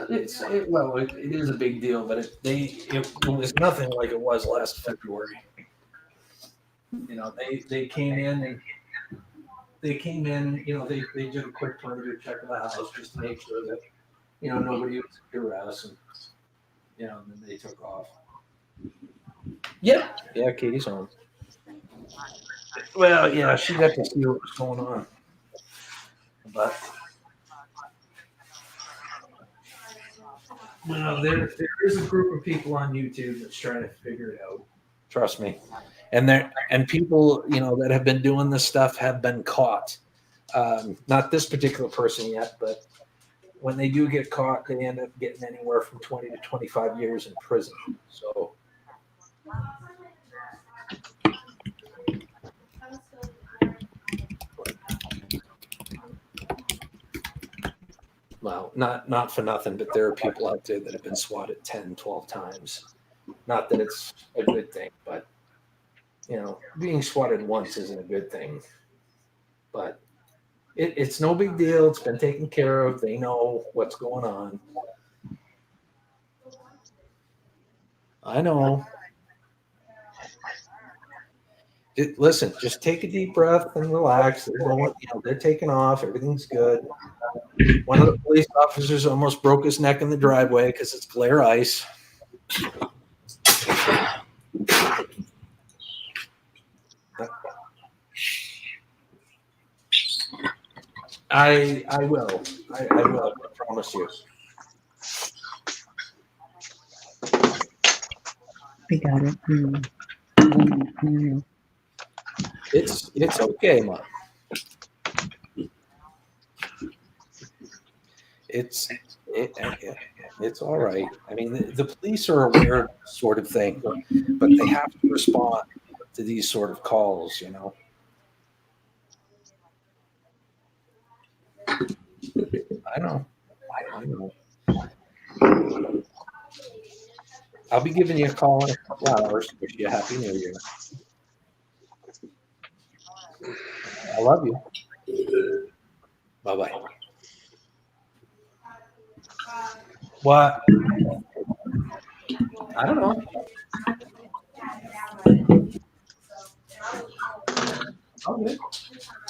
It is a big deal, but it was nothing like it was last February. They came in and they came in, they did a quick perimeter check of the house just to make sure that, nobody was duress, and, and then they took off. Yeah, Katie's home. Well, yeah, she got to see what was going on. But, there is a group of people on YouTube that's trying to figure it out. Trust me. And people, that have been doing this stuff have been caught. Not this particular person yet, but when they do get caught, they end up getting anywhere from 20 to 25 years in prison. So, well, not for nothing, but there are people out there that have been swatted 10, 12 times. Not that it's a good thing, but, being swatted once isn't a good thing. But it's no big deal. It's been taken care of. They know what's going on. I know. Listen, just take a deep breath and relax. They're going, they're taking off. Everything's good. One of the police officers almost broke his neck in the driveway because it's glare ice. I will. I will. I promise you. I got it. It's okay, Mom. It's all right. I mean, the police are aware of this sort of thing, but they have to respond to these sort of calls, I know. I'll be giving you a call in a couple hours. Wish you a happy New Year. I love you. Bye-bye. What? I don't know. Okay.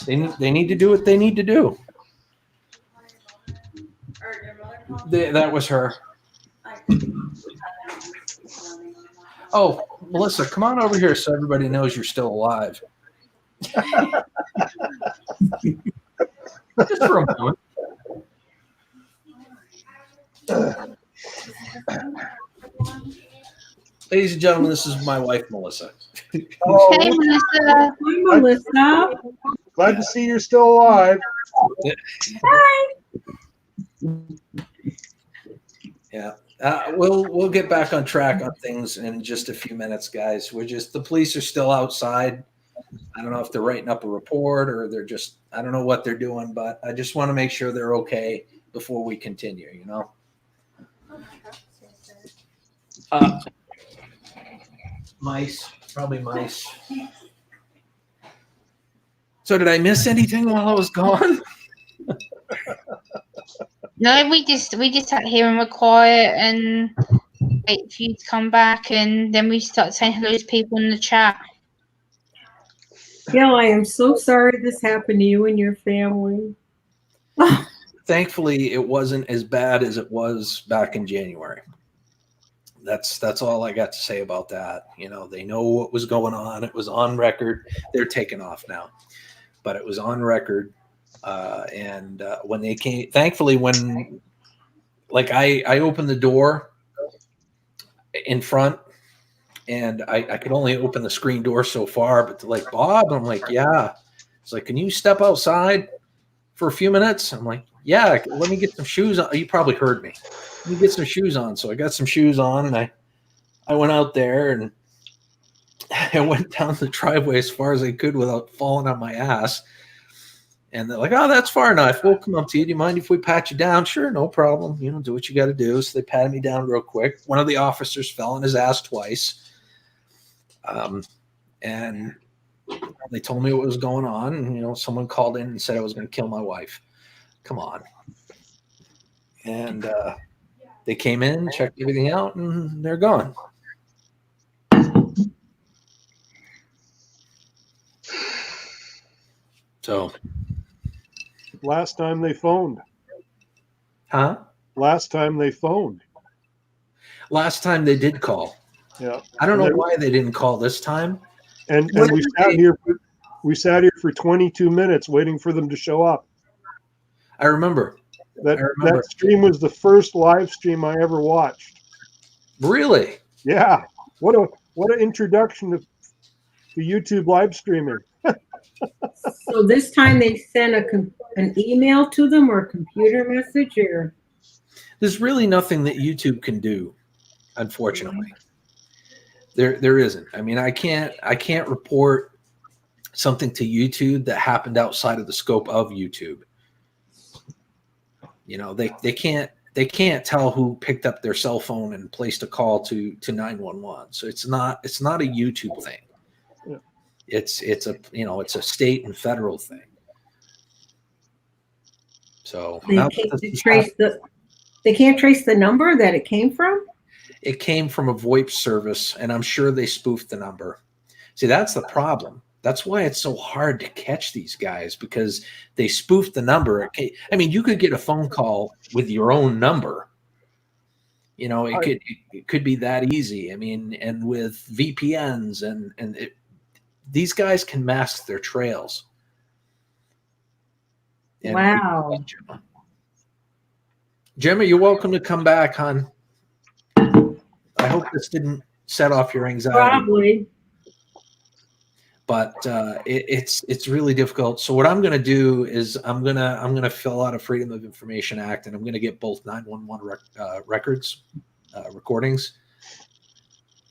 They need to do what they need to do. That was her. Oh, Melissa, come on over here so everybody knows you're still alive. Just for a moment. Ladies and gentlemen, this is my wife, Melissa. Oh, Hey, Melissa. Hi, Melissa. glad to see you're still alive. Hi. Yeah. We'll get back on track on things in just a few minutes, guys. The police are still outside. I don't know if they're writing up a report or they're just, I don't know what they're doing, but I just want to make sure they're okay before we continue, Mice, probably mice. So did I miss anything while I was gone? No, we just sat here and were quiet and wait for you to come back, and then we start saying hello to people in the chat. Gail, I am so sorry this happened to you and your family. Thankfully, it wasn't as bad as it was back in January. That's all I got to say about that. They know what was going on. It was on record. They're taking off now, but it was on record. And when they came, thankfully, when I opened the door in front, and I could only open the screen door so far, but Bob, I'm like, yeah. It's like, can you step outside for a few minutes? I'm like, yeah, let me get some shoes on. You probably heard me. Let me get some shoes on. So I got some shoes on, and I went out there, and I went down the driveway as far as I could without falling on my ass. And they're like, oh, that's far enough. We'll come up to you. Do you mind if we pat you down? Sure, no problem. Do what you got to do. So they patted me down real quick. One of the officers fell on his ass twice. And they told me what was going on. And, someone called in and said I was going to kill my wife. Come on. And they came in, checked everything out, and they're gone. So Last time they phoned. Huh? Last time they phoned. Last time they did call. Yeah. I don't And know they- why they didn't call this time. And Whether we sat they- here. We sat here for 22 minutes waiting for them to show up. I remember. That I remember. that stream was the first live stream I ever watched. Really? Yeah. What an introduction to YouTube live streaming. So this time they sent an email to them or a computer message or There's really nothing that YouTube can do, unfortunately. There isn't. I mean, I can't report something to YouTube that happened outside of the scope of YouTube. You know, they can't tell who picked up their cell phone and placed a call to 911. So it's not a YouTube thing. Yeah. It's a state and federal thing. So they now can't that this is trace they can't trace the number that it came from? it came from a VoIP service, and I'm sure they spoofed the number. See, that's the problem. That's why it's so hard to catch these guys, because they spoofed the number. I mean, you could get a phone call with your own number. You know, it could be that easy. I mean, and with VPNs these guys can mask their trails. And Wow. Gemma, you're welcome to come back, hon. I hope this didn't set off your anxiety. Probably. But it's really difficult. So what I'm going to do is I'm gonna fill out a Freedom of Information Act, and I'm going to get both 911 records, recordings,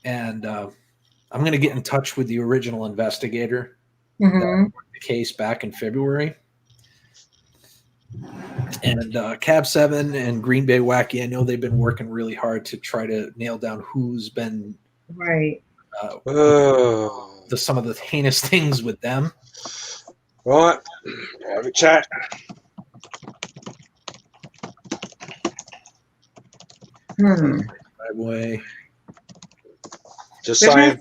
and I'm going to get in touch with the original investigator that worked the case back in February. And Cab 7 and Green Bay Wacky, I know they've been working really hard to try to nail down who's been right. Some of the heinous things with them. Right, have a chat. Way. Just There saying.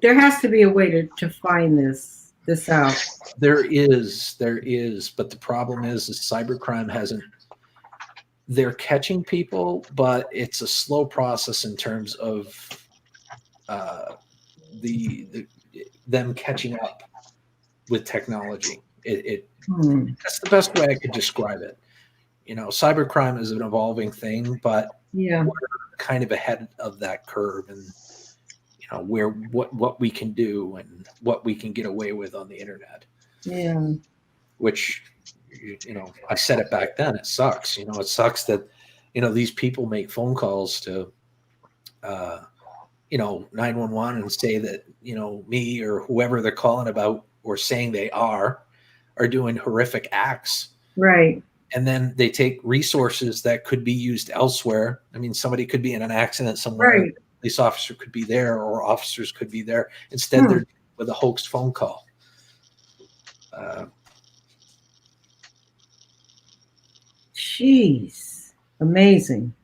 There has to be a way to find this out. There is, but the problem is cybercrime hasn't. They're catching people, but it's a slow process in terms of them catching up with technology. That's the best way I could describe it. You know, cybercrime is an evolving thing, but yeah, we're kind of ahead of that curve, and you know what we can do and what we can get away with on the internet. Yeah. Which, you know, I said it back then. It sucks. You know, it sucks that, you know, these people make phone calls to, 911 and say that, you know, me or whoever they're calling about or saying they are doing horrific acts. Right. And then they take resources that could be used elsewhere. I mean, somebody could be in an accident somewhere. Right. A police officer could be there, or officers could be there. Instead, they're with a hoaxed phone call. Jeez, amazing.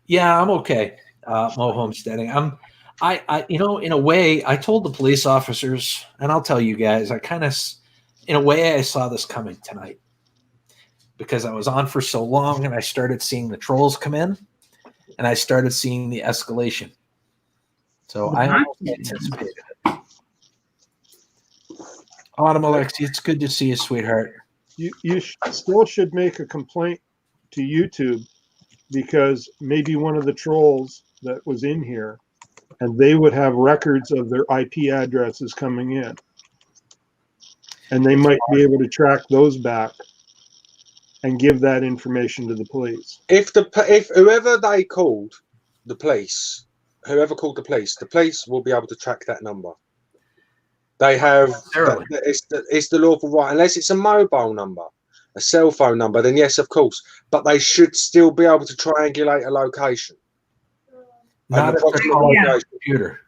Yeah, I'm okay. Mo homesteading. I in a way, I told the police officers, and I'll tell you guys, in a way, I saw this coming tonight because I was on for so long, and I started seeing the trolls come in, and I started seeing the escalation. So I almost anticipated it. Autumn Alexi, it's good to see you, sweetheart. You still should make a complaint to YouTube, because maybe one of the trolls that was in here, and they would have records of their IP addresses coming in, and they might be able to track those back and give that information to the police. If whoever they called the police, the police will be able to track that number. They have it's the lawful right, unless it's a mobile number, a cell phone number. Then yes, of course, but they should still be able to triangulate a location. Not if they're calling from a computer.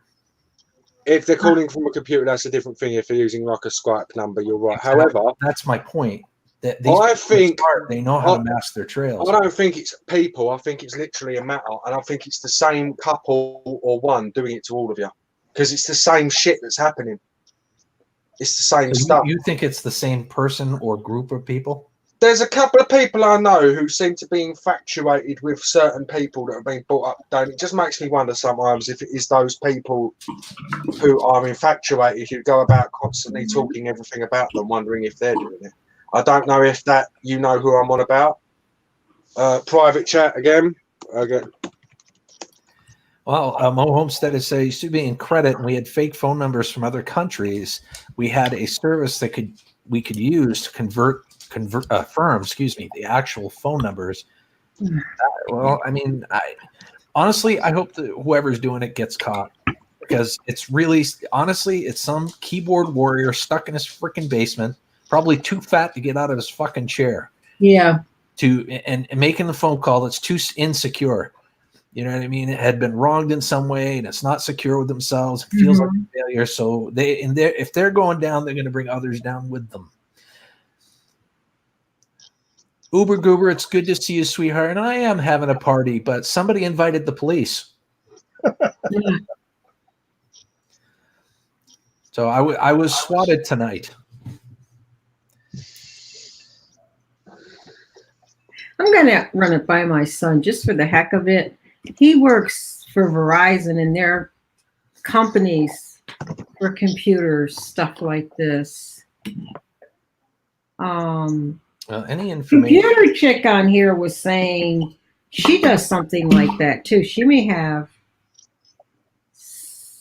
If they're calling from a computer, that's a different thing. If they're using like a Skype number, you're right. However, that's my point. That I think they know how to mask their trails. I don't think it's people. I think it's literally a matter, and I think it's the same couple or one doing it to all of you, because it's the same shit that's happening. It's the same So stuff. you think it's the same person or group of people? There's a couple of people I know who seem to be infatuated with certain people that have been brought up. Don't it just makes me wonder sometimes if it is those people who are infatuated who go about constantly talking everything about them, wondering if they're doing it. I don't know if that you know who I'm on about. Private chat again. Okay. Well, Mo Homestead is used to be in credit, and we had fake phone numbers from other countries. We had a service that we could use to confirm, the actual phone numbers. Well, I mean, honestly, I hope that whoever's doing it gets caught, because it's really, honestly, it's some keyboard warrior stuck in his freaking basement, probably too fat to get out of his fucking chair. Yeah. And making the phone call that's too insecure. You know what I mean? It had been wronged in some way, and it's not secure with themselves. It feels like a failure. So if they're going down, they're going to bring others down with them. Uber Goober, it's good to see you, sweetheart. And I am having a party, but somebody invited the police. So I was swatted tonight. I'm going to run it by my son just for the heck of it. He works for Verizon and their companies for computers, stuff like this. Any information? Computer chick on here was saying she does something like that too. She may have.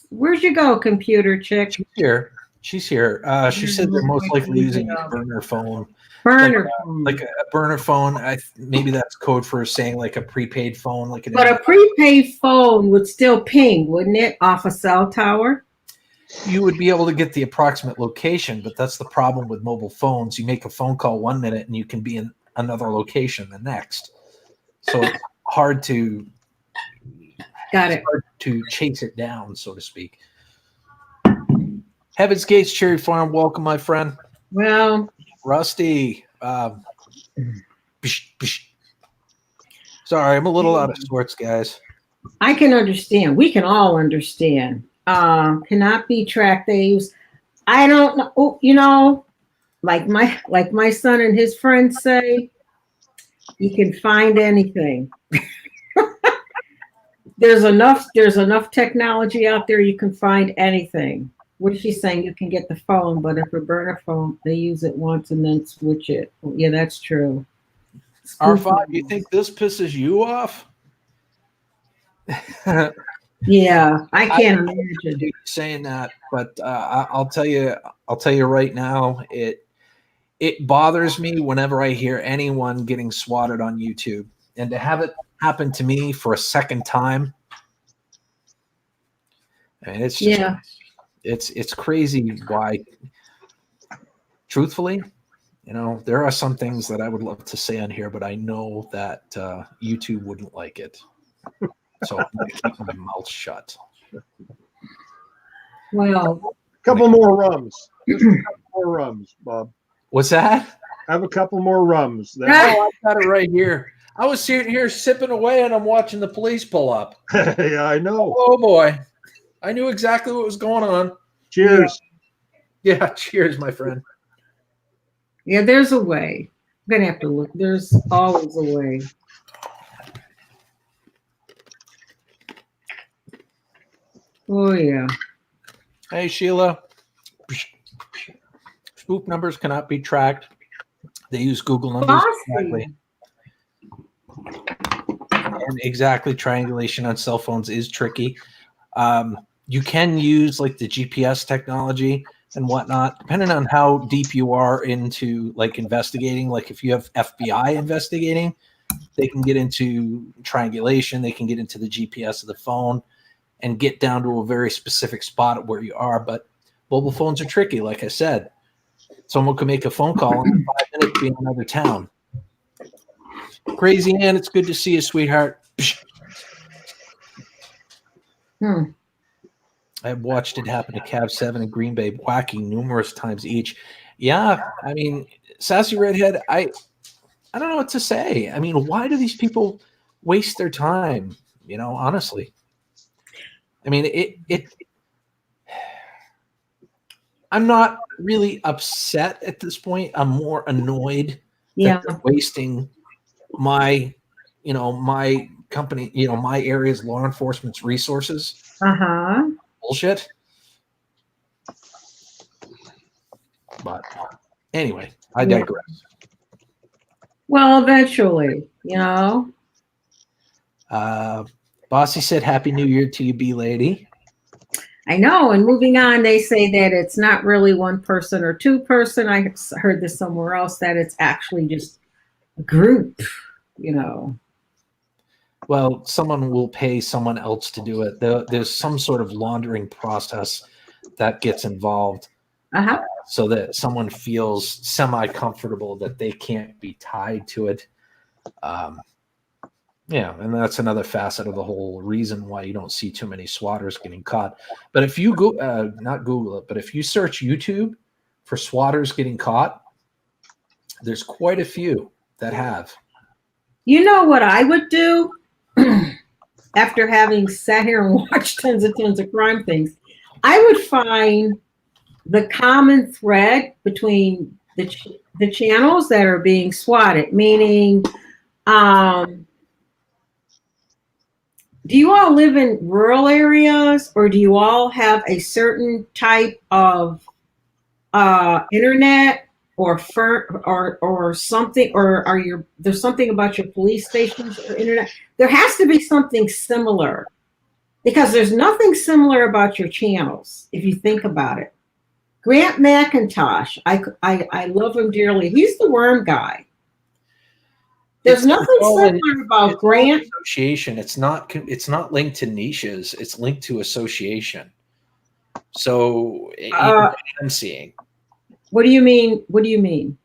Where'd you go, computer chick? She's here. She said they're most likely using a burner phone. Burner like a burner phone. Maybe that's code for saying like a prepaid phone. But a prepaid phone would still ping, wouldn't it, off a cell tower? You would be able to get the approximate location, but that's the problem with mobile phones. You make a phone call 1 minute and you can be in another location the next. So it's hard to chase it down, so to speak. Heaven's Gates Cherry Farm, welcome, my friend. Well, Rusty. Sorry, I'm a little out of sorts, guys. I can understand. We can all understand. Cannot be tracked. They use. I don't know. Oh, you know, like my son and his friends say, you can find anything. There's enough technology out there. You can find anything. What is she saying? You can get the phone, but if a burner phone, they use it once and then switch it. Yeah, that's true. R5, you think this pisses you off? Yeah, I can't imagine you saying that, but I'll tell you right now, it bothers me whenever I hear anyone getting swatted on YouTube, and to have it happen to me for a second time, and it's just, it's crazy. Why? Truthfully, you know, there are some things that I would love to say on here, but I know that YouTube wouldn't like it. So I'm going to keep my mouth shut. Well, a couple more rums. Just a couple more rums, Bob. What's that? Have a couple more rums. Oh, I got it right here. I was sitting here sipping away, and I'm watching the police pull up. Yeah, I know. Oh boy, I knew exactly what was going on. Cheers. Yeah, cheers, my friend. Yeah, there's a way. I'm gonna have to look. There's always a way. Oh yeah. Hey Sheila. Spoof numbers cannot be tracked. They use Google numbers exactly. And exactly, triangulation on cell phones is tricky. You can use like the GPS technology and whatnot, depending on how deep you are into like investigating. Like if you have FBI investigating, they can get into triangulation. They can get into the GPS of the phone and get down to a very specific spot where you are. But mobile phones are tricky. Like I said, someone could make a phone call and in 5 minutes be in another town. Crazy Ann, it's good to see you, sweetheart. I've watched it happen to Cav 7 and Green Bay whacking numerous times each. Yeah, I mean, Sassy Redhead, I don't know what to say. I mean, why do these people waste their time? You know, honestly. I mean, I'm not really upset at this point. I'm more annoyed Yeah. that they're wasting my, my company, my area's law enforcement's resources. Uh-huh. Bullshit. But anyway, I Yeah. digress. Well, eventually, Bossy said, "Happy New Year to you, B lady." I know. And moving on, they say that it's not really one person or two person. I heard this somewhere else, that it's actually just a group, Well, someone will pay someone else to do it. There's some sort of laundering process that gets involved, Uh-huh. so that someone feels semi-comfortable that they can't be tied to it. Yeah, and that's another facet of the whole reason why you don't see too many swatters getting caught. But if you go, not Google it, but if you search YouTube for swatters getting caught, there's quite a few that have. You know what I would do after having sat here and watched tons of crime things? I would find the common thread between the channels that are being swatted, meaning, do you all live in rural areas, or do you all have a certain type of internet or something, or there's something about your police stations or internet? There has to be something similar, because there's nothing similar about your channels if you think about it. Grant McIntosh, I love him dearly. He's the worm guy. There's nothing similar about Grant. Association. It's not linked to niches. It's linked to association. So I'm seeing. What do you mean? What do you mean?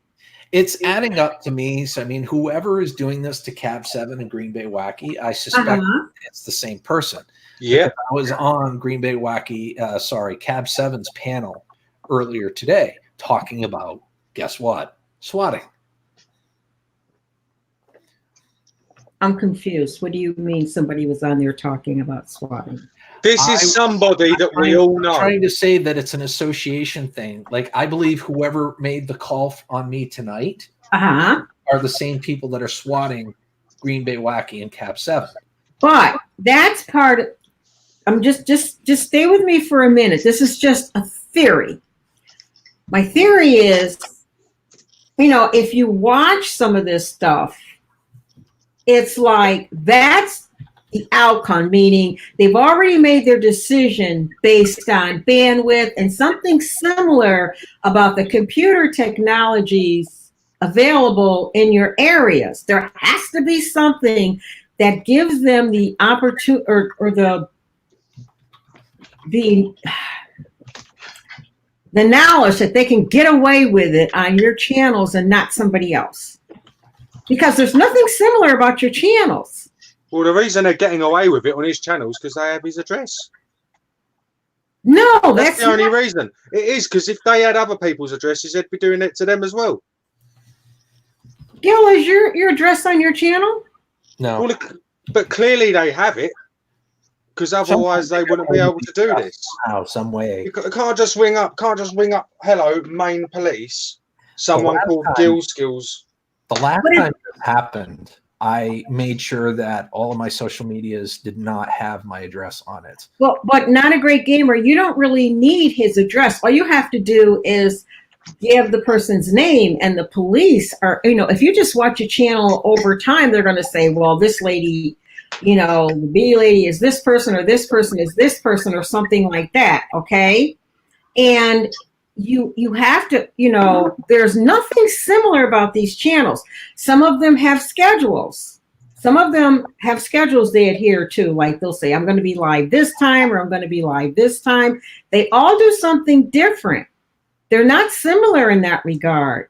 It's adding up to me. So I mean, whoever is doing this to Cab 7 and Green Bay Wacky, I suspect it's the same person. Yeah, because I was on Green Bay Wacky, Cab 7's panel earlier today talking about, guess what? Swatting. I'm confused. What do you mean somebody was on there talking about swatting? This is somebody that we all know. I'm trying to say that it's an association thing. Like, I believe whoever made the call on me tonight are the same people that are swatting Green Bay Wacky and Cab 7. But that's part of, I'm just stay with me for a minute. This is just a theory. My theory is, if you watch some of this stuff, it's like that's the outcome, meaning they've already made their decision based on bandwidth and something similar about the computer technologies available in your areas. There has to be something that gives them the opportunity or the knowledge that they can get away with it on your channels and not somebody else. Because there's nothing similar about your channels. Well, the reason they're getting away with it on his channels because they have his address. No, that's the only reason. It is because if they had other people's addresses, they'd be doing it to them as well. Gil, is your address on your channel? No. Well, but clearly they have it, because otherwise they wouldn't be able to do this. Somehow, some way. You can't just ring up. Hello, Maine Police. Someone called Gil Skills. The last time this happened, I made sure that all of my social medias did not have my address on it. Well, but Not a Great Gamer, you don't really need his address. All you have to do is give the person's name, and the police are, if you just watch a channel over time, they're going to say, well, this lady, the B lady is this person, or this person is this person, or something like that. Okay. And you have to, there's nothing similar about these channels. Some of them have schedules. Some of them have schedules they adhere to. Like they'll say, I'm going to be live this time, or I'm going to be live this time. They all do something different. They're not similar in that regard.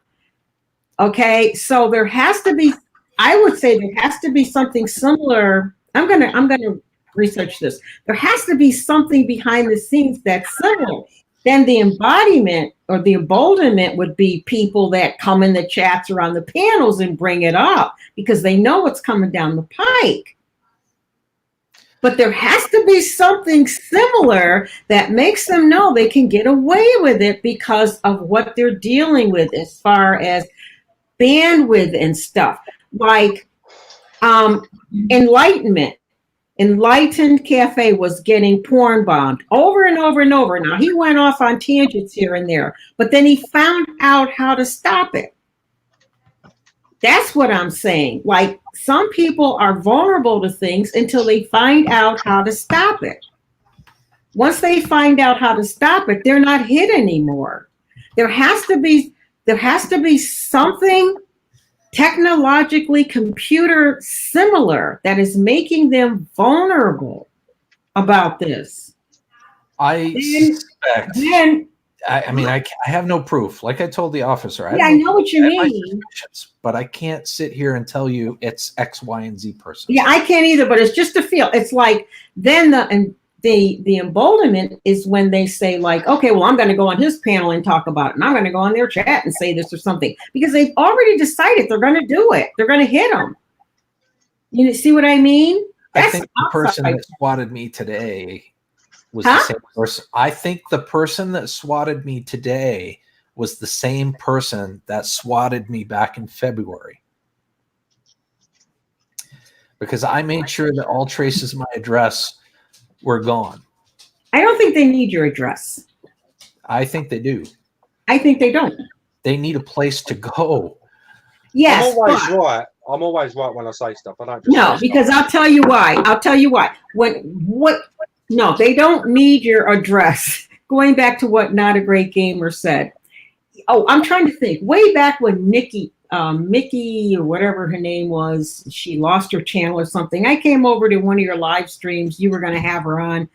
Okay. So there has to be, I would say there has to be something similar. I'm going to research this. There has to be something behind the scenes that's similar. Then the embodiment or the emboldenment would be people that come in the chats or on the panels and bring it up because they know what's coming down the pike. But there has to be something similar that makes them know they can get away with it because of what they're dealing with as far as bandwidth and stuff. Like Enlightenment. Enlightened Cafe was getting porn bombed over and over and over. Now, he went off on tangents here and there, but then he found out how to stop it. That's what I'm saying. Like, some people are vulnerable to things until they find out how to stop it. Once they find out how to stop it, they're not hit anymore. There has to be something technologically computer similar that is making them vulnerable about this. I suspect. I have no proof. Like I told the officer, I know what you mean. But I can't sit here and tell you it's X, Y, and Z person. Yeah, I can't either, but it's just a feel. It's like then the emboldenment is when they say like, okay, well, I'm going to go on his panel and talk about it, and I'm going to go on their chat and say this or something, because they've already decided they're going to do it. They're going to hit them. You see what I mean? I think the person that swatted me today was the same person. I think the person that swatted me today was the same person that swatted me back in February. Because I made sure that all traces of my address were gone. I don't think they need your address. I think they do. I think they don't. They need a place to go. Yes. I'm always right when I say stuff. I don't just No, say because stuff. I'll tell you why. No, they don't need your address. Going back to what Not a Great Gamer said. Oh, I'm trying to think. Way back when Mickey or whatever her name was, she lost her channel or something. I came over to one of your live streams. You were going to have her on.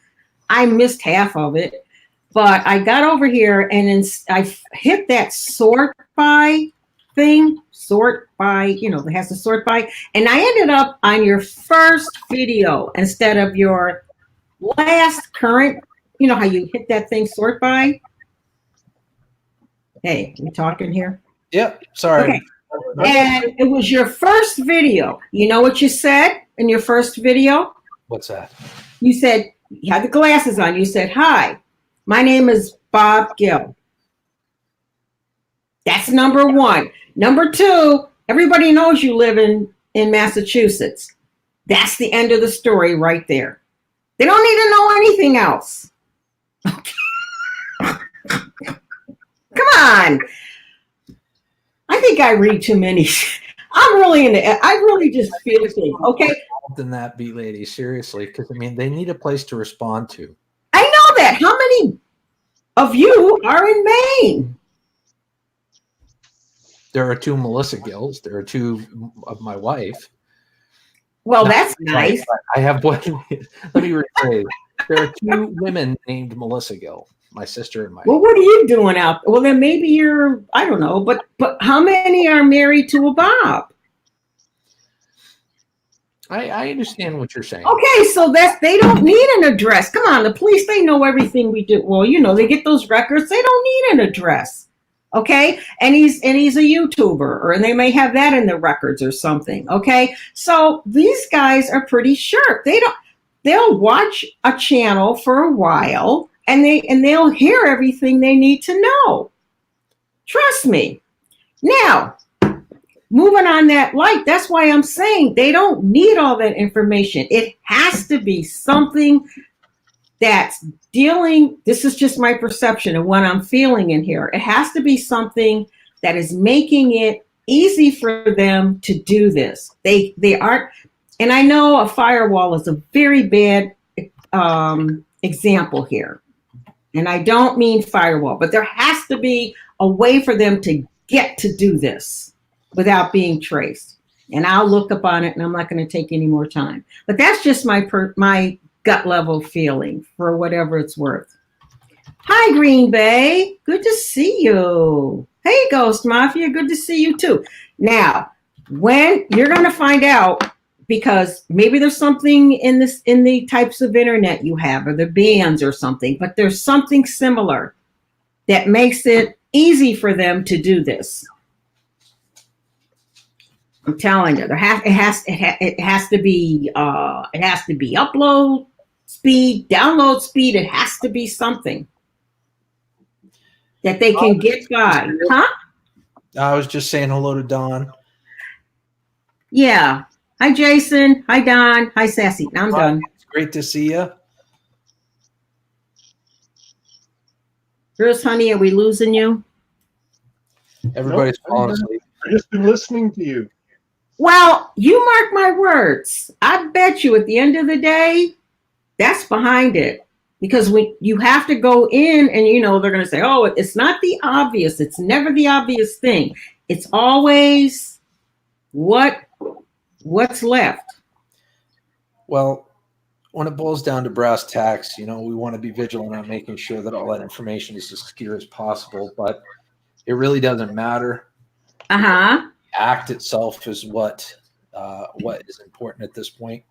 I missed half of it, but I got over here and I hit that sort by thing. Sort by, it has to sort by. And I ended up on your first video instead of your last current. You know how you hit that thing sort by? Hey, we talking here? Yep. Sorry. Okay. And it was your first video. You know what you said in your first video? What's that? You said, you had the glasses on. You said, hi, my name is Bob Gill. That's number one. Number two, everybody knows you live in Massachusetts. That's the end of the story right there. They don't need to know anything else. Come on. I think I read too many. I'm really into it. I really just feel things. Okay. Than that, B lady, seriously, because they need a place to respond to. I know that. How many of you are in Maine? There are 2 Melissa Gills. There are 2 of my wife. Well, that's nice. I have one. Let me rephrase. There are 2 women named Melissa Gill. My sister and my. Well, what are you doing out? Well, then maybe you're. I don't know, but how many are married to a Bob? I understand what you're saying. Okay, so they don't need an address. Come on, the police, they know everything we do. Well, they get those records. They don't need an address. Okay, and he's a YouTuber, and they may have that in the records or something. Okay, so these guys are pretty sharp. They'll watch a channel for a while, and they'll hear everything they need to know. Trust me. Now, moving on that light, that's why I'm saying they don't need all that information. It has to be something that's dealing, this is just my perception and what I'm feeling in here. It has to be something that is making it easy for them to do this. They aren't, and I know a firewall is a very bad example here. And I don't mean firewall, but there has to be a way for them to get to do this without being traced. And I'll look up on it, and I'm not going to take any more time. But that's just my gut level feeling for whatever it's worth. Hi, Green Bay. Good to see you. Hey, Ghost Mafia. Good to see you too. Now, when you're going to find out, because maybe there's something in the types of internet you have, or the bands or something, but there's something similar that makes it easy for them to do this. I'm telling you, it has to be upload speed, download speed. It has to be something that they can get by, huh? I was just saying hello to Don. Yeah. Hi, Jason. Hi, Don. Hi, Sassy. I'm done. It's great to see you. Bruce, honey, are we losing you? Everybody's falling asleep. I've just been listening to you. Well, you mark my words. I bet you at the end of the day, that's behind it. Because you have to go in and, they're going to say, oh, it's not the obvious. It's never the obvious thing. It's always what's left. Well, when it boils down to brass tacks, we want to be vigilant on making sure that all that information is as secure as possible, but it really doesn't matter. Uh-huh. The act itself is what is important at this point.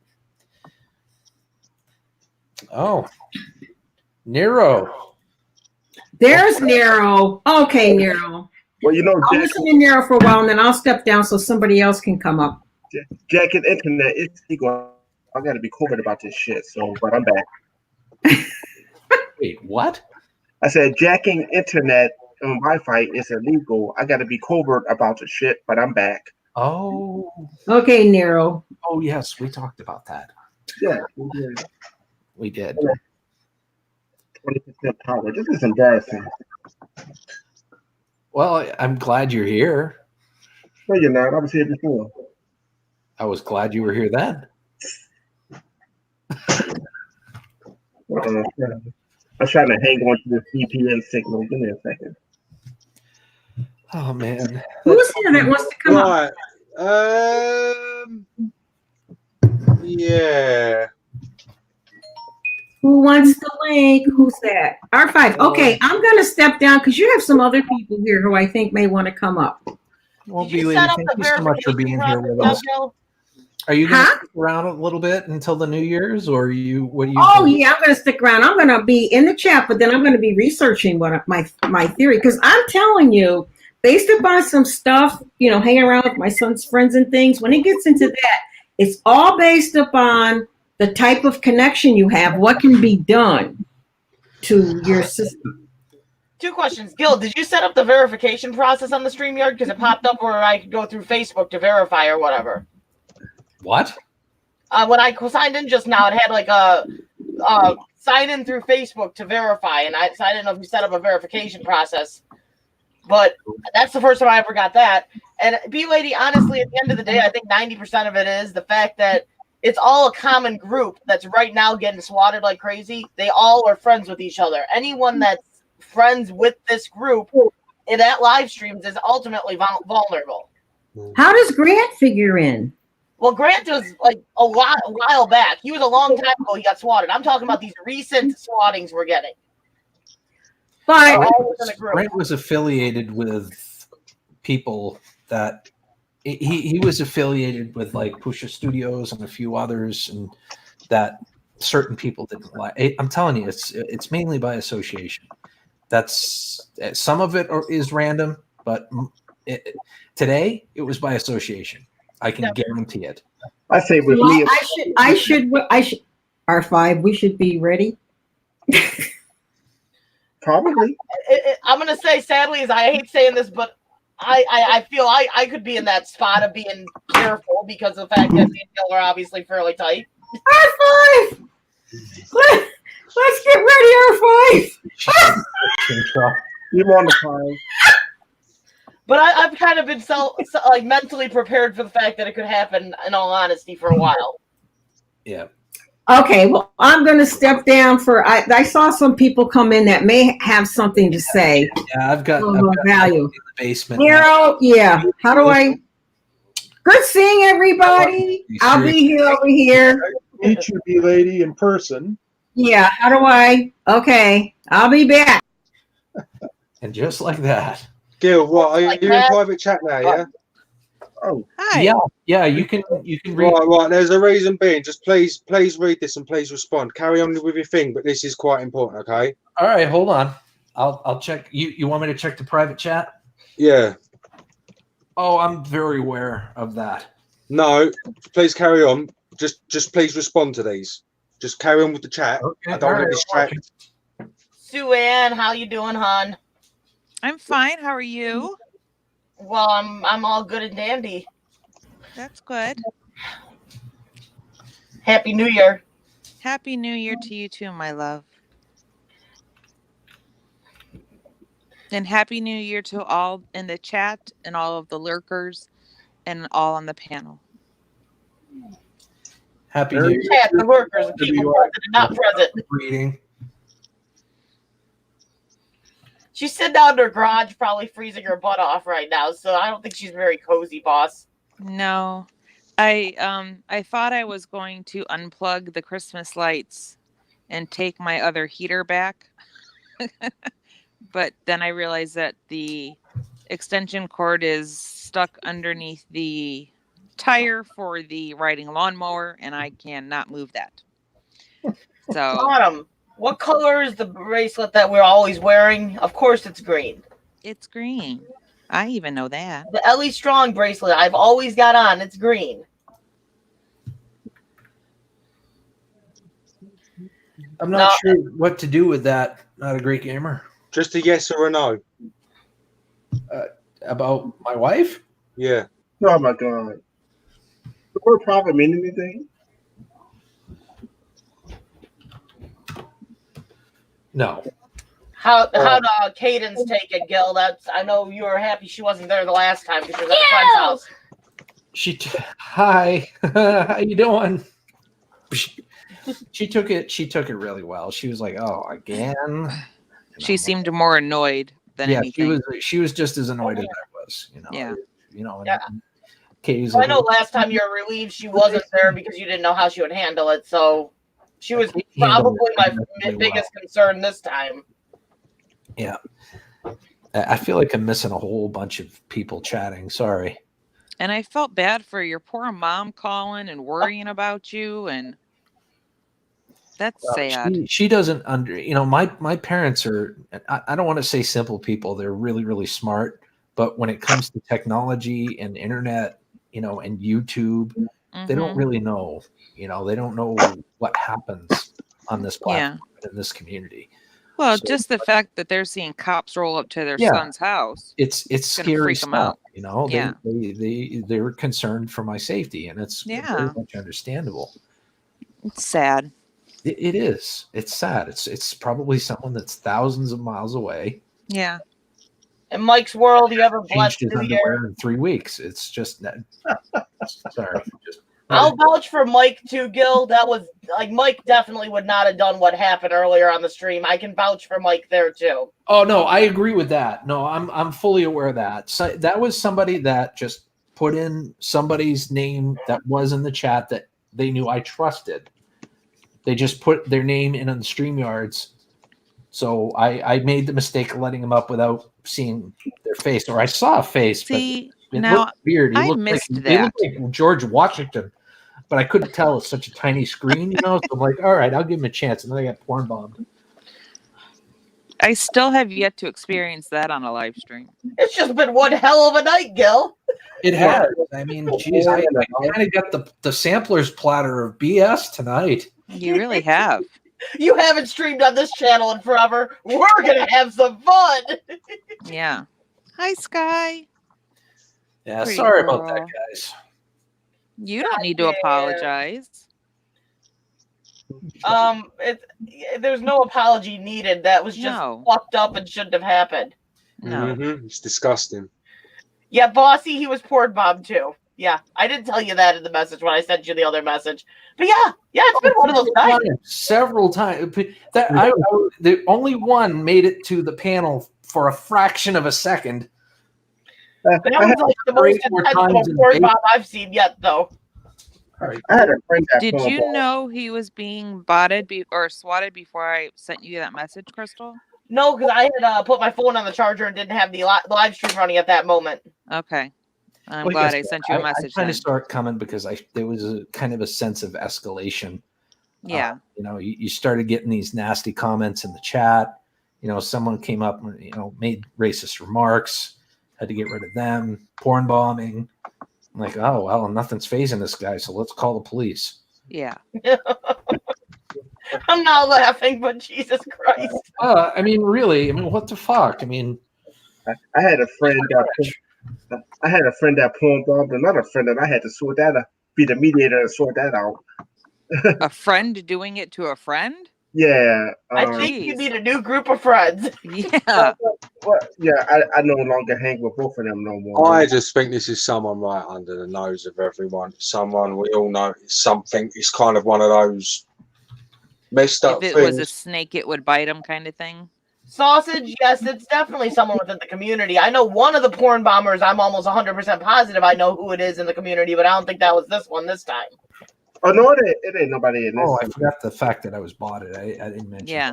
Oh, Nero. There's Nero. Okay, Nero. Well, I'll listen to Nero for a while, and then I'll step down so somebody else can come up. Jack and internet, it's illegal. I got to be covered about this shit. So, but I'm back. Wait, what? I said jacking internet on Wi-Fi is illegal. I got to be covert about the shit, but I'm back. Oh. Okay, Nero. Oh, yes, we talked about that. Yeah, we did. We did. 20% power. This is embarrassing. Well, I'm glad you're here. No, you're not. I was here before. I was glad you were here then. I'm trying to hang on to this VPN signal. Give me a second. Oh, man. Who's here that wants to come up? Yeah. Who wants the link? Who's that? R5. Okay, I'm going to step down because you have some other people here who I think may want to come up. Well, Did you B-Lady, set up thank the you so much for being here with us. Joe? Are you going to stick around a little bit until the New Year's, or what do you? Oh yeah, I'm going to stick around. I'm going to be in the chat, but then I'm going to be researching my theory, because I'm telling you, based upon some stuff, hanging around with my son's friends and things. When it gets into that, it's all based upon the type of connection you have, what can be done to your system. 2 questions. Gil, did you set up the verification process on the StreamYard? Because it popped up where I could go through Facebook to verify or whatever. What? When I signed in just now, it had like a sign in through Facebook to verify, and I didn't know if you set up a verification process. But that's the first time I ever got that. And B-Lady, honestly, at the end of the day, I think 90% of it is the fact that it's all a common group that's right now getting swatted like crazy. They all are friends with each other. Anyone that's friends with this group in that live streams is ultimately vulnerable. How does Grant figure in? Well, Grant was like a while back. He was a long time ago. He got swatted. I'm talking about these recent swattings we're getting. But Grant was affiliated with people that he was affiliated with, like Pusha Studios and a few others, and that certain people didn't like. I'm telling you, it's mainly by association. That's some of it is random, but today it was by association. I can guarantee it. I say with Well, me. I should. R5. We should be ready. Probably. I'm gonna say, sadly, as I hate saying this, but I feel I could be in that spot of being careful because of the fact that me and Gil are obviously fairly tight. R5. Let's get ready, R5. You want the time. But I've kind of been mentally prepared for the fact that it could happen, in all honesty, for a while. Yeah. Okay, well, I'm going to step down for. I saw some people come in that may have something to say. Yeah, I've got value in the basement. Nero, yeah. How do I? Good seeing everybody. I'll be here over here. Meet you, B-Lady, in person. Yeah. How do I? Okay, I'll be back. And just like that. Gil, what are you in private chat now? Yeah. Oh, hi. Yeah. You can read. Right. There's a reason being. Just please read this and please respond. Carry on with your thing, but this is quite important. Okay. All right, hold on. I'll check. You want me to check the private chat? Yeah. Oh, I'm very aware of that. No, please carry on. Just please respond to these. Just carry on with the chat. I don't want to distract. Sue Ann, how you doing, hon? I'm fine. How are you? Well, I'm all good and dandy. That's good. Happy New Year. Happy New Year to you too, my love. And Happy New Year to all in the chat and all of the lurkers and all on the panel. Happy New Year. Chat, the workers, the people present and not present. Reading. She's sitting down in her garage, probably freezing her butt off right now, so I don't think she's very cozy, boss. No. I thought I was going to unplug the Christmas lights and take my other heater back. But then I realized that the extension cord is stuck underneath the tire for the riding lawnmower, and I cannot move that. So, Autumn, what color is the bracelet that we're always wearing? Of course it's green. It's green. I even know that. The Ellie Strong bracelet I've always got on, it's green. I'm not sure what to do with that. Not a great gamer. Just a yes or a no. About my wife? Yeah. Oh my god. The word profit mean anything? No. How'd Cadence take it, Gil? I know you were happy she wasn't there the last time because she was at a friend's house. Hi, how you doing? She took it really well. She was like, "Oh, again." She seemed more annoyed than anything. She was just as annoyed as I was. Yeah. Yeah. Katie's I like, know last time you were relieved she wasn't there because you didn't know how she would handle it. So she was probably my biggest concern this time. Yeah. I feel like I'm missing a whole bunch of people chatting. Sorry. And I felt bad for your poor mom calling and worrying about you, and that's sad. She doesn't my parents are, I don't want to say simple people. They're really, really smart. But when it comes to technology and internet, and YouTube, they don't really know, they don't know what happens on this platform in this community. Well, just the fact that they're seeing cops roll up to their son's house. It's gonna scary freak 'em stuff, out. They're concerned for my safety, and it's very much understandable. It's sad. It is. It's sad. It's probably someone that's thousands of miles away. Yeah. In Mike's world, you ever blessed Changed his New Year? underwear in 3 weeks. It's just sorry. I'll vouch for Mike too, Gil. That was Mike definitely would not have done what happened earlier on the stream. I can vouch for Mike there too. Oh no, I agree with that. No, I'm fully aware of that. So that was somebody that just put in somebody's name that was in the chat that they knew I trusted. They just put their name in on the StreamYards. So I made the mistake of letting them up without seeing their face, or I saw a face. See, but it now looked weird. He I looked missed like, that. He looked like George Washington, but I couldn't tell. It's such a tiny screen, So I'm like, all right, I'll give him a chance. And then I got porn bombed. I still have yet to experience that on a live stream. It's just been one hell of a night, Gil. It has. I mean, geez, I kind of got the sampler's platter of BS tonight. You really have. You haven't streamed on this channel in forever. We're gonna have some fun. Yeah. Hi, Sky. Yeah, Pretty sorry about that, girl. guys. You don't need to apologize. There's no apology needed. That was just fucked up and shouldn't have happened. No. It's disgusting. Yeah, Bossy, he was poured bombed too. Yeah, I didn't tell you that in the message when I sent you the other message. But yeah, it's been one of those nights. Several times. The only one made it to the panel for a fraction of a second. That was like the most intense poured bomb I've seen yet, though. I had a friend that Did pulled you off. know he was being botted or swatted before I sent you that message, Crystal? No, because I had put my phone on the charger and didn't have the live stream running at that moment. Okay. I'm Like glad I said, sent you a message. I kind then. of saw it coming because there was a kind of a sense of escalation. Yeah. You started getting these nasty comments in the chat. Someone came up and made racist remarks. Had to get rid of them. Porn bombing. I'm like, oh well, nothing's phasing this guy, so let's call the police. Yeah. I'm not laughing, but Jesus Christ. I mean, really, I mean, what the fuck? I mean, I had a friend that porn bombed another friend, and I had to sort that out, be the mediator and sort that out. A friend doing it to a friend? Yeah. I think you need a new group of friends. Yeah. I no longer hang with both of them no more. I just think this is someone right under the nose of everyone. Someone we all know is something. It's kind of one of those messed up If it things. was a snake, it would bite him kind of thing. Sausage, yes, it's definitely someone within the community. I know one of the porn bombers, I'm almost 100% positive I know who it is in the community, but I don't think that was this one this time. Oh, no, it ain't nobody in this. oh, I forgot the fact that I was botted. I didn't mention. Yeah.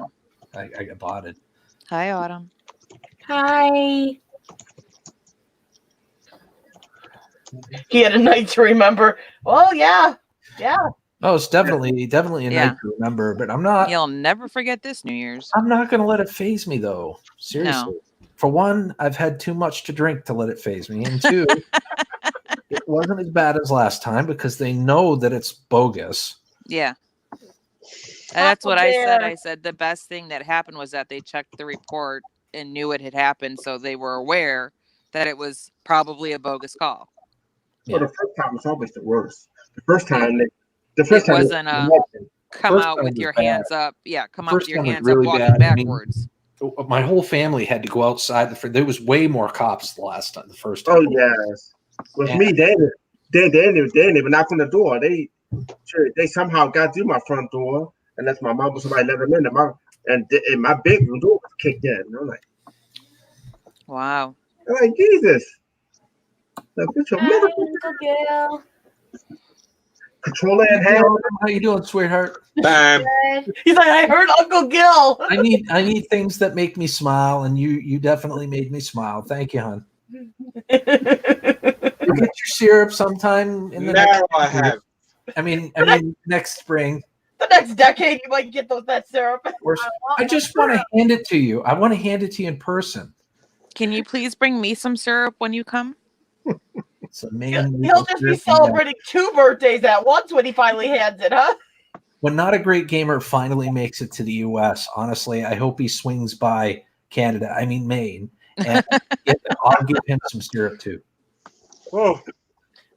I got botted. Hi, Autumn. Hi. He had a night to remember. Well, yeah. Oh, it's definitely a Yeah. night to remember, but I'm not. You'll never forget this New Year's. I'm not going to let it phase me, though. Seriously. No. For one, I've had too much to drink to let it phase me, and two, it wasn't as bad as last time because they know that it's bogus. Yeah. And that's what I said. Bear. I said the best thing that happened was that they checked the report and knew it had happened, so they were aware that it was probably a bogus call. Well, the first time was always the worst. The first time, It wasn't a come First out time with was your bad. hands up. Yeah, come out First with your time was hands really up, walking bad. I mean, backwards. my whole family had to go outside. There was way more cops the first time. Oh yes, with Yeah. me, they didn't even knock on the door. They somehow got through my front door, and that's my mom or somebody let them in. And my big door was kicked in. And I'm Wow. like Jesus. Like, what's your mother controller and hand? How you doing, sweetheart? Bam. He's like, I heard Uncle Gil. I need things that make me smile, and you definitely made me smile. Thank you, hon. You get your syrup sometime in the Now next I have. I mean next spring. The next decade, you might get that syrup. I just want to hand it to you. I want to hand it to you in person. Can you please bring me some syrup when you come? It's amazing. He'll just be celebrating 2 birthdays at once when he finally hands it, huh? When Not a Great Gamer finally makes it to the U.S., honestly, I hope he swings by Canada. I mean Maine, and I'll give him some syrup too. Oh.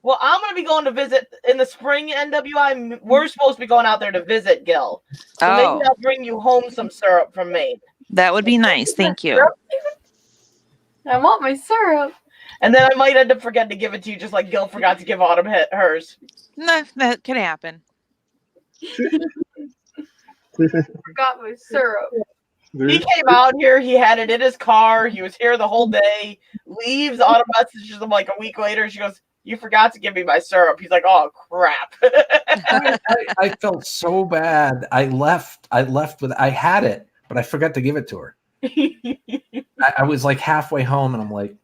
Well, I'm going to be going to visit in the spring, NWI. We're supposed to be going out there to visit Gil. So Oh. maybe I'll bring you home some syrup from Maine. That would be nice. Thank you. I want my syrup. And then I might end up forgetting to give it to you, just like Gil forgot to give Autumn hers. No, that can happen. Forgot my syrup. He came out here. He had it in his car. He was here the whole day. Leaves. Autumn messages him like a week later. She goes, "You forgot to give me my syrup." He's like, "Oh crap." I felt so bad. I left with. I had it, but I forgot to give it to her. I was like halfway home, and I'm like,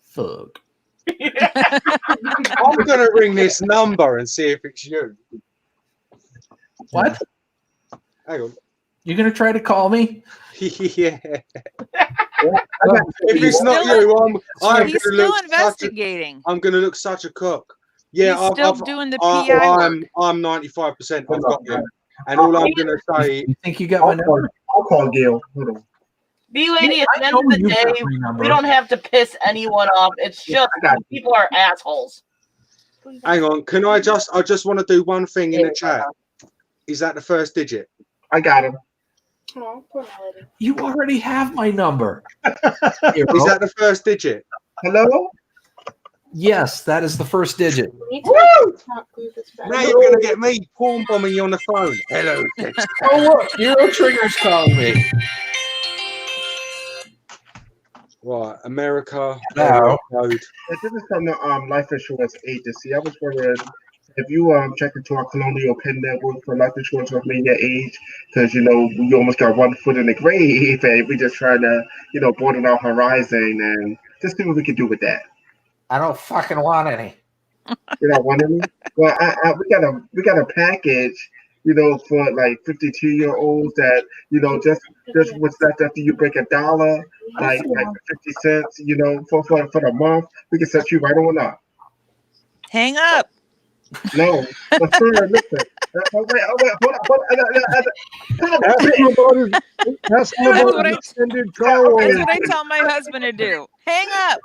"Fuck." I'm gonna ring this number and see if it's you. What? Hang on. You're gonna try to call me? Yeah. If it's not you, I'm He's gonna still look investigating. I'm gonna look such a cook. Yeah, He's still doing the PI work. I'm 95%. I've got him, and all I'm gonna say. You think you got my number? I'll call Gil. Hold on. B-Lady, at the I end of know the you got day, my number. we don't have to piss anyone off. It's just people are assholes. Hang on, can I just want to do one thing in the chat. Is that the first digit? I got him. Oh, poor Melody. You already have my number. Is that the first digit? Hello? Yes, that is the first digit. Woo! Now you're gonna get me porn bombing you on the phone. Hello. Oh look, Euro Trigger's calling me. Right, America. Wow. Code. This is from the life insurance agency. I was wondering if you check into our Colonial Penn Network for life insurance of media age, because we almost got 1 foot in the grave, and we just trying to broaden our horizon and just see what we can do with that. I don't fucking want any. You don't want any? Well, we got a package for like 52-year-olds that, just what's left after you break $1, like 50 cents, for the month, we can set you right on up. Hang up. No, but sir, listen. Hold on. That's That's what I car tell my husband to do. Hang up.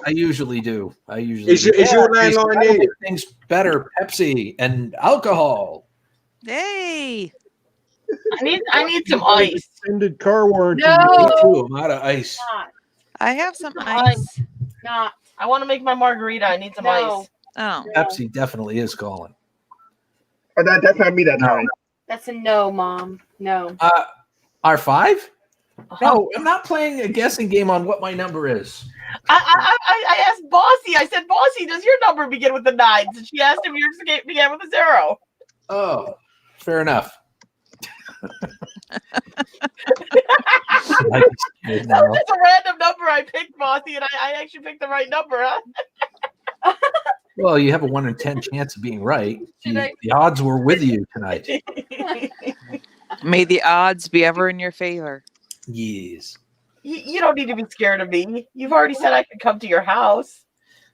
I usually do. Is your landline That'll here? make things better? Pepsi and alcohol. Hey. I need some ice. Extended car warranty. No. Me too. I'm out of ice. I have some ice. Not. I want to make my margarita. I need some ice. Oh. Pepsi definitely is calling. Oh, that's not me that time. That's a no, Mom. No. R5? No, I'm not playing a guessing game on what my number is. I asked Bossy. I said, Bossy, does your number begin with the 9s? And she asked if yours began with a 0. Oh, fair enough. That was just a random number I picked, Bossy, and I actually picked the right number, huh? Well, you have a 1 in 10 chance of being right. The odds were with you tonight. May the odds be ever in your favor. Yes. You don't need to be scared of me. You've already said I could come to your house.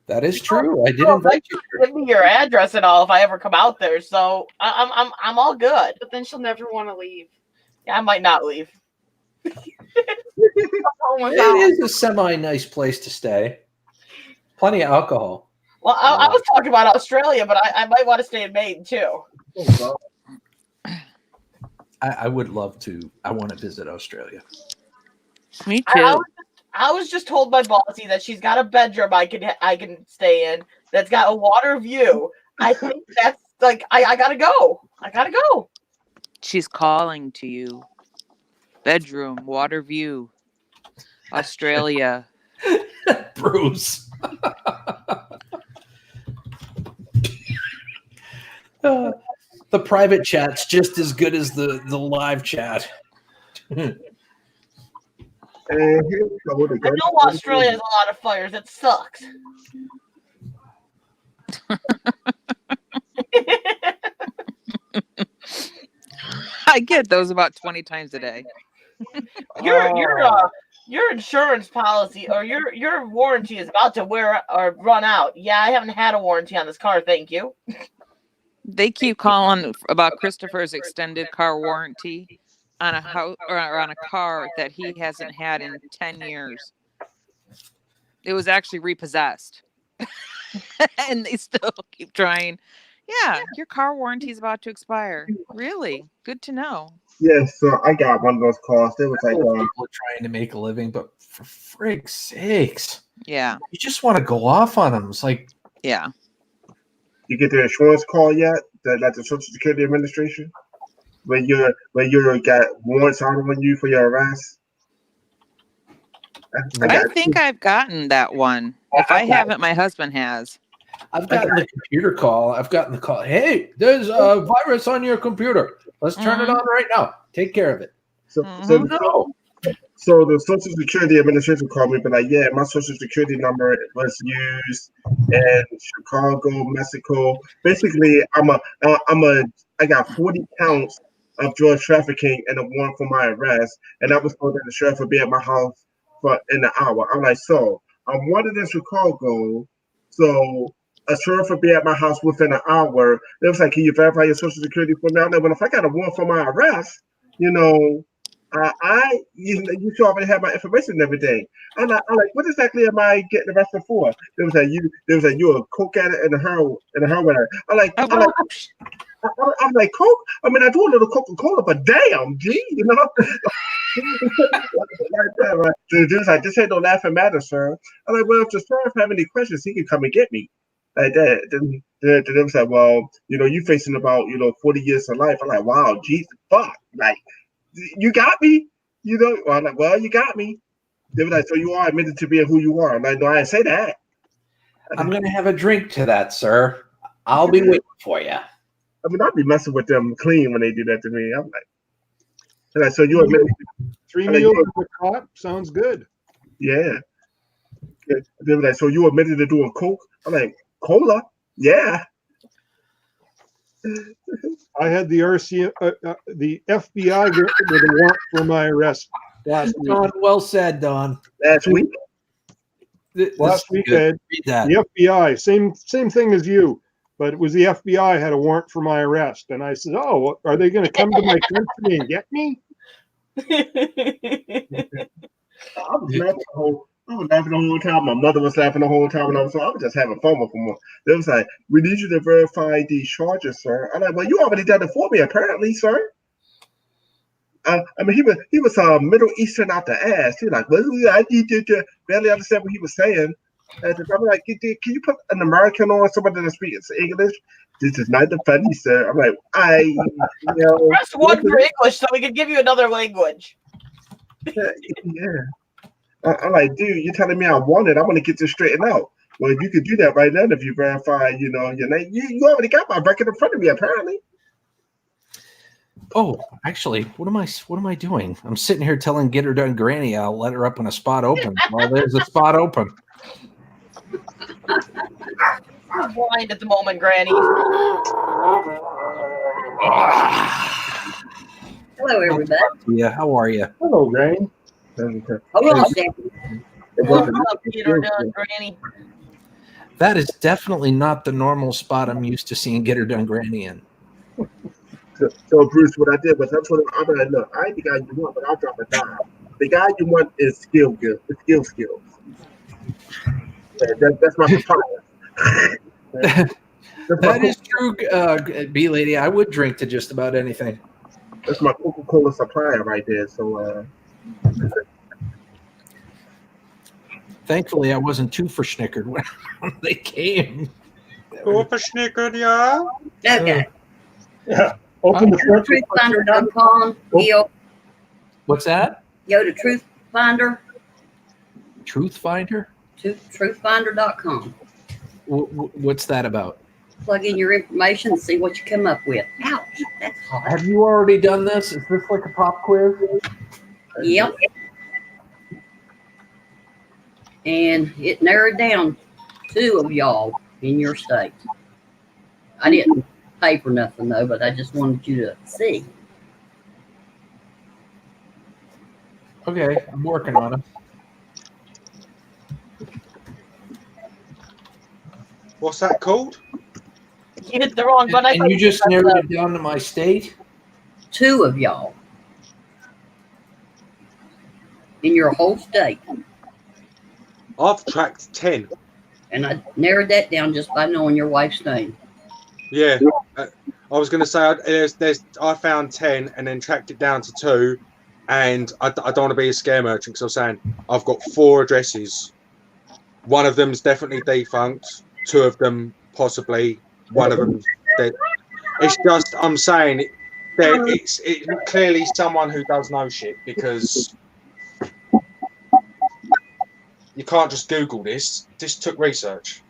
That is true. I did invite you. Give me your address and all if I ever come out there. So I'm all good. But then she'll never want to leave. Yeah, I might not leave. It is a semi-nice place to stay. Plenty of alcohol. Well, I was talking about Australia, but I might want to stay in Maine too. I would love to. I want to visit Australia. Me too. I was just told by Bossy that she's got a bedroom I can stay in that's got a water view. I think that's like I gotta go. I gotta go. She's calling to you. Bedroom, water view, Australia. Bruce. The private chat's just as good as the live chat. I know Australia has a lot of fires. It sucks. I get those about 20 times a day. Your insurance policy or your warranty is about to run out. Yeah, I haven't had a warranty on this car. Thank you. They keep calling about Christopher's extended car warranty on a house or on a car that he hasn't had in 10 years. It was actually repossessed. And they still keep trying. Yeah, your car warranty is about to expire. Really? Good to know. Yeah, so I got one of those calls. It was like people are trying to make a living, but for frig's sakes. Yeah. You just want to go off on them. It's like, yeah. You get the insurance call yet? Like the Social Security Administration? When you got warrants out on you for your arrest? I think I've gotten that one. If I haven't, my husband has. I've gotten the computer call. I've gotten the call. Hey, there's a virus on your computer. Let's turn it on right now. Take care of it. So the Social Security Administration called me, but like, yeah, my Social Security number was used in Chicago, Mexico. Basically, I got 40 counts of drug trafficking and a warrant for my arrest, and I was told that the sheriff would be at my house in an hour. I'm like, so I'm wanted in Chicago, so a sheriff would be at my house within an hour. It was like, can you verify your Social Security for me? I'm like, well, if I got a warrant for my arrest, you should already have my information and everything. I'm like, what exactly am I getting arrested for? There was you're a coke addict and a heroin. I'm like, coke? I mean, I do a little Coca-Cola, but damn, gee, like that, right? Just like, this ain't no laughing matter, sir. I'm like, well, if the sheriff have any questions, he can come and get me. Like that. Then they was like, well, you facing about 40 years of life. I'm like, wow, Jesus, fuck, like. You got me, Well, I'm like, well, you got me. They were like, so you are admitted to being who you are. I'm like, no, I didn't say that. I'm going to have a drink to that, sir. I'll be waiting for you. I mean, I'll be messing with them clean when they do that to me. I'm like, so you admitted. 3 meals with a cop sounds good. Yeah. They were like, so you admitted to doing coke? I'm like, cola? Yeah. I had the the FBI with a warrant for my arrest last week. Don, well said, Don. Last week. Last week, I had Read that. the FBI, same thing as you, but it was the FBI had a warrant for my arrest, and I said, "Oh, are they going to come to my country and get me?" I was laughing the whole time. My mother was laughing the whole time, and I was just having fun with them. They was like, "We need you to verify these charges, sir." I'm like, "Well, you already done it for me, apparently, sir." I mean, he was Middle Eastern out the ass. He was like, "Well, I need to barely understand what he was saying." And I'm like, "Can you put an American on, somebody that speaks English? This is not the funny, sir." I'm like, Press 1 for English so we can give you another language. Yeah. I'm like, dude, you're telling me I want it. I want to get this straightened out. Well, if you could do that right now, if you verify, your name, you already got my record in front of me, apparently. Oh, actually, what am I doing? I'm sitting here telling Get Her Done Granny I'll let her up when a spot opens. Well, there's a spot open. I'm blind at the moment, Granny. Hello, everybody. Yeah, how are you? Hello, Granny. Hold on a second. What's up, Peter Done, Granny? That is definitely not the normal spot I'm used to seeing Get Her Done Granny in. So Bruce, what I did was I told him, I'm like, look, I ain't the guy you want, but I'll drop a dime. The guy you want is skills. That's my supplier. That is true, B lady. I would drink to just about anything. That's my Coca-Cola supplier right there. So thankfully I wasn't too verschnickered when they came. Go for snickered, yeah. Okay. Yeah. Open the front. Truthfinder.com. What's that? Go to Truthfinder. Truthfinder? Truthfinder.com. What's that about? Plug in your information and see what you come up with. Ouch, that's hot. Have you already done this? Is this like a pop quiz? Yep. And it narrowed down 2 of y'all in your state. I didn't pay for nothing though, but I just wanted you to see. Okay, I'm working on it. What's that called? You hit the wrong button. And you just narrowed it down to my state? 2 of y'all in your whole state. I've tracked 10. And I narrowed that down just by knowing your wife's name. Yeah, I was going to say I found 10 and then tracked it down to 2, and I don't want to be a scare merchant because I was saying I've got 4 addresses. One of them's definitely defunct. 2 of them possibly. One of them dead. It's just I'm saying that it's clearly someone who does know shit because you can't just Google this. This took research,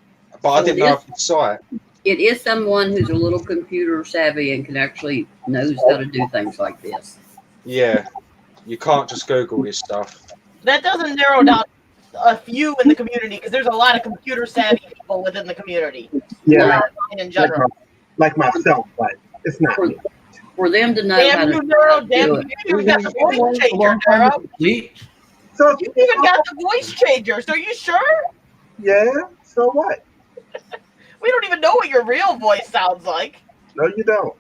but I didn't know if you saw it. It is someone who's a little computer savvy and can actually knows how to do things like this. Yeah, you can't just Google this stuff. That doesn't narrow down a few in the community because there's a lot of computer savvy people within the community. yeah, In general. like myself, but it's not. For them to know how Damn to you, Nero. do Damn it. you. You got the voice changer, Nero. So You even got the voice changer. So are you sure? Yeah. So what? We don't even know what your real voice sounds like. No, you don't.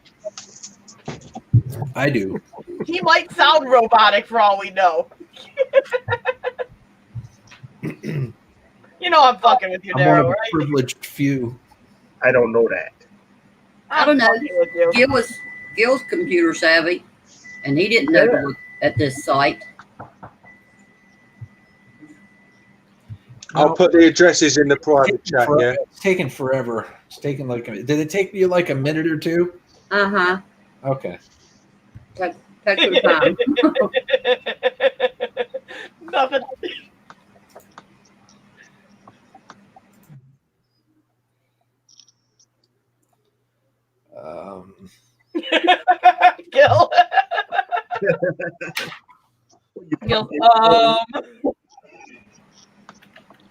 I do. He might sound robotic for all we know. You know I'm fucking with you, I'm one Nero, of a right? privileged few. I don't know that. I don't know. Gil's computer savvy, and he didn't know to look at this site. I'll put the addresses in the private chat. Yeah. It's taking forever. It's taking did it take you like a minute or 2? Uh-huh. Okay. Take your time. Nothing. Gil. Gil.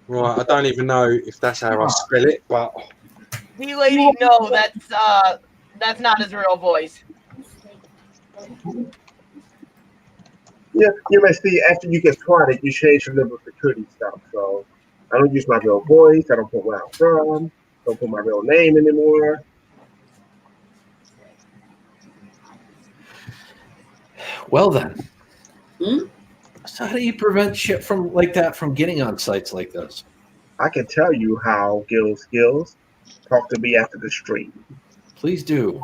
Right. I don't even know if that's how I spell it, but D lady, no, that's That's not his real voice. Yeah, you may see after you get swatted, you change your level of security stuff. So I don't use my real voice. I don't put where I'm from. Don't put my real name anymore. Well then. So how do you prevent shit from like that from getting on sites like this? I can tell you how skills. Talk to me after the stream. Please do.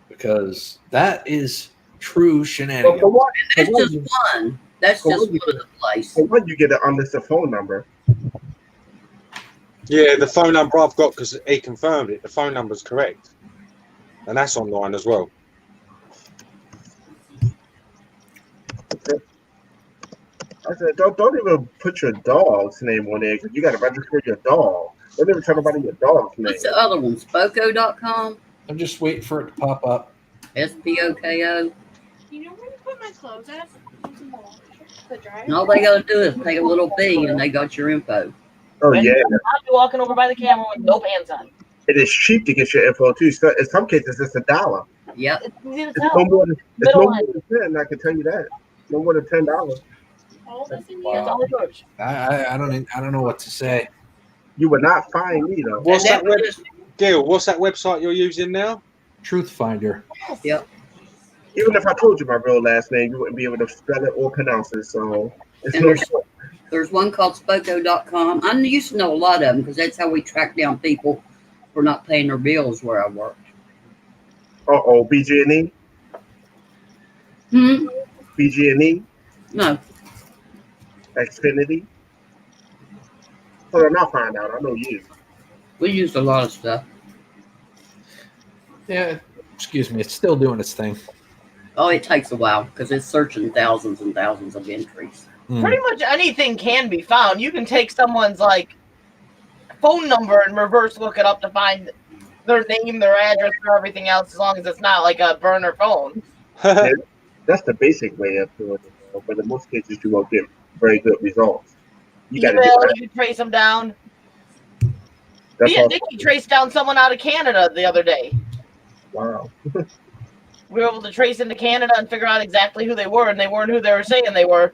Because that is true shenanigans. For what? That's just one. That's just one of the place. For what you get an unlisted phone number? Yeah, the phone number I've got because he confirmed it. The phone number's correct, and that's online as well. I said, don't even put your dog's name on there because you got to register your dog. Don't even tell nobody your dog's name. What's the other one? Spoko.com? I'm just waiting for it to pop up. SPOKO? You know where you put my clothes at? The dryer? And all they got to do is take a little fee and they got your info. Oh, yeah. I'll be walking over by the camera with no pants on. It is cheap to get your info, too. So in some cases, it's $1. Yep. It's easy to It's tell. no more than Middle line. 10, I can tell you that. No more than $10. It's all yours. I don't know what to say. You would not find me though. What's that Gil? What's that website you're using now? Truth Finder. Yep. Even if I told you my real last name, you wouldn't be able to spell it or pronounce it. So it's And no there's one called Spoko.com. I used to know a lot of them because that's how we track down people for not paying their bills where I worked. BG&E? BG&E? No. Xfinity? Hold on, I'll find out. I know you. We used a lot of stuff. Yeah, excuse me. It's still doing its thing. Oh, it takes a while because it's searching thousands and thousands of entries. Pretty much anything can be found. You can take someone's like phone number and reverse look it up to find their name, their address, or everything else, as long as it's not like a burner phone. Yeah, that's the basic way of doing it. But in most cases, you won't get very good results. You got to Email, do you can trace them down. That's Me and all. Nikki traced down someone out of Canada the other day. Wow. We were able to trace into Canada and figure out exactly who they were, and they weren't who they were saying they were.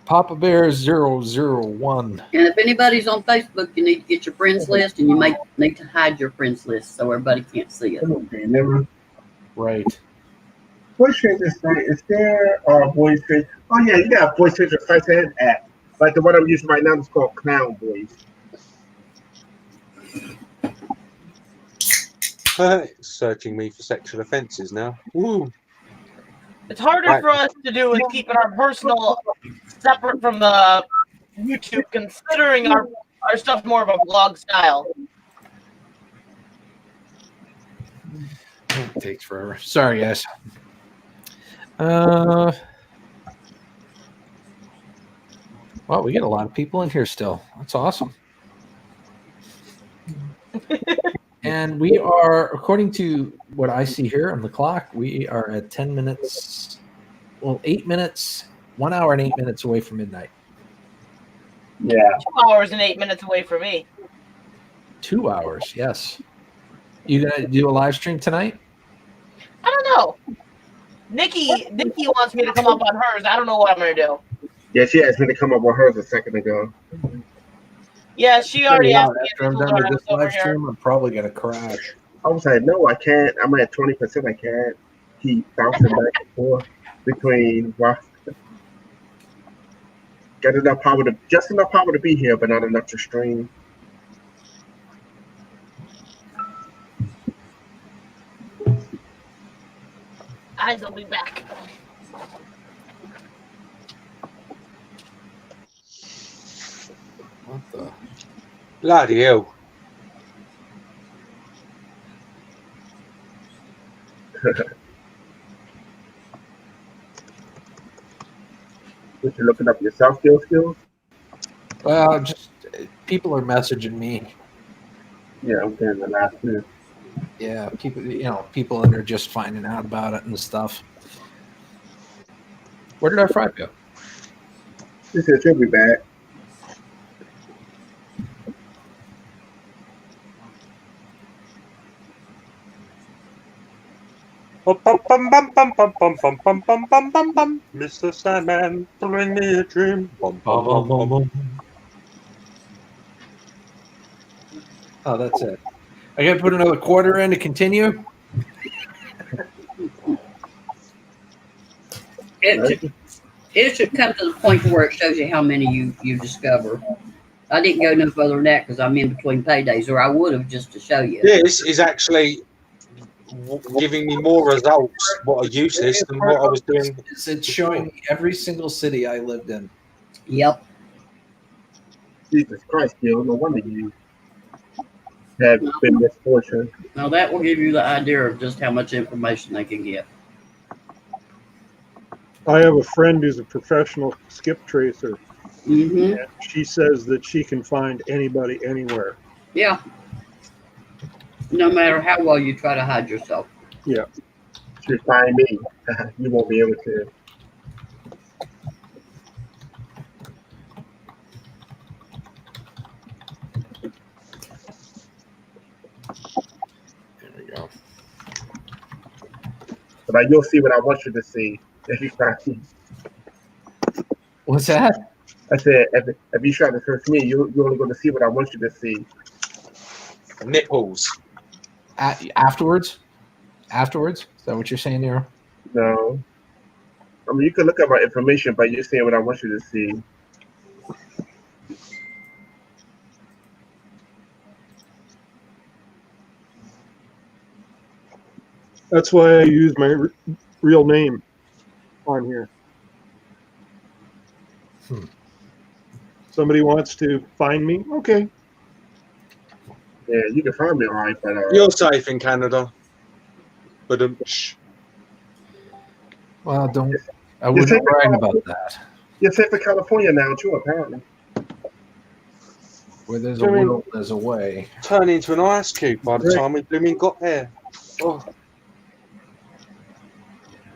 Papa Bear 001. And if anybody's on Facebook, you need to get your friends list, and you may need to hide your friends list so everybody can't see it. Right. Voice changer site, is there voice changer? Oh yeah, you got voice changer sites and app. Like the one I'm using right now is called Clown Voice. Searching me for sexual offences now. Woo. It's harder for us to do with keeping our personal separate from the YouTube, considering our stuff's more of a vlog style. It takes forever. Sorry, guys. Well, we get a lot of people in here still. That's awesome. And we are, according to what I see here on the clock, we are at 10 minutes, well, 8 minutes, 1 hour and 8 minutes away from midnight. Yeah. 2 hours and 8 minutes away from me. 2 hours, yes. You gonna do a live stream tonight? I don't know. Nikki wants me to come up on hers. I don't know what I'm gonna do. Yeah, she asked me to come up with hers a second ago. Yeah, she already asked me. After I'm done with this live stream, I'm probably gonna crash. I was like, no, I can't. I'm at 20%. I can't keep bouncing back and forth between. Got enough power just enough power to be here, but not enough to stream. Eyes will be back. What the? Bloody hell. What, you looking up yourself skills? Well, just people are messaging me. Yeah, I'm getting the last minute. Yeah, people that are just finding out about it and stuff. Where did our fry go? She said she'll be back. Mr. Sandman, bring me a dream. Oh, that's it. I got to put another quarter in to continue. It should come to the point where it shows you how many you discover. I didn't go no further than that because I'm in between paydays, or I would have just to show you. This is actually giving me more results what are useless than what I was doing. It's showing me every single city I lived in. Yep. Jesus Christ, Gil, no wonder you have been misfortune. Now that will give you the idea of just how much information they can get. I have a friend who's a professional skip tracer. Mm-hmm. And she says that she can find anybody anywhere. Yeah. No matter how well you try to hide yourself. Yeah. You find me, you won't be able to. There we go. But you'll see what I want you to see if you find me. What's that? I said, if you try to search me, you're only going to see what I want you to see. Nipples. Afterwards? Is that what you're saying, Nero? No. I mean, you can look at my information, but you're saying what I want you to see. That's why I use my real name on here. Somebody wants to find me? Okay. Yeah, you can find me all right, but You're safe in Canada. But well, I wouldn't brag about that. You're safe in California now too, apparently. Where there's a will, there's a way. Turn into an ice cube by the time we blooming got there. Oh.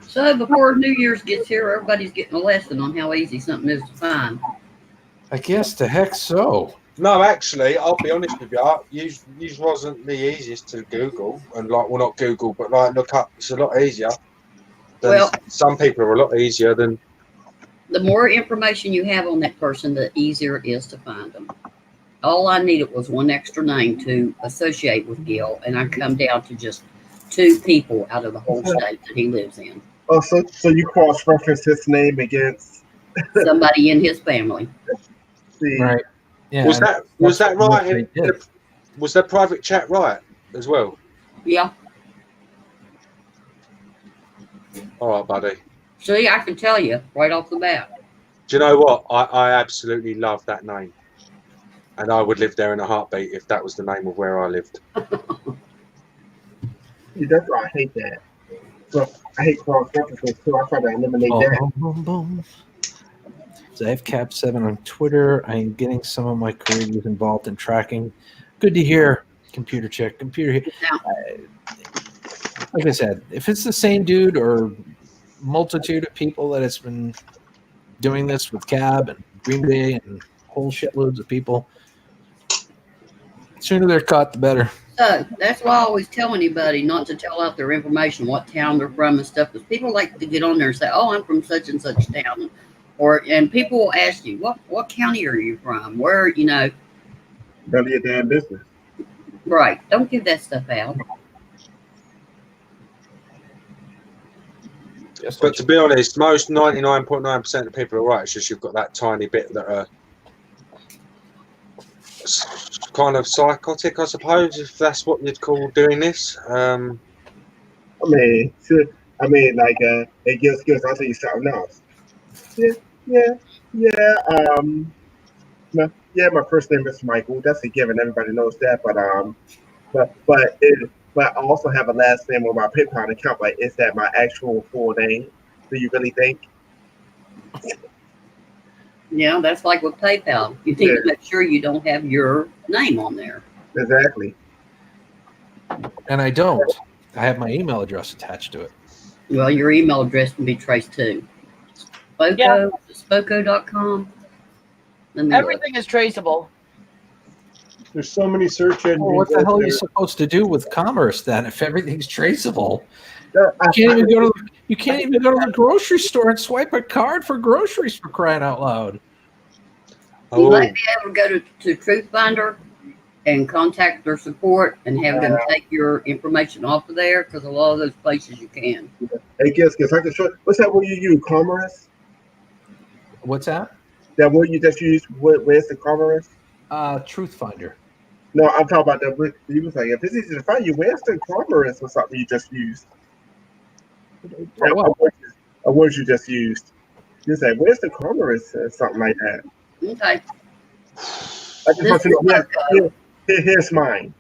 So before New Year's gets here, everybody's getting a lesson on how easy something is to find. I guess the heck so. No, actually, I'll be honest with you. Use wasn't the easiest to Google, and not Google, but look up. It's a lot easier. Well, some people are a lot easier than. The more information you have on that person, the easier it is to find them. All I needed was one extra name to associate with Gil, and I come down to just 2 people out of the whole state that he lives in. Oh, so you cross-reference his name against somebody in his family. Right. Yeah. Was that right? Was that private chat right as well? Yeah. All right, buddy. See, I can tell you right off the bat. Do you know what? I absolutely love that name. And I would live there in a heartbeat if that was the name of where I lived. Yeah, that's why I hate that. So I hate cross-references too. I try to eliminate that. Boom, boom. So I have Cap7 on Twitter. I am getting some of my careers involved in tracking. Good to hear, Computer Chick. Like I said, if it's the same dude or multitude of people that has been doing this with Cab and Green Bay and whole shitloads of people, the sooner they're caught, the better. So that's why I always tell anybody not to tell out their information, what town they're from and stuff, because people like to get on there and say, "Oh, I'm from such and such town," and people will ask you, "What county are you from? Where?" None of your damn business. Right? Don't give that stuff out. But to be honest, most 99.9% of people are right. It's just you've got that tiny bit that are kind of psychotic, I suppose, if that's what you'd call doing this. Like, it gives. I'll tell you something else. My first name is Michael. That's a given. Everybody knows that. But I also have a last name on my PayPal account. Like, is that my actual full name? Do you really think? Yeah, that's like with PayPal. You need to make sure you don't have your name on there. Exactly. And I don't. I have my email address attached to it. Well, your email address can be traced too. Spoko.com. Everything is traceable. There's so many search engines. Well, what the out hell are you there. supposed to do with commerce then if everything's traceable? No, You can't even go to the grocery store and swipe a card for groceries, for crying out loud. You might be able to go to Truthfinder and contact their support and have them take your information off of there, because a lot of those places you can. Hey, guess I can show. What's that word you use? Commerce. What's that? That word you just used. Where's the commerce? Truthfinder. No, I'm talking about the. You was like, if it's easy to find you, where's the commerce or something you just used? A word you just used. You say, where's the commerce or something like that. Okay. I just want to know. Here's mine.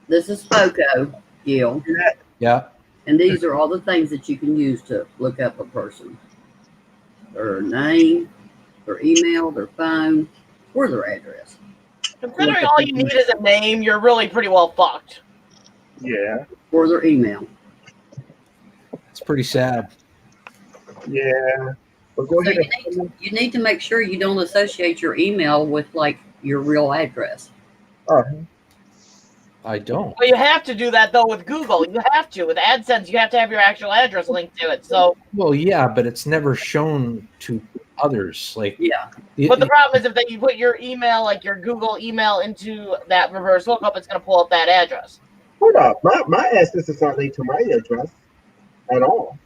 This is FOCO, Gil. Yeah. And these are all the things that you can use to look up a person. Their name, their email, their phone, or their address. Considering all you need is a name, you're really pretty well fucked. Yeah. Or their email. It's pretty sad. Yeah. But go So ahead. you need to make sure you don't associate your email with like your real address. I don't. Well, you have to do that though with Google. You have to. With AdSense, you have to have your actual address linked to it. So, Well, yeah, but it's never shown to others. Like, yeah. but the problem is if you put your email, like your Google email, into that reverse lookup, it's going to pull up that address. Hold up. My address is not linked to my address at all.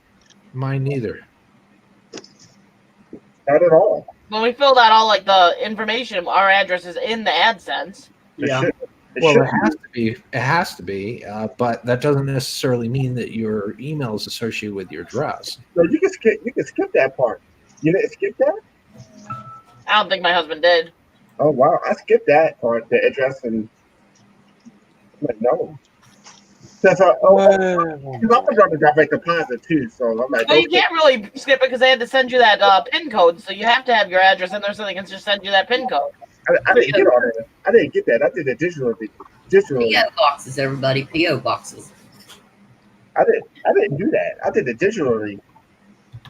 Mine neither. Not at all. When we filled out all like the information, our address is in the AdSense. Yeah. Well, it has to be. It has to be. But that doesn't necessarily mean that your email is associated with your address. No, you can skip that part. You didn't skip that? I don't think my husband did. Oh wow, I skipped that part, the address, and I'm like, no. Because I'm gonna drop a direct deposit too, so I'm like, Well, you can't really skip it because they had to send you that PIN code, so you have to have your address in there so they can just send you that PIN code. I didn't get all that. I didn't get that. I did it digitally. PO boxes, everybody. PO boxes. I didn't do that. I did it digitally.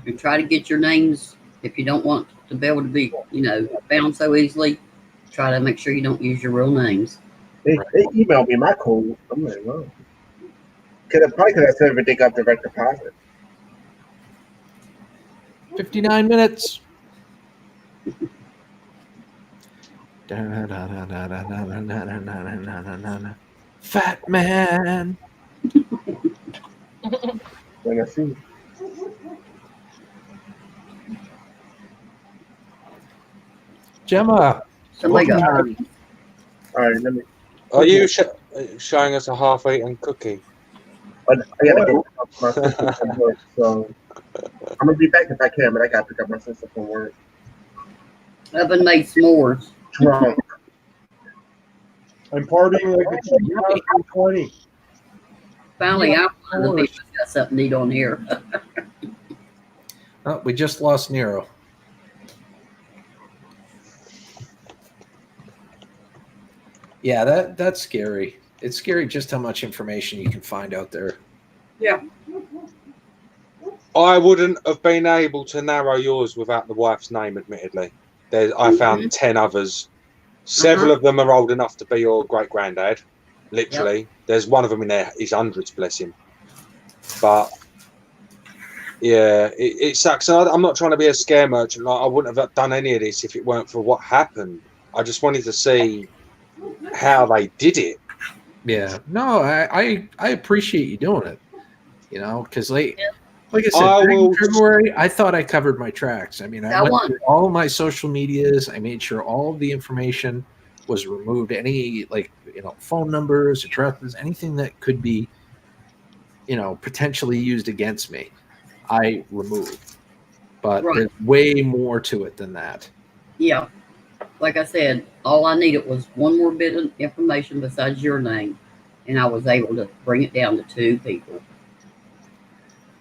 And try to get your names if you don't want to be able to be, found so easily. Try to make sure you don't use your real names. They emailed me my code. I'm like, wow. Probably could have said everything up direct deposit. 59 minutes. Fat man. When I see. Gemma. Somebody got All right, let me. Are you showing us a half-eaten cookie? I gotta go pick up my sister from work, so I'm gonna be back if I can, but I gotta pick up my sister from work. Up and made s'mores. Drunk. I'm partying like it's 2020. Finally, I'm one of the people that's got something neat on here. Oh, we just lost Nero. Yeah, that's scary. It's scary just how much information you can find out there. Yeah. I wouldn't have been able to narrow yours without the wife's name, admittedly. I found 10 others. Several of them are old enough to be your great-granddad, literally. There's one of them in there, his hundreds, bless him. But, yeah, it sucks. And I'm not trying to be a scare merchant. I wouldn't have done any of this if it weren't for what happened. I just wanted to see how they did it. Yeah, no, I appreciate you doing it. Because like I said, during February, I thought I covered my tracks. I mean, I went through all of my social medias. I made sure all of the information was removed. Any phone numbers, addresses, anything that could be, potentially used against me, I removed. But there's way more to it than that. Yeah. Like I said, all I needed was one more bit of information besides your name, and I was able to bring it down to 2 people.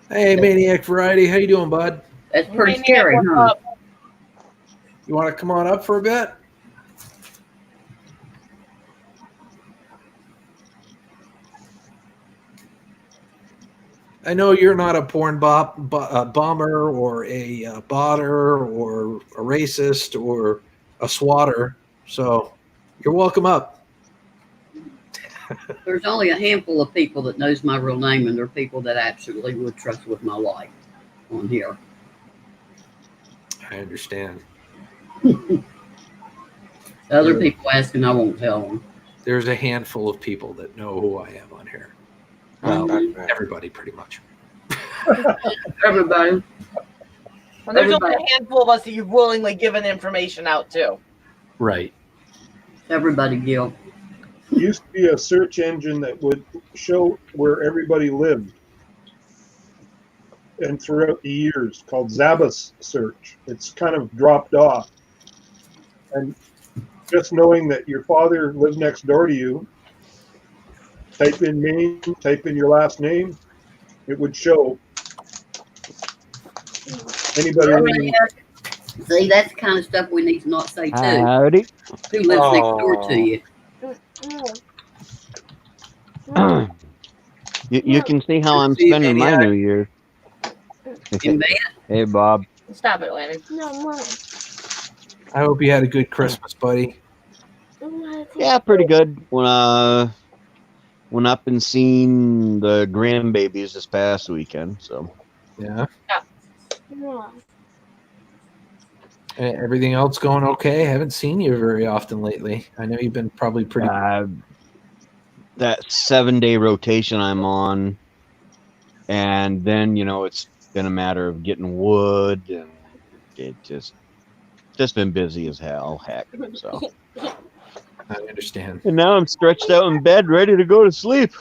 Hey, Maniac Variety, how you doing, bud? That's pretty scary, huh? You want to come on up for a bit? I know you're not a porn bomber or a botter or a racist or a swatter, so you're welcome up. There's only a handful of people that knows my real name, and they're people that I absolutely would trust with my life on here. I understand. Other people asking, I won't tell them. There's a handful of people that know who I am on here. Well, everybody pretty much. Everybody. And there's only a handful of us that you've willingly given information out to. Right. Everybody, Gil. Used to be a search engine that would show where everybody lived. And throughout the years, called Zabas Search. It's kind of dropped off. And just knowing that your father lived next door to you, type in name, type in your last name, it would show anybody living. See, that's the kind of stuff we need to not say too. Howdy. Who lives next door to you? You can see how I'm spending my New Year. In bed? Hey, Bob. Stop it, Lanny. I hope you had a good Christmas, buddy. Yeah, pretty good. Went up and seen the grandbabies this past weekend. So yeah. Everything else going okay? I haven't seen you very often lately. I know you've been probably pretty. That 7-day rotation I'm on, and then it's been a matter of getting wood, and it just been busy as hell. Heck, so. I understand. And now I'm stretched out in bed, ready to go to sleep.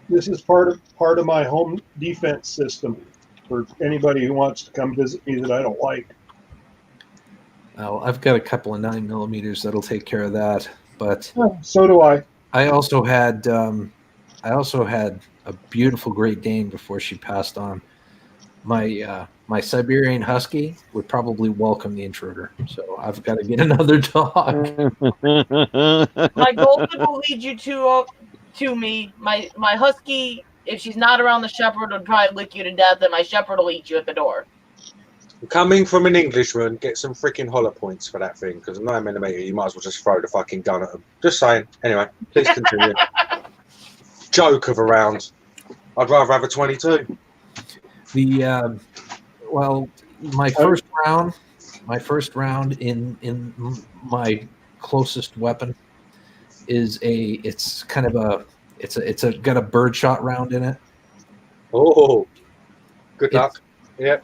This is part of my home defense system for anybody who wants to come visit me that I don't like. Well, I've got a couple of 9mm that'll take care of that. But so do I. I also had a beautiful Great Dane before she passed on. My Siberian Husky would probably welcome the intruder, so I've got to get another dog. My Golden will lead you to me. My Husky, if she's not around the Shepherd, would probably lick you to death, and my Shepherd will eat you at the door. Coming from an Englishman, get some freaking hollow points for that thing, because 9mm, you might as well just throw the fucking gun at them. Just saying. Anyway, please continue. Joke of a round. I'd rather have a 22. My first round in my closest weapon is it's got a birdshot round in it. Oh, good luck. Yeah.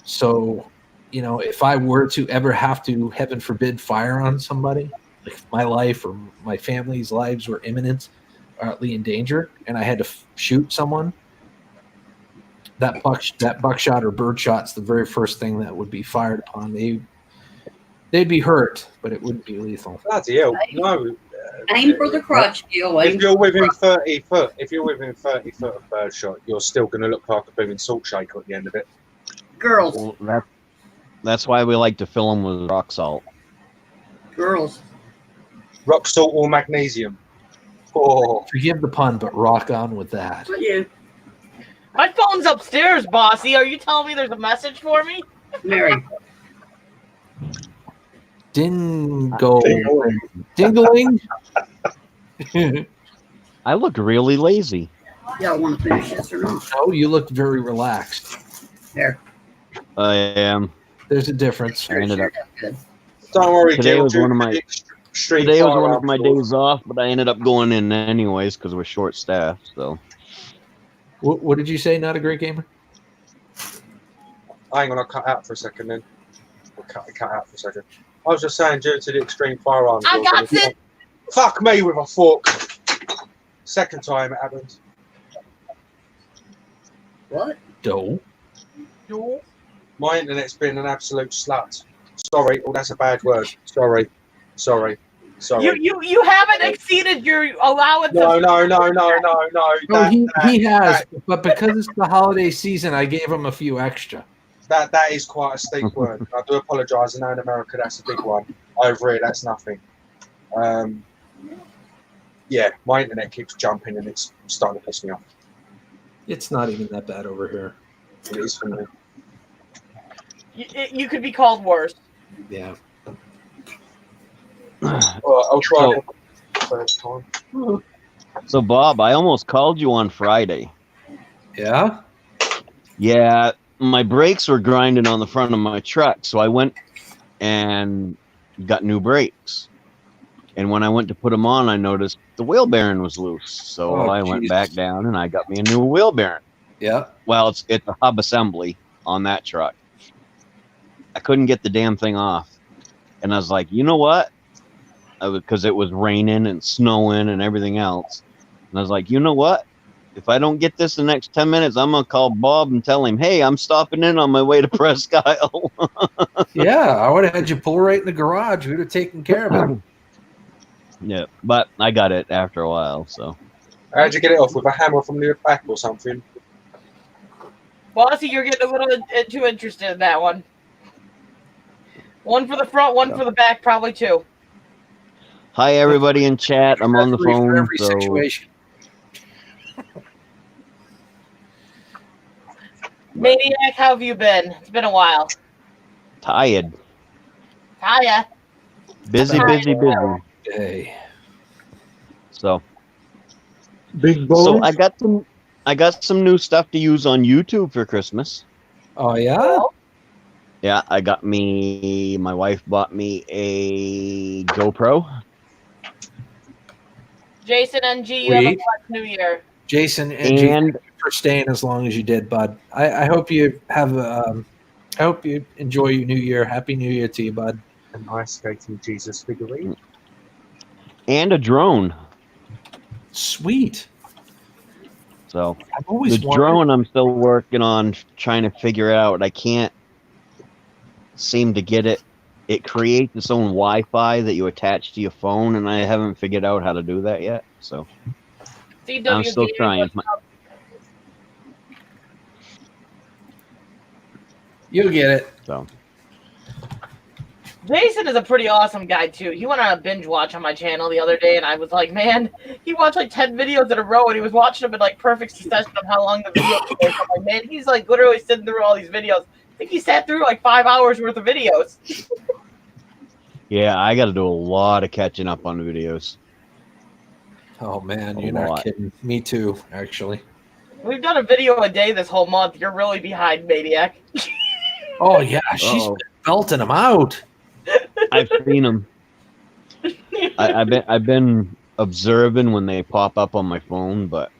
So, if I were to ever have to, heaven forbid, fire on somebody, like if my life or my family's lives were imminently in danger, and I had to shoot someone, that buckshot or birdshot's the very first thing that would be fired upon. They'd be hurt, but it wouldn't be lethal. Bloody hell! No. Aim for the crotch, Gil. If you're within 30 foot of birdshot, you're still going to look like a booming salt shaker at the end of it. Girls. Well, that's why we like to fill them with rock salt. Girls. Rock salt or magnesium. Oh. Forgive the pun, but rock on with that. Yeah. My phone's upstairs, Bossy. Are you telling me there's a message for me? Mary. Dingling. I look really lazy. Y'all want to finish this or not? No, you look very relaxed. There. I am. There's a difference. I ended up. Don't worry, Today Gil, was one of my. Today was one of my days off, but I ended up going in anyways because we're short staffed. So. What did you say? Not a great gamer? Hang on, I'll cut out for a second then. I'll cut out for a second. I was just saying, due to the extreme firearms. I got it. Fuck me with a fork. Second time it happened. What? Doe. My internet's been an absolute slut. Sorry, oh, that's a bad word. Sorry. You haven't exceeded your allowance. No. No, he has, but because it's the holiday season, I gave him a few extra. That is quite a steep word. I do apologise. I know in America that's a big one. Over here, that's nothing. Yeah, my internet keeps jumping and it's starting to piss me off. It's not even that bad over here. It is for me. You could be called worse. Yeah. I'll try first time. So, Bob, I almost called you on Friday. Yeah? Yeah, my brakes were grinding on the front of my truck, so I went and got new brakes. And when I went to put them on, I noticed the wheel bearing was loose. So Oh, I went geez. back down and I got me a new wheel bearing. Yeah. Well, it's a hub assembly on that truck. I couldn't get the damn thing off. And I was like, you know what? Because it was raining and snowing and everything else. And I was like, you know what? If I don't get this in the next 10 minutes, I'm going to call Bob and tell him, hey, I'm stopping in on my way to Presque Isle. Yeah, I would have had you pull right in the garage. We'd have taken care of it. Yeah, but I got it after a while, so. How'd you get it off? With a hammer from the back or something? Bossy, you're getting a little too interested in that one. One for the front, one for the back, probably two. Hi, everybody in chat. I'm on the Referee for phone. every So situation. Maniac, how have you been? It's been a while. tired. Hiya. Busy. Hey. So. Big So bones. I got some new stuff to use on YouTube for Christmas. Oh yeah? Yeah, my wife bought me a GoPro. Jason NG, you have a Sweet. blessed New Year. Jason and G, thank you for staying as long as you did, bud. I hope you have I hope you enjoy your new year. Happy New Year to you, bud. A nice skating Jesus figurine. And a drone. Sweet. So I've always the wanted- drone I'm still working on trying to figure out. I can't seem to get it. It creates its own Wi-Fi that you attach to your phone, and I haven't figured out how to do that yet. So I'm still trying. You'll get it. So Jason is a pretty awesome guy too. He went on a binge watch on my channel the other day, and I was like, man, he watched like 10 videos in a row, and he was watching them in like perfect succession of how long the video was. I'm like, man, he's like literally sitting through all these videos. I think he sat through like 5 hours worth of videos. yeah, I got to do a lot of catching up on the videos. Oh man, A you're not lot. kidding. Me too, actually. We've done a video a day this whole month. You're really behind, Maniac. Oh yeah, she's Uh-oh. been belting them out. I've seen them. I've been observing when they pop up on my phone, but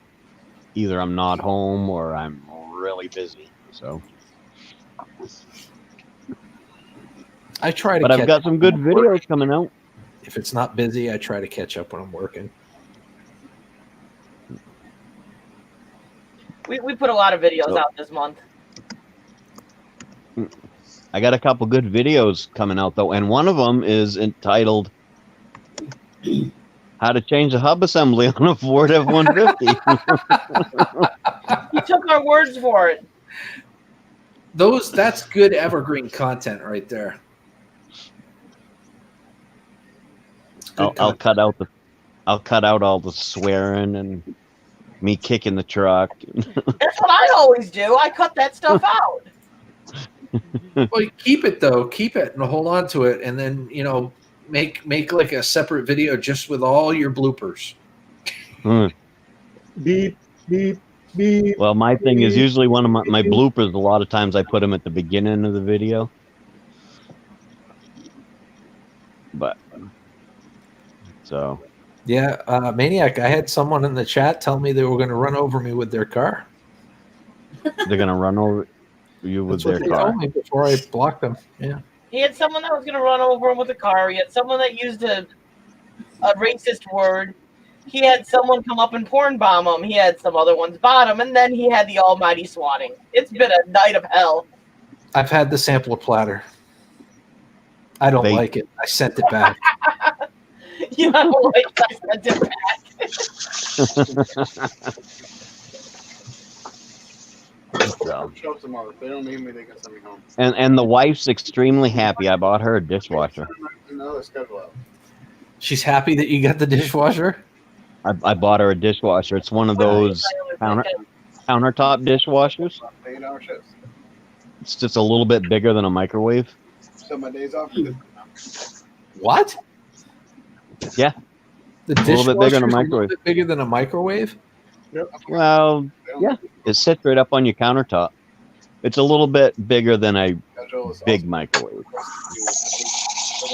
either I'm not home or I'm really busy. So, I try to. but I've catch got up some when good I'm working. videos coming out. If it's not busy, I try to catch up when I'm working. We put a lot of videos So- out this month. I got a couple good videos coming out though, and one of them is entitled "How to Change a Hub Assembly on a Ford F-150." You took our words for it. That's good evergreen content right there. I'll cut out all the swearing and me kicking the truck. That's what I always do. I cut that stuff out. Well, keep it though. Keep it and hold on to it, and then make like a separate video just with all your bloopers. Beep, beep, beep. Well, my thing is usually one of my bloopers. A lot of times I put them at the beginning of the video, but so Yeah, Maniac. I had someone in the chat tell me they were going to run over me with their car. they're gonna run over you with That's what their they car. told me before I blocked them. Yeah. He had someone that was going to run over him with a car. He had someone that used a racist word. He had someone come up and porn bomb him. He had some other ones bottom, and then he had the almighty swatting. It's been a night of hell. I've had the sampler platter. I don't They- like it. I sent it back. You know, like I sent it back. So, Show up tomorrow. If they don't need me, they can send me home. and the wife's extremely happy. I bought her a dishwasher. Another schedule out. She's happy that you got the dishwasher. I bought her a dishwasher. It's one of those countertop dishwashers. 8-hour shifts. It's just a little bit bigger than a microwave. So my days off. What? Yeah. The A little bit bigger than a dishwasher's a little microwave. bit bigger than a microwave. Well, yeah, it sits right up on your countertop. It's a little bit bigger than a big microwave.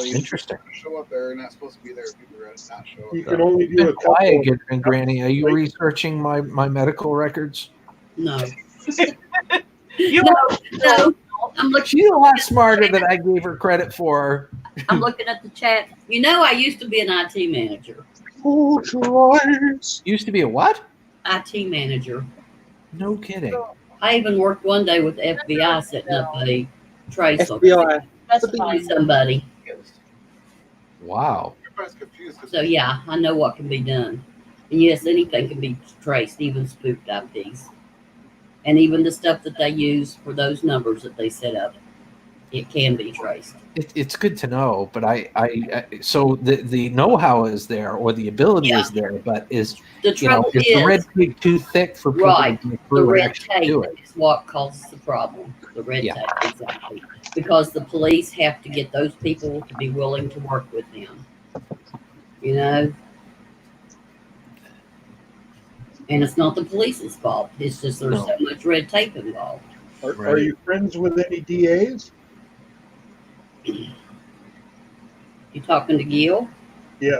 Interesting. Show up there, not supposed to be there. People are not show up. You can only do a Been quiet, couple. Granny. Are you researching my medical records? No. You No. I'm looking. She's a lot smarter than I gave her credit for. I'm looking at the chat. You know, I used to be an IT manager. Used to be a what? IT manager. No kidding. I even worked one day with the FBI setting up a trace FBI. on somebody. Wow. So yeah, I know what can be done. And yes, anything can be traced, even spoofed IPs. And even the stuff that they use for those numbers that they set up, it can be traced. It's good to know, but I so the know-how is there, or the ability is there, but is The is trouble the red is- tape too thick for people Right. to get The through and red actually tape do it? is what causes the problem. The red tape, exactly. Because the police have to get those people to be willing to work with them. You know? And it's not the police's fault. It's just there's No. so much red tape involved. Are you friends with any DAs? You talking to Gil? Yeah.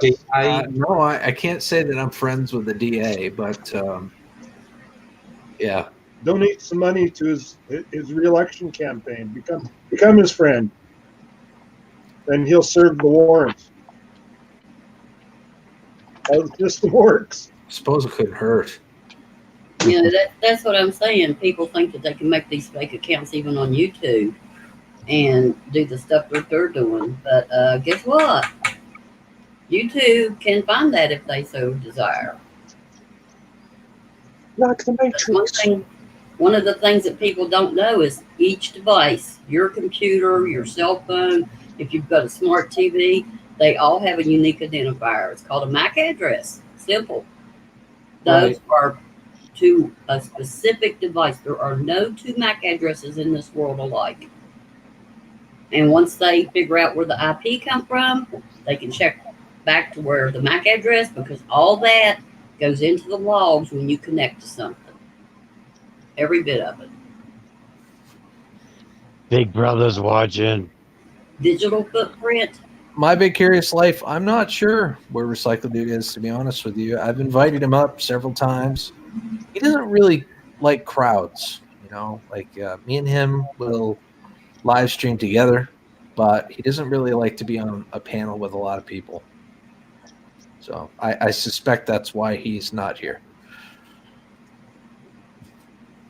No, I can't say that I'm friends with the DA, but yeah. Donate some money to his reelection campaign. Become his friend. Then he'll serve the warrants. How the system works. I suppose it couldn't hurt. You know, that's what I'm saying. People think that they can make these fake accounts even on YouTube and do the stuff that they're doing. But guess what? YouTube can find that if they so desire. Like the Matrix. One of the things that people don't know is each device, your computer, your cell phone, if you've got a smart TV, they all have a unique identifier. It's called a MAC address. Simple. Those are to a specific device. There are no two MAC addresses in this world alike. And once they figure out where the IP come from, they can check back to where the MAC address, because all that goes into the logs when you connect to something. Every bit of it. Big Brother's watching. Digital footprint. My Big Curious Life, I'm not sure where Recycle Dude is, to be honest with you. I've invited him up several times. He doesn't really like crowds, you know, like me and him will live stream together, but he doesn't really like to be on a panel with a lot of people. So I suspect that's why he's not here.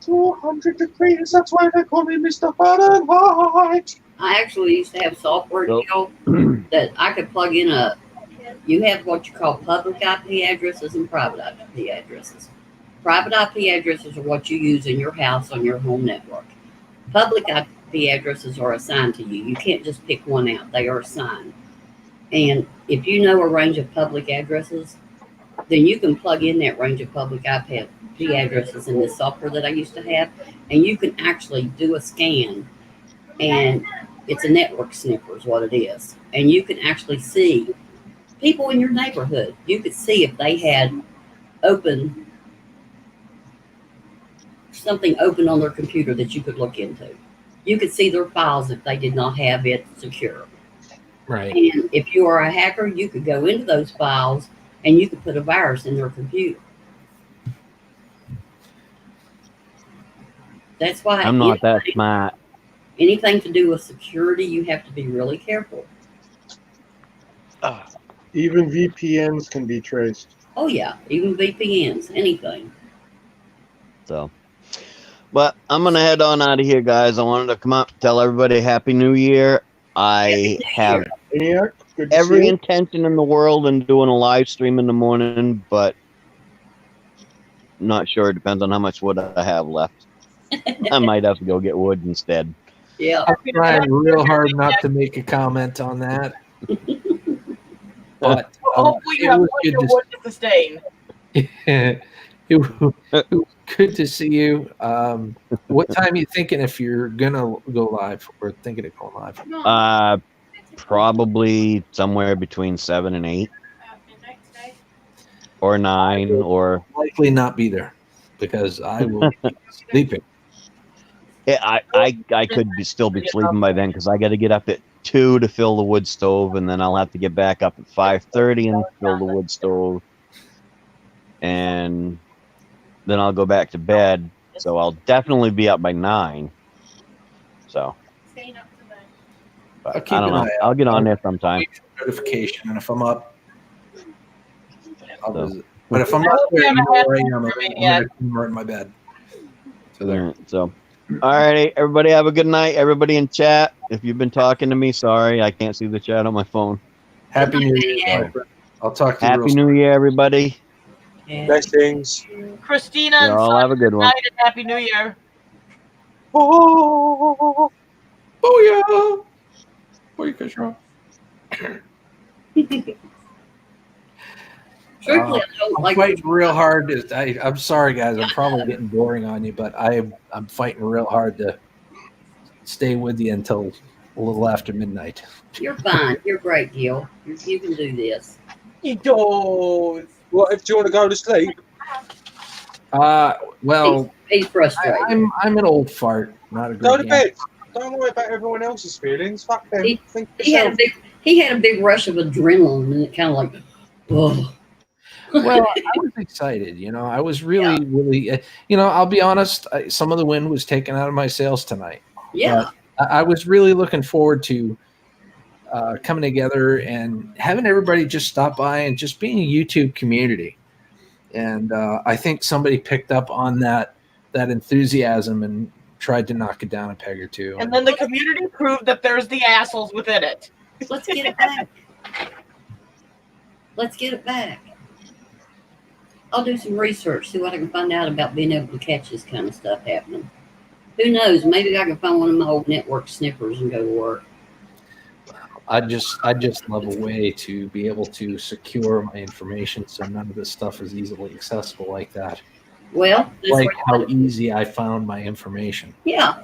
200 degrees, that's why they call me Mr. Fahrenheit. I actually used to have software deal that I could plug in you have what you call public IP addresses and private IP addresses. Private IP addresses are what you use in your house on your home network. Public IP addresses are assigned to you. You can't just pick one out. They are assigned. And if you know a range of public addresses, then you can plug in that range of public IP addresses in this software that I used to have, and you can actually do a scan, and it's a network sniffer is what it is. And you can actually see people in your neighborhood. You could see if they had something open on their computer that you could look into. You could see their files if they did not have it secure. Right. And if you are a hacker, you could go into those files and you could put a virus in their computer. That's why I'm not that smart. anything to do with security, you have to be really careful. Even VPNs can be traced. Oh yeah, even VPNs, anything. So, but I'm gonna head on out of here, guys. I wanted to come up, tell everybody Happy New Year. I have every intention in the world in doing a live stream in the morning, but not sure. It depends on how much wood I have left. I might have to go get wood instead. Yeah, I'm trying real hard not to make a comment on that. But Hopefully you have plenty of wood to sustain. it was good to see you. What time are you thinking if you're gonna go live or thinking of going live? Probably somewhere between 7 and 8. or 9 or likely not be there because I will be sleeping. yeah, I could still be sleeping by then because I got to get up at 2 to fill the wood stove, and then I'll have to get back up at 5:30 and fill the wood stove, and then I'll go back to bed. So I'll definitely be up by 9. So, but I'll keep I don't an know. eye I'll out. get on there sometime. Notification, and if I'm up, I'll So. visit. But if I'm not there, you know where I am. I'm right in my bed. So there. Alright, so, alrighty, everybody have a good night. Everybody in chat, if you've been talking to me, sorry, I can't see the chat on my phone. Happy New Year. Bye. I'll talk to you. Happy New Year, everybody. Blessings. Christina and Y'all have a good one. night and Happy New Year. Oh yeah. Oh, you guys wrong. Truthfully, I don't I'm like fighting real hard. I'm sorry, guys. I'm probably getting boring on you, but I'm fighting real hard to stay with you until a little after midnight. You're fine. You're great, Gil. You can do this. You don't. What if you want to go to sleep? Well, he's frustrated. I'm an old fart, not a good Go to guy. bed. Don't worry about everyone else's feelings. Fuck them. Think for He had yourself. a big rush of adrenaline, and it kind of like, oh. Well, I was excited. You know, I was really, you know, I'll be honest. Some of the wind was taken out of my sails tonight. Yeah. But I was really looking forward to coming together and having everybody just stop by and just being a YouTube community. And I think somebody picked up on that enthusiasm and tried to knock it down a peg or two. And then the community proved that there's the assholes within it. Let's get it back. Let's get it back. I'll do some research, see what I can find out about being able to catch this kind of stuff happening. Who knows? Maybe I can find one of my old network snippers and go to work. I just love a way to be able to secure my information so none of this stuff is easily accessible like that. Well, that's Like what- how easy I found my information. yeah.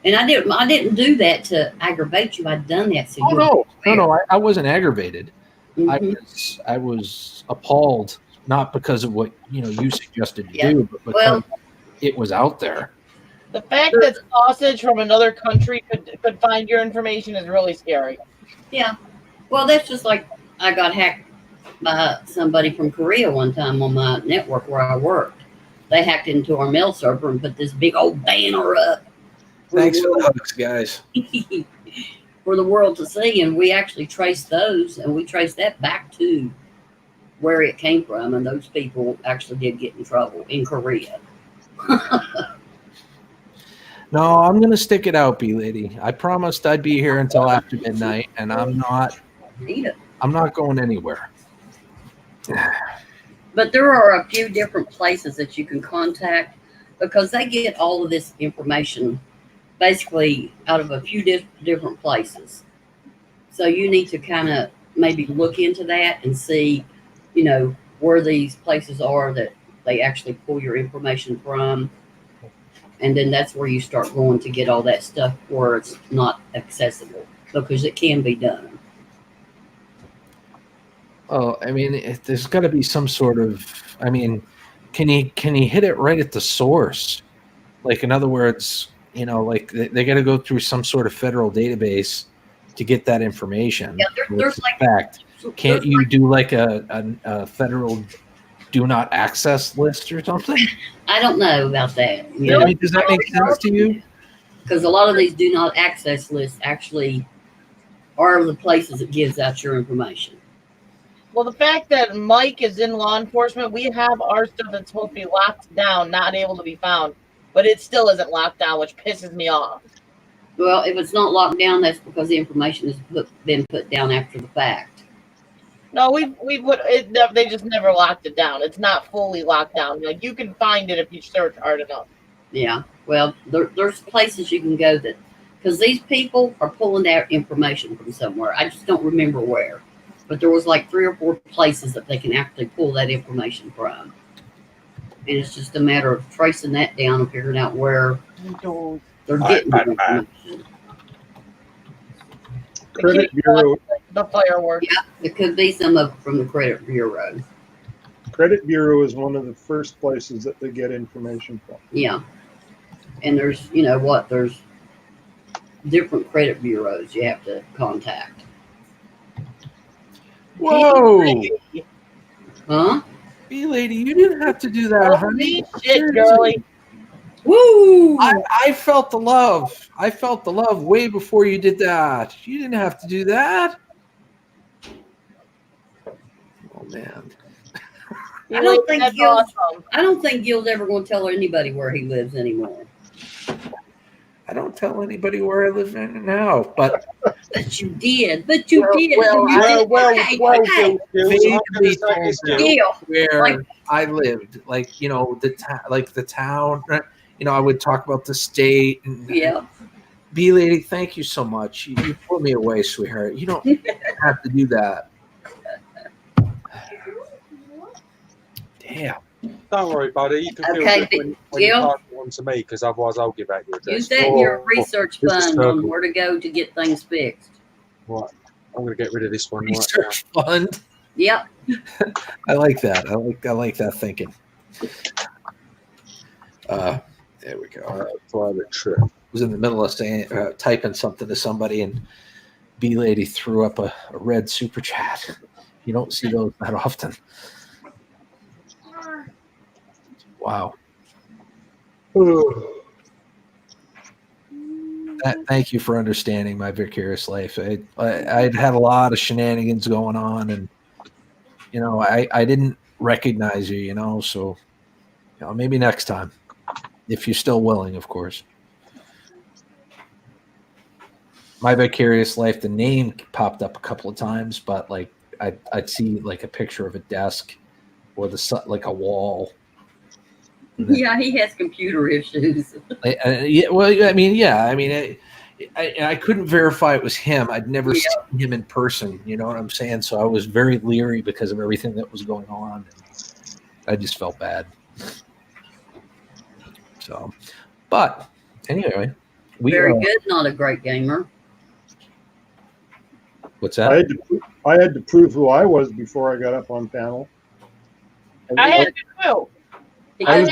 And I didn't do that to aggravate you. I'd done that so Oh you no, I wasn't aggravated. Mhm. I was appalled, not because of what you suggested to Yeah. do, but because Well- it was out there. The fact that sausage from another country could find your information is really scary. Yeah. Well, that's just like I got hacked by somebody from Korea one time on my network where I worked. They hacked into our mail server and put this big old banner up Thanks for the hugs, guys. for the world to see. And we actually traced those, and we traced that back to where it came from. And those people actually did get in trouble in Korea. No, I'm gonna stick it out, B lady. I promised I'd be here until after midnight, and I'm not going anywhere. But there are a few different places that you can contact because they get all of this information basically out of a few different places. So you need to kind of maybe look into that and see, where these places are that they actually pull your information from. And then that's where you start going to get all that stuff where it's not accessible because it can be done. Oh, I mean, there's got to be some sort of. I mean, can you hit it right at the source? Like, in other words, like they got to go through some sort of federal database to get that information. Yeah, there's like fact. Can't you do like a federal do not access list or something? I don't know about that. I mean, does that make sense to you? Because a lot of these do not access lists actually are the places that gives out your information. Well, the fact that Mike is in law enforcement, we have our stuff that's supposed to be locked down, not able to be found, but it still isn't locked down, which pisses me off. Well, if it's not locked down, that's because the information has been put down after the fact. No, we put it. They just never locked it down. It's not fully locked down. Like, you can find it if you search hard enough. Yeah. Well, there's places you can go that, because these people are pulling their information from somewhere. I just don't remember where, but there was like 3 or 4 places that they can actually pull that information from. And it's just a matter of tracing that down and figuring out where they're getting the information. Credit Bureau. The fireworks. Yeah, it could be some of it from the Credit Bureau. credit bureau is one of the first places that they get information from. Yeah. And there's, there's different credit bureaus you have to contact. Whoa. Huh? B-Lady, you didn't have to do that, honey. Shit, girly. Woo! I felt the love. I felt the love way before you did that. You didn't have to do that. Oh man. I don't think Gil's ever going to tell anybody where he lives anymore. I don't tell anybody where I live now, but you did. But you did. Vaguely told you Gil, where I lived, like the town. I would talk about the state. And, B-Lady, thank you so much. You blew me away, sweetheart. You don't have to do that. Damn. Don't worry, buddy. You can feel good when you pass it on to me, because otherwise I'll give out your address. Use that in your research fund on where to go to get things fixed. Right. I'm going to get rid of this one. Research fund. Yep. I like that. I like that thinking. There we go. Private trip. I was in the middle of saying, typing something to somebody, and B-Lady threw up a red super chat. You don't see those that often. Wow. Thank you for understanding my vicarious life. I'd had a lot of shenanigans going on, and I didn't recognize you. So maybe next time, if you're still willing, of course. My vicarious life, the name popped up a couple of times, but like I'd see like a picture of a desk or like a wall. Yeah, he has computer issues. I couldn't verify it was him. I'd never seen him in person. You know what I'm saying? So I was very leery because of everything that was going on. I just felt bad. So, but anyway, very good. Not a great gamer. What's that? I had to prove who I was before I got up on panel. I had to too. I was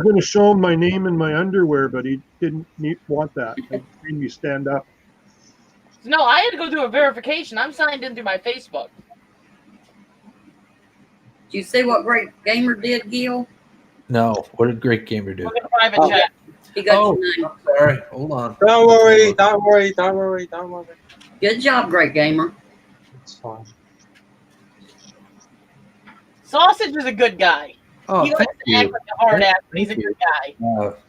going to show him my name in my underwear, but he didn't want that. He made me stand up. No, I had to go do a verification. I'm signed in through my Facebook. Did you see what Great Gamer did, Gil? No. What did Great Gamer do? Look at the private chat. He got your name. Sorry. Hold on. Don't worry. Good job, Great Gamer. It's fine. Sausage is a good guy. Oh, he likes to act like a hard ass, but he's a good guy.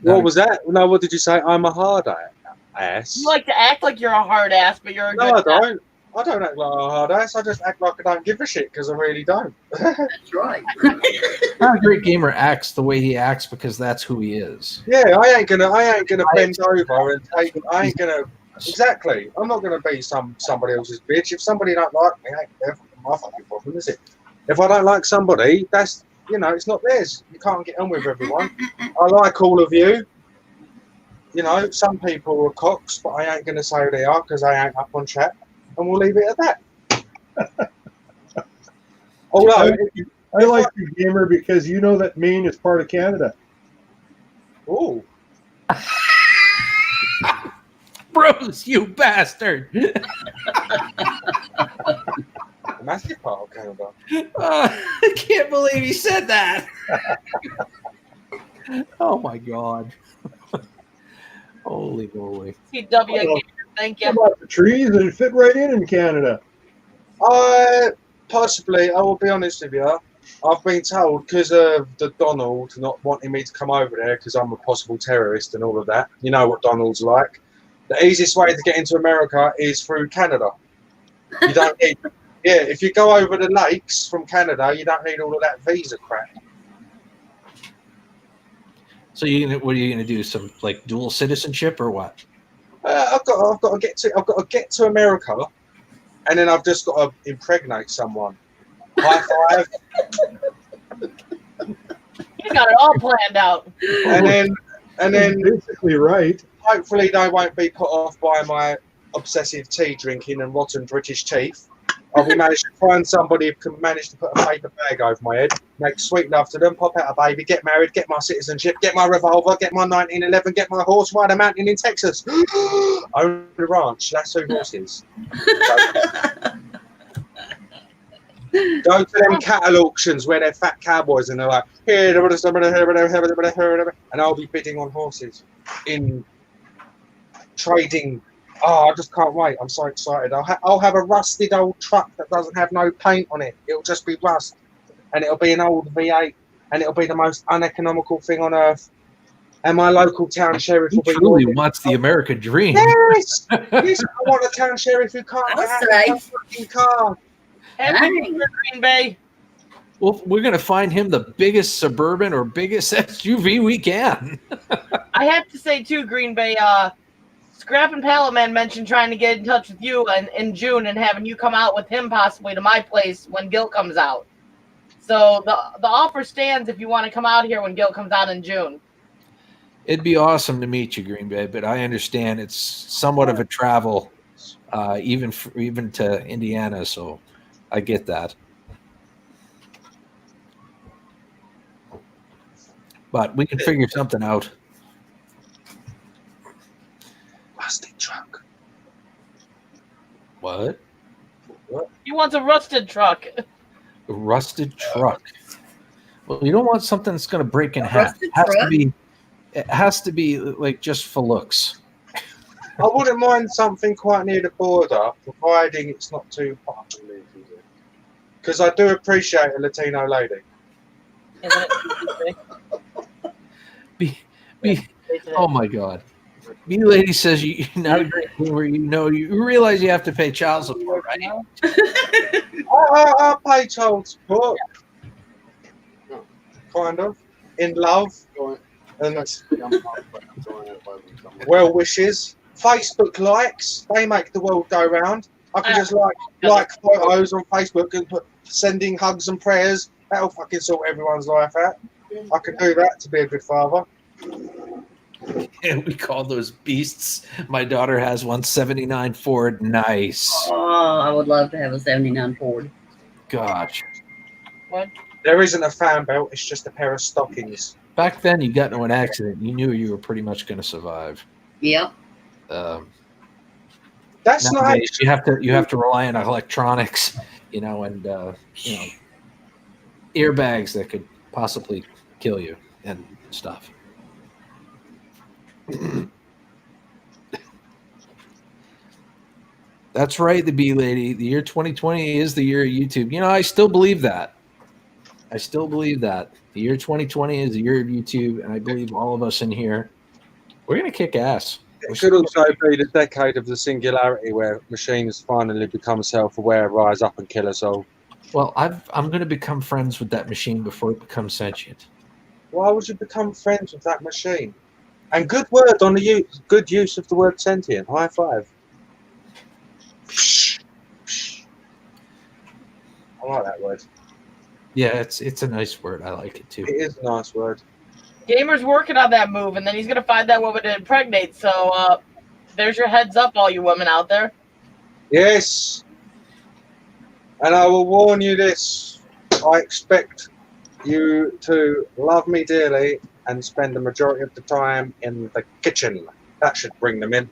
What was that? No, what did you say? I'm a hard ass. You like to act like you're a hard ass, but you're a No, good I guy. don't. I don't act like a hard ass. I just act like I don't give a shit because I really don't. That's right. Great Gamer acts the way he acts because that's who he is. Yeah, I ain't gonna bend over and take. I ain't gonna. Exactly. I'm not gonna be somebody else's bitch. If somebody don't like me, ain't my fucking problem, is it? If I don't like somebody, that's it's not theirs. You can't get on with everyone. I like all of you. Some people are cocks, but I ain't gonna say who they are because I ain't up on chat, and we'll leave it at that. Although I like you, Gamer, because you know that Maine is part of Canada. Oh. Bruce, you bastard! Massive part of Canada. I can't believe he said that. Oh my god! Holy moly! CW, thank you. How about the trees? They fit right in Canada. Possibly. I will be honest with you. I've been told because of the Donald not wanting me to come over there because I'm a possible terrorist and all of that. You know what Donald's like. The easiest way to get into America is through Canada. You don't need. Yeah, if you go over the lakes from Canada, you don't need all of that visa crap. So what are you gonna do? Some like dual citizenship or what? I've got to get to America, and then I've just got to impregnate someone. High five. You got it all planned out. And then basically right. Hopefully they won't be put off by my obsessive tea drinking and rotten British teeth. I'll be managed to find somebody who can manage to put a paper bag over my head, make sweet love to them, pop out a baby, get married, get my citizenship, get my revolver, get my 1911, get my horse, ride a mountain in Texas. Own a ranch. That's who horses. Go to them cattle auctions where they're fat cowboys and they're like, and I'll be bidding on horses in trading. Oh, I just can't wait. I'm so excited. I'll have a rusted old truck that doesn't have no paint on it. It'll just be rust. And it'll be an old V8. And it'll be the most uneconomical thing on earth. And my local town sheriff will be... truly wants the American dream. Yes! Yes, I want a town sheriff who can't have a fucking car. Green Bay. Well, we're going to find him the biggest suburban or biggest SUV we can. I have to say, too, Green Bay, Scrap and Pallet Man mentioned trying to get in touch with you in June and having you come out with him possibly to my place when Gil comes out. So the offer stands if you want to come out here when Gil comes out in June. It'd be awesome to meet you, Green Bay, but I understand it's somewhat of a travel, even to Indiana, so I get that. But we can figure something out. Rusted truck. What? He wants a rusted truck. A rusted truck. Well, you don't want something that's going to break in half. It has to be like just for looks. I wouldn't mind something quite near the border, providing it's not too hot. Because I do appreciate a Latino lady. Oh my God. Me lady says you not agree where you realize you have to pay child support, right? I pay child support. Kind of. In love. And well wishes. Facebook likes. They make the world go round. I can just like photos on Facebook and put sending hugs and prayers. That'll fucking sort everyone's life out. I can do that to be a good father. And we call those beasts. My daughter has one 79 Ford. Nice. Oh, I would love to have a 79 Ford. Gosh. What? There isn't a fan belt. It's just a pair of stockings. Back then, you got into an accident. You knew you were pretty much going to survive. Yep. That's not. You have to rely on electronics, and airbags that could possibly kill you and stuff. That's right, the bee lady. The year 2020 is the year of YouTube. I still believe that. The year 2020 is the year of YouTube, and I believe all of us in here, we're going to kick ass. It could also be the decade of the singularity where machines finally become self-aware, rise up and kill us all. Well, I'm going to become friends with that machine before it becomes sentient. Why would you become friends with that machine? And good word on the good use of the word sentient. High five. I like that word. Yeah, it's a nice word. I like it too. It is a nice word. Gamer's working on that move, and then he's going to find that woman to impregnate. So there's your heads up, all you women out there. Yes. And I will warn you this. I expect you to love me dearly and spend the majority of the time in the kitchen. That should bring them in.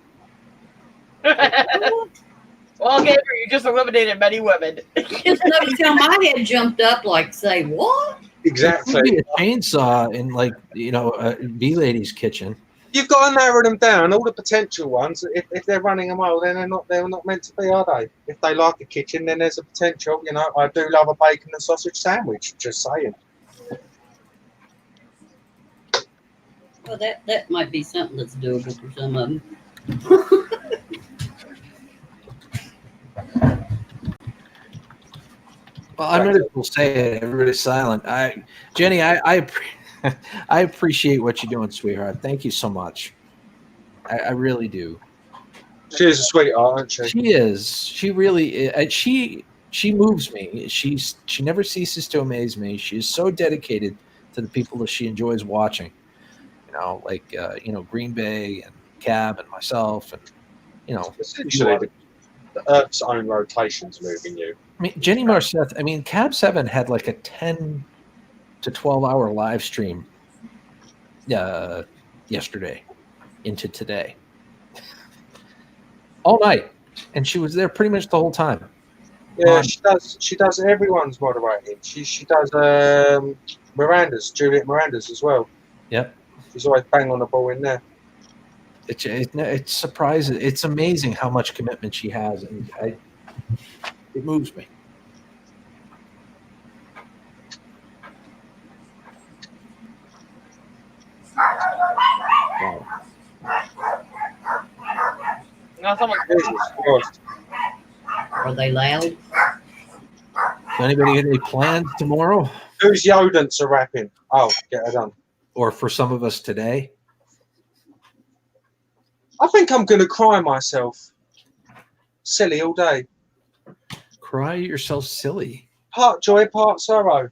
Well, Gamer, you just eliminated many women. Just notice how my head jumped up like, say, what? Exactly. Maybe a chainsaw in bee lady's kitchen. You've got to narrow them down. All the potential ones. If they're running a mile, then they're not meant to be, are they? If they like a kitchen, then there's a potential. I do love a bacon and sausage sandwich. Just saying. Well, that might be something that's doable for some of them. Well, I'm going to say it. Everybody's silent. Jenny, I appreciate what you're doing, sweetheart. Thank you so much. I really do. She is a sweetheart, isn't she? She is. She really is. She moves me. She never ceases to amaze me. She is so dedicated to the people that she enjoys watching. Green Bay and Cab and myself, and essentially the Earth's own rotation's moving you. I mean, Jenny Marceth, I mean, Cab 7 had like a 10 to 12-hour live stream yesterday into today. All night. And she was there pretty much the whole time. Yeah, she does everyone's moderating. She does Miranda's, Juliet Miranda's as well. Yep. She's always bang on the ball in there. It's surprising. It's amazing how much commitment she has, and it moves me. Wow. Now someone. Are they loud? Does anybody get any plans tomorrow? Who's Yodance are rapping? Oh, get her done. Or for some of us today? I think I'm going to cry myself. Silly all day. Cry yourself silly. Part joy, part sorrow.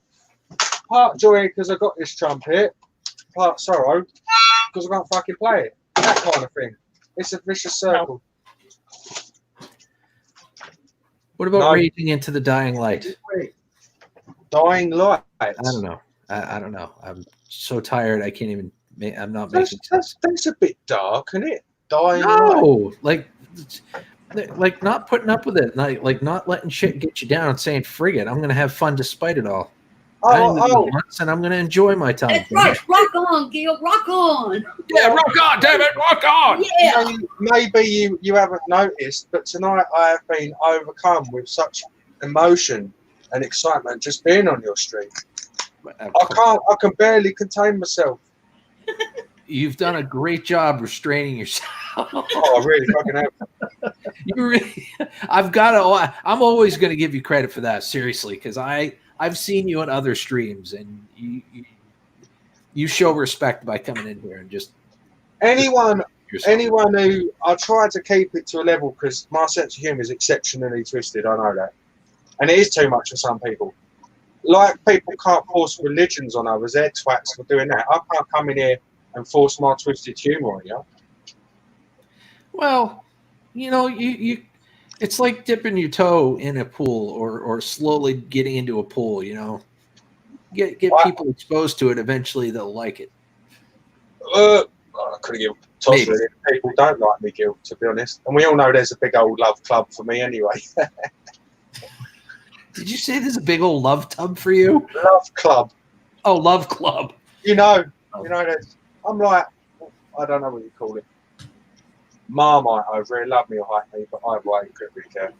Part joy because I got this trumpet. Part sorrow because I can't fucking play it. That kind of thing. It's a vicious circle. What about raging into the dying light? Dying light. I don't know. I don't know. I'm so tired. I can't even. I'm not making sense. That's a bit dark, isn't it? Dying No, light. like not putting up with it. Like not letting shit get you down and saying, "Frig it, I'm going to have fun despite it all." And I'm going to enjoy my time. That's right. Rock on, Gil. Rock on. Yeah, rock on, damn it, rock on. Yeah. Maybe you haven't noticed, but tonight I have been overcome with such emotion and excitement just being on your stream. I can barely contain myself. You've done a great job restraining yourself. Oh, I really fucking have. You really, I'm always going to give you credit for that, seriously, because I've seen you on other streams, and you show respect by coming in here and just anyone who I try to keep it to a level because my sense of humor is exceptionally twisted. I know that, and it is too much for some people. Like people can't force religions on others; they're twats for doing that. I can't come in here and force my twisted humor on you. Well, you it's like dipping your toe in a pool or slowly getting into a pool, Get people exposed to it, eventually they'll like it. I couldn't give a toss really. People don't like me, Gil, to be honest. And we all know there's a big old love club for me anyway. Did you say there's a big old love tub for you? Love club. Oh, love club. There's, I'm like, I don't know what you call it. Marmite over here, love me or hate me, but either way, couldn't really care.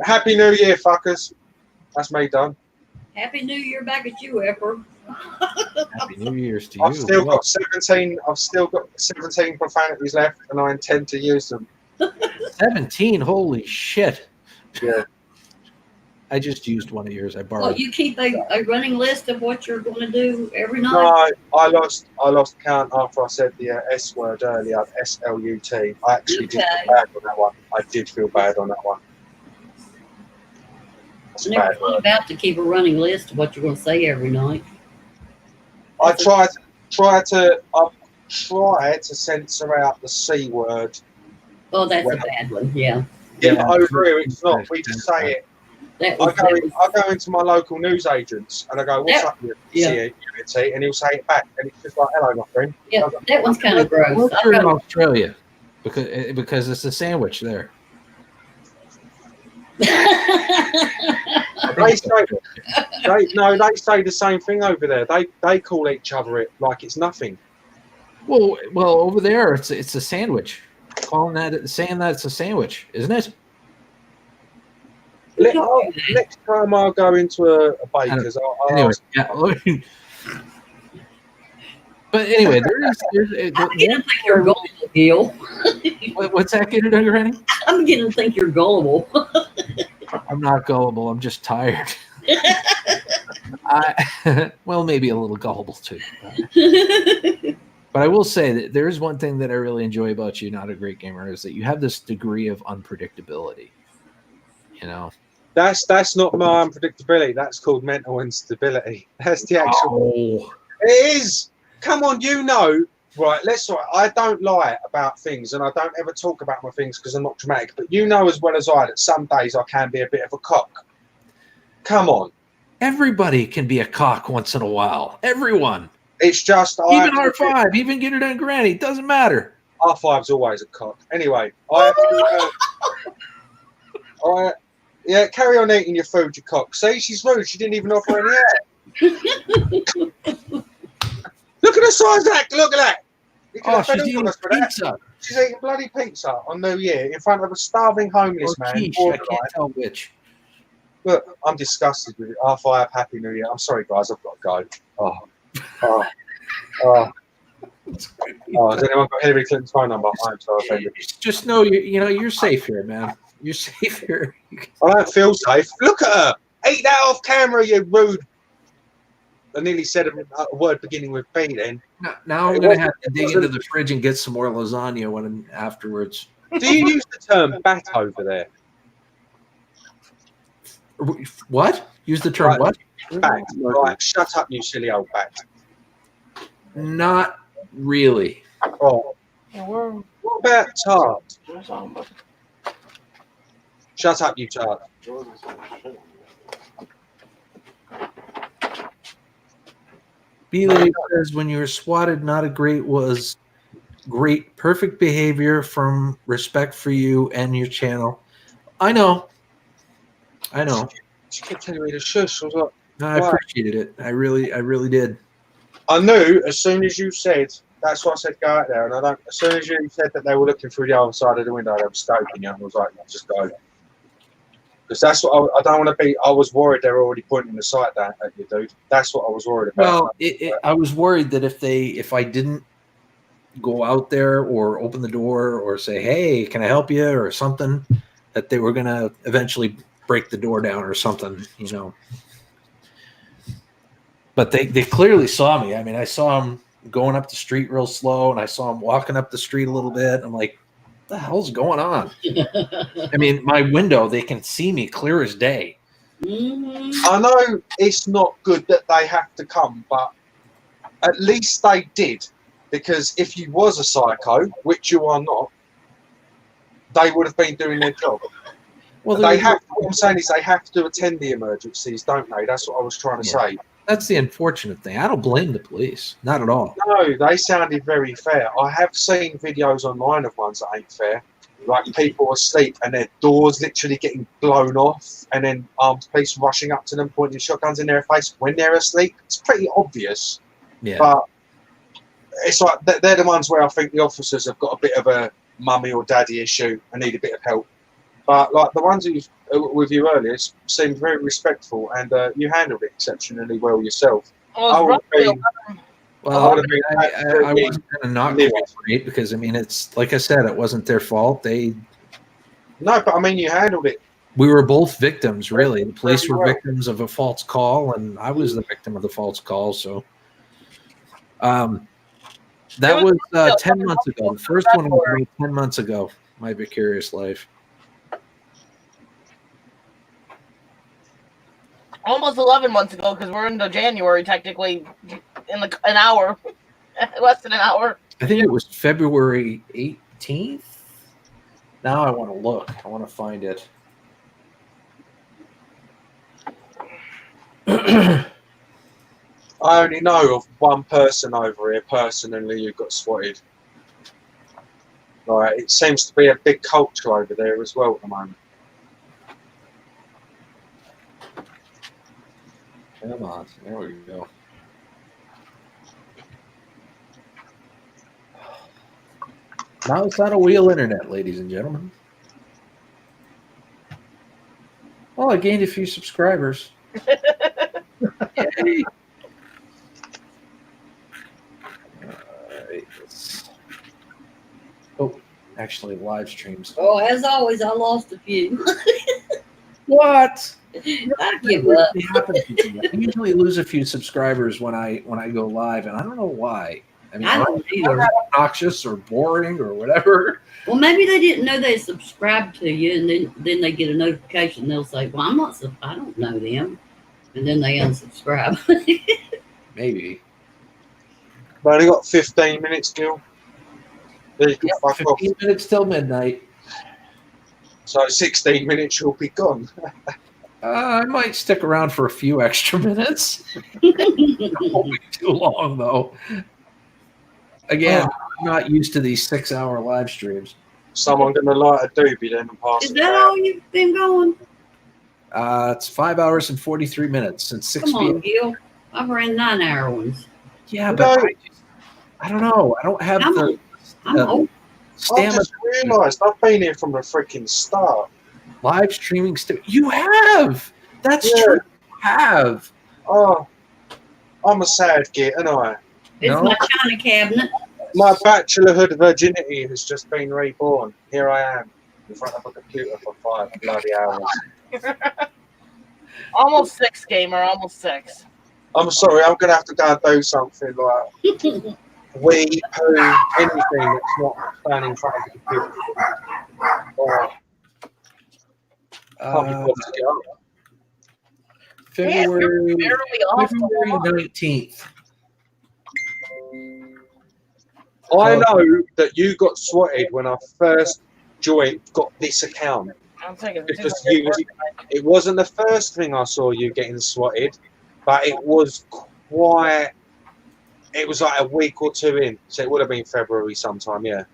Happy New Year, fuckers. That's me done. Happy New Year back at you, Epper. Happy New Year's to you. I've still got 17. I've still got 17 profanities left, and I intend to use them. 17. Holy shit. Yeah. I just used one of yours. I borrowed. Well, you keep a running list of what you're going to do every night? No, I lost count after I said the S word earlier, SLUT. I actually did feel bad on that one. I did feel bad on that one. That's I never thought about to keep a running list of what you're going to say every night. I try to censor out the C word. Oh, that's a bad one. Yeah. Yeah, but over here it's not. We just say it. I go into my local news agents and I go, "What's up, Unity?" And he'll say it back, and it's just like, "Hello, my friend." Yeah, that one's kind of gross. What's in Australia? Because it's a sandwich there. They say the same thing over there. They call each other it like it's nothing. Well, over there it's a sandwich. Saying that it's a sandwich, isn't it? Next time I'll go into a baker's, I'll ask. Yeah. But anyway, I'm beginning to think you're gullible, Gil. What's that, getting under? I'm beginning to think you're gullible. I'm not gullible. I'm just tired. Well, maybe a little gullible too. But I will say that there is one thing that I really enjoy about you, Not a Great Gamer, is that you have this degree of unpredictability. That's not my unpredictability. That's called mental instability. That's the actual. Oh. It is. Come on, Right, I don't lie about things, and I don't ever talk about my things because I'm not dramatic. But you know as well as I that some days I can be a bit of a cock. Come on. Everybody can be a cock once in a while. Everyone. It's just even R5, even Get It Done Granny, doesn't matter. R5's always a cock. Anyway, yeah, carry on eating your food, you cock. See, she's rude. She didn't even offer any air. Look at the size of that. Look at that. She's eating pizza. She's eating bloody pizza on New Year in front of a starving homeless man. Quiche, I can't tell which. Look, I'm disgusted with it. R5, Happy New Year. I'm sorry, guys. I've got to go. Has anyone got Hillary Clinton's phone number? I'm so offended. Just know you're safe here, man. You're safe here. I don't feel safe. Look at her. Eat that off camera, you rude. I nearly said a word beginning with B then. Now I'm going to have to dig into the fridge and get some more lasagna afterwards. Do you use the term bat over there? What? Use the term what? Bat. Right, shut up, you silly old bat. Not really. Oh. What about tart? Shut up, you tart. Belay says when you were swatted, not a great was great, perfect behavior from respect for you and your channel. I know. She kept telling me to shush. I was like, no, I appreciated it. I really did. I knew as soon as you said, that's why I said go out there. And as soon as you said that they were looking through the other side of the window, they were scoping you. I was like, just go. Because that's what I don't want to be. I was worried they were already pointing the sight down at you, dude. That's what I was worried about. Well, I was worried that if I didn't go out there or open the door or say, hey, can I help you or something, that they were going to eventually break the door down or something, But they clearly saw me. I mean, I saw them going up the street real slow, and I saw them walking up the street a little bit. I'm like, what the hell's going on? I mean, my window, they can see me clear as day. I know it's not good that they have to come, but at least they did. Because if you was a psycho, which you are not, they would have been doing their job. Well, what I'm saying is they have to attend the emergencies, don't they? That's what I was trying to say. That's the unfortunate thing. I don't blame the police. Not at all. No, they sounded very fair. I have seen videos online of ones that ain't fair. Like people asleep and their doors literally getting blown off and then armed police rushing up to them, pointing shotguns in their face when they're asleep. It's pretty obvious. Yeah. But it's like they're the ones where I think the officers have got a bit of a mummy or daddy issue and need a bit of help. But like the ones who were with you earlier seemed very respectful and you handled it exceptionally well yourself. I wasn't going to not cooperate because, I mean, it's like I said, it wasn't their fault. No, but I mean, you handled it. We were both victims, really. The police were victims of a false call, and I was the victim of the false call. So that was 10 months ago. The first one was made 10 months ago, My Vicarious Life. Almost 11 months ago, because we're into January, technically, in an hour. Less than an hour. I think it was February 18th. Now I want to look. I want to find it. I only know of one person over here personally who got swatted. Like, it seems to be a big culture over there as well at the moment. Come on, there we go. Now it's not a wheel internet, ladies and gentlemen. Well, I gained a few subscribers. Yay. Alright. Oh, actually, live streams. Oh, as always, I lost a few. What? I give up. I usually lose a few subscribers when I go live, and I don't know why. I mean, I don't either. Obnoxious or boring or whatever. Well, maybe they didn't know they subscribed to you, and then they get a notification. They'll say, "Well, I don't know them," and then they unsubscribe. Maybe. I've only got 15 minutes, Gil. There you can fuck off. 15 minutes till midnight. So 16 minutes, you'll be gone. I might stick around for a few extra minutes. It won't be too long, though. Again, I'm not used to these 6-hour live streams. Someone going to light a doobie then and pass Is it that out. all you've been going? It's 5 hours and 43 minutes since 6 Come on, p.m. Gil. I've ran 9-hour ones. Yeah, but I don't know. I don't have the I'm old. I stamina. just realised I've been here from the freaking start. Live streaming. You have. That's true. You have. Oh, I'm a sad git, ain't I? It's my china cabinet. My bachelorhood virginity has just been reborn. Here I am in front of a computer for 5 bloody hours. Almost 6, gamer. Almost 6. I'm sorry, I'm going to have to go and do something like wee, poo, anything that's not standing in front of the computer. Can't be bothered to get up. February, off the February 19th. I know that you got swatted when I first got this account. I'm taking Because it wasn't the first thing I saw you getting swatted, but it was quite. It was like a week or two in, so it would have been February sometime, yeah.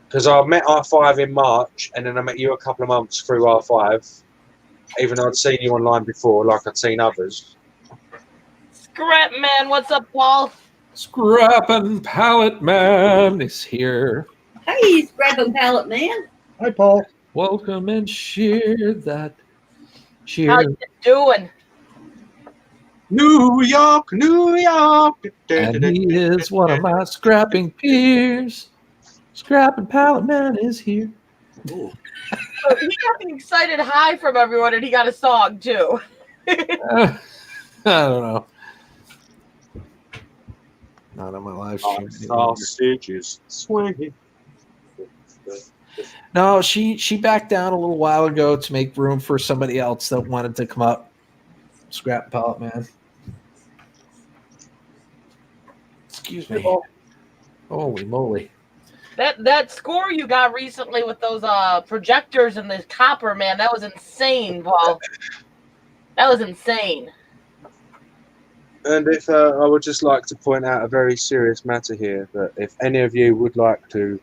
Because I met R5 in March, and then I met you a couple of months through R5, even though I'd seen you online before, like I'd seen others. Scrap man, what's up, Paul? Scrap and Pallet Man is here. Hey, Scrap and Pallet Man. Hi, Paul. Welcome and share that. Cheer. How you doing? New York, New York. And he is one of my scrapping peers. Scrap and Pallet Man is here. So he got the excited hi from everyone, and he got a song too. I don't know. Not on my live stream. Sausages swinging. No, she backed down a little while ago to make room for somebody else that wanted to come up. Scrap and Pallet Man. Excuse me. Holy moly. That score you got recently with those projectors and the copper, man, that was insane, Paul. That was insane. And if I would just like to point out a very serious matter here, that if any of you would like to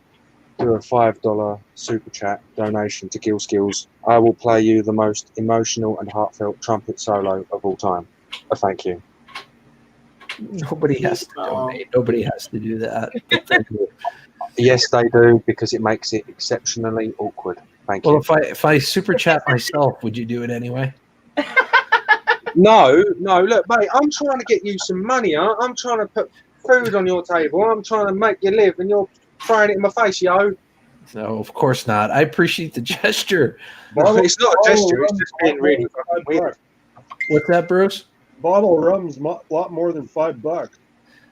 do a $5 super chat donation to Gil Skills, I will play you the most emotional and heartfelt trumpet solo of all time. Thank you. Nobody has to donate. Nobody has to do that. But thank you. Yes, they do, because it makes it exceptionally awkward. Thank Well, you. if I super chat myself, would you do it anyway? No, look, mate, I'm trying to get you some money. I'm trying to put food on your table. I'm trying to make you live, and you're throwing it in my face, yo. No, of course not. I appreciate the gesture. It's not a gesture, it's just being really fucking weird. What's that, Bruce? Bottle of rum's a lot more than $5.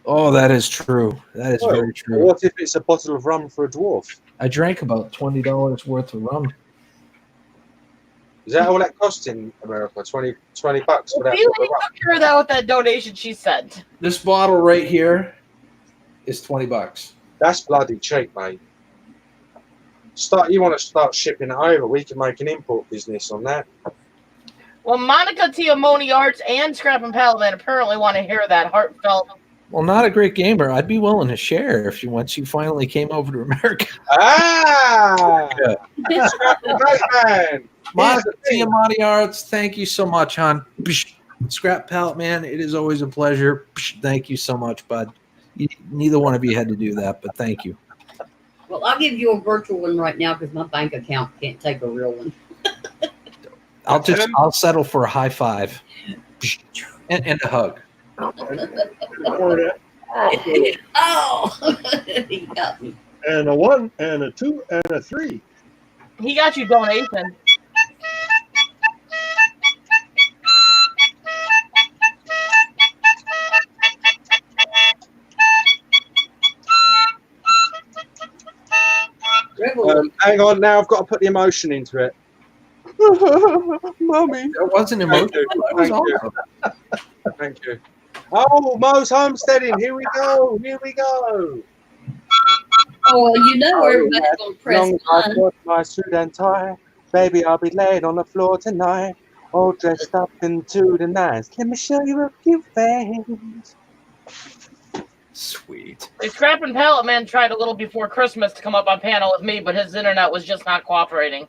Oh, that is true. That is very true. What if it's a bottle of rum for a dwarf? I drank about $20 worth of rum. Is that all that costs in America? 20 bucks for that? Bailey took care of that with that donation she sent. This bottle right here is $20. That's bloody cheap, mate. You want to start shipping it over? We can make an import business on that. Well, Monica Tiamoni Arts and Scrap and Pallet Man apparently want to hear that heartfelt. Well, not a great gamer. I'd be willing to share if once you finally came over to America. Ah! Scrap and Pallet Man! Monica Tiamoni Arts, thank you so much, hon. Scrap Pallet Man, it is always a pleasure. Thank you so much, bud. Neither one of you had to do that, but thank you. Well, I'll give you a virtual one right now because my bank account can't take a real one. I'll settle for a high five and a hug. Oh, he got me. And a 1 and a 2 and a 3. He got you donation. Hang on, now I've got to put the emotion into it. Mummy. That wasn't emotional. Thank you. Thank you. Oh, Mo's homesteading. Here we go. Here we go. Oh, well, you know everybody's yeah. going to press Long as I've one. got my suit and tie, baby, I'll be laid on the floor tonight, all dressed up into the nines. Let me show you a few things. Sweet. The Scrap and Pallet Man tried a little before Christmas to come up on panel with me, but his internet was just not cooperating.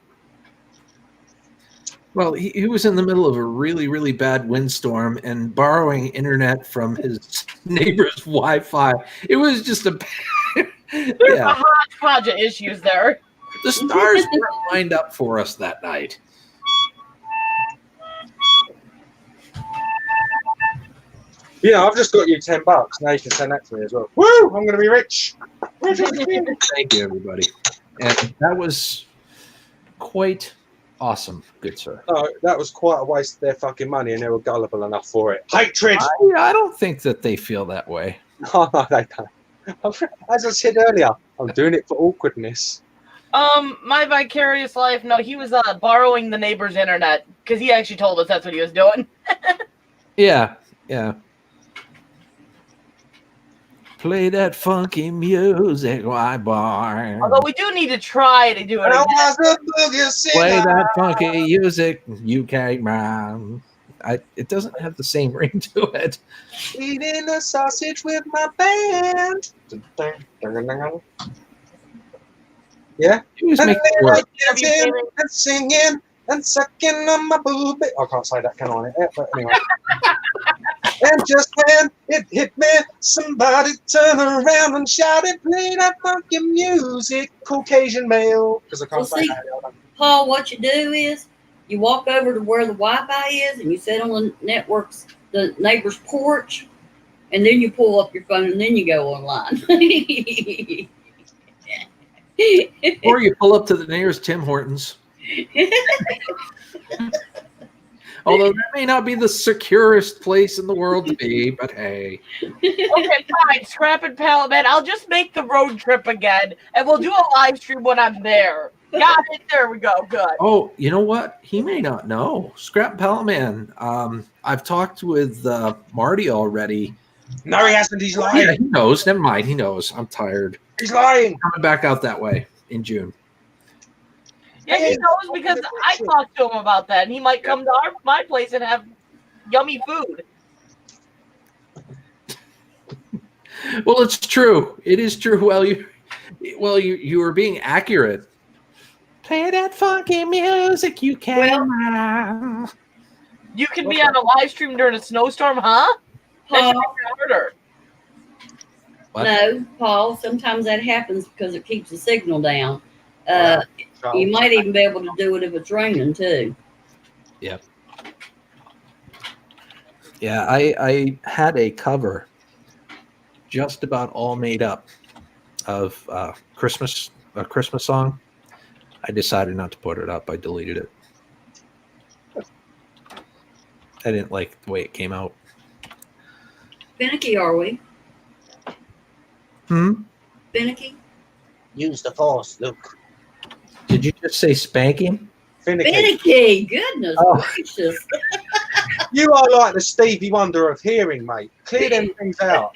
Well, he was in the middle of a really, really bad windstorm and borrowing internet from his neighbor's Wi-Fi. It was just a There's a hodgepodge of issues there. The stars weren't lined up for us that night. Yeah, I've just got you $10. Now you can send that to me as well. Woo! I'm going to be rich. Thank you, everybody. And that was quite awesome, good sir. No, that was quite a waste of their fucking money, and they were gullible enough for it. Hatred! I don't think that they feel that way. No, they don't. As I said earlier, I'm doing it for awkwardness. My vicarious life. No, he was borrowing the neighbor's internet because he actually told us that's what he was doing. Yeah, yeah. Play that funky music, my boy. Although we do need to try to do it again. Play that funky music, UK man. It doesn't have the same ring to it. Eating a sausage with my band. Yeah? He was And making they it work. like dancing and singing and sucking on my booby. I can't say that, can I? But anyway. And just when it hit me, somebody turned around and shouted, play that funky music, Caucasian male. Because I can't Well, say see, that. Paul, what you do is you walk over to where the Wi-Fi is and you sit on the neighbor's porch, and then you pull up your phone and then you go online. Or you pull up to the nearest Tim Hortons. Although that may not be the securest place in the world to be, but hey. Okay, fine. Scrap and Pallet Man. I'll just make the road trip again, and we'll do a live stream when I'm there. Got it. There we go. Good. Oh, you know what? He may not know. Scrap Pallet Man. I've talked with Marty already. No, he hasn't. He's lying. Yeah, he knows. Never mind. He knows. I'm tired. He's lying. Coming back out that way in June. Yeah, he knows because I talked to him about that, and he might come to my place and have yummy food. Well, it's true. It is true. Well, you were being accurate. Play that funky music, you can. You can be on a live stream during a snowstorm, huh? That should be harder. What? No, Paul, sometimes that happens because it keeps the signal down. You might even be able to do it if it's raining too. Yeah. Yeah, I had a cover just about all made up of a Christmas song. I decided not to put it up. I deleted it. I didn't like the way it came out. Finicky, are we? Finicky? Use the force, Luke. Did you just say spanking? Finicky, goodness gracious. You are like the Stevie Wonder of hearing, mate. Clear them things out.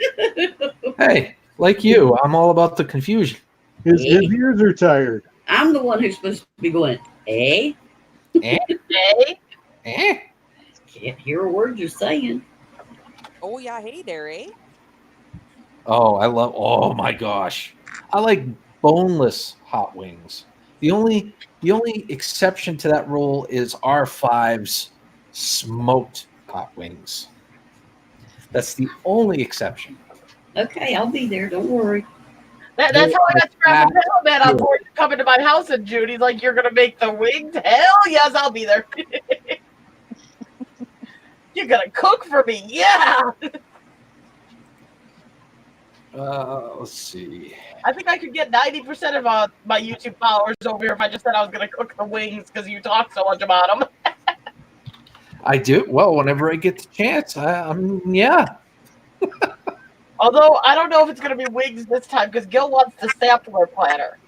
Hey, like you, I'm all about the confusion. His ears are tired. I'm the one who's supposed to be going, eh? Eh? Eh? Can't hear a word you're saying. Oh yeah, hey there, eh? Oh my gosh. I like boneless hot wings. The only exception to that rule is R5's smoked hot wings. That's the only exception. Okay, I'll be there. Don't worry. That's how I got Scrap and Pallet Man on board to come into my house in June. He's like, you're going to make the wings? Hell yes, I'll be there. You're going to cook for me? Yeah. Let's see. I think I could get 90% of my YouTube followers over here if I just said I was going to cook the wings because you talk so much about them. I do. Well, whenever I get the chance, yeah. Although, I don't know if it's going to be wings this time because Gil wants the sampler platter.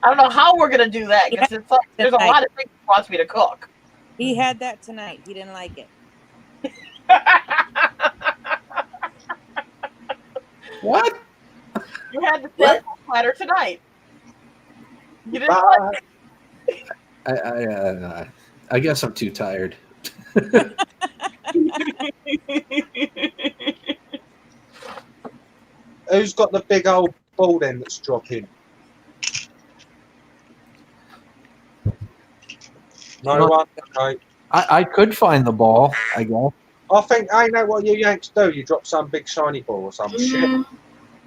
I don't know how we're going to do that because it's like, there's a lot of things he wants me to cook. He had that tonight. He didn't like it. What? You had the sample platter tonight. You didn't like it. I guess I'm too tired. Who's got the big old ball then that's dropping? No Well, one. Okay. I could find the ball, I guess. I think I know what you Yanks do. You drop some big shiny ball or some shit.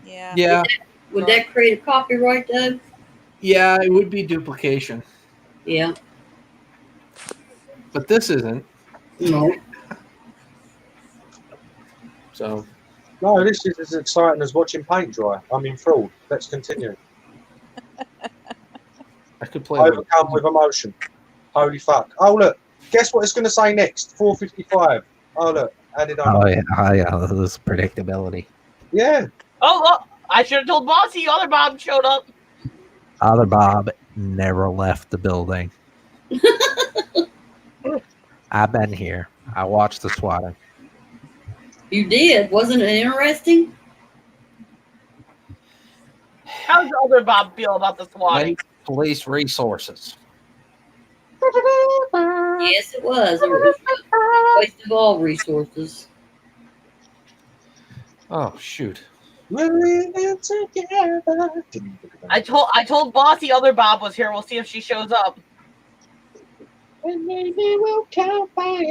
Yeah. Yeah. Would that create a copyright though? Yeah, it would be duplication. Yeah. But this isn't. No. So No, this is as exciting as watching paint dry. I'm enthralled. Let's continue. I could play Overcome with emotion. Holy fuck. Oh, look. Guess what it's going to say next? 4:55. Oh, look. Added on. Oh yeah, this is predictability. Yeah. Oh, look. I should have told Bossy. Other Bob showed up. Other Bob never left the building. I've been here. I watched the swatting. You did. Wasn't it interesting? How does Other Bob feel about the swatting? Police resources. Yes, it was. It was a waste of all resources. Oh shoot. I told Bossy Other Bob was here. We'll see if she shows up. And maybe we'll come back.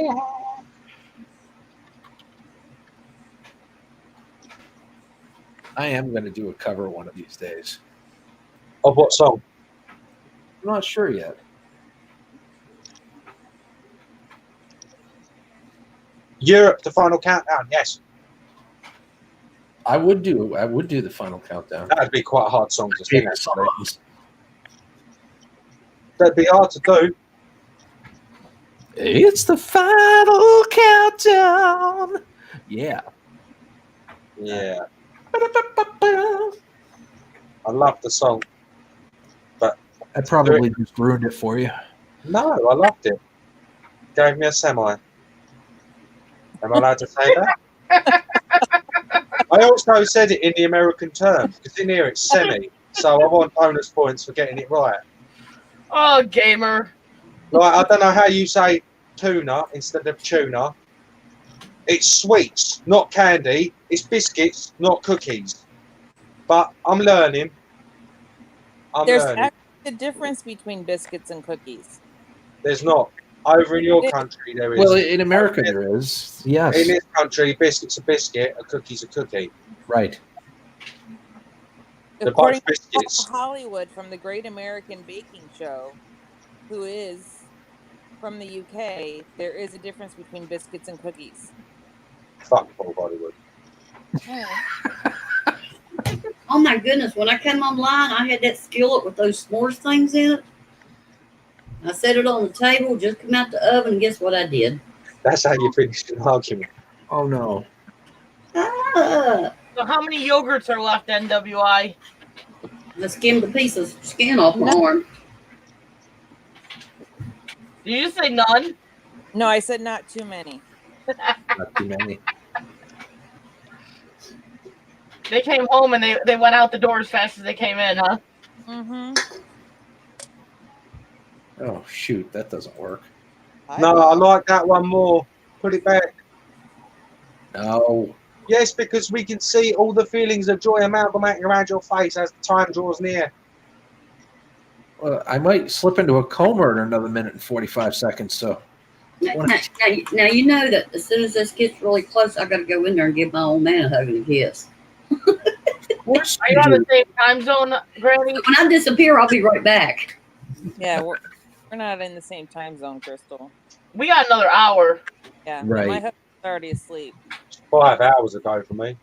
I am going to do a cover one of these days. Of what song? I'm not sure yet. Europe, the final countdown. Yes. I would do the final countdown. That'd be quite a hard song to sing, actually. That'd be hard to do. It's the final countdown. Yeah. Yeah. I love the song. But I probably just ruined it for you. no, I loved it. Gave me a semi. Am I allowed to say that? I also said it in the American term, because in here it's semi, so I want bonus points for getting it right. Oh, gamer. Like, I don't know how you say tuna instead of tuna. It's sweets, not candy. It's biscuits, not cookies. But I'm learning. There's learning. actually a difference between biscuits and cookies. There's not. Over in your country, there is. Well, in America, there is. Yes. In this country, biscuit's a biscuit, a cookie's a cookie. Right. The According both to biscuits. Paul Hollywood from the Great American Baking Show, who is from the UK, there is a difference between biscuits and cookies. Fuck Paul Hollywood. Oh my goodness! When I came online, I had that skillet with those s'mores things in it. I set it on the table, just come out the oven, and guess what I did? That's how you finished an argument. Oh no. Ah, So how many yogurts are left, NWI? I skimmed a piece of skin off my arm. Did you just say none? No, I said not too many. Not too many. They came home and they went out the door as fast as they came in, huh? Mm-hmm. Oh shoot, that doesn't work. No, I like that one more. Put it back. No. Yes, because we can see all the feelings of joy amalgamating around your face as time draws near. Well, I might slip into a coma in another minute and 45 secones. So. Now you know that as soon as this gets really close, I got to go in there and give my old man a hug and a kiss. Are you on the same time zone, Granny? When I disappear, I'll be right back. Yeah, we're not in the same time zone, Crystal. We got another hour. Yeah, Right. my husband's already asleep. 5 hours ago for me.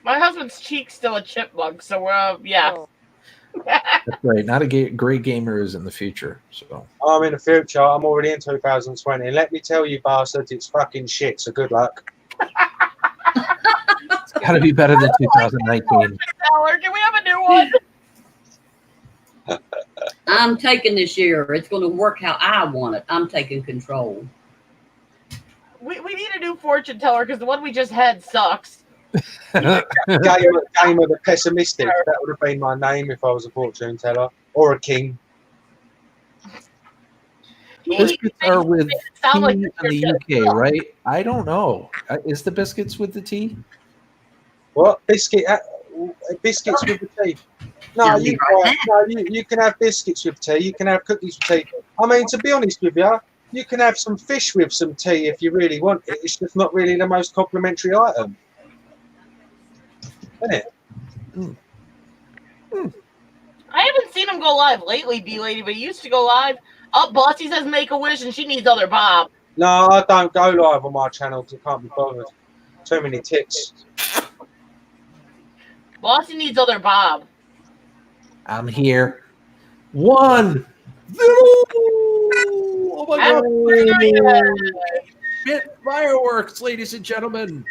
My husband's cheek's still a chipmunk, so we're yeah. Oh. That's right. Not a great gamer is in the future. So. I'm in the future. I'm already in 2020. And let me tell you, bastards, it's fucking shit. So good luck. It's got to be better than 2019. Teller, can we have a new one? I'm taking this year. It's going to work how I want it. I'm taking control. We need a new fortune teller because the one we just had sucks. Game of the Pessimistic. That would have been my name if I was a fortune teller or a king. Biscuits are with tea sound like in the UK, right? I don't know. Is the biscuits with the tea? What biscuits with the tea? No, you can have biscuits with tea. You can have cookies with tea. I mean, to be honest with you, you can have some fish with some tea if you really want it. It's just not really the most complimentary item, isn't it? I haven't seen him go live lately, B-Lady, but he used to go live. Up, Bossy says Make-A-Wish, and she needs other Bob. No, I don't go live on my channel because I can't be bothered. Too many tits. Bossy needs other Bob. I'm here. 1, 0. Oh my God! Shit, fireworks, ladies and gentlemen.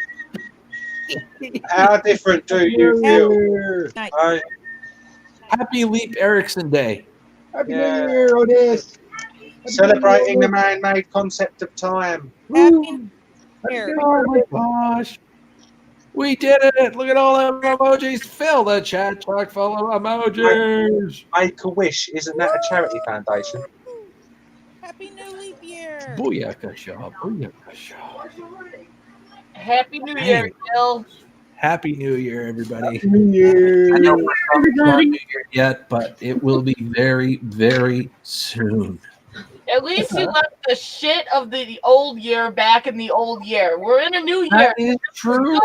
How different do you feel? Happy Leap Erickson Day. Happy New Year, Otis. Celebrating the man-made concept of time. Oh my gosh. We did it. Look at all them emojis. Fill the chat truck full of emojis. Make a Wish. Isn't that a charity foundation? Happy New Leap Year. Booyaka Shaw. Booyaka Shaw. Happy New Year, Gil. Happy New Year, everybody. Happy New Year. I know we're not New Year yet, but it will be very, very soon. At least you left the shit of the old year back in the old year. We're in a new year. That is true.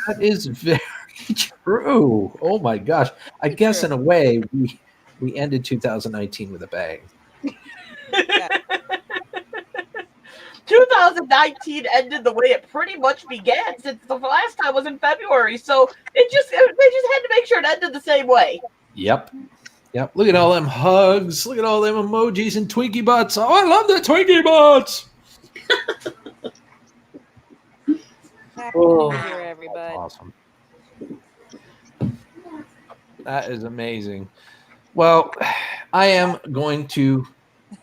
That is very true. Oh my gosh. I guess in a way we ended 2019 with a bang. 2019 ended the way it pretty much began, since the last time was in February. So they just had to make sure it ended the same way. Yep. Look at all them hugs. Look at all them emojis and Twinkie butts. Oh, I love the Twinkie butts. Happy New Year, everybody. Awesome. That is amazing. Well, I am going to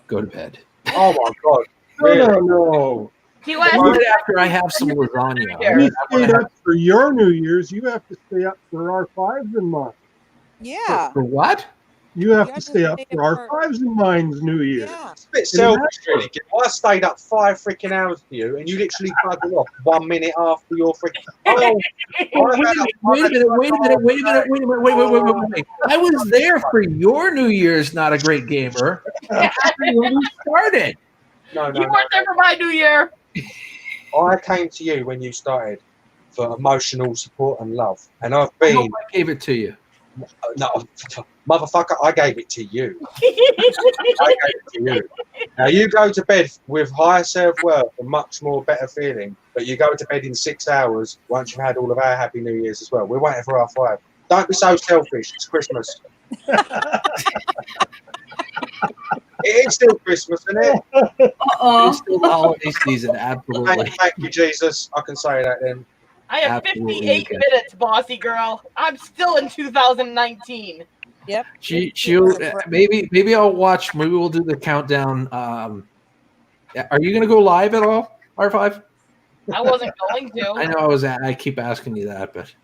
go to bed. Oh my God. No. Right after I have some lasagna. We stayed up for your New Year's. You have to stay up for our fives and mine. Yeah. For what? You have to stay up for our fives and mine's New Year. It's a bit selfish, really. I stayed up 5 freaking hours for you, and you literally buggered off 1 minute after your freaking. Wait a minute. I was there for your New Year's, not a great gamer. When we started. No, You weren't there for my New Year. I came to you when you started for emotional support and love, and I've been. I gave it to you. No, motherfucker, I gave it to you. I gave it to you. Now you go to bed with higher self-worth and much more better feeling, but you go to bed in 6 hours once you've had all of our Happy New Year's as well. We're waiting for our 5. Don't be so selfish. It's Christmas. It is still Christmas, isn't it? It's still the holiday season, absolutely. Thank you, Jesus. I can say that then. I have Absolutely 58 okay. minutes, bossy girl. I'm still in 2019. Yep. She'll maybe I'll watch. Maybe we'll do the countdown. Are you going to go live at all, R5? I wasn't going to. I know I keep asking you that, but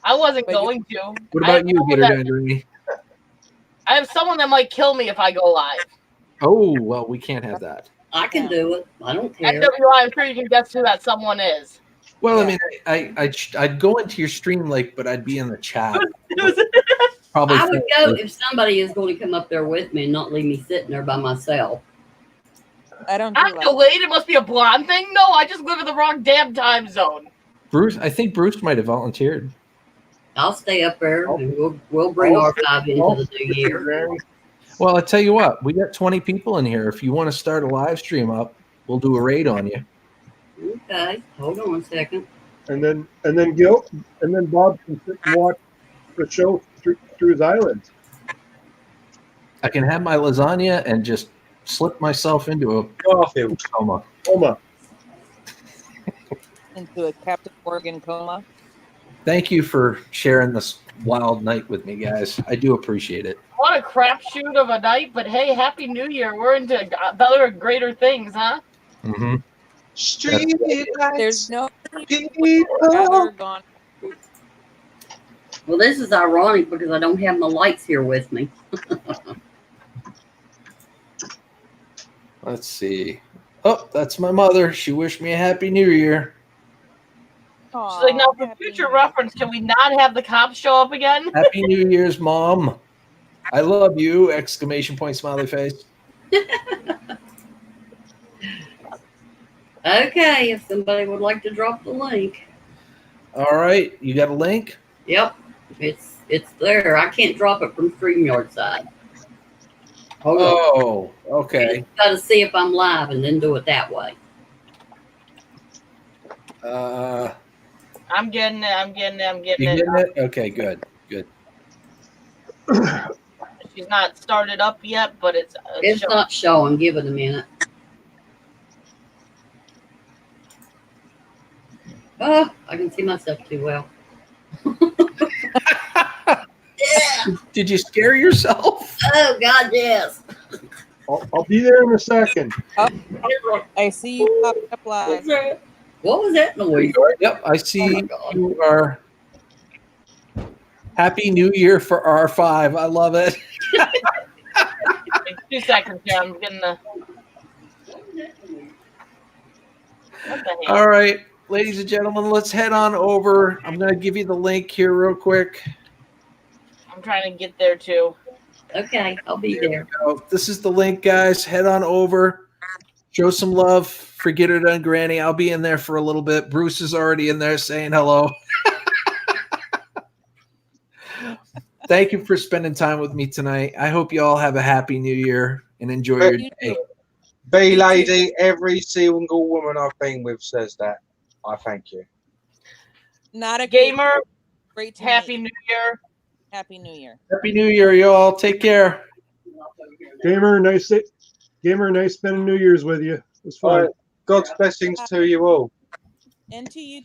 I wasn't going to. what I have about you, someone Gator that- Dandrini? I have someone that might kill me if I go live. Oh well, we can't have that. I can do it. I don't At care. WI, I'm sure you can guess who that someone is. Well, I mean, I'd go into your stream lake, but I'd be in the chat. Probably. I would go if somebody is going to come up there with me and not leave me sitting there by myself. I don't. I'm delayed. It must be a blonde thing. No, I just live in the wrong damn time zone. Bruce, I think Bruce might have volunteered. I'll stay up there and we'll bring R5 into the new year. Well, I tell you what, we got 20 people in here. If you want to start a live stream up, we'll do a raid on you. Okay, hold on a second. And then Bob can sit and watch the show through his island. I can have my lasagna and just slip myself into a Garfield coma. Into a Captain Morgan coma. Thank you for sharing this wild night with me, guys. I do appreciate it. What a crapshoot of a night, but hey, Happy New Year. We're into better and greater things, huh? Mm-hmm. Street lights. There's no people. rather gone Well, this is ironic because I don't have my lights here with me. Let's see. Oh, that's my mother. She wished me a happy new year. She's like, now for future reference, can we not have the cops show up again? Happy New Year's, Mom. I love you! Exclamation point, smiley face. Okay, if somebody would like to drop the link. All right, you got a link? Yep, it's there. I can't drop it from StreamYard side. Hold on. Oh, okay. Got to see if I'm live and then do it that way. I'm getting it. I'm getting it. I'm getting You it. getting it? Okay, good, good. She's not started up yet, but it's It's not showing. Give it a minute. Oh, I can see myself too well. Did you scare yourself? Oh God, yes. I'll be there in a second. Oh, I see you popped up live. What was that noise? Yep, I see you are. Happy New Year for R5. I love it. 2 seconds here. I'm getting the. What the hell? All right, ladies and gentlemen, let's head on over. I'm going to give you the link here real quick. I'm trying to get there too. Okay, I'll be there. This is the link, guys. Head on over. Show some love. Forget it on Granny. I'll be in there for a little bit. Bruce is already in there saying hello. Thank you for spending time with me tonight. I hope you all have a happy new year and enjoy your day. B lady, every single woman I've been with says that. I thank you. Not a Gamer. Great. Happy New Year. Happy New Year. Happy New Year, y'all. Take care. Gamer, nice spending New Year's with you. It was fun. God's blessings to you all. And to you too.